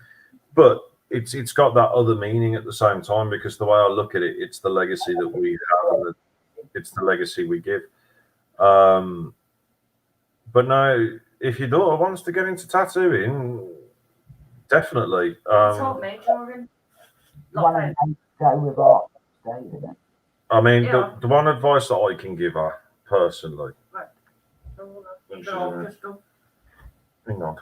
But it's got that other meaning at the same time, because the way I look at it, it's the legacy that we have, and it's the legacy we give. But no, if your daughter wants to get into tattooing, definitely. Told me during One of them go with art, stay with it. I mean, the one advice that I can give her personally. Hang on.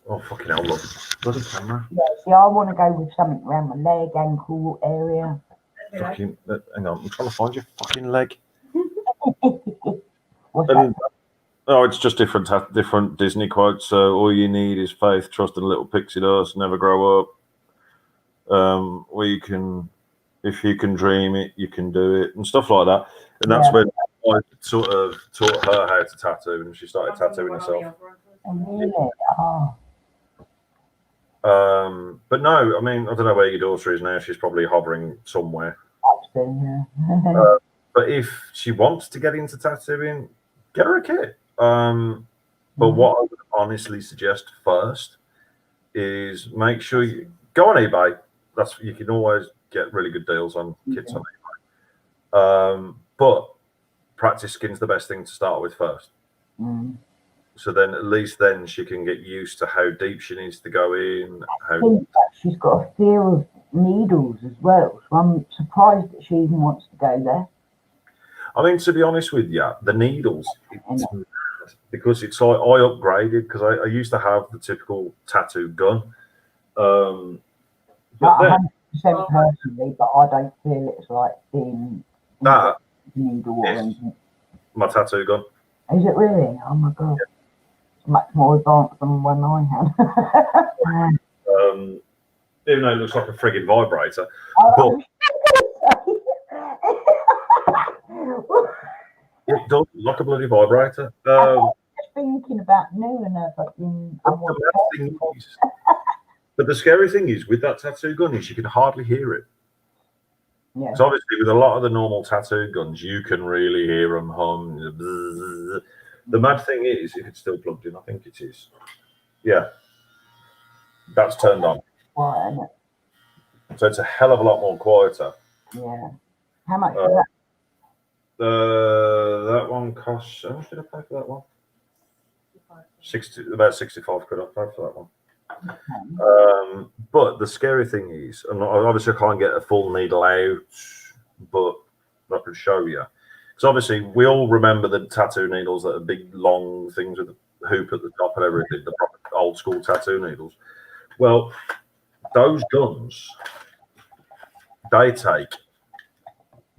Oh, fucking hell, look. Bloody camera. Yeah, see, I want to go with something around my leg, ankle area. Fucking, hang on, I'm trying to find your fucking leg. What's that? Oh, it's just different Disney quotes. So all you need is faith, trust, and a little pixie dust. Never grow up. If you can dream it, you can do it, and stuff like that. And that's when I sort of taught her how to tattoo, and she started tattooing herself. Oh, really? Oh. But no, I mean, I don't know where your daughter is now. She's probably hovering somewhere. Yeah. But if she wants to get into tattooing, get her a kit. But what I would honestly suggest first is make sure you go on eBay. You can always get really good deals on kits on eBay. But practice skin's the best thing to start with first. So then at least then she can get used to how deep she needs to go in. I think that she's got a fear of needles as well. So I'm surprised that she even wants to go there. I mean, to be honest with you, the needles, it's mad because it's like I upgraded, because I used to have the typical tattoo gun. Not 100% personally, but I don't feel it's like being needle or anything. My tattoo gun. Is it really? Oh my god. Yeah. It's much more advanced than the one I had. Even though it looks like a frigging vibrator. But it does look like a bloody vibrator. I was just thinking about new and fucking. But the scary thing is with that tattoo gun is you can hardly hear it. Yeah. So obviously with a lot of the normal tattoo guns, you can really hear them hum. The mad thing is, if it's still plugged in, I think it is. Yeah. That's turned on. Quiet, isn't it? So it's a hell of a lot more quieter. Yeah. How much was that? That one costs, how much did I pay for that one? About 65 quid I paid for that one. Okay. But the scary thing is, obviously I can't get a full needle out, but I can show you. Because obviously we all remember the tattoo needles that are big, long things with a hoop at the top and everything, the proper old school tattoo needles. Well, those guns, they take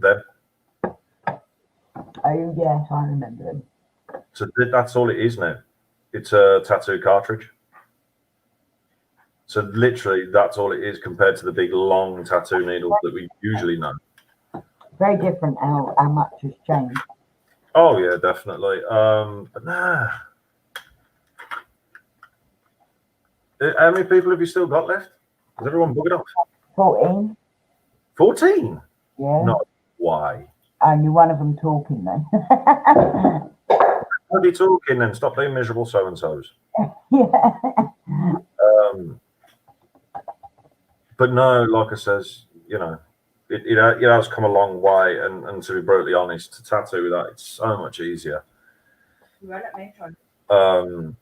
them. Oh yes, I remember them. So that's all it is now. It's a tattoo cartridge. So literally, that's all it is compared to the big long tattoo needles that we usually know. Very different how much has changed. Oh yeah, definitely. But nah. How many people have you still got left? Has everyone buggered off? 14. 14? Yeah. No. Why? Only one of them talking then. What are you talking then? Stop being miserable so-and-sos. Yeah. But no, like I says, you know, it has come a long way, and to be brutally honest, to tattoo that, it's so much easier. Right, let me try. Well,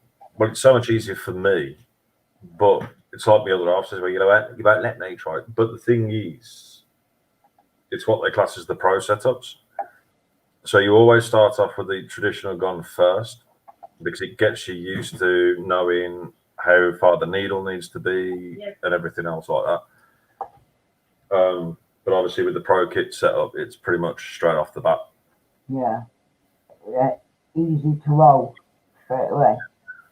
it's so much easier for me, but it's like the other officers where you won't let me try it. But the thing is, it's what they class as the pro setups. So you always start off with the traditional gun first, because it gets you used to knowing how far the needle needs to be and everything else like that. But obviously with the pro kit setup, it's pretty much straight off the bat. Yeah. Yeah. Easy to roll straight away.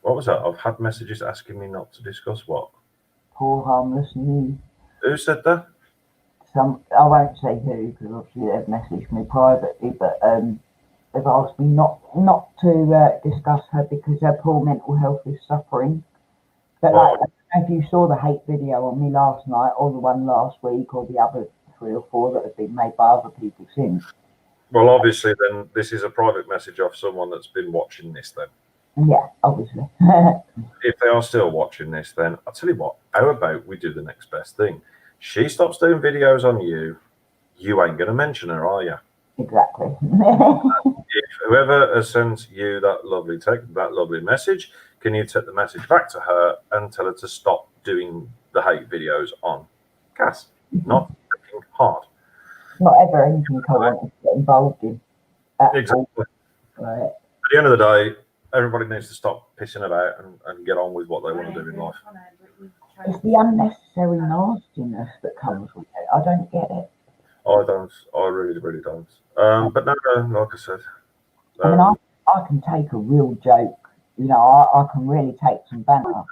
What was that? I've had messages asking me not to discuss what? Poor harmless me. Who said that? I won't say who, because obviously they've messaged me privately, but they've asked me not to discuss her because her poor mental health is suffering. But like, if you saw the hate video on me last night, or the one last week, or the other 3 or 4 that have been made by other people since. Well, obviously, then this is a private message off someone that's been watching this. Then, yeah, obviously. If they are still watching this, then I'll tell you what. How about we do the next best thing? She stops doing videos on you. You ain't going to mention her, are you? Exactly. If whoever has sent you that lovely message, can you take the message back to her and tell her to stop doing the hate videos on Cass? Not freaking hard. Not ever anything I want to get involved in. Exactly. Right. At the end of the day, everybody needs to stop pissing about and get on with what they want to do in life. It's the unnecessary nastiness that comes with it. I don't get it. I don't. I really, really don't. But no, like I said. I mean, I can take a real joke. You know, I can really take some banter.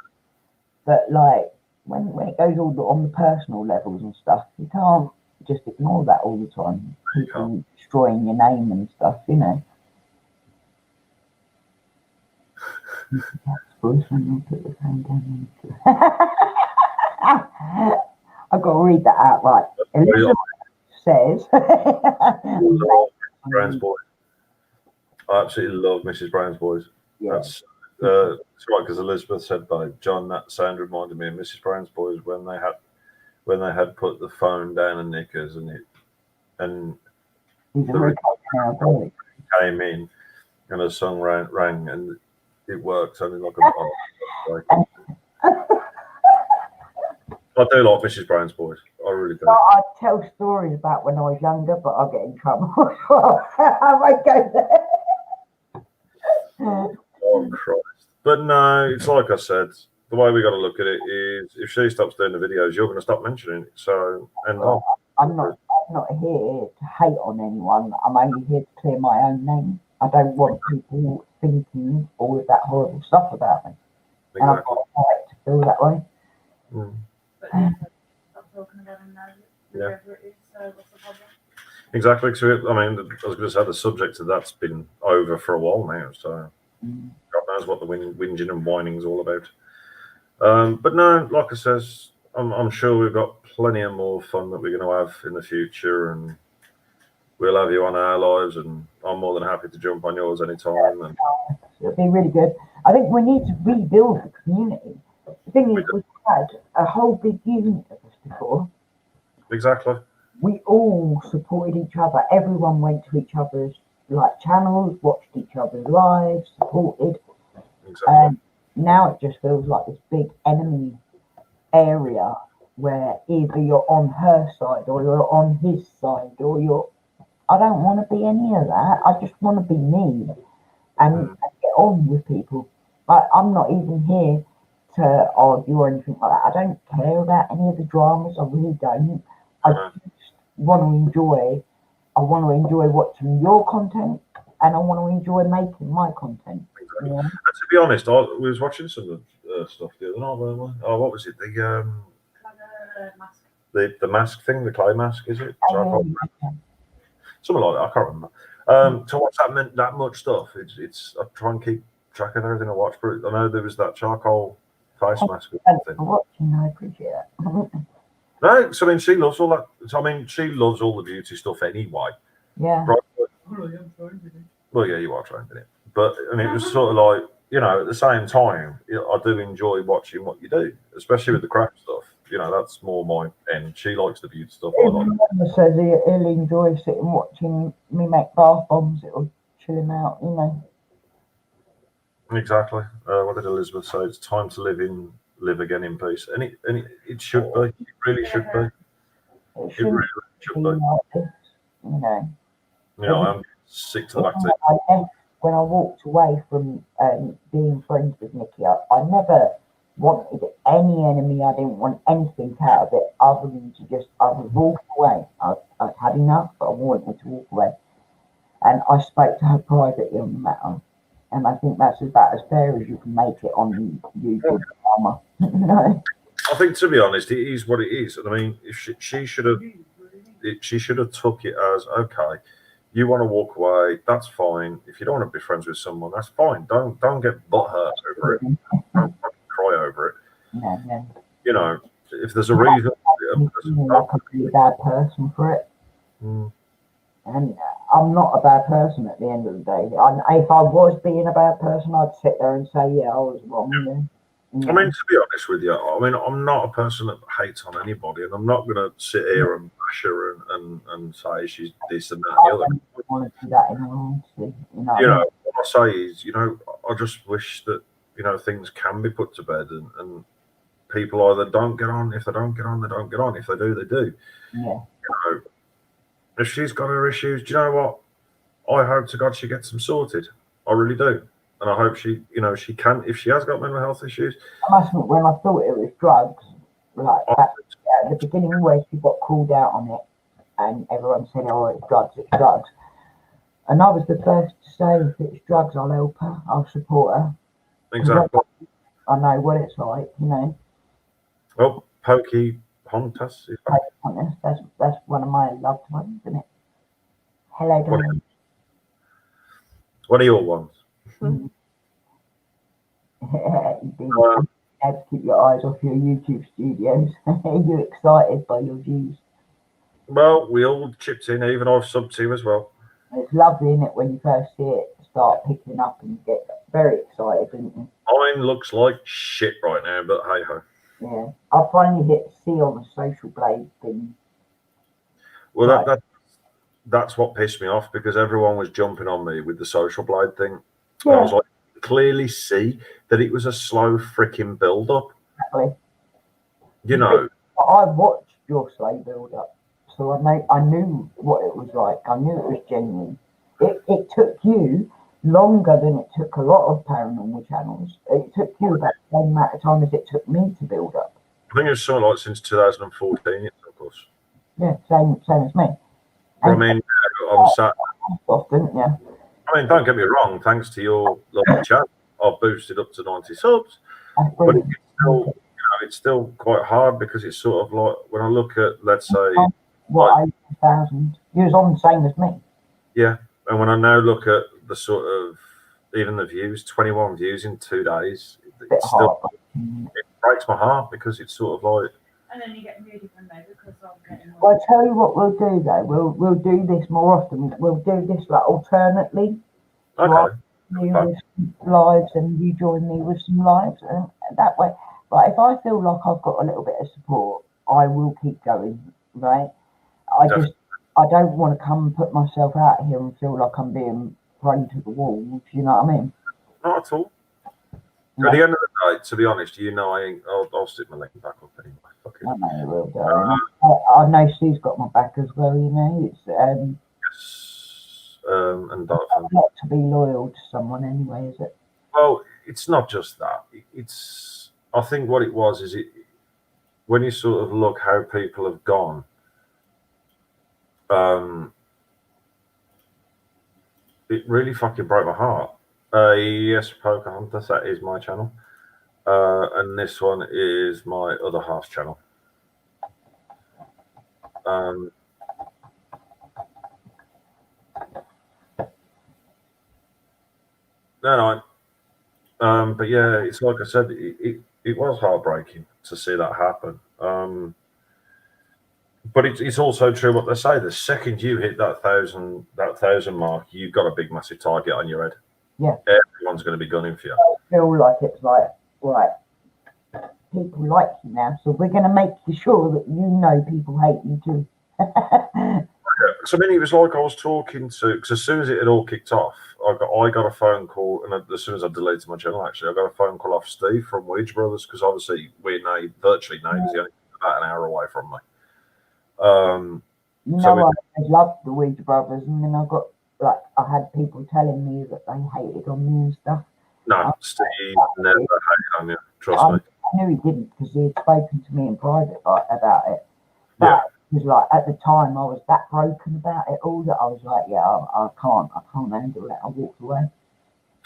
But like, when it goes all on the personal levels and stuff, you can't just ignore that all the time. People destroying your name and stuff, you know. I've got to read that out right. Elizabeth says Brown's Boys. I absolutely love Mrs. Brown's Boys. Yeah. That's it's right, because Elizabeth said by John, that sound reminded me of Mrs. Brown's Boys when they had put the phone down and knickers and the came in and a song rang and it worked only like a I do like Mrs. Brown's Boys. I really do. I tell stories about when I was younger, but I'll get in trouble. I won't go there. Oh Christ! But no, it's like I said. The way we got to look at it is, if she stops doing the videos, you're going to stop mentioning it. So, I'm not here to hate on anyone. I'm only here to clear my own name. I don't want people thinking all of that horrible stuff about me. Exactly. And I've got a right to feel that way. Mm. But stop talking about him now. Whoever it is, so what's the problem? Exactly. So, I mean, I was going to say the subject of that's been over for a while now. So, God knows what the whinging and whining is all about. But no, like I says, I'm sure we've got plenty of more fun that we're going to have in the future, and we'll have you on our lives, and I'm more than happy to jump on yours anytime. And it'll be really good. I think we need to rebuild the community. The thing is, we've had a whole big unit of us before. Exactly. We all supported each other. Everyone went to each other's channels, watched each other's lives, supported. Exactly. Now it just feels like this big enemy area where either you're on her side or you're on his side or you're. I don't want to be any of that. I just want to be me and get on with people. I'm not even here to argue or anything like that. I don't care about any of the dramas. I really don't. I just want to enjoy I want to enjoy watching your content, and I want to enjoy making my content. Exactly. Yeah. And to be honest, we was watching some of the stuff the other night, weren't we? Oh, what was it? Mask. The mask thing, the clay mask, is it? Oh, Something like that. I can't remember. To watch that much stuff, it's I try and keep track of everything I watch. But I know there was that charcoal face mask thanks thing. for watching. I appreciate that. No, so I mean, she loves all that. I mean, she loves all the beauty stuff anyway. Yeah. Right? Oh, Well, yeah, you are trained in it. But and it was sort of like, at the same time, I do enjoy watching what you do, especially with the craft stuff. That's more my end. She likes the beauty stuff. I like. Everyone says he'll enjoy sitting watching me make bath bombs. It'll chill him out, Exactly. What did Elizabeth say? It's time to live again in peace, and it should be. It really should be. It It shouldn't really should be be. like this, I'm sick to the back teeth. When I walked away from being friends with Nikki, I never wanted any enemy. I didn't want anything out of it other than I would walk away. I'd had enough, but I wanted to walk away. And I spoke to her privately on the matter. And I think that's about as fair as you can make it on YouTube, Mama. I think, to be honest, it is what it is. And I mean, if she should have took it as, okay, you want to walk away, that's fine. If you don't want to be friends with someone, that's fine. Don't get butthurt over it. Don't fucking cry over it. Yeah. If there's a reason. Like I'm a bad person for it. Mm. And I'm not a bad person at the end of the day. If I was being a bad person, I'd sit there and say, yeah, I was wrong. I mean, to be honest with you, I'm not a person that hates on anybody, and I'm not going to sit here and bash her and say she's this and that and the other. I don't want to do that in all honesty. What I say is, I just wish that, things can be put to bed and people either don't get on. If they don't get on, they don't get on. If they do, they do. Yeah. If she's got her issues, do you know what? I hope to God she gets them sorted. I really do. And I hope she can, if she has got mental health issues. I must admit, when I thought it was drugs, like at the beginning where she got called out on it, and everyone said, oh, it's drugs. And I was the first to say, if it's drugs, I'll help her, I'll support her. Exactly. I know what it's like, Oh, Pokey Hontas. That's one of my loved ones, isn't it? Hello, darling. One of your ones. You have to keep your eyes off your YouTube studios. You're excited by your views. Well, we all chipped in, even I've subbed to as well. It's lovely, isn't it, when you first see it start picking up and you get very excited, don't you? Mine looks like shit right now, but hey ho. Yeah. I finally hit C on the social blade thing. Well, Right. that's what pissed me off, because everyone was jumping on me with the social blade thing. Yeah. And I was like, clearly see that it was a slow freaking build up. Exactly. I watched your slow build up, so I knew what it was like. I knew it was genuine. It took you longer than it took a lot of paranormal channels. It took you about the same amount of time as it took me to build up. I think it's something like since 2014, of course. Yeah, same as me. I mean, I'm sat. Didn't you? I mean, don't get me wrong. Thanks to your lovely chat, I've boosted up to 90 subs. That's But brilliant. it's still quite hard, because it's sort of like, when I look at, let's say, 8,000. You was on the same as me. yeah, and when I now look at the sort of, even the views, 21 views in 2 days, Bit hard. it breaks my heart, because it's sort of like. And then you get really different though, because I'm getting. Well, I tell you what we'll do though. We'll do this more often. We'll do this like alternately. Okay. You with some lives and you join me with some lives, and that way. But if I feel like I've got a little bit of support, I will keep going. Right? I don't want to come and put myself out here and feel like I'm being thrown to the wolves. You know what I mean? Not at all. No. At the end of the day, to be honest, I'll stick my leg back up anyway. Fuck it. I know you will, darling. I know she's got my back as well. It's Yes. And that. not to be loyal to someone anyway, is it? Well, it's not just that. I think what it was is when you sort of look how people have gone, it really fucking broke my heart. Yes, Pocahontas, that is my channel. And this one is my other half's channel. No. But yeah, it's like I said, it was heartbreaking to see that happen. But it's also true what they say. The second you hit that thousand mark, you've got a big, massive target on your head. Yeah. Everyone's going to be gunning for you. I feel like it's like, right, people like you now, so we're going to make you sure that you know people hate you too. So I mean, it was like I was talking to, because as soon as it had all kicked off, I got a phone call, and as soon as I deleted my channel, actually, I got a phone call off Steve from Ouija Brothers, because obviously we're virtually neighbours, he's only about an hour away from me. You know, I loved the Ouija Brothers, and then I had people telling me that they hated on me and stuff. No, Steve never hated on you, trust me. I knew he didn't, because he had spoken to me in private about it. But it was like, at the time, I was that broken about it all that I was like, yeah, I can't handle it. I walked away.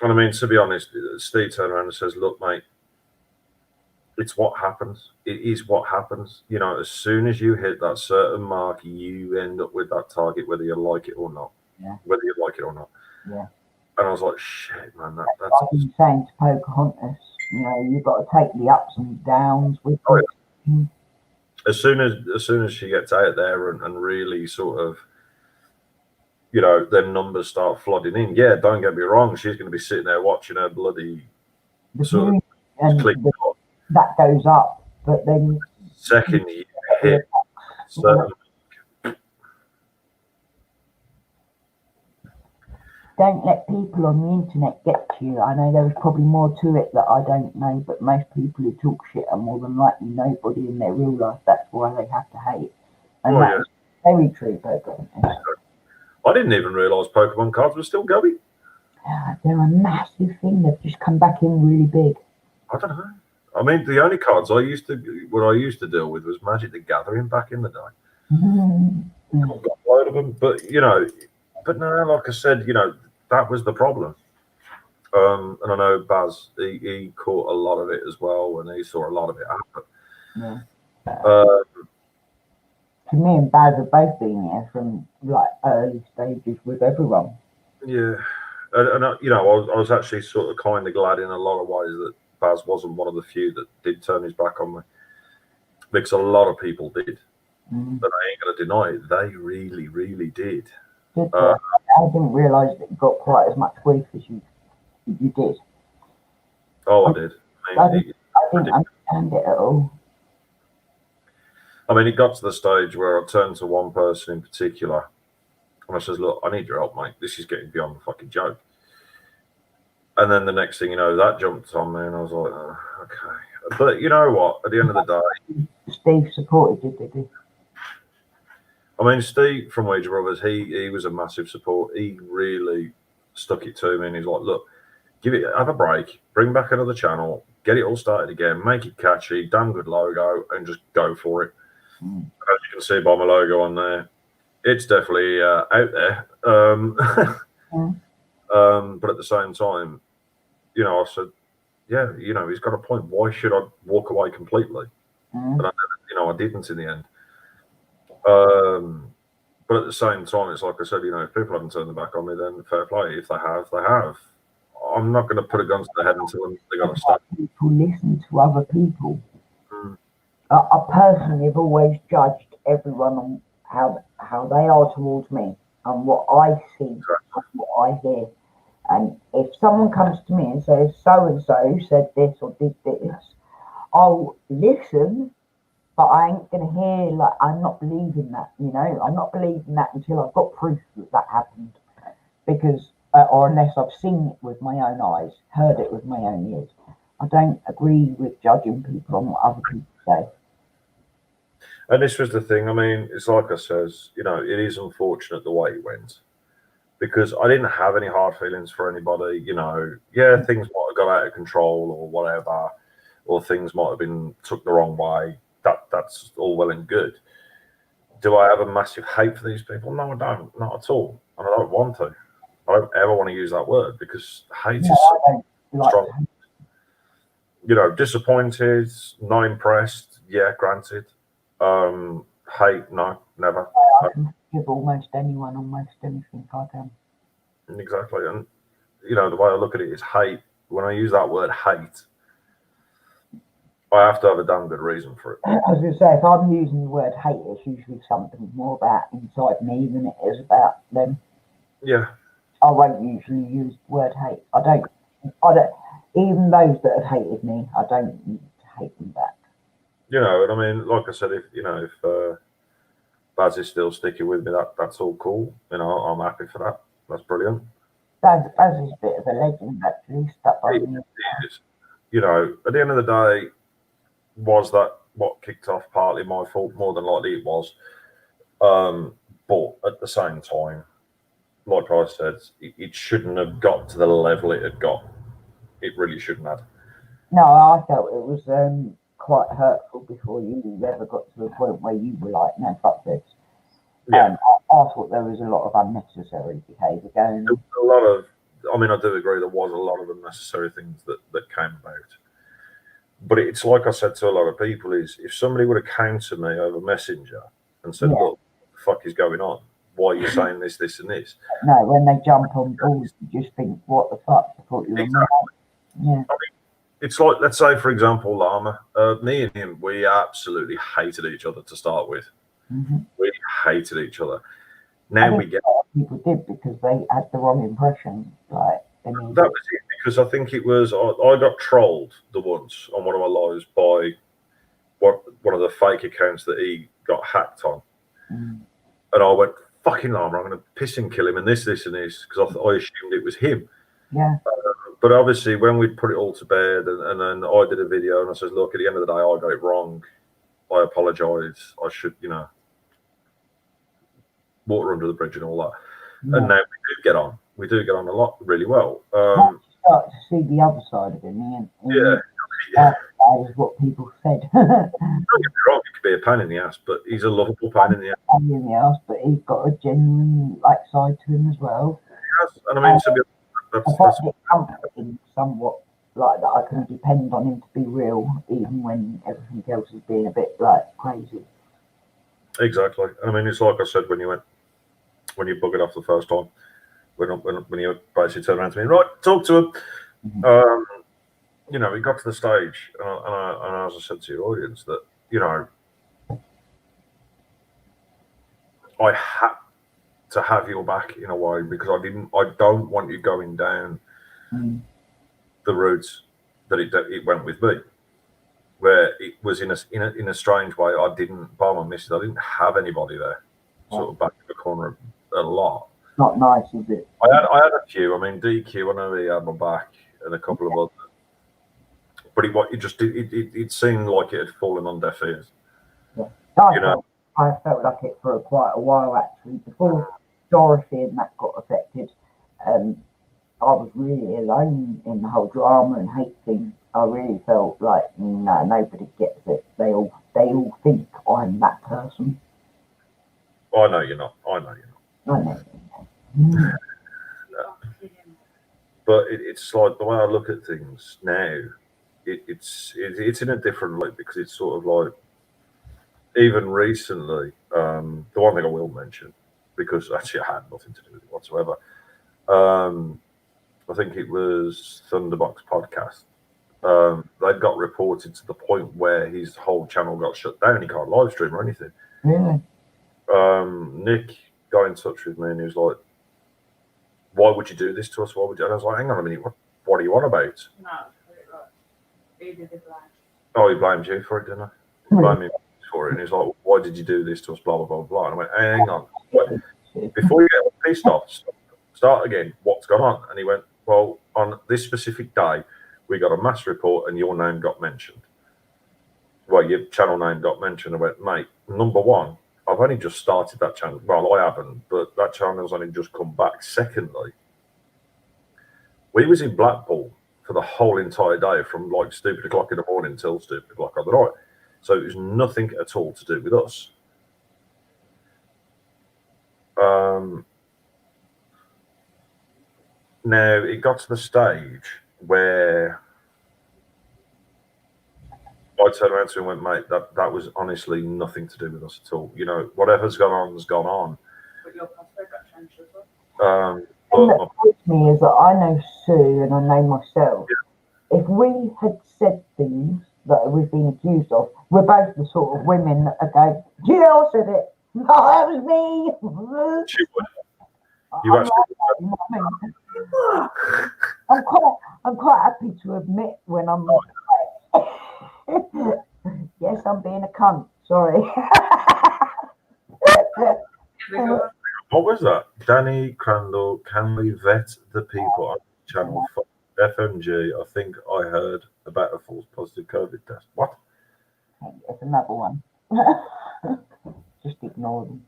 And I mean, to be honest, Steve turned around and says, look, mate, it's what happens. It is what happens. You know, as soon as you hit that certain mark, you end up with that target, whether you like it or not. Yeah. Whether you like it or not. Yeah. And I was like, shit, man, that's... I've been saying to Pocahontas, you know, you've got to take the ups and downs with it. Yeah. As soon as she gets out there and really sort of, you know, then numbers start flooding in. Yeah, don't get me wrong, she's going to be sitting there watching her bloody sort of click. That goes up, but then second you hit certain. Don't let people on the internet get to you. I know there was probably more to it that I don't know, but most people who talk shit are more than likely nobody in their real life. That's why they have to hate. And that's very true, Pokemon. I didn't even realise Pokemon cards were still going. They're a massive thing. They've just come back in really big. I don't know. I mean, the only cards I used to deal with was Magic the Gathering back in the day. Got a load of them, but you know, no, like I said, you know, that was the problem. And I know Baz, he caught a lot of it as well, and he saw a lot of it happen. Yeah. Me and Baz have both been here from like early stages with everyone. Yeah, and you know, I was actually sort of kind of glad in a lot of ways that Baz wasn't one of the few that did turn his back on me, because a lot of people did. But I ain't gonna deny it; they really, really did. I didn't realise that you got quite as much grief as you did. Oh, I did. I didn't understand it at all. I mean, it got to the stage where I turned to one person in particular, and I says, "Look, I need your help, mate. This is getting beyond the fucking joke." And then the next thing you know, that jumped on me, and I was like, oh, "Okay." But you know what? At the end of the day, Steve supported you, did he? I mean, Steve from Ouija Brothers, he was a massive support. He really stuck it to me, and he's like, "Look, have a break, bring back another channel, get it all started again, make it catchy, damn good logo, and just go for it." As you can see by my logo on there, it's definitely out there. But at the same time, you know, I said, yeah, you know, he's got a point. Why should I walk away completely? And I didn't in the end. But at the same time, it's like I said, you know, if people haven't turned their back on me, then fair play. If they have, they have. I'm not going to put a gun to their head until they got to stop. People listen to other people. I personally have always judged everyone on how they are towards me and what I see and what I hear. And if someone comes to me and says, so-and-so said this or did this, I'll listen, but I ain't going to hear, like, I'm not believing that, you know? I'm not believing that until I've got proof that happened. Because, or unless I've seen it with my own eyes, heard it with my own ears. I don't agree with judging people on what other people say. And this was the thing. I mean, it's like I says, you know, it is unfortunate the way it went, because I didn't have any hard feelings for anybody. You know, yeah, things might have got out of control or whatever, or things might have been took the wrong way. That's all well and good. Do I have a massive hate for these people? No, I don't. Not at all. And I don't want to. I don't ever want to use that word because hate No, is so I don't like strong. You know, disappointed, not impressed. Yeah, granted. Hate, no, never. I can forgive almost anyone, almost anything I can. Exactly, and you know the way I look at it is hate. When I use that word hate, I have to have a damn good reason for it. I was going to say, if I'm using the word hate, it's usually something more about inside me than it is about them. Yeah, I won't usually use the word hate. I don't, even those that have hated me, I don't need to hate them back. you know, and I mean, like I said, if Baz is still sticking with me, that's all cool. You know, I'm happy for that. That's brilliant. Baz is a bit of a legend, actually. Stuck by me. It is. You know, at the end of the day, was that what kicked off? Partly my fault, more than likely it was. But at the same time, like I said, it shouldn't have got to the level it had got. It really shouldn't have. No, I felt it was quite hurtful before you ever got to the point where you were like, no, fuck this. Yeah. I thought there was a lot of unnecessary behaviour going on. A lot of, I mean, I do agree there was a lot of unnecessary things that came about. But it's like I said to a lot of people is if somebody would have came to me over Messenger and said, look, what the fuck is going on? Why are you saying this, this and this? No, when they jump on board, you just think, what the fuck? I thought you were mad. Yeah. I mean, it's like, let's say, for example, Lama, me and him, we absolutely hated each other to start with. Mm-hmm. We hated each other. Now we get. A lot of people did because they had the wrong impression. Like, I mean, that was it, because I think it was, I got trolled the once on one of my lives by one of the fake accounts that he got hacked on. Mm. And I went, fucking Lama, I'm going to piss and kill him and this and this, because I assumed it was him. Yeah. But obviously, when we put it all to bed, and then I did a video, and I said, "Look, at the end of the day, I got it wrong. I apologise. I should, water under the bridge and all that." Yeah. And now we do get on. We do get on a lot, really well. Start to see the other side of him. Yeah. That is what people said. Don't get me wrong; it could be a pain in the ass, but he's a lovable pain in the ass. Pain in the ass, but he's got a genuine side to him as well. Yes, and I mean, to be I find it comforting somewhat, like that I can depend on him to be real, even when everything else is being a bit crazy. Exactly. I mean, it's like I said when you buggered off the first time, when you basically turned around to me, right, talk to him. Mm-hmm. We got to the stage, and as I said to your audience, that I had to have your back in a way because I don't want you going down the route that it went with me, where it was in a strange way. I didn't, by my missus, I didn't have anybody there, sort of back in the corner a lot. Not nice, is it? I had a few. I mean, DQ, I know he had my back, and a couple of others, but it seemed like it had fallen on deaf ears. Yeah. I felt like it for quite a while actually. Before Dorothy and that got affected, I was really alone in the whole drama and hate thing. I really felt like no, nobody gets it. They all think I'm that person. I know you're not. I know you're not. I know. No. But it's like the way I look at things now. It's in a different light because it's sort of like. Even recently, the one thing I will mention, because actually I had nothing to do with it whatsoever, I think it was Thunderbox Podcast. They got reported to the point where his whole channel got shut down. He can't live stream or anything. Really? Nick got in touch with me and he was like, "Why would you do this to us? Why would you?" And I was like, "Hang on a minute, what are you on about?" No, he did it blind. Oh, he blamed you for it, didn't he? He blamed me for it, and he's like, "Why did you do this to us?" Blah blah blah blah. And I went, "Hang on, before you get pissed off, start again. What's gone on?" And he went, "Well, on this specific day, we got a mass report, and your name got mentioned. Well, your channel name got mentioned." I went, "Mate, number one, I've only just started that channel. Well, I haven't, but that channel's only just come back. Secondly, we was in Blackpool for the whole entire day, from like stupid o'clock in the morning till stupid o'clock on the night. So it was nothing at all to do with us." Now, it got to the stage where I turned around to him and went, mate, that was honestly nothing to do with us at all. You know, whatever's gone on has gone on. But your password got changed as well. The thing that hurts me is that I know Sue and I know myself. If we had said things that we've been accused of, we're both the sort of women that are going, Jill said it. No, that was me. She would. I'm, like that, you know what I mean? I'm quite happy to admit when I'm yes, I'm being a cunt. Sorry. What was that? Danny Crandall, can we vet the people on channel FMG? I think I heard about a false positive COVID test. What? It's another one. Just ignore them.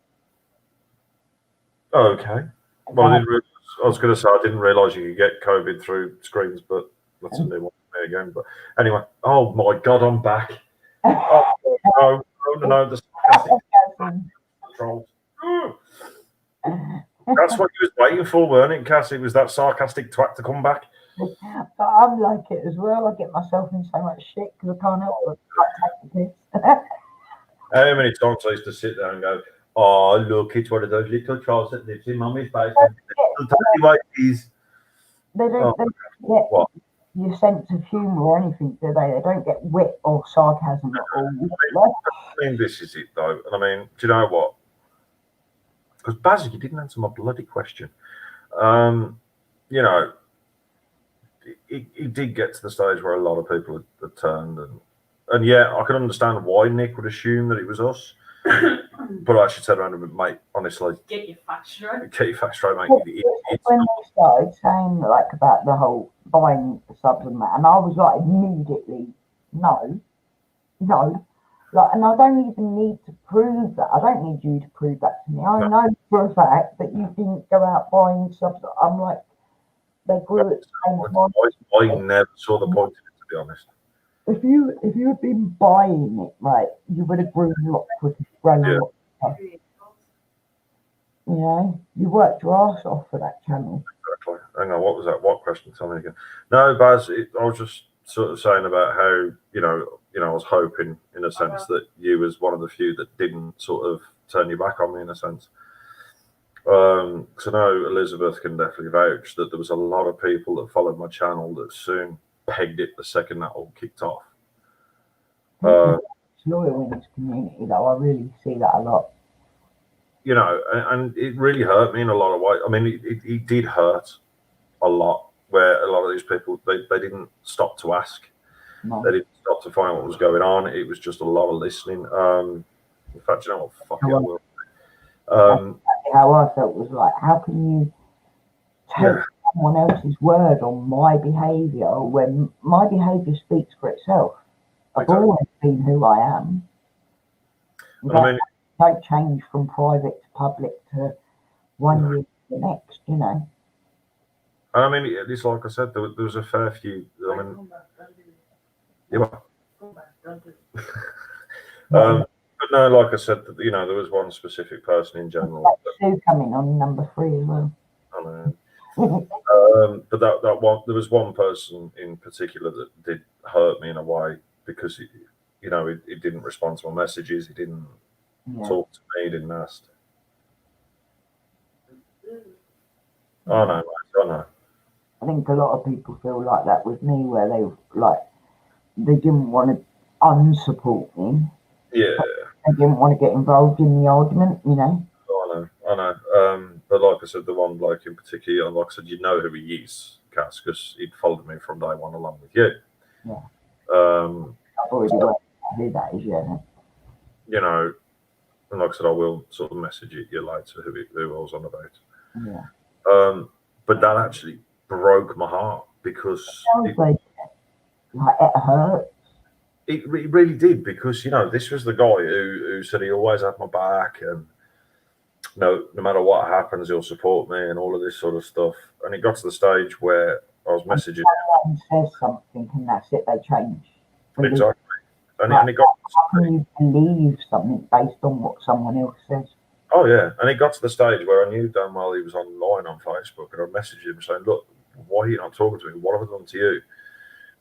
Okay. Well, I was going to say I didn't realise you could get COVID through screens, but that's a new one for me again. But anyway, oh my God, I'm back. Oh no, the sarcastic trolls. That's what you was waiting for, weren't it, Cassie? Was that sarcastic twat to come back? But I'm like it as well. I get myself in so much shit because I can't help but take the piss. How many times I used to sit there and go, oh, look, it's one of those little trolls that lives in mummy's basement. They don't get your sense of humour or anything, do they? They don't get wit or sarcasm at all. I mean, this is it, though. And I mean, do you know what? Because Baz, you didn't answer my bloody question. You know, it did get to the stage where a lot of people had turned, and yeah, I can understand why Nick would assume that it was us. But I actually said around him, mate, honestly, get your facts straight. Get your facts straight, mate. When they started saying like about the whole buying the subs and that, and I was like immediately, no. Like, and I don't even need to prove that. I don't need you to prove that to me. I know for a fact that you didn't go out buying subs. I'm like, they grew at the same time. I never saw the point of it, to be honest. If you had been buying it, right, you would have grown a lot quicker. You know, you worked your ass off for that channel. Exactly. Hang on, what was that? What question? Tell me again. No, Baz, I was just sort of saying about how you know, I was hoping in a sense that you was one of the few that didn't sort of turn you back on me in a sense. So now Elizabeth can definitely vouch that there was a lot of people that followed my channel that soon pegged it the second that all kicked off. It's loyal in this community, though. I really see that a lot. You know, and it really hurt me in a lot of ways. I mean, it did hurt a lot, where a lot of these people, they didn't stop to ask. No. They didn't stop to find what was going on. It was just a lot of listening. In fact, you know what? Fuck it, I will. How I felt was like, how can you take someone else's word on my behaviour when my behaviour speaks for itself? I've always been who I am. I mean, don't change from private to public to one year to the next, you know. I mean, it's like I said, there was a fair few. I mean, but no, like I said, you know, there was one specific person in general. Sue coming on number 3 as well. I know. But that one, there was one person in particular that did hurt me in a way because you know, he didn't respond to my messages. He didn't talk to me. He didn't ask. I know, mate. I know. I think a lot of people feel like that with me, where they didn't want to unsupport me. Yeah. They didn't want to get involved in the argument, you know. I know. But like I said, the one bloke in particular, like I said, you know who he is, Cass, because he'd followed me from day one along with you. Yeah. I've already worked out who that is, yeah. You know, and like I said, I will sort of message you later who I was on about. Yeah. But that actually broke my heart because it hurt. It really did, because, you know, this was the guy who said he always had my back, and no matter what happens, he'll support me and all of this sort of stuff. And it got to the stage where I was messaging him. Says something and that's it, they change. Exactly. And it got. How can you believe something based on what someone else says? Oh yeah, and it got to the stage where I knew damn well he was online on Facebook, and I messaged him saying, "Look, why are you not talking to me? What have I done to you?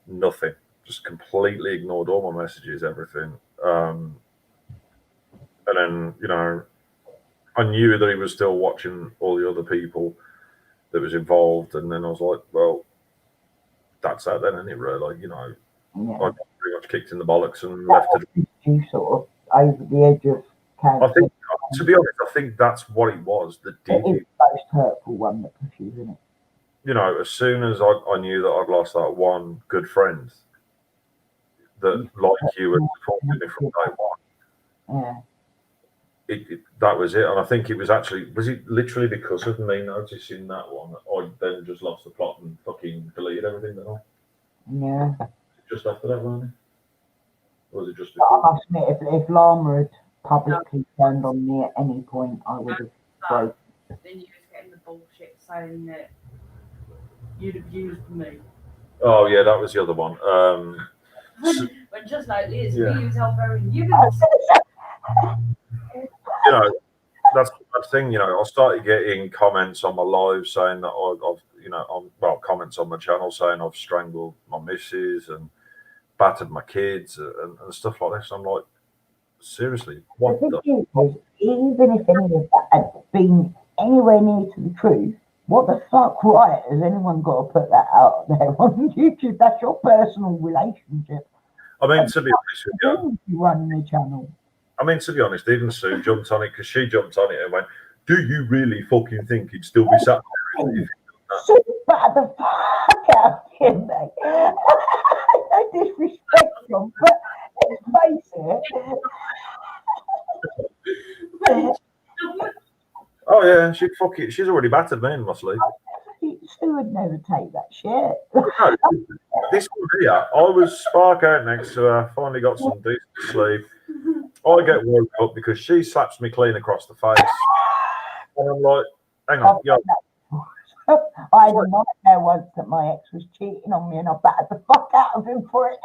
Nothing. Just completely ignored all my messages, everything. And then, you know, I knew that he was still watching all the other people that was involved. And then I was like, well, that's that then, isn't it, really? You know, Yeah. I got pretty much kicked in the bollocks and left it. You sort of over the edge of cancer. I think, to be honest, I think that's what it was that did It is it. the most hurtful one that pushes, isn't it? You know, as soon as I knew that I'd lost that one good friend that, like you, had supported me from day one, Yeah. that was it. And I think it was it literally because of me noticing that one that I then just lost the plot and fucking deleted everything, didn't I? Yeah. Just after that, wasn't it? Or was it just But I before? must admit, if Lama had publicly turned on me at any point, I would have broken. Then you was getting the bullshit saying that you'd abused me. Oh, yeah, that was the other one. When just like this, Yeah. we use Alvaro and you You know, that's the thing. You know, I started getting comments on my live saying that I've you know, comments on my channel saying I've strangled my missus and battered my kids and stuff like this. I'm like, seriously, what The the? thing is, even if any of that had been anywhere near to the truth, what the fuck right has anyone got to put that out there on YouTube? That's your personal relationship. I mean, to be honest with you, You run the channel. I mean, to be honest, even Sue jumped on it because she jumped on it and went, "Do you really fucking think he'd still be sat there if he'd done that?" So bad the fuck out of him, mate. No disrespect, John, but let's face it. Oh yeah, she's already battered me in my sleep. Sue would never take that shit. No, this one here, I was spark out next to her, finally got some decent sleep. I get woke up because she slaps me clean across the face. And I'm like, hang on, yo. I had a nightmare once that my ex was cheating on me and I battered the fuck out of him for it.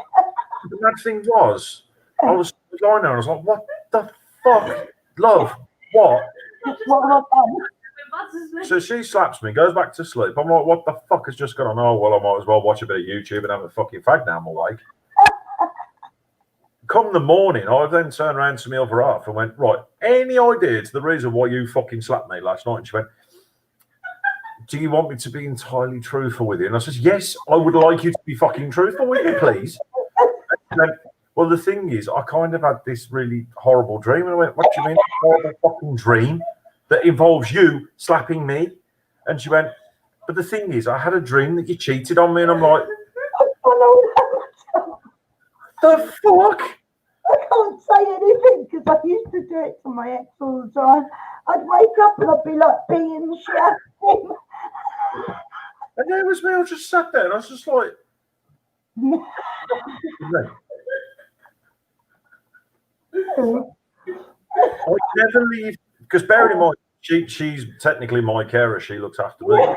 The bad thing was, I was lying there and I was like, what the fuck? Love, what? What have I done? So she slaps me, goes back to sleep. I'm like, what the fuck has just gone on? Oh, well, I might as well watch a bit of YouTube and have a fucking fag now I'm awake. Come the morning, I then turned around to my other half and went, right, any ideas the reason why you fucking slapped me last night? And she went, do you want me to be entirely truthful with you? And I says, yes, I would like you to be fucking truthful with me, please. And then, well, the thing is, I kind of had this really horrible dream. And I went, what do you mean, a horrible fucking dream that involves you slapping me? And she went, but the thing is, I had a dream that you cheated on me. And I'm like, the fuck? I can't say anything because I used to do it to my ex all the time. I'd wake up and I'd be like being shouting. And there was me, I just sat there and I was just like, I never leave, because bearing in mind, she's technically my carer, she looks after me.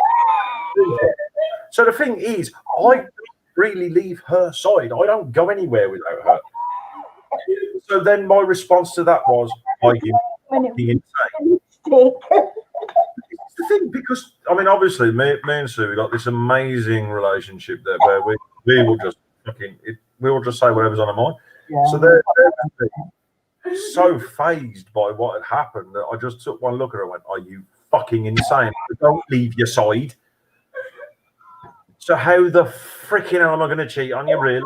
So the thing is, I don't really leave her side. I don't go anywhere without her. So then my response to that was, are you fucking insane? It's the thing, because, I mean, obviously, me and Sue, we got this amazing relationship there where we will just we will just say whatever's on our mind. Yeah. So they're so fazed by what had happened that I just took one look at her and went, are you fucking insane? Don't leave your side. So how the freaking hell am I going to cheat on you, really?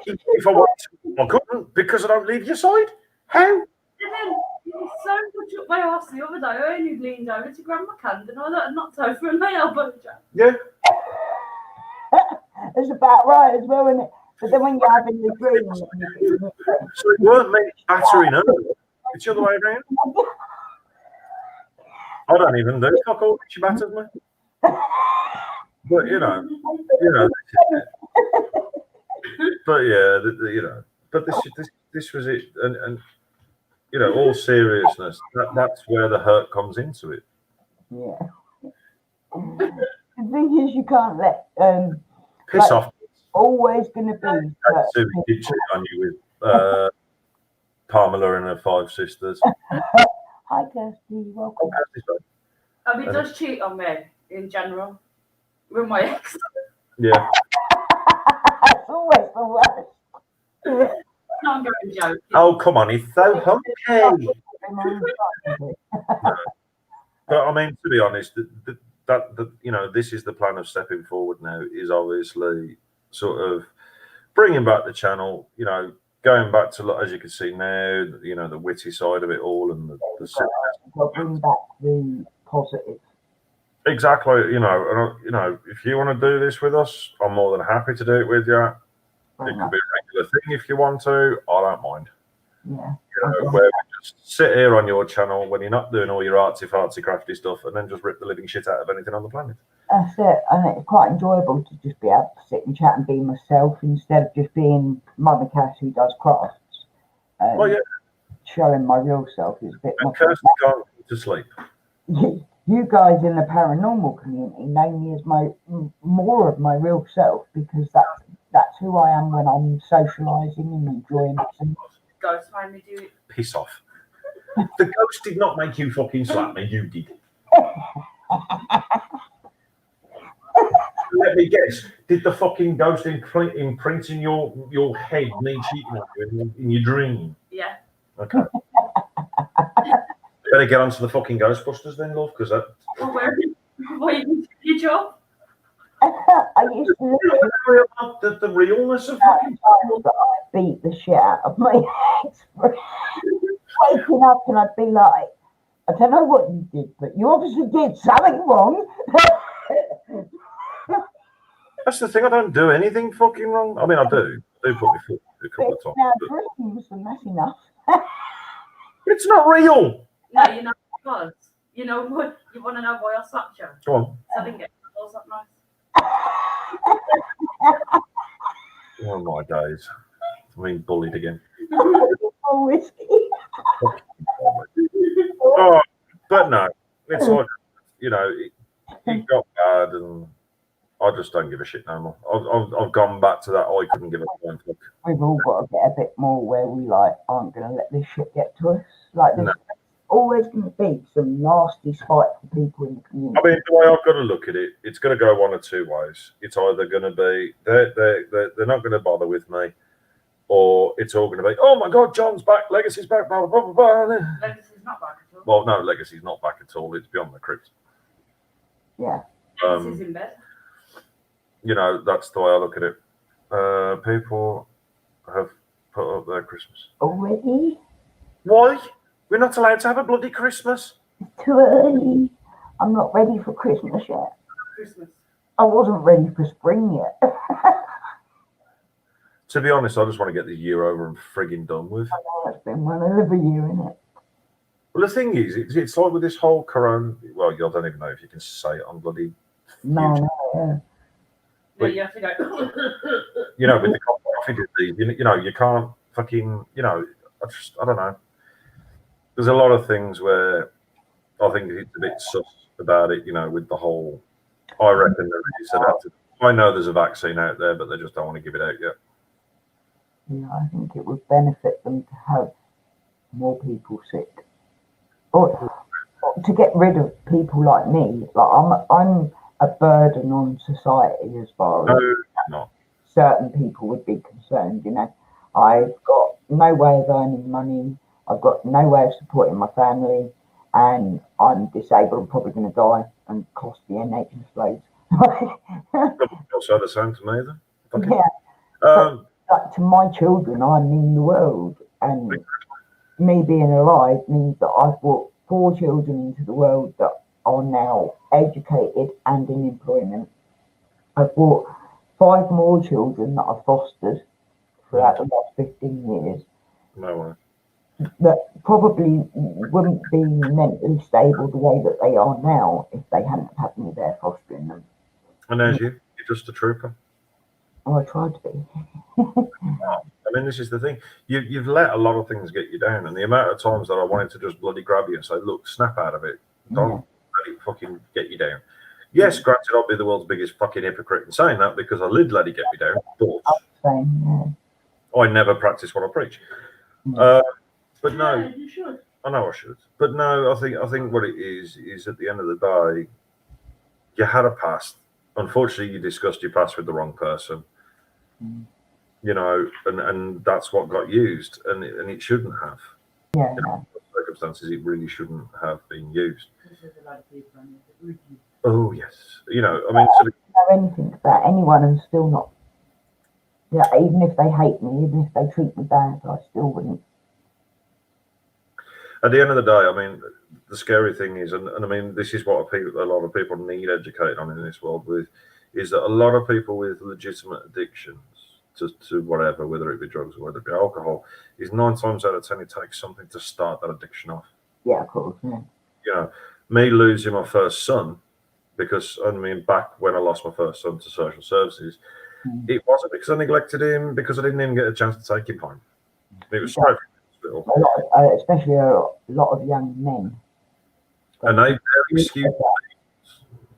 If I wanted to, I couldn't because I don't leave your side. How? And then you were so much up my arse the other day. I only leaned over to grab my can and I knocked over and my elbow jack. Yeah. It's about right as well, isn't it? But then when you're having the dream, so it weren't me battering her. It's the other way around. I don't even do fuck all. She batters me. But you know. But yeah, but this was it, and all seriousness, that's where the hurt comes into it. Yeah. The thing is, you can't let piss off. Always going to be. Did cheat on you with Pamela and her 5 sisters. Hi, Kirsty. Welcome. He does cheat on me in general. with my ex. Yeah. That's always the worst. No, I'm going joking. Oh, come on, he's so hunky. But I mean, to be honest, this is the plan of stepping forward now. Is obviously sort of bringing back the channel. Going back to, as you can see now, the witty side of it all, and the bring back the positive. Exactly. If you want to do this with us, I'm more than happy to do it with you. It could be a regular thing if you want to. I don't mind. Yeah. Where we just sit here on your channel when you're not doing all your artsy crafty stuff, and then just rip the living shit out of anything on the planet. That's it, and it's quite enjoyable to just be able to sit and chat and be myself instead of just being MammaCass who does crafts. Well, yeah. Showing my real self is a bit more. Kirsty can't go to sleep. You guys in the paranormal community know me as more of my real self, because that's who I am when I'm socialising and enjoying it. Ghost made me do it. Piss off. The ghost did not make you fucking slap me. You did. Let me guess. Did the fucking ghost imprint in your head me cheating on you in your dream? Yeah. Okay. Better get onto the fucking Ghostbusters then, love, because that. Well, where you your job? I used to the realness of fucking times that I beat the shit out of my ex. Waking up and I'd be like, I don't know what you did, but you obviously did something wrong. That's the thing. I don't do anything fucking wrong. I mean, I do. I do put my foot a couple of times. Dreams, and that's enough. It's not real. No, you know because you know what. You want to know why I slapped you? Go on. So I didn't get balls up nice. Oh my days. I mean, bullied again. Whiskey. Oh, but no, it's like, it got bad, and I just don't give a shit no more. I've gone back to that. I couldn't give a fuck. We've all got to get a bit more where we aren't going to let this shit get to us. There's always going to be some nasty, spiteful people in the community. I mean, the way I've got to look at it, it's going to go one or two ways. It's either going to be they're not going to bother with me, or it's all going to be, oh my God, John's back, Legacy's back, blah blah blah blah. Legacy's not back at all. Well, no, Legacy's not back at all. It's beyond the crypt. Yeah. Legacy's in bed. That's the way I look at it. People have put up their Christmas. Already? Why? We're not allowed to have a bloody Christmas. It's too early. I'm not ready for Christmas yet. Christmas. I wasn't ready for spring yet. To be honest, I just want to get the year over and frigging done with. I know, it's been one hell of a year, isn't it? Well, the thing is, it's like with this whole corona. Well, I don't even know if you can say it on bloody. No, yeah. No, you have to go. With the coffee disease, you can't fucking. I don't know. There's a lot of things where I think it's a bit sus about it. With the whole. I reckon I know there's a vaccine out there, but they just don't want to give it out yet. I think it would benefit them to have more people sick, or to get rid of people like me. I'm a burden on society as far as certain people would be concerned. I've got no way of earning money. I've got no way of supporting my family, and I'm disabled. I'm probably going to die and cost the NHS loads. Also, the same to me, then. Okay. Yeah. To my children, I mean the world, and me being alive means that I've brought 4 children into the world that are now educated and in employment. I've brought 5 more children that I've fostered throughout the last 15 years. No way. That probably wouldn't be mentally stable the way that they are now if they hadn't had me there fostering them. And there's you're just a trooper. Oh, I tried to be. I mean, this is the thing. You've let a lot of things get you down, and the amount of times that I wanted to just bloody grab you and say, look, snap out of it. Don't let it fucking get you down. Yes, granted, I'll be the world's biggest fucking hypocrite in saying that, because I did let it get me down, but I never practice what I preach. But no, Yeah, you should. I know I should. But no, I think what it is at the end of the day, you had a past. unfortunately, you discussed your past with the wrong person. Mm. You know, and that's what got used, and it shouldn't have. Yeah, In no. circumstances, it really shouldn't have been used. There's a lot of people on it that would use. Oh yes, you know, I mean, sort of, Know anything about anyone and still not. Yeah, even if they hate me, even if they treat me bad, I still wouldn't. at the end of the day, I mean, the scary thing is, and I mean, this is what a lot of people need educated on in this world with, is that a lot of people with legitimate addictions to whatever, whether it be drugs or whether it be alcohol, is 9 times out of 10 it takes something to start that addiction off. Yeah, of course. Yeah. You know, me losing my first son, because I mean, back when I lost my first son to social services, Mm. it wasn't because I neglected him, because I didn't even get a chance to take him home. It was straight from the hospital. A lot, especially a lot of young men. And their excuse,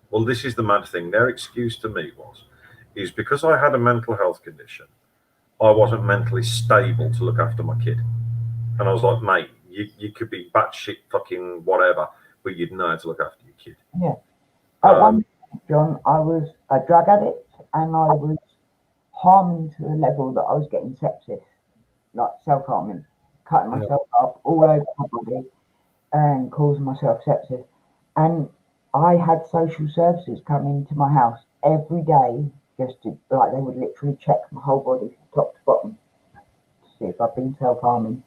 well, this is the mad thing. Their excuse to me is because I had a mental health condition, I wasn't mentally stable to look after my kid. And I was like, mate, you could be batshit fucking whatever, but you'd know how to look after your kid. Yeah. At one point, John, I was a drug addict and I was harming to the level that I was getting sepsis, like self-harming, cutting myself up all over my body and causing myself sepsis. And I had social services come into my house every day just to, like, they would literally check my whole body from top to bottom to see if I've been self-harming.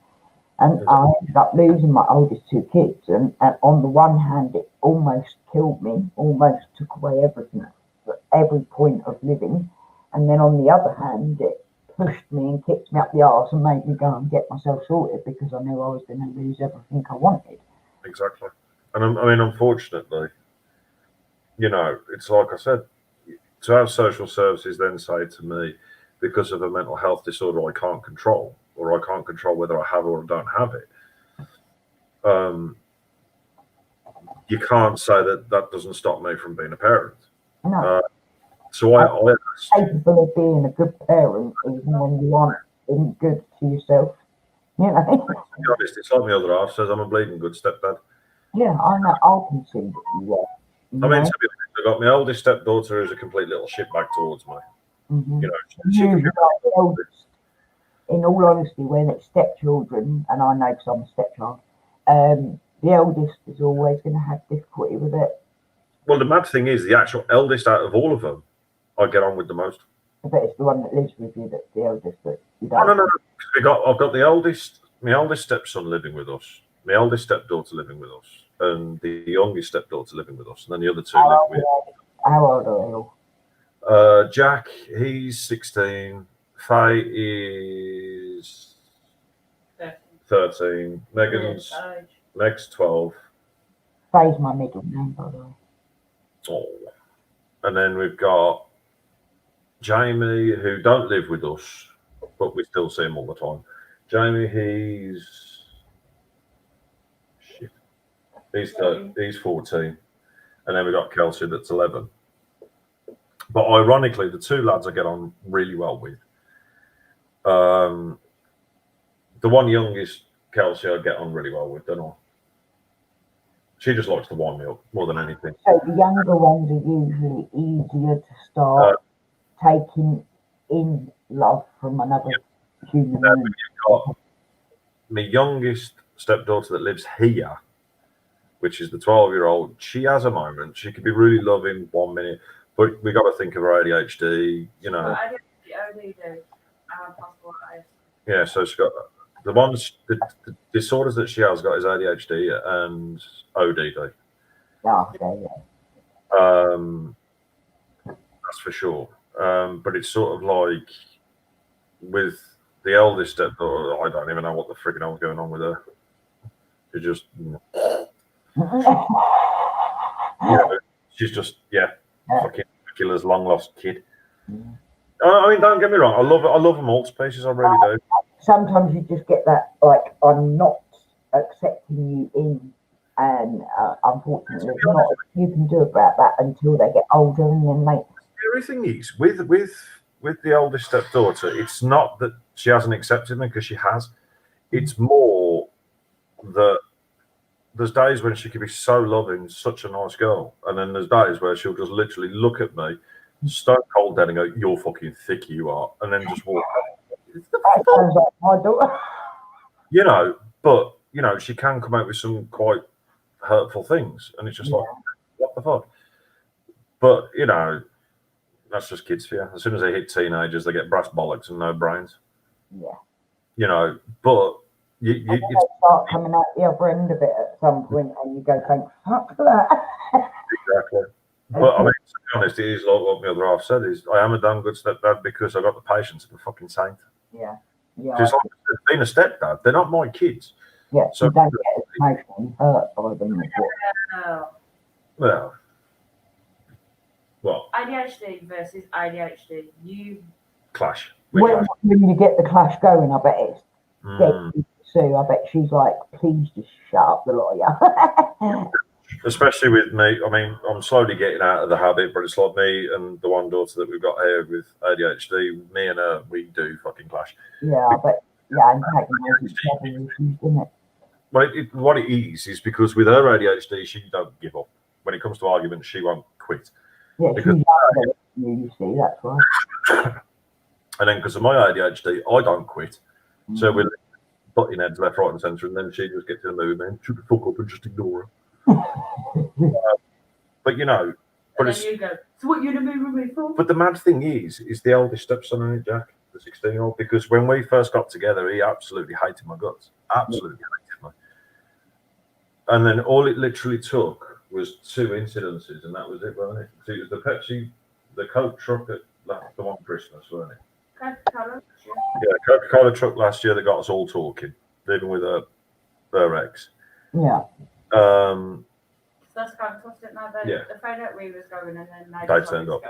And I ended up losing my oldest two kids. And on the one hand, it almost killed me, almost took away everything, every point of living. And then on the other hand, it pushed me and kicked me up the arse and made me go and get myself sorted because I knew I was going to lose everything I wanted. Exactly. And I mean, unfortunately, you know, it's like I said, to have social services then say to me, because of a mental health disorder I can't control, or I can't control whether I have or don't have it, you can't say that doesn't stop me from being a parent. No. So I capable of being a good parent even when you aren't being good to yourself. You know? to be honest, it's like my other half says, I'm a bleeding good stepdad. Yeah, I know. I can see that you are. I mean, to be honest, I got my oldest stepdaughter who's a complete little shitbag towards me. Mm-hmm. You know, Usually, the eldest, in all honesty, when it's stepchildren, and I know because I'm a stepchild, the eldest is always going to have difficulty with it. well, the mad thing is, the actual eldest out of all of them, I get on with the most. I bet it's the one that lives with you that's the eldest that you No, don't. no. I've got my oldest stepson living with us, my oldest stepdaughter living with us, and the youngest stepdaughter living with us, and then the other two live with. How old are they all? Jack, he's 16. Faye is 13. Meg's 12. Faye's my middle name, by the way. Oh. And then we've got Jamie, who don't live with us, but we still see him all the time. Jamie, he's 14. And then we've got Kelsey, that's 11. But ironically, the two lads I get on really well with. The one youngest, Kelsey, I get on really well with, don't I? She just likes to wind me up more than anything. So the younger ones are usually easier to start taking in love from another human being. My youngest stepdaughter that lives here, which is the 12-year-old, she has a moment. She could be really loving 1 minute, but we got to think of her ADHD, you know. I only do. Yeah, so she's got the disorders that she has got is ADHD and ODD. Oh, okay, yeah. That's for sure. But it's sort of like with the eldest stepdaughter, I don't even know what the freaking hell's going on with her. She just, she's just, fucking ridiculous, long lost kid. I mean, don't get me wrong. I love them all to pieces. I really do. Sometimes you just get that, like, I'm not accepting you in, and unfortunately, there's not much you can do about that until they get older, and then they. Everything is with the oldest stepdaughter. It's not that she hasn't accepted me, because she has. It's more that there's days when she can be so loving, such a nice girl, and then there's days where she'll just literally look at me stone cold dead and go, "You're fucking thick, you are," and then just walk off. That sounds like my daughter. You know, but you know, she can come out with some quite hurtful things, and it's just like, what the fuck? But you know, that's just kids for you. As soon as they hit teenagers, they get brass bollocks and no brains. Yeah. You know, but they start coming out the other end of it at some point, and you go, "Thank fuck for that." Exactly. But I mean, to be honest, it is like what my other half said: is I am a damn good stepdad because I got the patience of a fucking saint. Yeah. Yeah. Just like being a stepdad, they're not my kids. Yeah. So you don't get emotionally hurt by them. Well, what? ADHD versus ADHD. You Clash. When you get the clash going, I bet it's Mm. dead. Sue, I bet she's like, "Please just shut up the lawyer." Especially with me, I mean, I'm slowly getting out of the habit, but it's like me and the one daughter that we've got here with ADHD, me and her, we do fucking clash. Yeah, I bet. Yeah, in fact, each other issues, isn't it? Well, what it is because with her ADHD, she don't give up. When it comes to arguments, she won't quit. Yeah, Because- she's younger than you see, that's right. And then because of my ADHD, I don't quit. So we're butting heads left, right, and centre, and then she just gets in the mood and shut the fuck up and just ignore her. But you know, and then you go, "So what you gonna move with me for?" But the mad thing is the eldest stepson in it, Jack, the 16-year-old, because when we first got together, he absolutely hated my guts. Absolutely hated me. And then all it literally took was 2 incidences, and that was it, wasn't it? So it was the Coke truck at the one Christmas, wasn't it? Coca-Cola. Yeah, Coca-Cola truck last year that got us all talking, living with her ex. Yeah. So that's kind of tossed it now. They found out we was going, and then They turned up.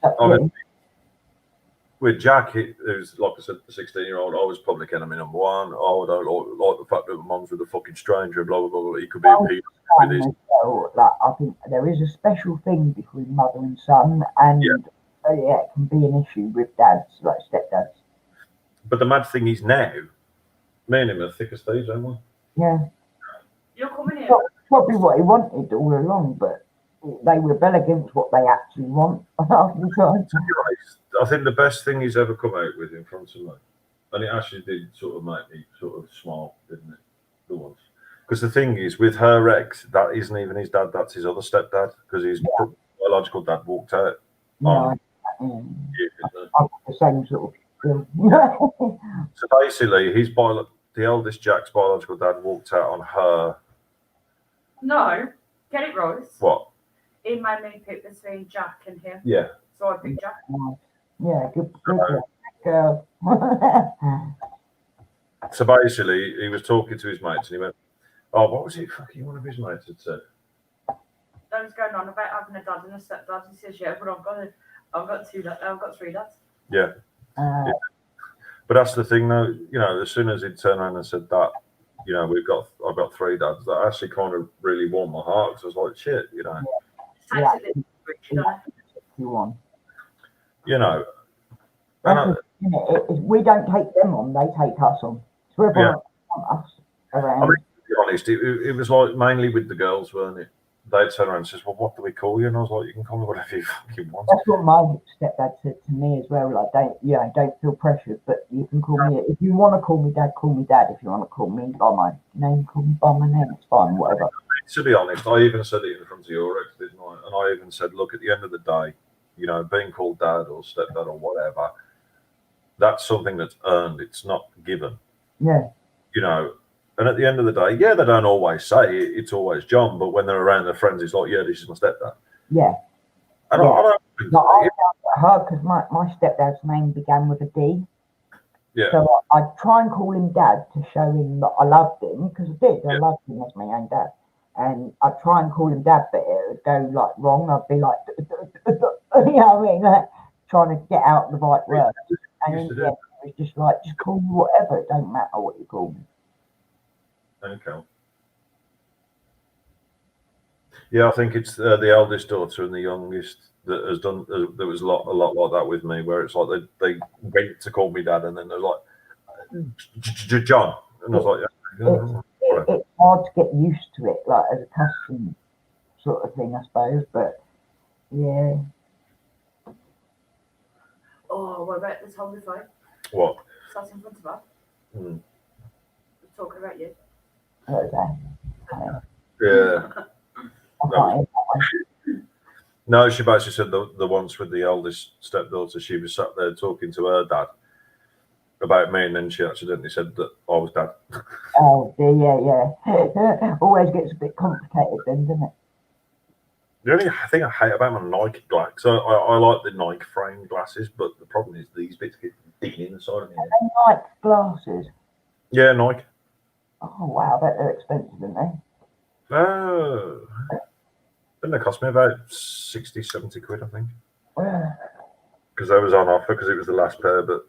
Obviously, with Jack, it was like I said, the 16-year-old. I was public enemy number 1. Oh, I don't like the fact that my mum's with a fucking stranger. Blah blah blah. He could be a pedo with this. Like, I think there is a special thing between mother and son, and it can be an issue with dads, like stepdads. But the mad thing is now, me and him are thick as thieves, aren't we? Yeah. You're coming here. Probably what he wanted all along, but they rebel against what they actually want half the time. I think the best thing he's ever come out with in front of me, and it actually did sort of make me sort of smile, didn't it? The once. Because the thing is, with her ex, that isn't even his dad, that's his other stepdad, because his biological dad walked out. I've got the same sort of So basically, the eldest Jack's biological dad walked out on her. No, get it right. What? He made me pick between Jack and him. Yeah. So I picked Jack. Yeah, good girl. So basically, he was talking to his mates, and he went, "Oh, what was it? Fucking one of his mates had said." That was going on about having a dad and a stepdad. He says, "Yeah, but I've got 3 dads." Yeah. But that's the thing, though. You know, as soon as he'd turned around and said that, you know, I've got 3 dads. That actually kind of really warmed my heart, because I was like, shit, you know. Yeah. You know. We don't take them on; they take us on. So everyone wants us around. I mean, to be honest, it was like mainly with the girls, weren't it? They'd turn around and says, "Well, what do we call you?" And I was like, "You can call me whatever you fucking want." That's what my stepdad said to me as well. Like, don't feel pressured, but you can call me. If you want to call me dad, call me dad. If you want to call me by my name, call me by my name. It's fine, whatever. To be honest, I even said it in front of your ex, didn't I? And I even said, look, at the end of the day, you know, being called dad or stepdad or whatever, that's something that's earned. It's not given. Yeah. You know, and at the end of the day, they don't always say it. It's always John, but when they're around their friends, it's like, yeah, this is my stepdad. Yeah. And I don't think hard because my stepdad's name began with a D. Yeah. So I'd try and call him dad to show him that I loved him, because I did. I loved him as my own dad. And I'd try and call him dad, but it would go like wrong. I'd be like, you know what I mean? Like, trying to get out the right word. And in the end, it was just like, just call me whatever. It don't matter what you call me. Okay. Yeah, I think it's the eldest daughter and the youngest that has done. There was a lot like that with me, where it's like they went to call me dad, and then they're like, John, and I was like, yeah. It's hard to get used to it, like as a custom sort of thing, I suppose. But yeah, Oh, what about this whole phone? What? Sat in front of her. Hmm. Talking about you. Okay. Yeah. I can't hear that one. No, she basically said the once with the eldest stepdaughter, she was sat there talking to her dad about me, and then she accidentally said that I was dad. Oh dear, yeah. Always gets a bit complicated then, doesn't it? The only thing I hate about my Nike glasses, I like the Nike frame glasses, but the problem is these bits get digging in the side of my head. And Nike glasses. Yeah, Nike. Oh wow, I bet they're expensive, aren't they? Oh. Didn't they cost me about 60, 70 quid, I think? Because they was on offer because it was the last pair, but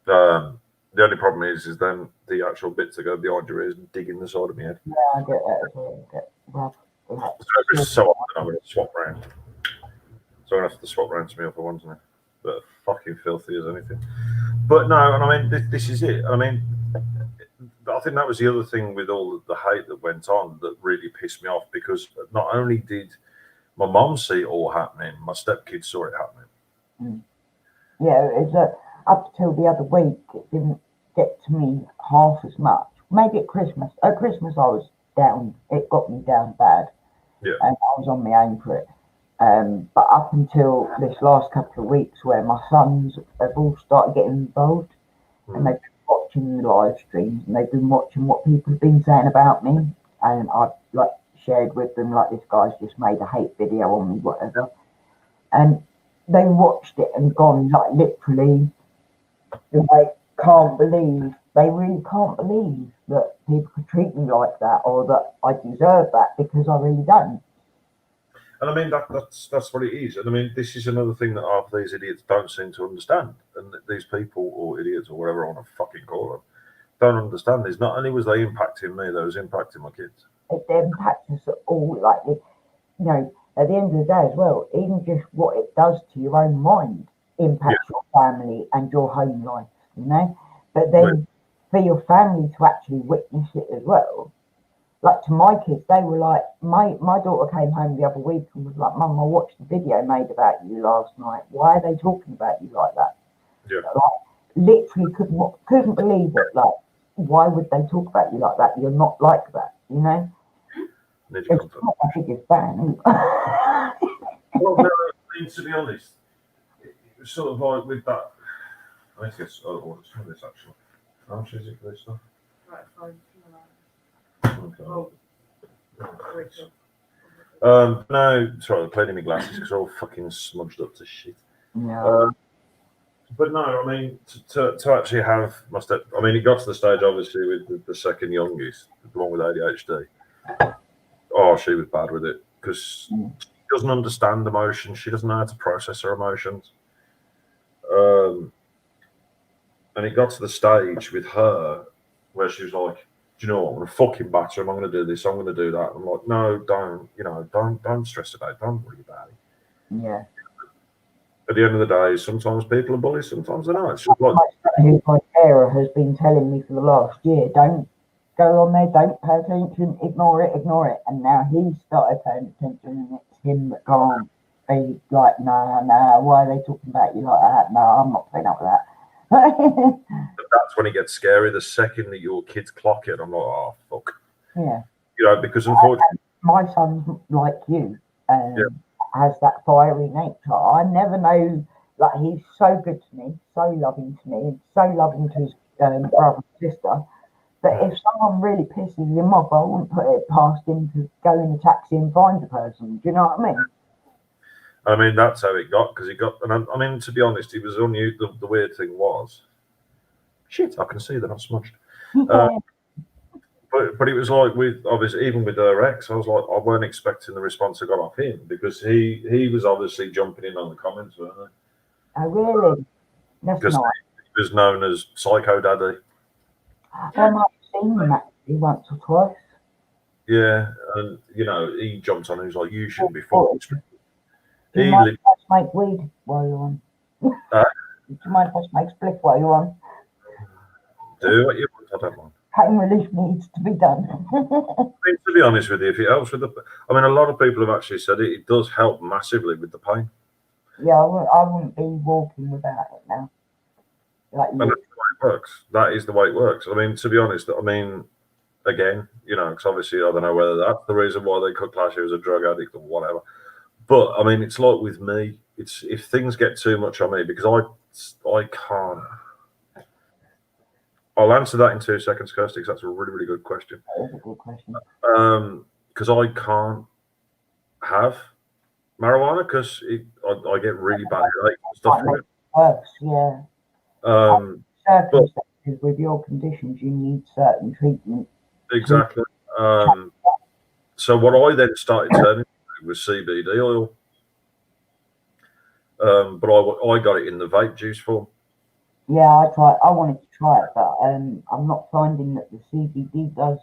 the only problem is then the actual bits that go behind your ears and dig in the side of my head. Yeah, I get that as well. Get rough. So every so often I'm going to swap round. So I'm going to have to swap round to my other ones now. But fucking filthy as anything. But no, and I mean, this is it. I mean, I think that was the other thing with all the hate that went on that really pissed me off, because not only did my mum see it all happening, my stepkids saw it happening. Yeah, it's up till the other week, it didn't get to me half as much. Maybe at Christmas. At Christmas, I was down. It got me down bad. Yeah. And I was on my own for it. But up until this last couple of weeks, where my sons have all started getting involved, and they've been watching the live streams, and they've been watching what people have been saying about me, and I've like shared with them, like, this guy's just made a hate video on me, whatever, and they watched it and gone, like, literally, like, they really can't believe that people could treat me like that, or that I deserve that, because I really don't. And I mean, that's what it is. And I mean, this is another thing that half these idiots don't seem to understand. And these people, or idiots, or whatever I want to fucking call them, don't understand this. Not only was they impacting me, they was impacting my kids. It impacts us all, like, you know, at the end of the day as well, even just what it does to your own mind impacts your family and your home life, you know? But then for your family to actually witness it as well, like, to my kids, they were like, my daughter came home the other week and was like, Mum, I watched the video made about you last night. Why are they talking about you like that? Yeah. Like, literally couldn't believe it. Like, why would they talk about you like that? You're not like that, you know? It's not my biggest fan. Well, no, I mean, to be honest, it was sort of like with that. I think it's some of this actually. How much is it for this stuff? Right, fine. Okay. Oh, no, sorry, I'm cleaning my glasses because they're all fucking smudged up to shit. Yeah. But no, I mean, to actually have my I mean, it got to the stage, obviously, with the second youngest, the one with ADHD. Oh, she was bad with it because she doesn't understand emotions. She doesn't know how to process her emotions. And it got to the stage with her where she was like, do you know what? I'm gonna fucking batter him. I'm gonna do this. I'm gonna do that. I'm like, no, don't. You know, don't stress about it. Don't worry about it. Yeah. At the end of the day, sometimes people are bullies. Sometimes they're not. It's just like, my carer has been telling me for the last year, don't go on there, don't pay attention, ignore it. And now he's started paying attention, and it's him that can't be like, nah, why are they talking about you like that? No, I'm not putting up with that. that's when it gets scary. The second that your kids clock it, I'm like, oh, fuck. Yeah. You know, because unfortunately, my son's like you, has that fiery nature. I never know, like, he's so good to me, so loving to me, so loving to his brother and sister. But if someone really pisses him off, I wouldn't put it past him to go in a taxi and find the person. Do you know what I mean? I mean, that's how it got, because he got, and I mean, to be honest, it was on you. The weird thing was, shit, I can see they're not smudged. But it was like with, obviously, even with her ex, I was like, I weren't expecting the response I got off him, because he was obviously jumping in on the comments, weren't he? Oh, really? That's Because nice. he was known as Psycho Daddy. I might have seen him actually once or twice. Yeah, and you know, he jumped on and he was like, you shouldn't be fucking streaming. Do you mind if I smoke weed while you're on? Do you mind if I smoke spliff while you're on? Do what you want, I don't mind. Pain relief needs to be done. I mean, to be honest with you, if it helps with the, I mean, a lot of people have actually said it does help massively with the pain. Yeah, I wouldn't be walking without it now. Like And that's the way it works. That is the way it works. I mean, to be honest, I mean, again, you know, because obviously I don't know whether that's the reason why they could class you as a drug addict or whatever. But I mean, it's like with me. It's if things get too much on me because I can't. I'll answer that in 2 seconds, Kirsty, because that's a really, really good question. That is a good question. Because I can't have marijuana because I get really bad headaches and stuff from it. Worse, yeah. Circumstances with your conditions, you need certain treatment. Exactly. So what I then started turning to was CBD oil. But I got it in the vape juice form. Yeah, I wanted to try it, but I'm not finding that the CBD does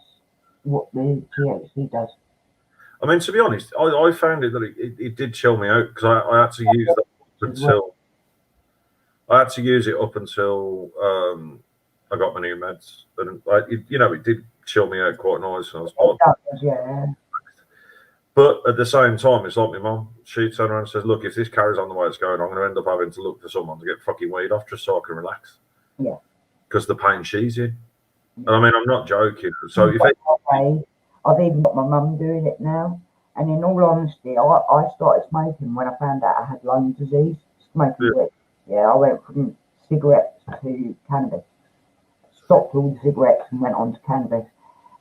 what the THC does. I mean, to be honest, I found it that it did chill me out because I had to use that until I had to use it up until I got my new meds, and it did chill me out quite nice. And I was Yeah. But at the same time, it's like my mum. She turned around and says, "Look, if this carries on the way it's going, I'm going to end up having to look for someone to get fucking weed off just so I can relax." Yeah. Because the pain she's in. And I mean, I'm not joking. So if I've even got my mum doing it now. And in all honesty, I started smoking when I found out I had lung disease. Smoking weed. Yeah, I went from cigarettes to cannabis. Stopped all the cigarettes and went on to cannabis.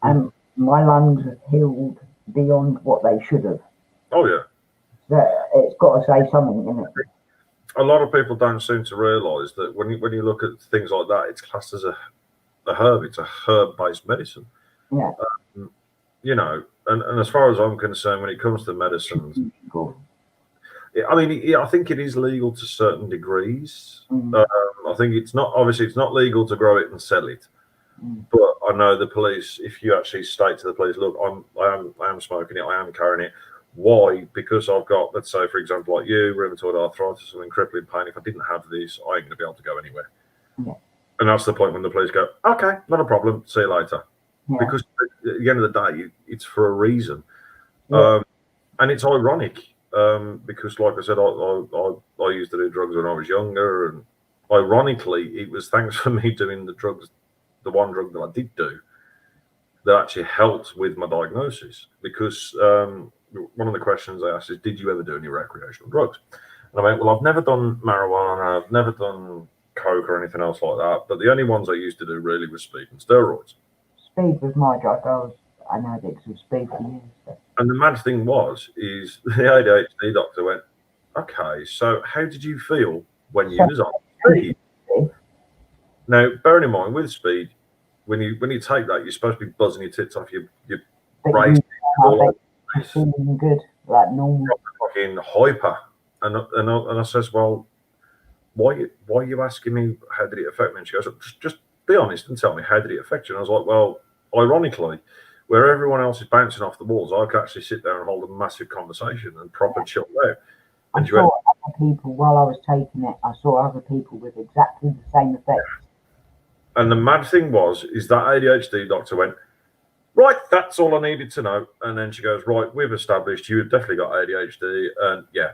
And my lungs have healed beyond what they should have. Oh yeah. So it's got to say something, isn't it? A lot of people don't seem to realise that when you look at things like that, it's classed as a herb. It's a herb-based medicine. Yeah. You know, and as far as I'm concerned, when it comes to medicines, I mean, I think it is legal to certain degrees. I think it's not legal to grow it and sell it. But I know the police, if you actually state to the police, look, I am smoking it, I am carrying it. Why? Because I've got, let's say, for example, like you, rheumatoid arthritis and crippling pain. If I didn't have this, I ain't going to be able to go anywhere. Yeah. And that's the point when the police go, okay, not a problem, see you later. Yeah. Because at the end of the day, it's for a reason. Yeah. And it's ironic because, like I said, I used to do drugs when I was younger. And ironically, it was thanks for me doing the drugs, the one drug that I did do, that actually helped with my diagnosis. Because one of the questions I asked is, did you ever do any recreational drugs? And I went, well, I've never done marijuana, I've never done coke or anything else like that. But the only ones I used to do really was speed and steroids. Speed was my drug. I know addicts with speed for years. So. And the mad thing is the ADHD doctor went, okay, so how did you feel when you was on speed? Now, bearing in mind, with speed, when you take that, you're supposed to be buzzing your tits off, your brain. Feeling good, like normal. Fucking hyper. And I says, well, why are you asking me how did it affect me? And she goes, just be honest and tell me, how did it affect you? And I was like, well, ironically, where everyone else is bouncing off the walls, I could actually sit there and hold a massive conversation and proper chill out. And I saw other people, while I was taking it, I saw other people with exactly the same effects. And the mad thing is that ADHD doctor went, right, that's all I needed to know. And then she goes, right, we've established you've definitely got ADHD. And yeah,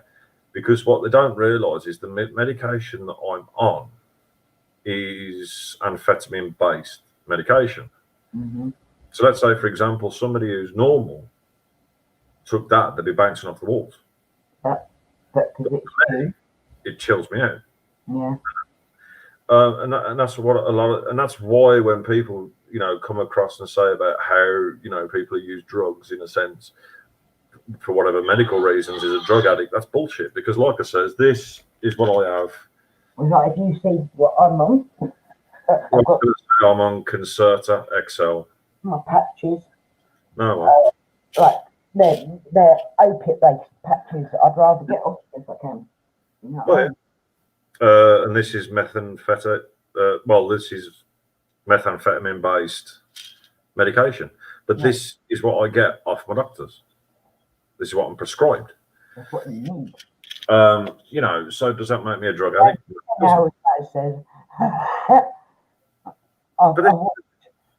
because what they don't realise is the medication that I'm on is amphetamine-based medication. Mm-hmm. So let's say, for example, somebody who's normal took that, they'd be bouncing off the walls. But it chills me out. Yeah. And that's what and that's why when people, come across and say about how, people who use drugs in a sense for whatever medical reasons is a drug addict, that's bullshit. Because like I says, this is what I have. Like if you see what I'm on, I'm on Concerta XL. My patches. No. Like they're opiate-based patches. I'd rather get off if I can. And this is methamphetamine. This is methamphetamine-based medication. But this is what I get off my doctors. This is what I'm prescribed. That's what you need. So does that make me a drug addict? No, it says.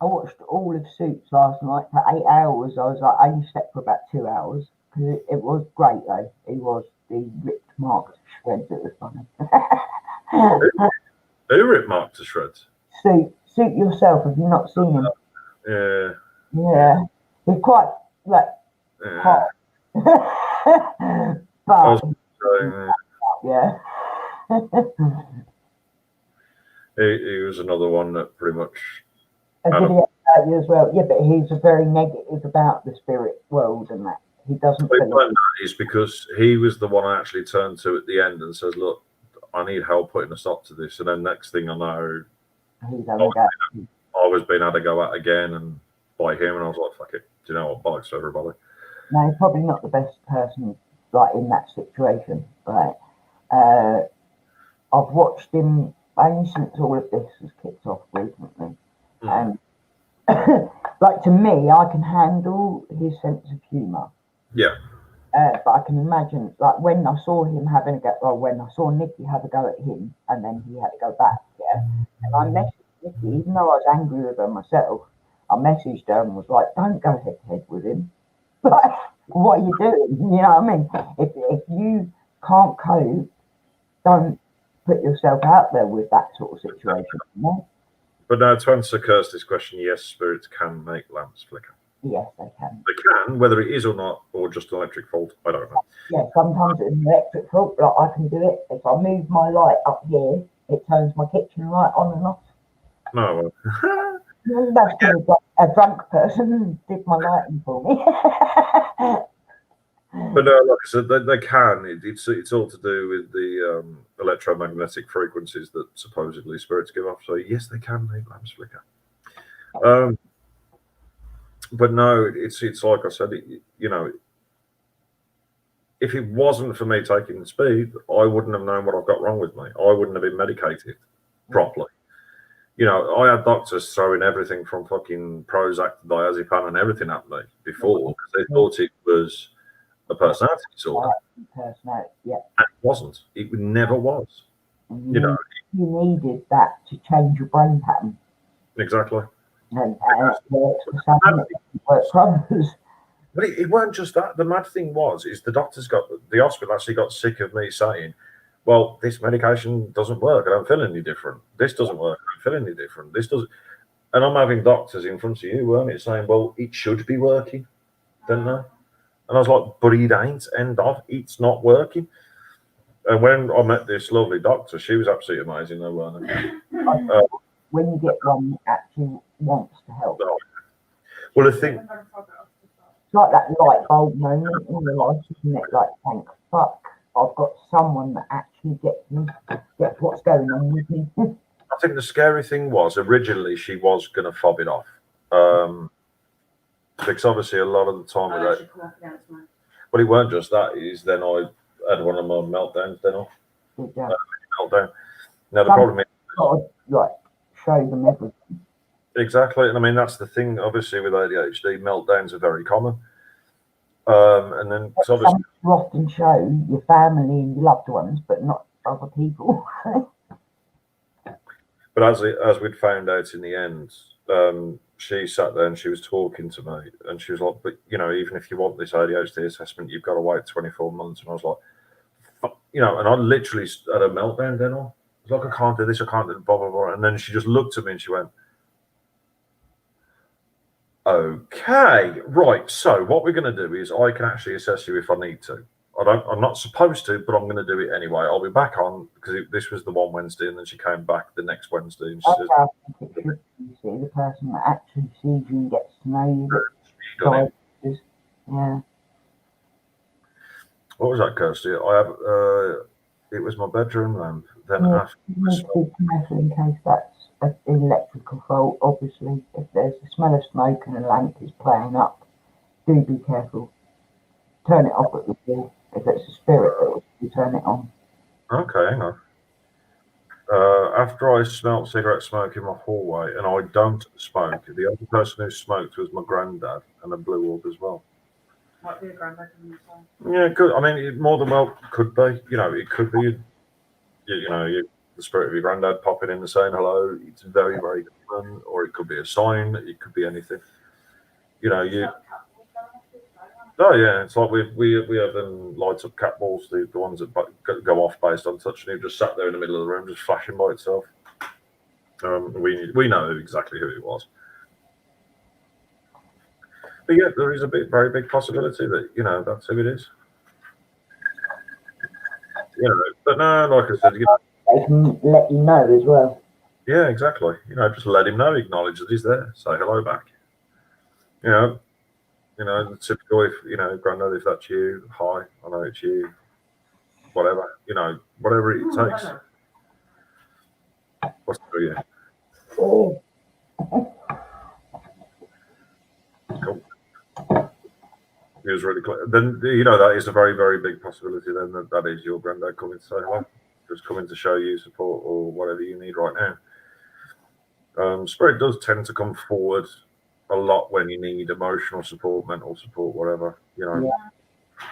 I watched all of Suits last night for 8 hours. I only slept for about 2 hours because it was great though. He ripped Mark to shreds. It was funny. Who ripped Mark to shreds? Suit yourself. Have you not seen him? Yeah. Yeah, he's quite like hot. I But was saying, yeah. he was another one that pretty much. A video about you as well. Yeah, but he's very negative about the spirit world and that. He doesn't believe. That is because he was the one I actually turned to at the end and says, "Look, I need help putting a stop to this." And then next thing I know, He's having that. I was being had to go out again and by him, and I was like, "Fuck it, do you know what? Bollocks to everybody." No, he's probably not the best person like in that situation. Right. I've watched him only since all of this has kicked off recently. And like to me, I can handle his sense of humour. Yeah. But I can imagine, like when I saw him having a go, or when I saw Nikki have a go at him, and then he had to go back. Yeah. And I messaged Nikki, even though I was angry with her myself. I messaged her and was like, "Don't go head to head with him. Like, what are you doing? You know what I mean? If you can't cope, don't put yourself out there with that sort of situation." You know? But now to answer Kirsty's question, yes, spirits can make lamps flicker. Yes, they can. They can, whether it is or not, or just an electric fault, I don't know. Yeah, sometimes it's an electric fault, but I can do it. If I move my light up here, it turns my kitchen light on and off. No, well. That's kind of like a drunk person did my lighting for me. But no, like I said, they can. It's all to do with the electromagnetic frequencies that supposedly spirits give off. So yes, they can make lamps flicker. But no, it's like I said, you know, if it wasn't for me taking the speed, I wouldn't have known what I've got wrong with me. I wouldn't have been medicated properly. You know, I had doctors throwing everything from fucking Prozac to diazepam and everything at me before because they thought it was a personality disorder. Personality, yeah. And it wasn't. It never was. You know, you needed that to change your brain pattern. Exactly. And it works for some, it works for others. But it weren't just that. The mad thing is the hospital actually got sick of me saying, "Well, this medication doesn't work. I don't feel any different. This doesn't work. I don't feel any different. This doesn't." And I'm having doctors in front of you, weren't it, saying, "Well, it should be working," don't they? And I was like, "But it ain't. End of. It's not working." And when I met this lovely doctor, she was absolutely amazing, though, weren't it? When you get one that actually wants to help. Well, the thing. It's like that light bulb moment in your life, isn't it? Like, thank fuck, I've got someone that actually gets what's going on with me. I think the scary thing was originally she was going to fob it off. Because obviously a lot of the time with that. But it weren't just that, is then I had one of my meltdowns then off. Meltdown. Now the problem is like show them everything. Exactly, and I mean that's the thing. Obviously, with ADHD, meltdowns are very common. And then obviously, you often show your family and your loved ones, but not other people. But as we'd found out in the end, she sat there and she was talking to me, and she was like, "But you know, even if you want this ADHD assessment, you've got to wait 24 months." And I was like, "Fuck," you know, and I literally had a meltdown. Then I was like, "I can't do this. I can't do blah blah blah." And then she just looked at me and she went, "Okay, right. So what we're going to do is I can actually assess you if I need to. I'm not supposed to, but I'm going to do it anyway. I'll be back on because this was the one Wednesday, and then she came back the next Wednesday and she says, I think it should be the person that actually sees you and gets to know you. Yeah. What was that, Kirsty? I have. It was my bedroom lamp. Then after, you need to be careful in case that's an electrical fault. Obviously, if there's a smell of smoke and a lamp is playing up, do be careful. Turn it off at the wall. If it's a spirit, you turn it on. Okay, hang on. After I smelt cigarette smoke in my hallway, and I don't smoke, the other person who smoked was my granddad, and a blue orb as well. Might be a granddad. Yeah, good. I mean, it more than well could be. You know, it could be. The spirit of your granddad popping in and saying hello. It's very, very common, or it could be a sign. It could be anything. You know, Oh yeah, it's like we have them light up cat balls, the ones that go off based on touch, and he just sat there in the middle of the room, just flashing by itself. We know exactly who it was. But yeah, there is a very big possibility that that's who it is. But no, like I said, they can let you know as well. Yeah, exactly. Just let him know, acknowledge that he's there, say hello back. The typical, if Grandad, if that's you, hi, I know it's you, whatever, whatever it takes. What's for you? Oh. Cool. He was really clear. Then that is a very, very big possibility. Then that is your granddad coming to say hello, just coming to show you support or whatever you need right now. Spirit does tend to come forward a lot when you need emotional support, mental support, whatever. Yeah.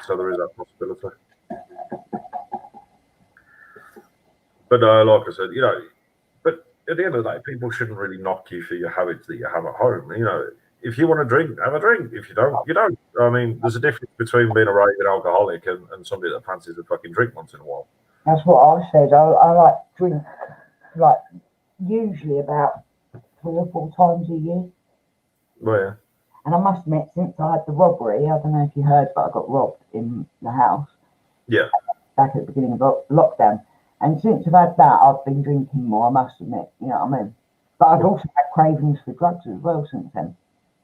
So there is that possibility. But like I said, but at the end of the day, people shouldn't really knock you for your habits that you have at home. If you want to drink, have a drink. If you don't, you don't. I mean, there's a difference between being a raving alcoholic and somebody that fancies a fucking drink once in a while. That's what I said. I like drink, like, usually about 3 or 4 times a year. Well, yeah. And I must admit, since I had the robbery, I don't know if you heard, but I got robbed in the house. Yeah. Back at the beginning of lockdown. And since I've had that, I've been drinking more, I must admit. You know what I mean? But I've also had cravings for drugs as well since then.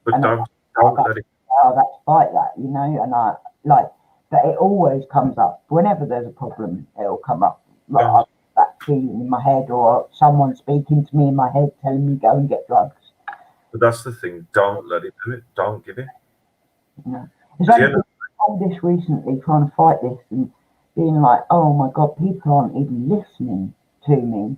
But and don't let it. I've had to fight that, and I like that. It always comes up whenever there's a problem. It'll come up. Like I've that feeling in my head, or someone speaking to me in my head, telling me go and get drugs. But that's the thing. Don't let it do it. Don't give it. It's only all this recently, trying to fight this and being like, oh my God, people aren't even listening to me.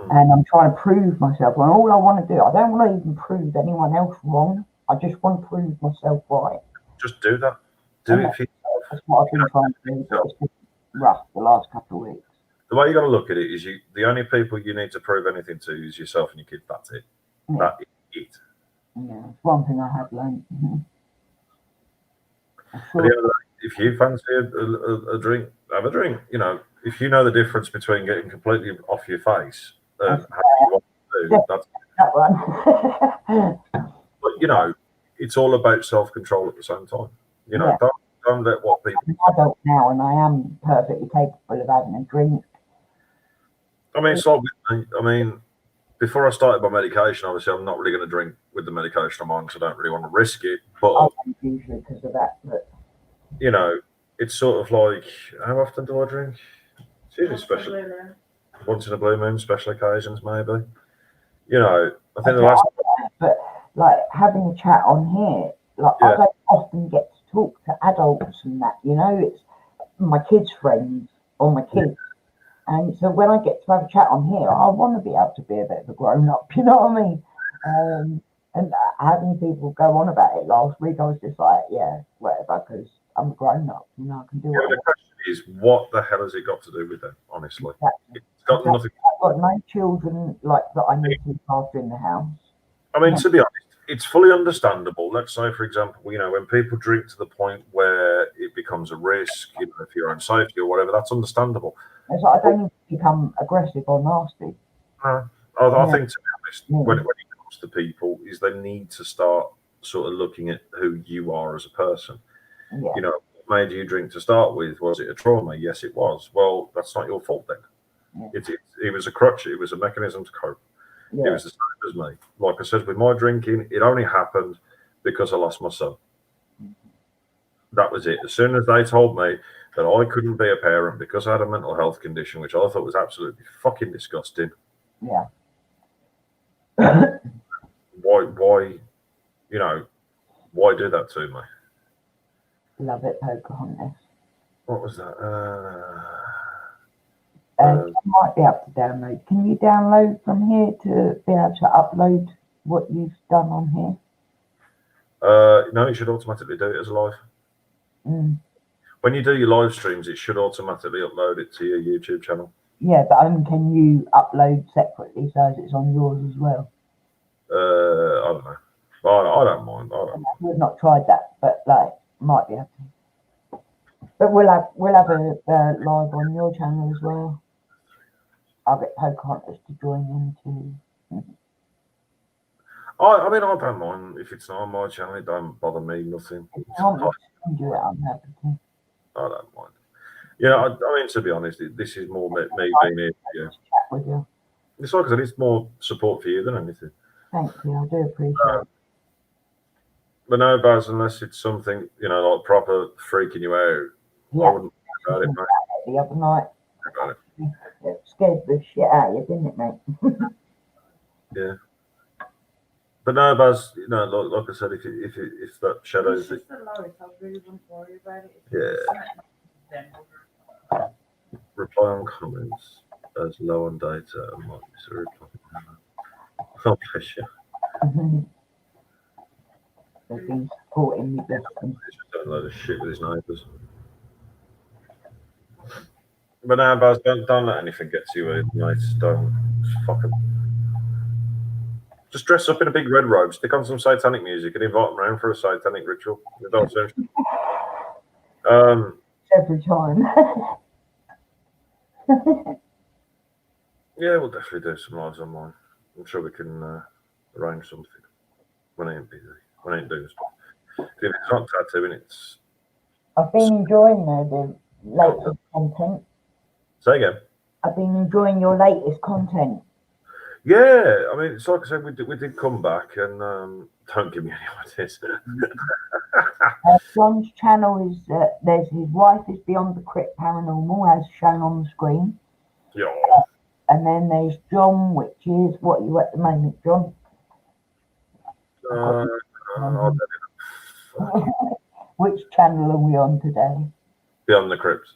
And I'm trying to prove myself. And all I want to do, I don't want to even prove anyone else wrong. I just want to prove myself right. Just do that. Do it for yourself. That's what I've been trying to do. But it's been rough the last couple of weeks. The way you got to look at it is the only people you need to prove anything to is yourself and your kids. That's it. Yeah. That is it. Yeah, it's one thing I have learned. If you fancy a drink, have a drink. If you know the difference between getting completely off your face and how you want to do, that's that one. But it's all about self-control at the same time. Don't let what people. I'm an adult now, and I am perfectly capable of having a drink. I mean, it's like with me. I mean, before I started my medication, obviously, I'm not really going to drink with the medication I'm on because I don't really want to risk it. But I don't usually because of that. But it's sort of like, how often do I drink? It's usually special. Once in a blue moon, special occasions, maybe. I think the last. But like having a chat on here, like I don't often get to talk to adults and that. It's my kids' friends or my kids. And so when I get to have a chat on here, I want to be able to be a bit of a grown-up, you know what I mean? And having people go on about it last week, I was just like, yeah, whatever, because I'm a grown-up, I can do it. The question is, what the hell has it got to do with them, honestly? Exactly. It's got nothing. I've got no children that I need to look after in the house. I mean, to be honest, it's fully understandable. Let's say, for example, when people drink to the point where it becomes a risk, for your own safety or whatever, that's understandable. It's like I don't need to become aggressive or nasty. I think, to be honest, when it comes to people, is they need to start sort of looking at who you are as a person. Yeah. What made you drink to start with? Was it a trauma? Yes, it was. Well, that's not your fault then. Yeah. It was a crutch. It was a mechanism to cope. Yeah. It was the same as me. Like I said, with my drinking, it only happened because I lost my son. That was it. As soon as they told me that I couldn't be a parent because I had a mental health condition, which I thought was absolutely fucking disgusting. Yeah. Why do that to me? Love it, Pocahontas. What was that? You might be able to download. Can you download from here to be able to upload what you've done on here? No, it should automatically do it as live. Mm. When you do your live streams, it should automatically upload it to your YouTube channel. Yeah, but can you upload separately so as it's on yours as well? I don't know. I don't mind. We've not tried that, but might be able to. But we'll have a live on your channel as well. I'll get Pocahontas to join in too. I mean, I don't mind if it's not on my channel. It don't bother me nothing. If you want me to do it, I'm happy to. I don't mind. Yeah, I mean, to be honest, this is more me being here. Yeah, Chat with you. it's like I said, it's more support for you than anything. Thank you. I do appreciate it. But no, Baz, unless it's something, like proper freaking you out, Yeah. I wouldn't worry about it, mate. The other night, About it. it scared the shit out of you, didn't it, mate? Yeah. But no, Baz, like I said, if that shadow It's thing, just the lowest. I really wouldn't worry about it. yeah. Reply on comments as low on data and might miss a reply. Oh, bless you. They've been supporting me, bless them. He's just done a load of shit with his neighbours. But now, Baz, don't let anything get to you, mate. Don't fucking. Just dress up in a big red robe, stick on some satanic music, and invite them around for a satanic ritual. Every time. Yeah, we'll definitely do some lives online. I'm sure we can arrange something when I ain't busy, when I ain't doing stuff. If it's not tattooing, it's. I've been enjoying the latest content. Say again. I've been enjoying your latest content. Yeah, I mean, it's like I said, we did come back, and don't give me any ideas. John's channel is there's his wife is Beyond the Crypt Paranormal, as shown on the screen. Yeah. And then there's John, which is what are you at the moment, John? Which channel are we on today? Beyond the Crypt.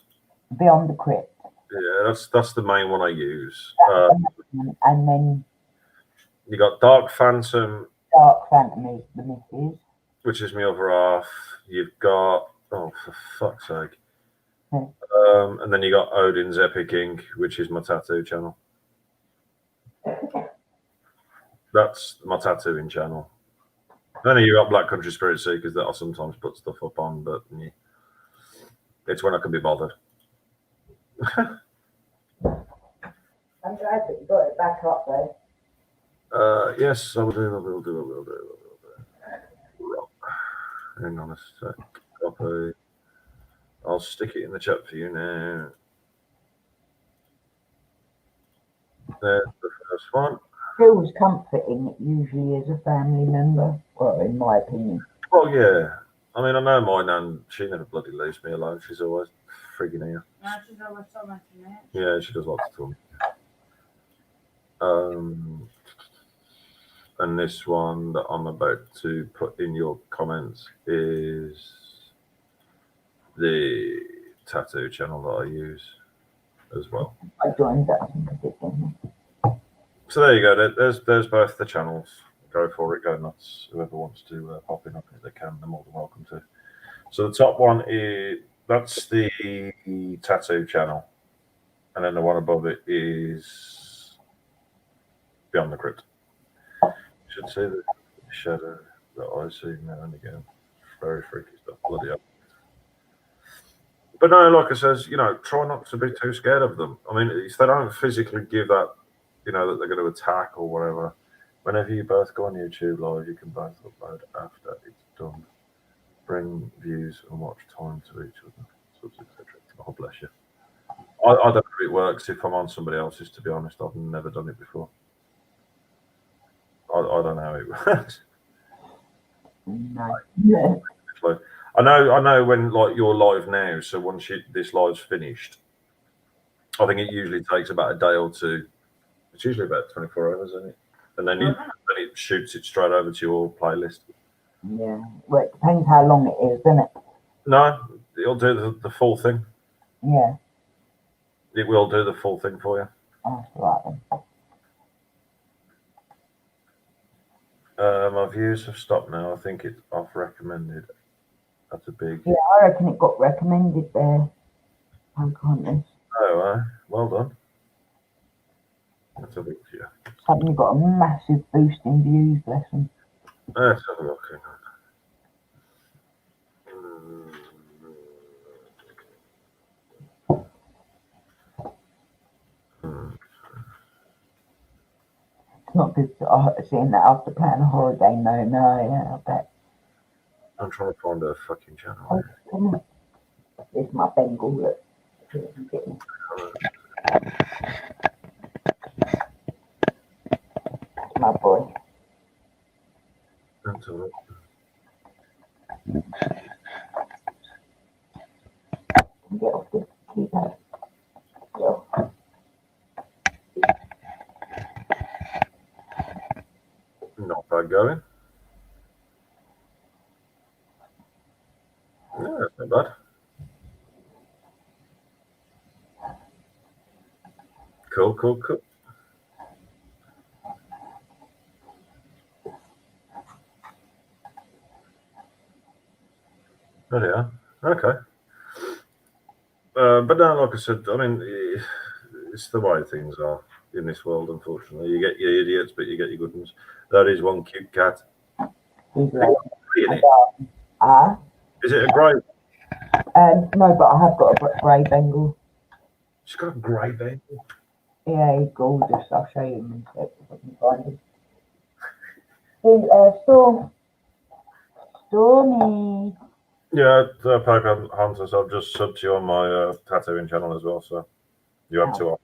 Beyond the Crypt. Yeah, that's the main one I use. And then You got Dark Phantom. Dark Phantom is the missus. Which is my other half. You've got, oh, for fuck's sake. And then you got Odin's Epic Ink, which is my tattoo channel. That's my tattooing channel. Then you got Black Country Spirit Seekers that I sometimes put stuff up on, but yeah, it's when I can be bothered. I'm glad that you got it back up though. Yes, I will do. Hang on a sec. Copy. I'll stick it in the chat for you now. There's the first one. Feels comforting, it usually is a family member. Well, in my opinion. Well, yeah. I mean, I know my nan, she never bloody leaves me alone. She's always frigging here. No, she's always so much in it. Yeah, she does lots of talking. And this one that I'm about to put in your comments is the tattoo channel that I use as well. I joined that, I think I did, didn't I? So there you go. There's both the channels. Go for it. Go nuts. Whoever wants to pop in, if they can, they're more than welcome to. So the top one that's the tattoo channel, and then the one above it is Beyond the Crypt. You should see the shadow that I see now and again. Very freaky stuff. Bloody hell. But no, like I says, try not to be too scared of them. I mean, if they don't physically give that, that they're going to attack or whatever, whenever you both go on YouTube live, you can both upload after it's done. Bring views and watch time to each other, subs, etc. Oh, bless you. I don't know if it works if I'm on somebody else's, to be honest. I've never done it before. I don't know how it works. No. Yeah. I know when you're live now, so once this live's finished, I think it usually takes about a day or two. It's usually about 24 hours, isn't it? And then it shoots it straight over to your playlist. Yeah. Well, it depends how long it is, doesn't it? No, it'll do the full thing. Yeah. It will do the full thing for you. That's right then. My views have stopped now. I think I've recommended. That's a big. Yeah, I reckon it got recommended there. Pocahontas. Oh, well done. That's a big view. Suddenly got a massive boost in views, bless them. Let's have a look. It's not good seeing that after playing a horror game, though. No, yeah, I bet. I'm trying to find a fucking channel. Oh, come on. It's my Bengal, look. It's my boy. That's all right. Get off the keypad. Go. Not bad going. Yeah, that's not bad. Cool, cool, cool. There you are. Okay. But no, like I said, I mean, it's the way things are in this world, unfortunately. You get your idiots, but you get your good ones. That is one cute cat. He's like, Isn't it? Is it a grey? no, but I have got a grey Bengal. She's got a grey Bengal. Yeah, he's gorgeous. I'll show you him in a sec if I can find him. Stormy. Yeah, Poker Hunters, I've just subbed you on my tattooing channel as well, so you have two off.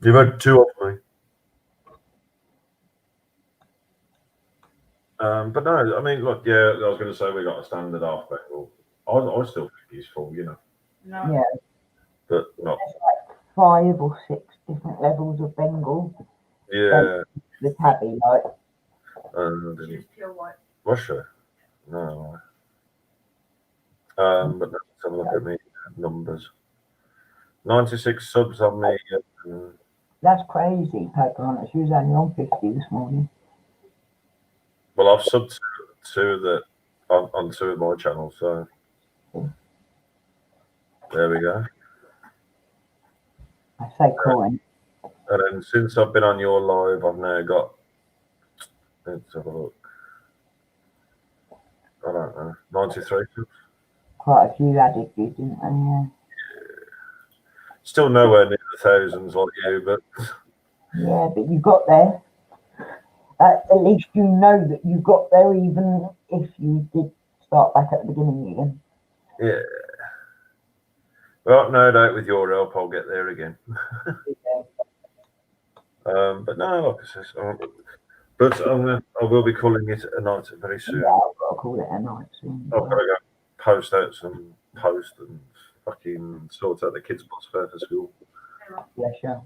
You've had two off me. But no, I mean, look, yeah, I was going to say we got a standard half Bengal. I still think he's full, you know. No. Yeah, But not. there's like 5 or 6 different levels of Bengal. Yeah. The tabby, like. She's pure white. Was she? No. But let's have a look at me numbers. 96 subs on me. That's crazy, Pocahontas. She was only on 50 this morning. Well, I've subbed on two of my channels, so there we go. I say coin. And then since I've been on your live, I've now got. Let's have a look. I don't know. 93 subs. Quite a few added you, didn't they? Yeah. Still nowhere near the thousands like you, but Yeah, but you got there. At least you know that you got there, even if you did start back at the beginning again. yeah. Well, no doubt with your help, I'll get there again. But no, like I said, but I will be calling it a night very soon. Yeah, I've got to call it a night soon. I've got to go post out some posts and fucking sort out the kids' bus fare for school. Bless you.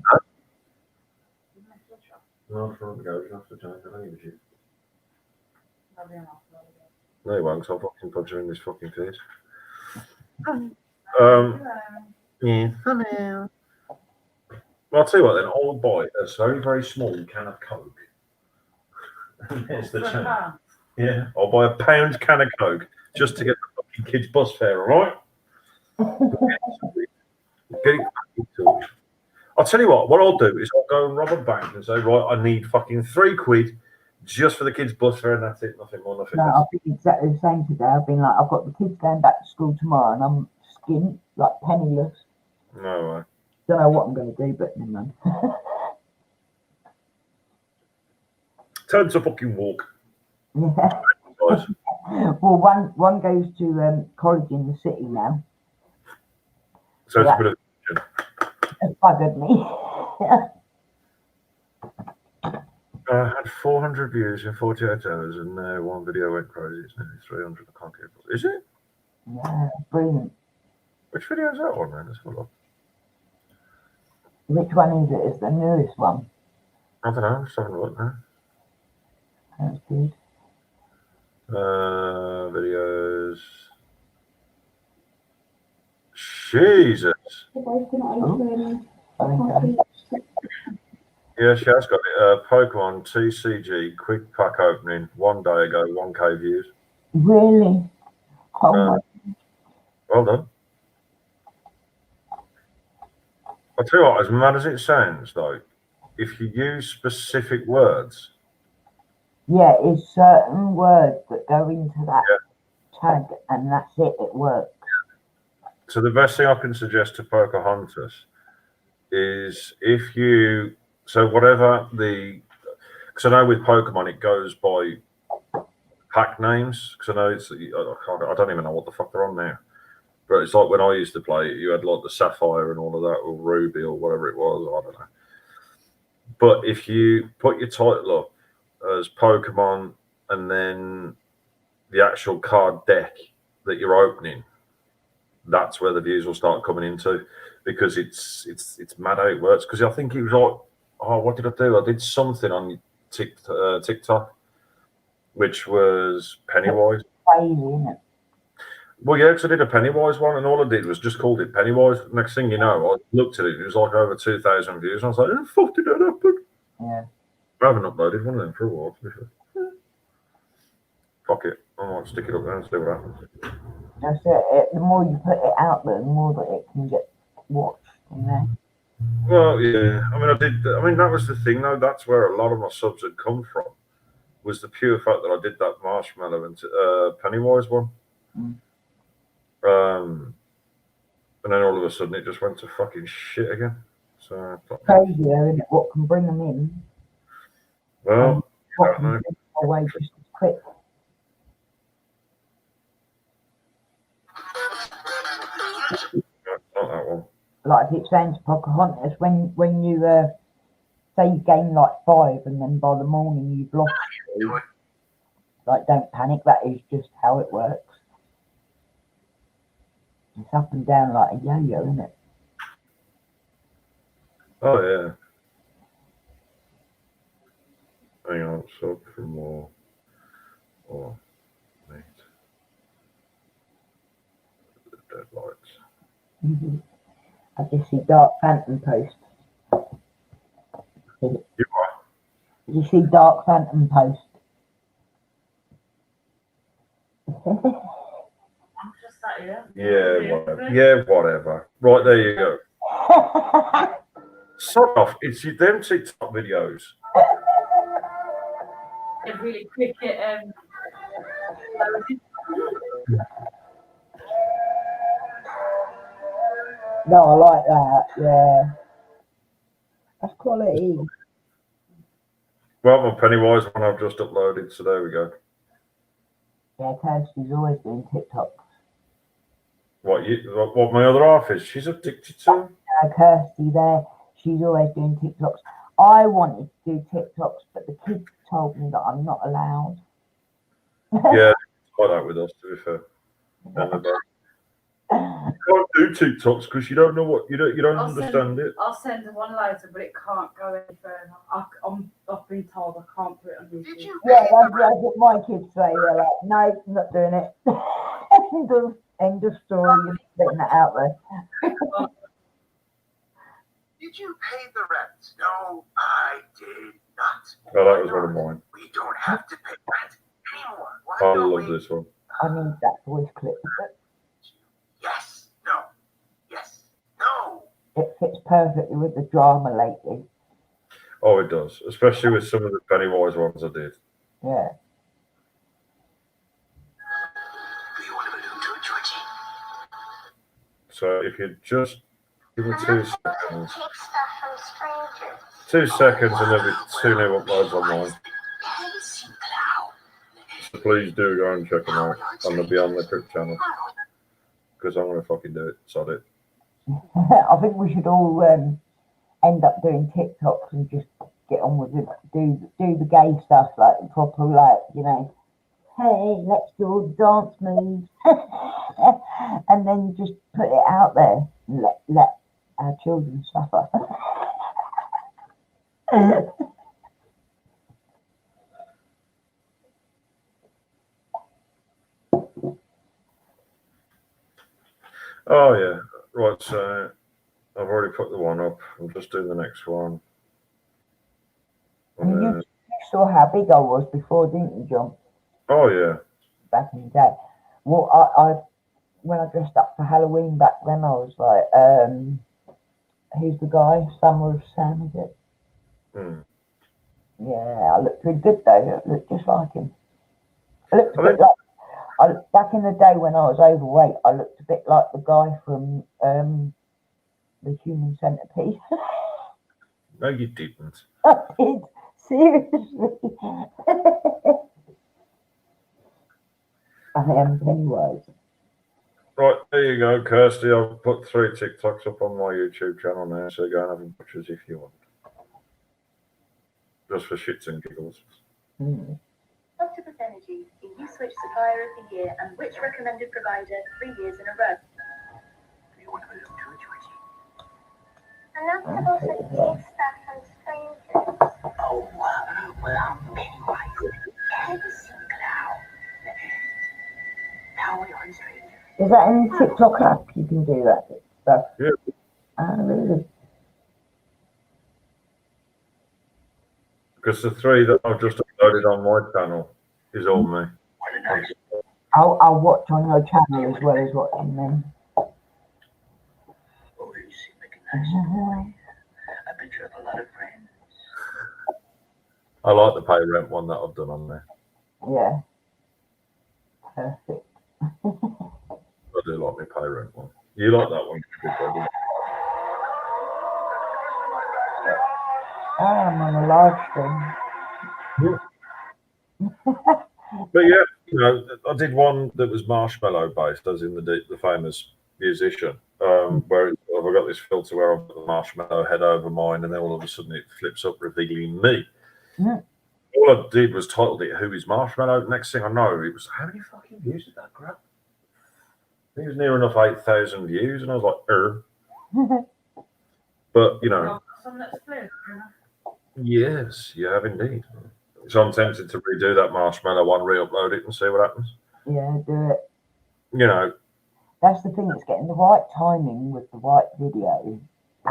No, I'm trying to go. You have to change. I don't give a shit. No, you won't, 'cause I'll fucking put you in this fucking face. Yeah. Hello. Well, I'll tell you what then, I'll buy a very, very small can of Coke. There's the chance. Yeah, I'll buy a £1 can of Coke just to get the fucking kids' bus fare, alright? Get it fucking sorted. I'll tell you what I'll do is I'll go and rob a bank and say, right, I need fucking £3 just for the kids' bus fare, and that's it, nothing more, nothing No, less. I've been exactly the same today. I've been like, I've got the kids going back to school tomorrow, and I'm skint, like penniless. No way. Don't know what I'm going to do, but never mind. Tell them to fucking walk. Yeah. Guys. Well, one goes to college in the city now. So it's Yeah. a bit of It buggered me. I had 400 views in 48 hours, and now one video went crazy. It's nearly 300. I can't keep up. Is it? Yeah, brilliant. Which video is that one, man? Let's have a look. Which one is it? It's the newest one. I don't know. I'm just having a look now. That's good. Videos. Jesus. Okay. Yeah, she has got it. Pokemon TCG quick pack opening 1 day ago, 1K views. Really? Oh my. Well done. I'll tell you what, as mad as it sounds, though, if you use specific words, Yeah, it's certain words that go into that tag, and that's it. It works. so the best thing I can suggest to Pocahontas is if you So whatever because I know with Pokemon it goes by pack names. Because I know I don't even know what the fuck they're on now. But it's like when I used to play, you had like the Sapphire and all of that, or Ruby or whatever it was. I don't know. But if you put your title up as Pokemon and then the actual card deck that you're opening, that's where the views will start coming into, because it's mad how it works. Because I think it was like, oh, what did I do? I did something on TikTok, which was Pennywise. Crazy, isn't it? Well, yeah, because I did a Pennywise one, and all I did was just called it Pennywise. Next thing you know, I looked at it, it was like over 2,000 views, and I was like, "How the fuck did that happen?" Yeah. I haven't uploaded one of them for a while, to be fair. Fuck it, I might stick it up there and see what happens. That's it. The more you put it out there, the more that it can get watched, you know. Well, yeah, I mean, that was the thing, though. That's where a lot of my subs had come from, was the pure fact that I did that Marshmallow and Pennywise one. And then all of a sudden it just went to fucking shit again. So Crazy, isn't it? What can bring them in? Well, what can bring them away just as quick? Not that one. Like I keep saying to Pocahontas, when you say you gain like 5 and then by the morning you've lost 2, like don't panic. That is just how it works. It's up and down like a yo-yo, isn't it? Oh yeah. Hang on, sub for more. Oh, mate. Deadlights. I just see Dark Phantom post. You are? You see Dark Phantom post. I'm just sat here. Yeah, whatever. Yeah, whatever. Right, there you go. Sod off. It's them TikTok videos. They're really quick at No, I like that. Yeah, that's quality. Well, my Pennywise one I've just uploaded, so there we go. Yeah, Kirsty's always doing TikToks. What my other half is? She's addicted to them. Kirsty there, she's always doing TikToks. I wanted to do TikToks, but the kids told me that I'm not allowed. Yeah, it's like that with us, to be fair. You can't do TikToks because you don't know what you don't understand it. I'll send her one later, but it can't go any further. I've been told I can't put it on YouTube. Yeah, that's what my kids say. They're like, no, I'm not doing it. End of story. You're putting that out there. Did you pay the rent? No, I did not. Oh, that was one of mine. We don't have to pay rent anymore. Why I don't love we? this one. I need that voice clip. Yes. No. Yes. No. It fits perfectly with the drama lately. Oh, it does, especially with some of the Pennywise ones I did. Yeah. Do you want a balloon to a Georgie? So if you just give me 2 seconds. 2 seconds and there'll be 2 new uploads online. So please do go and check them out on the Beyond the Crypt channel. Because I'm going to fucking do it. Sod it. I think we should all end up doing TikToks and just get on with it. Do the gay stuff, like proper, like, you know, hey, let's do all the dance moves. And then just put it out there and let our children suffer. Oh, yeah. Right, so I've already put the one up. I'm just doing the next one. And you saw how big I was before, didn't you, John? Oh, yeah. Back in the day. Well, I when I dressed up for Halloween back then, I was like, who's the guy? Summer of Sam, is it? Yeah, I looked really good though. I looked just like him. I looked a bit like, back in the day when I was overweight, I looked a bit like the guy from the Human Centipede. No, you didn't. I did. Seriously. I am Pennywise. Right, there you go, Kirsty. I've put 3 TikToks up on my YouTube channel now, so go and have them pictures if you want. Just for shits and giggles. Octopus Energy, the U-Switch Supplier of the Year and which recommended provider 3 years in a row. You want to look to it, Georgie? And Octopus and stuff and strangers. Oh, well, I'm Pennywise. Ever seen Clown? Now we are in strangers. Is that in the TikTok app? You can do that stuff. Yeah. Ah, really? Because the 3 that I've just uploaded on my channel is all me. What a nice. I'll watch on your channel as well as watching them. Oh, you seem like a nice boy. I bet you have a lot of friends. I like the pay rent one that I've done on there. Yeah. Perfect. I do like my pay rent one. You like that one? I'm on a live stream. But yeah, you know, I did one that was marshmallow based, as in the famous musician, where I've got this filter where I've got the marshmallow head over mine, and then all of a sudden it flips up, revealing me. Yeah. All I did was titled it "Who is Marshmallow?" Next thing I know, it was how many fucking views did that grab? I think it was near enough 8,000 views, and I was like, But you know, yes, you have indeed. So I'm tempted to redo that marshmallow one, re-upload it, and see what happens. Yeah, do it. You know, That's the thing, it's getting the right timing with the right video.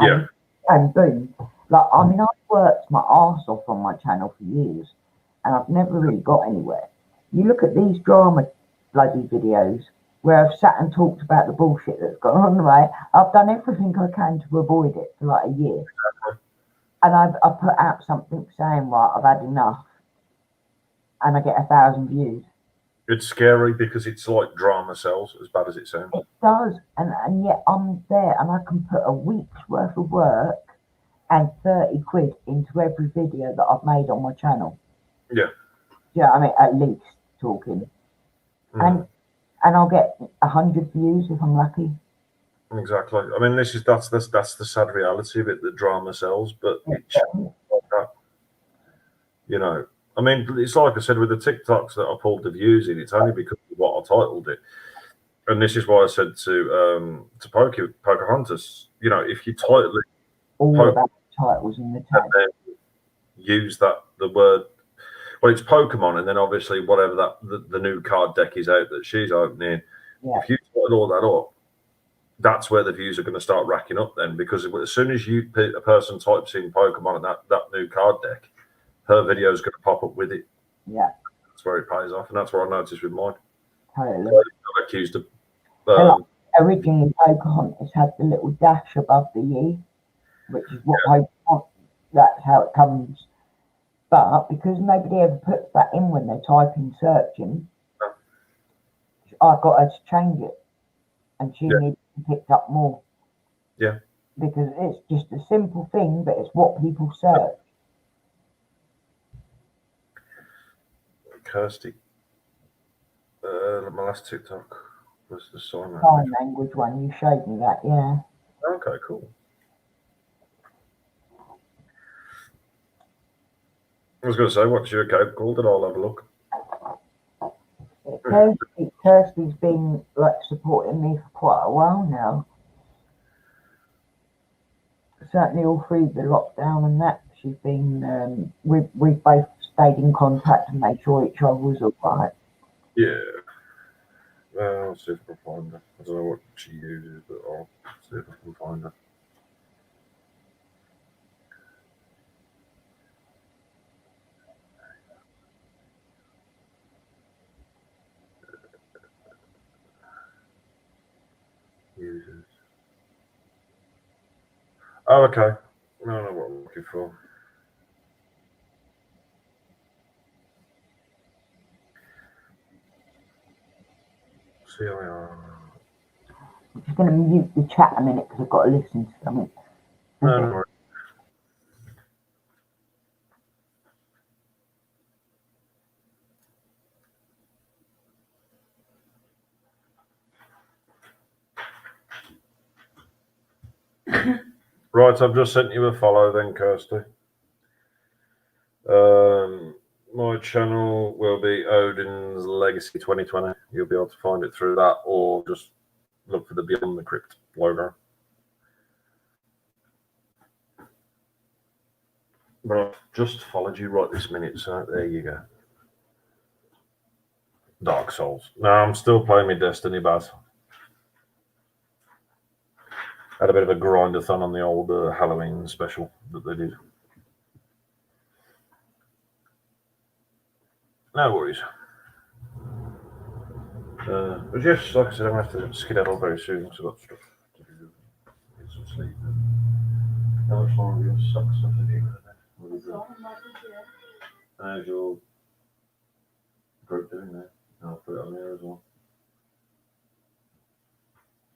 Yeah. And boom. Like, I mean, I've worked my arse off on my channel for years, and I've never really got anywhere. You look at these drama bloody videos where I've sat and talked about the bullshit that's gone on, right? I've done everything I can to avoid it for like a year. And I've put out something saying, right, I've had enough. And I get 1,000 views. it's scary because it's like drama sells, as bad as it sounds. It does, and yet I'm there, and I can put a week's worth of work and 30 quid into every video that I've made on my channel. Yeah. Yeah, I mean, at least talking. And I'll get 100 views if I'm lucky. Exactly. I mean, that's the sad reality of it. That drama sells, but it's like that. You know, I mean, it's like I said with the TikToks that I pulled the views in. It's only because of what I titled it, and this is why I said to Pocahontas. You know, if you title it All about titles in the tag. and then use the word. Well, it's Pokemon, and then obviously whatever the new card deck is out that she's opening. Yeah. If you title all that up, that's where the views are going to start racking up then, because as soon as a person types in Pokemon and that new card deck, her video is going to pop up with it. Yeah. That's where it pays off, and that's what I noticed with mine. Totally. I accused of. Originally, Pocahontas had the little dash above the E, which is what Pokemon, that's how it comes. But because nobody ever puts that in when they type in searching, I got her to change it, and she needed to pick up more. Yeah. Because it's just a simple thing, but it's what people search. Kirsty. My last TikTok was the sign language. Sign language one, you showed me that, yeah. Okay, cool. I was going to say, what's your account called? And I'll have a look. Kirsty's been like supporting me for quite a while now. Certainly all through the lockdown and that, she's been. We've both stayed in contact and made sure each other was alright. Yeah. I'll see if I can find her. I don't know what she uses, but I'll see if I can find her. Users. Oh, okay. I don't know what I'm looking for. CIR. I'm just going to mute the chat a minute because I've got to listen to something. No, no. Right, I've just sent you a follow then, Kirsty. My channel will be Odin's Legacy 2020. You'll be able to find it through that, or just look for the Beyond the Crypt logo. But I've just followed you right this minute, so there you go. Dark Souls. No, I'm still playing my Destiny Baz. Had a bit of a grind-a-thon on the old Halloween special that they did. No worries. But yes, like I said, I'm going to have to skedaddle very soon because I've got stuff to do. Get some sleep. How much longer your suck stuff have you got? How's your group doing there? I'll put it on there as well.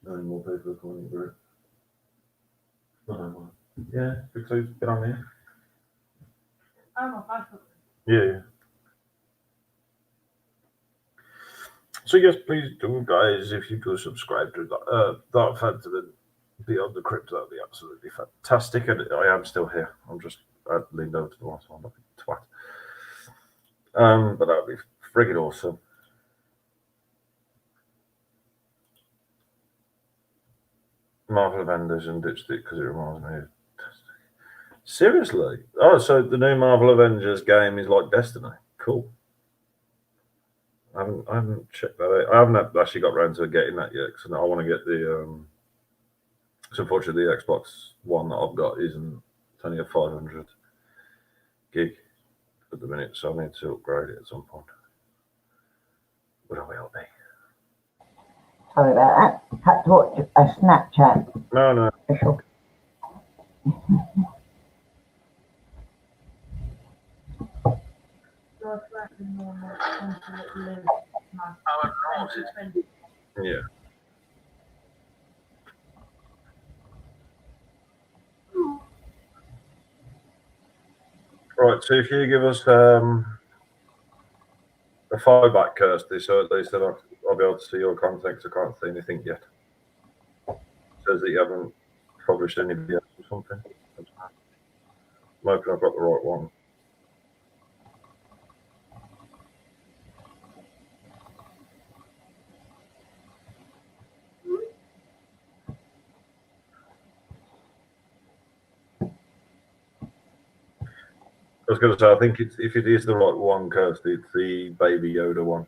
No more people are calling it group. Yeah, because get on there. Yeah. So yes, please do, guys. If you do subscribe to that fan to the Beyond the Crypt, that'd be absolutely fantastic. And I am still here. I leaned over to the last one, like a twat. But that'd be friggin' awesome. Marvel Avengers and ditched it because it reminds me of Destiny. Seriously? Oh, so the new Marvel Avengers game is like Destiny. Cool. I haven't checked that out. I haven't actually got around to getting that yet because I want to get the. So unfortunately, the Xbox One that I've got isn't. It's only a 500 gig at the minute, so I need to upgrade it at some point. But I will be. Sorry about that. Had to watch a Snapchat. No. Yeah. Right, so if you give us a follow back, Kirsty, so at least I'll be able to see your content. I can't see anything yet. It says that you haven't published any videos or something. I'm hoping I've got the right one. I was going to say, I think if it is the right one, Kirsty, it's the Baby Yoda one.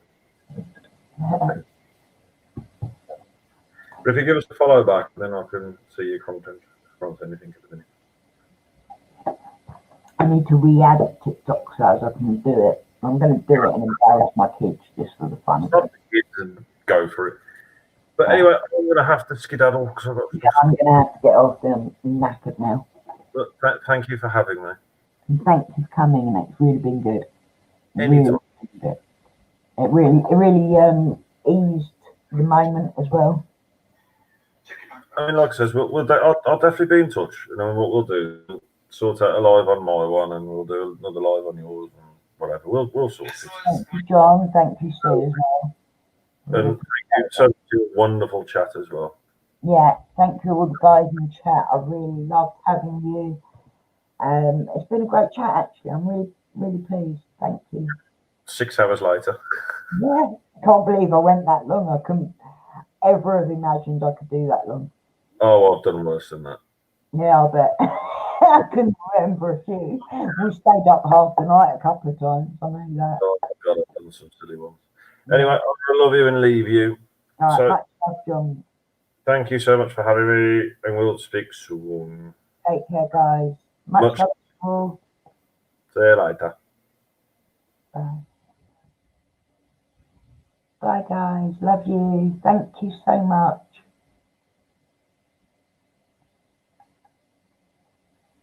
But if you give us a follow back, then I can see your content. I can't see anything at the minute. I need to re-add TikTok so as I can do it. I'm going to do it and embarrass my kids just for the fun of Stop it. the kids and go for it. But anyway, I'm going to have to skedaddle because I've got stuff. I'm going to have to get off. I'm knackered now. But thank you for having me. And thank you for coming, and it's really been good. Anytime. Really good. It really eased the moment as well. I mean, like I says, I'll definitely be in touch. You know, what we'll do, sort out a live on my one, and we'll do another live on yours, and whatever. We'll sort it. Thank you, John. Thank you, Sue, as well. And thank you so much for your wonderful chat as well. Yeah, thank you all the guys in the chat. I really loved having you. It's been a great chat, actually. I'm really, really pleased. Thank you. 6 hours later. Yeah, can't believe I went that long. I couldn't ever have imagined I could do that long. Oh, I've done worse than that. Yeah, I bet. I couldn't remember a few. We stayed up half the night a couple of times. I know that. Oh, God, I've done some silly ones. Anyway, I'm going to love you and leave you. All right, So, much love, John. thank you so much for having me, and we'll speak soon. Take care, guys. Much love to all. See you later. Bye. Bye, guys. Love you. Thank you so much.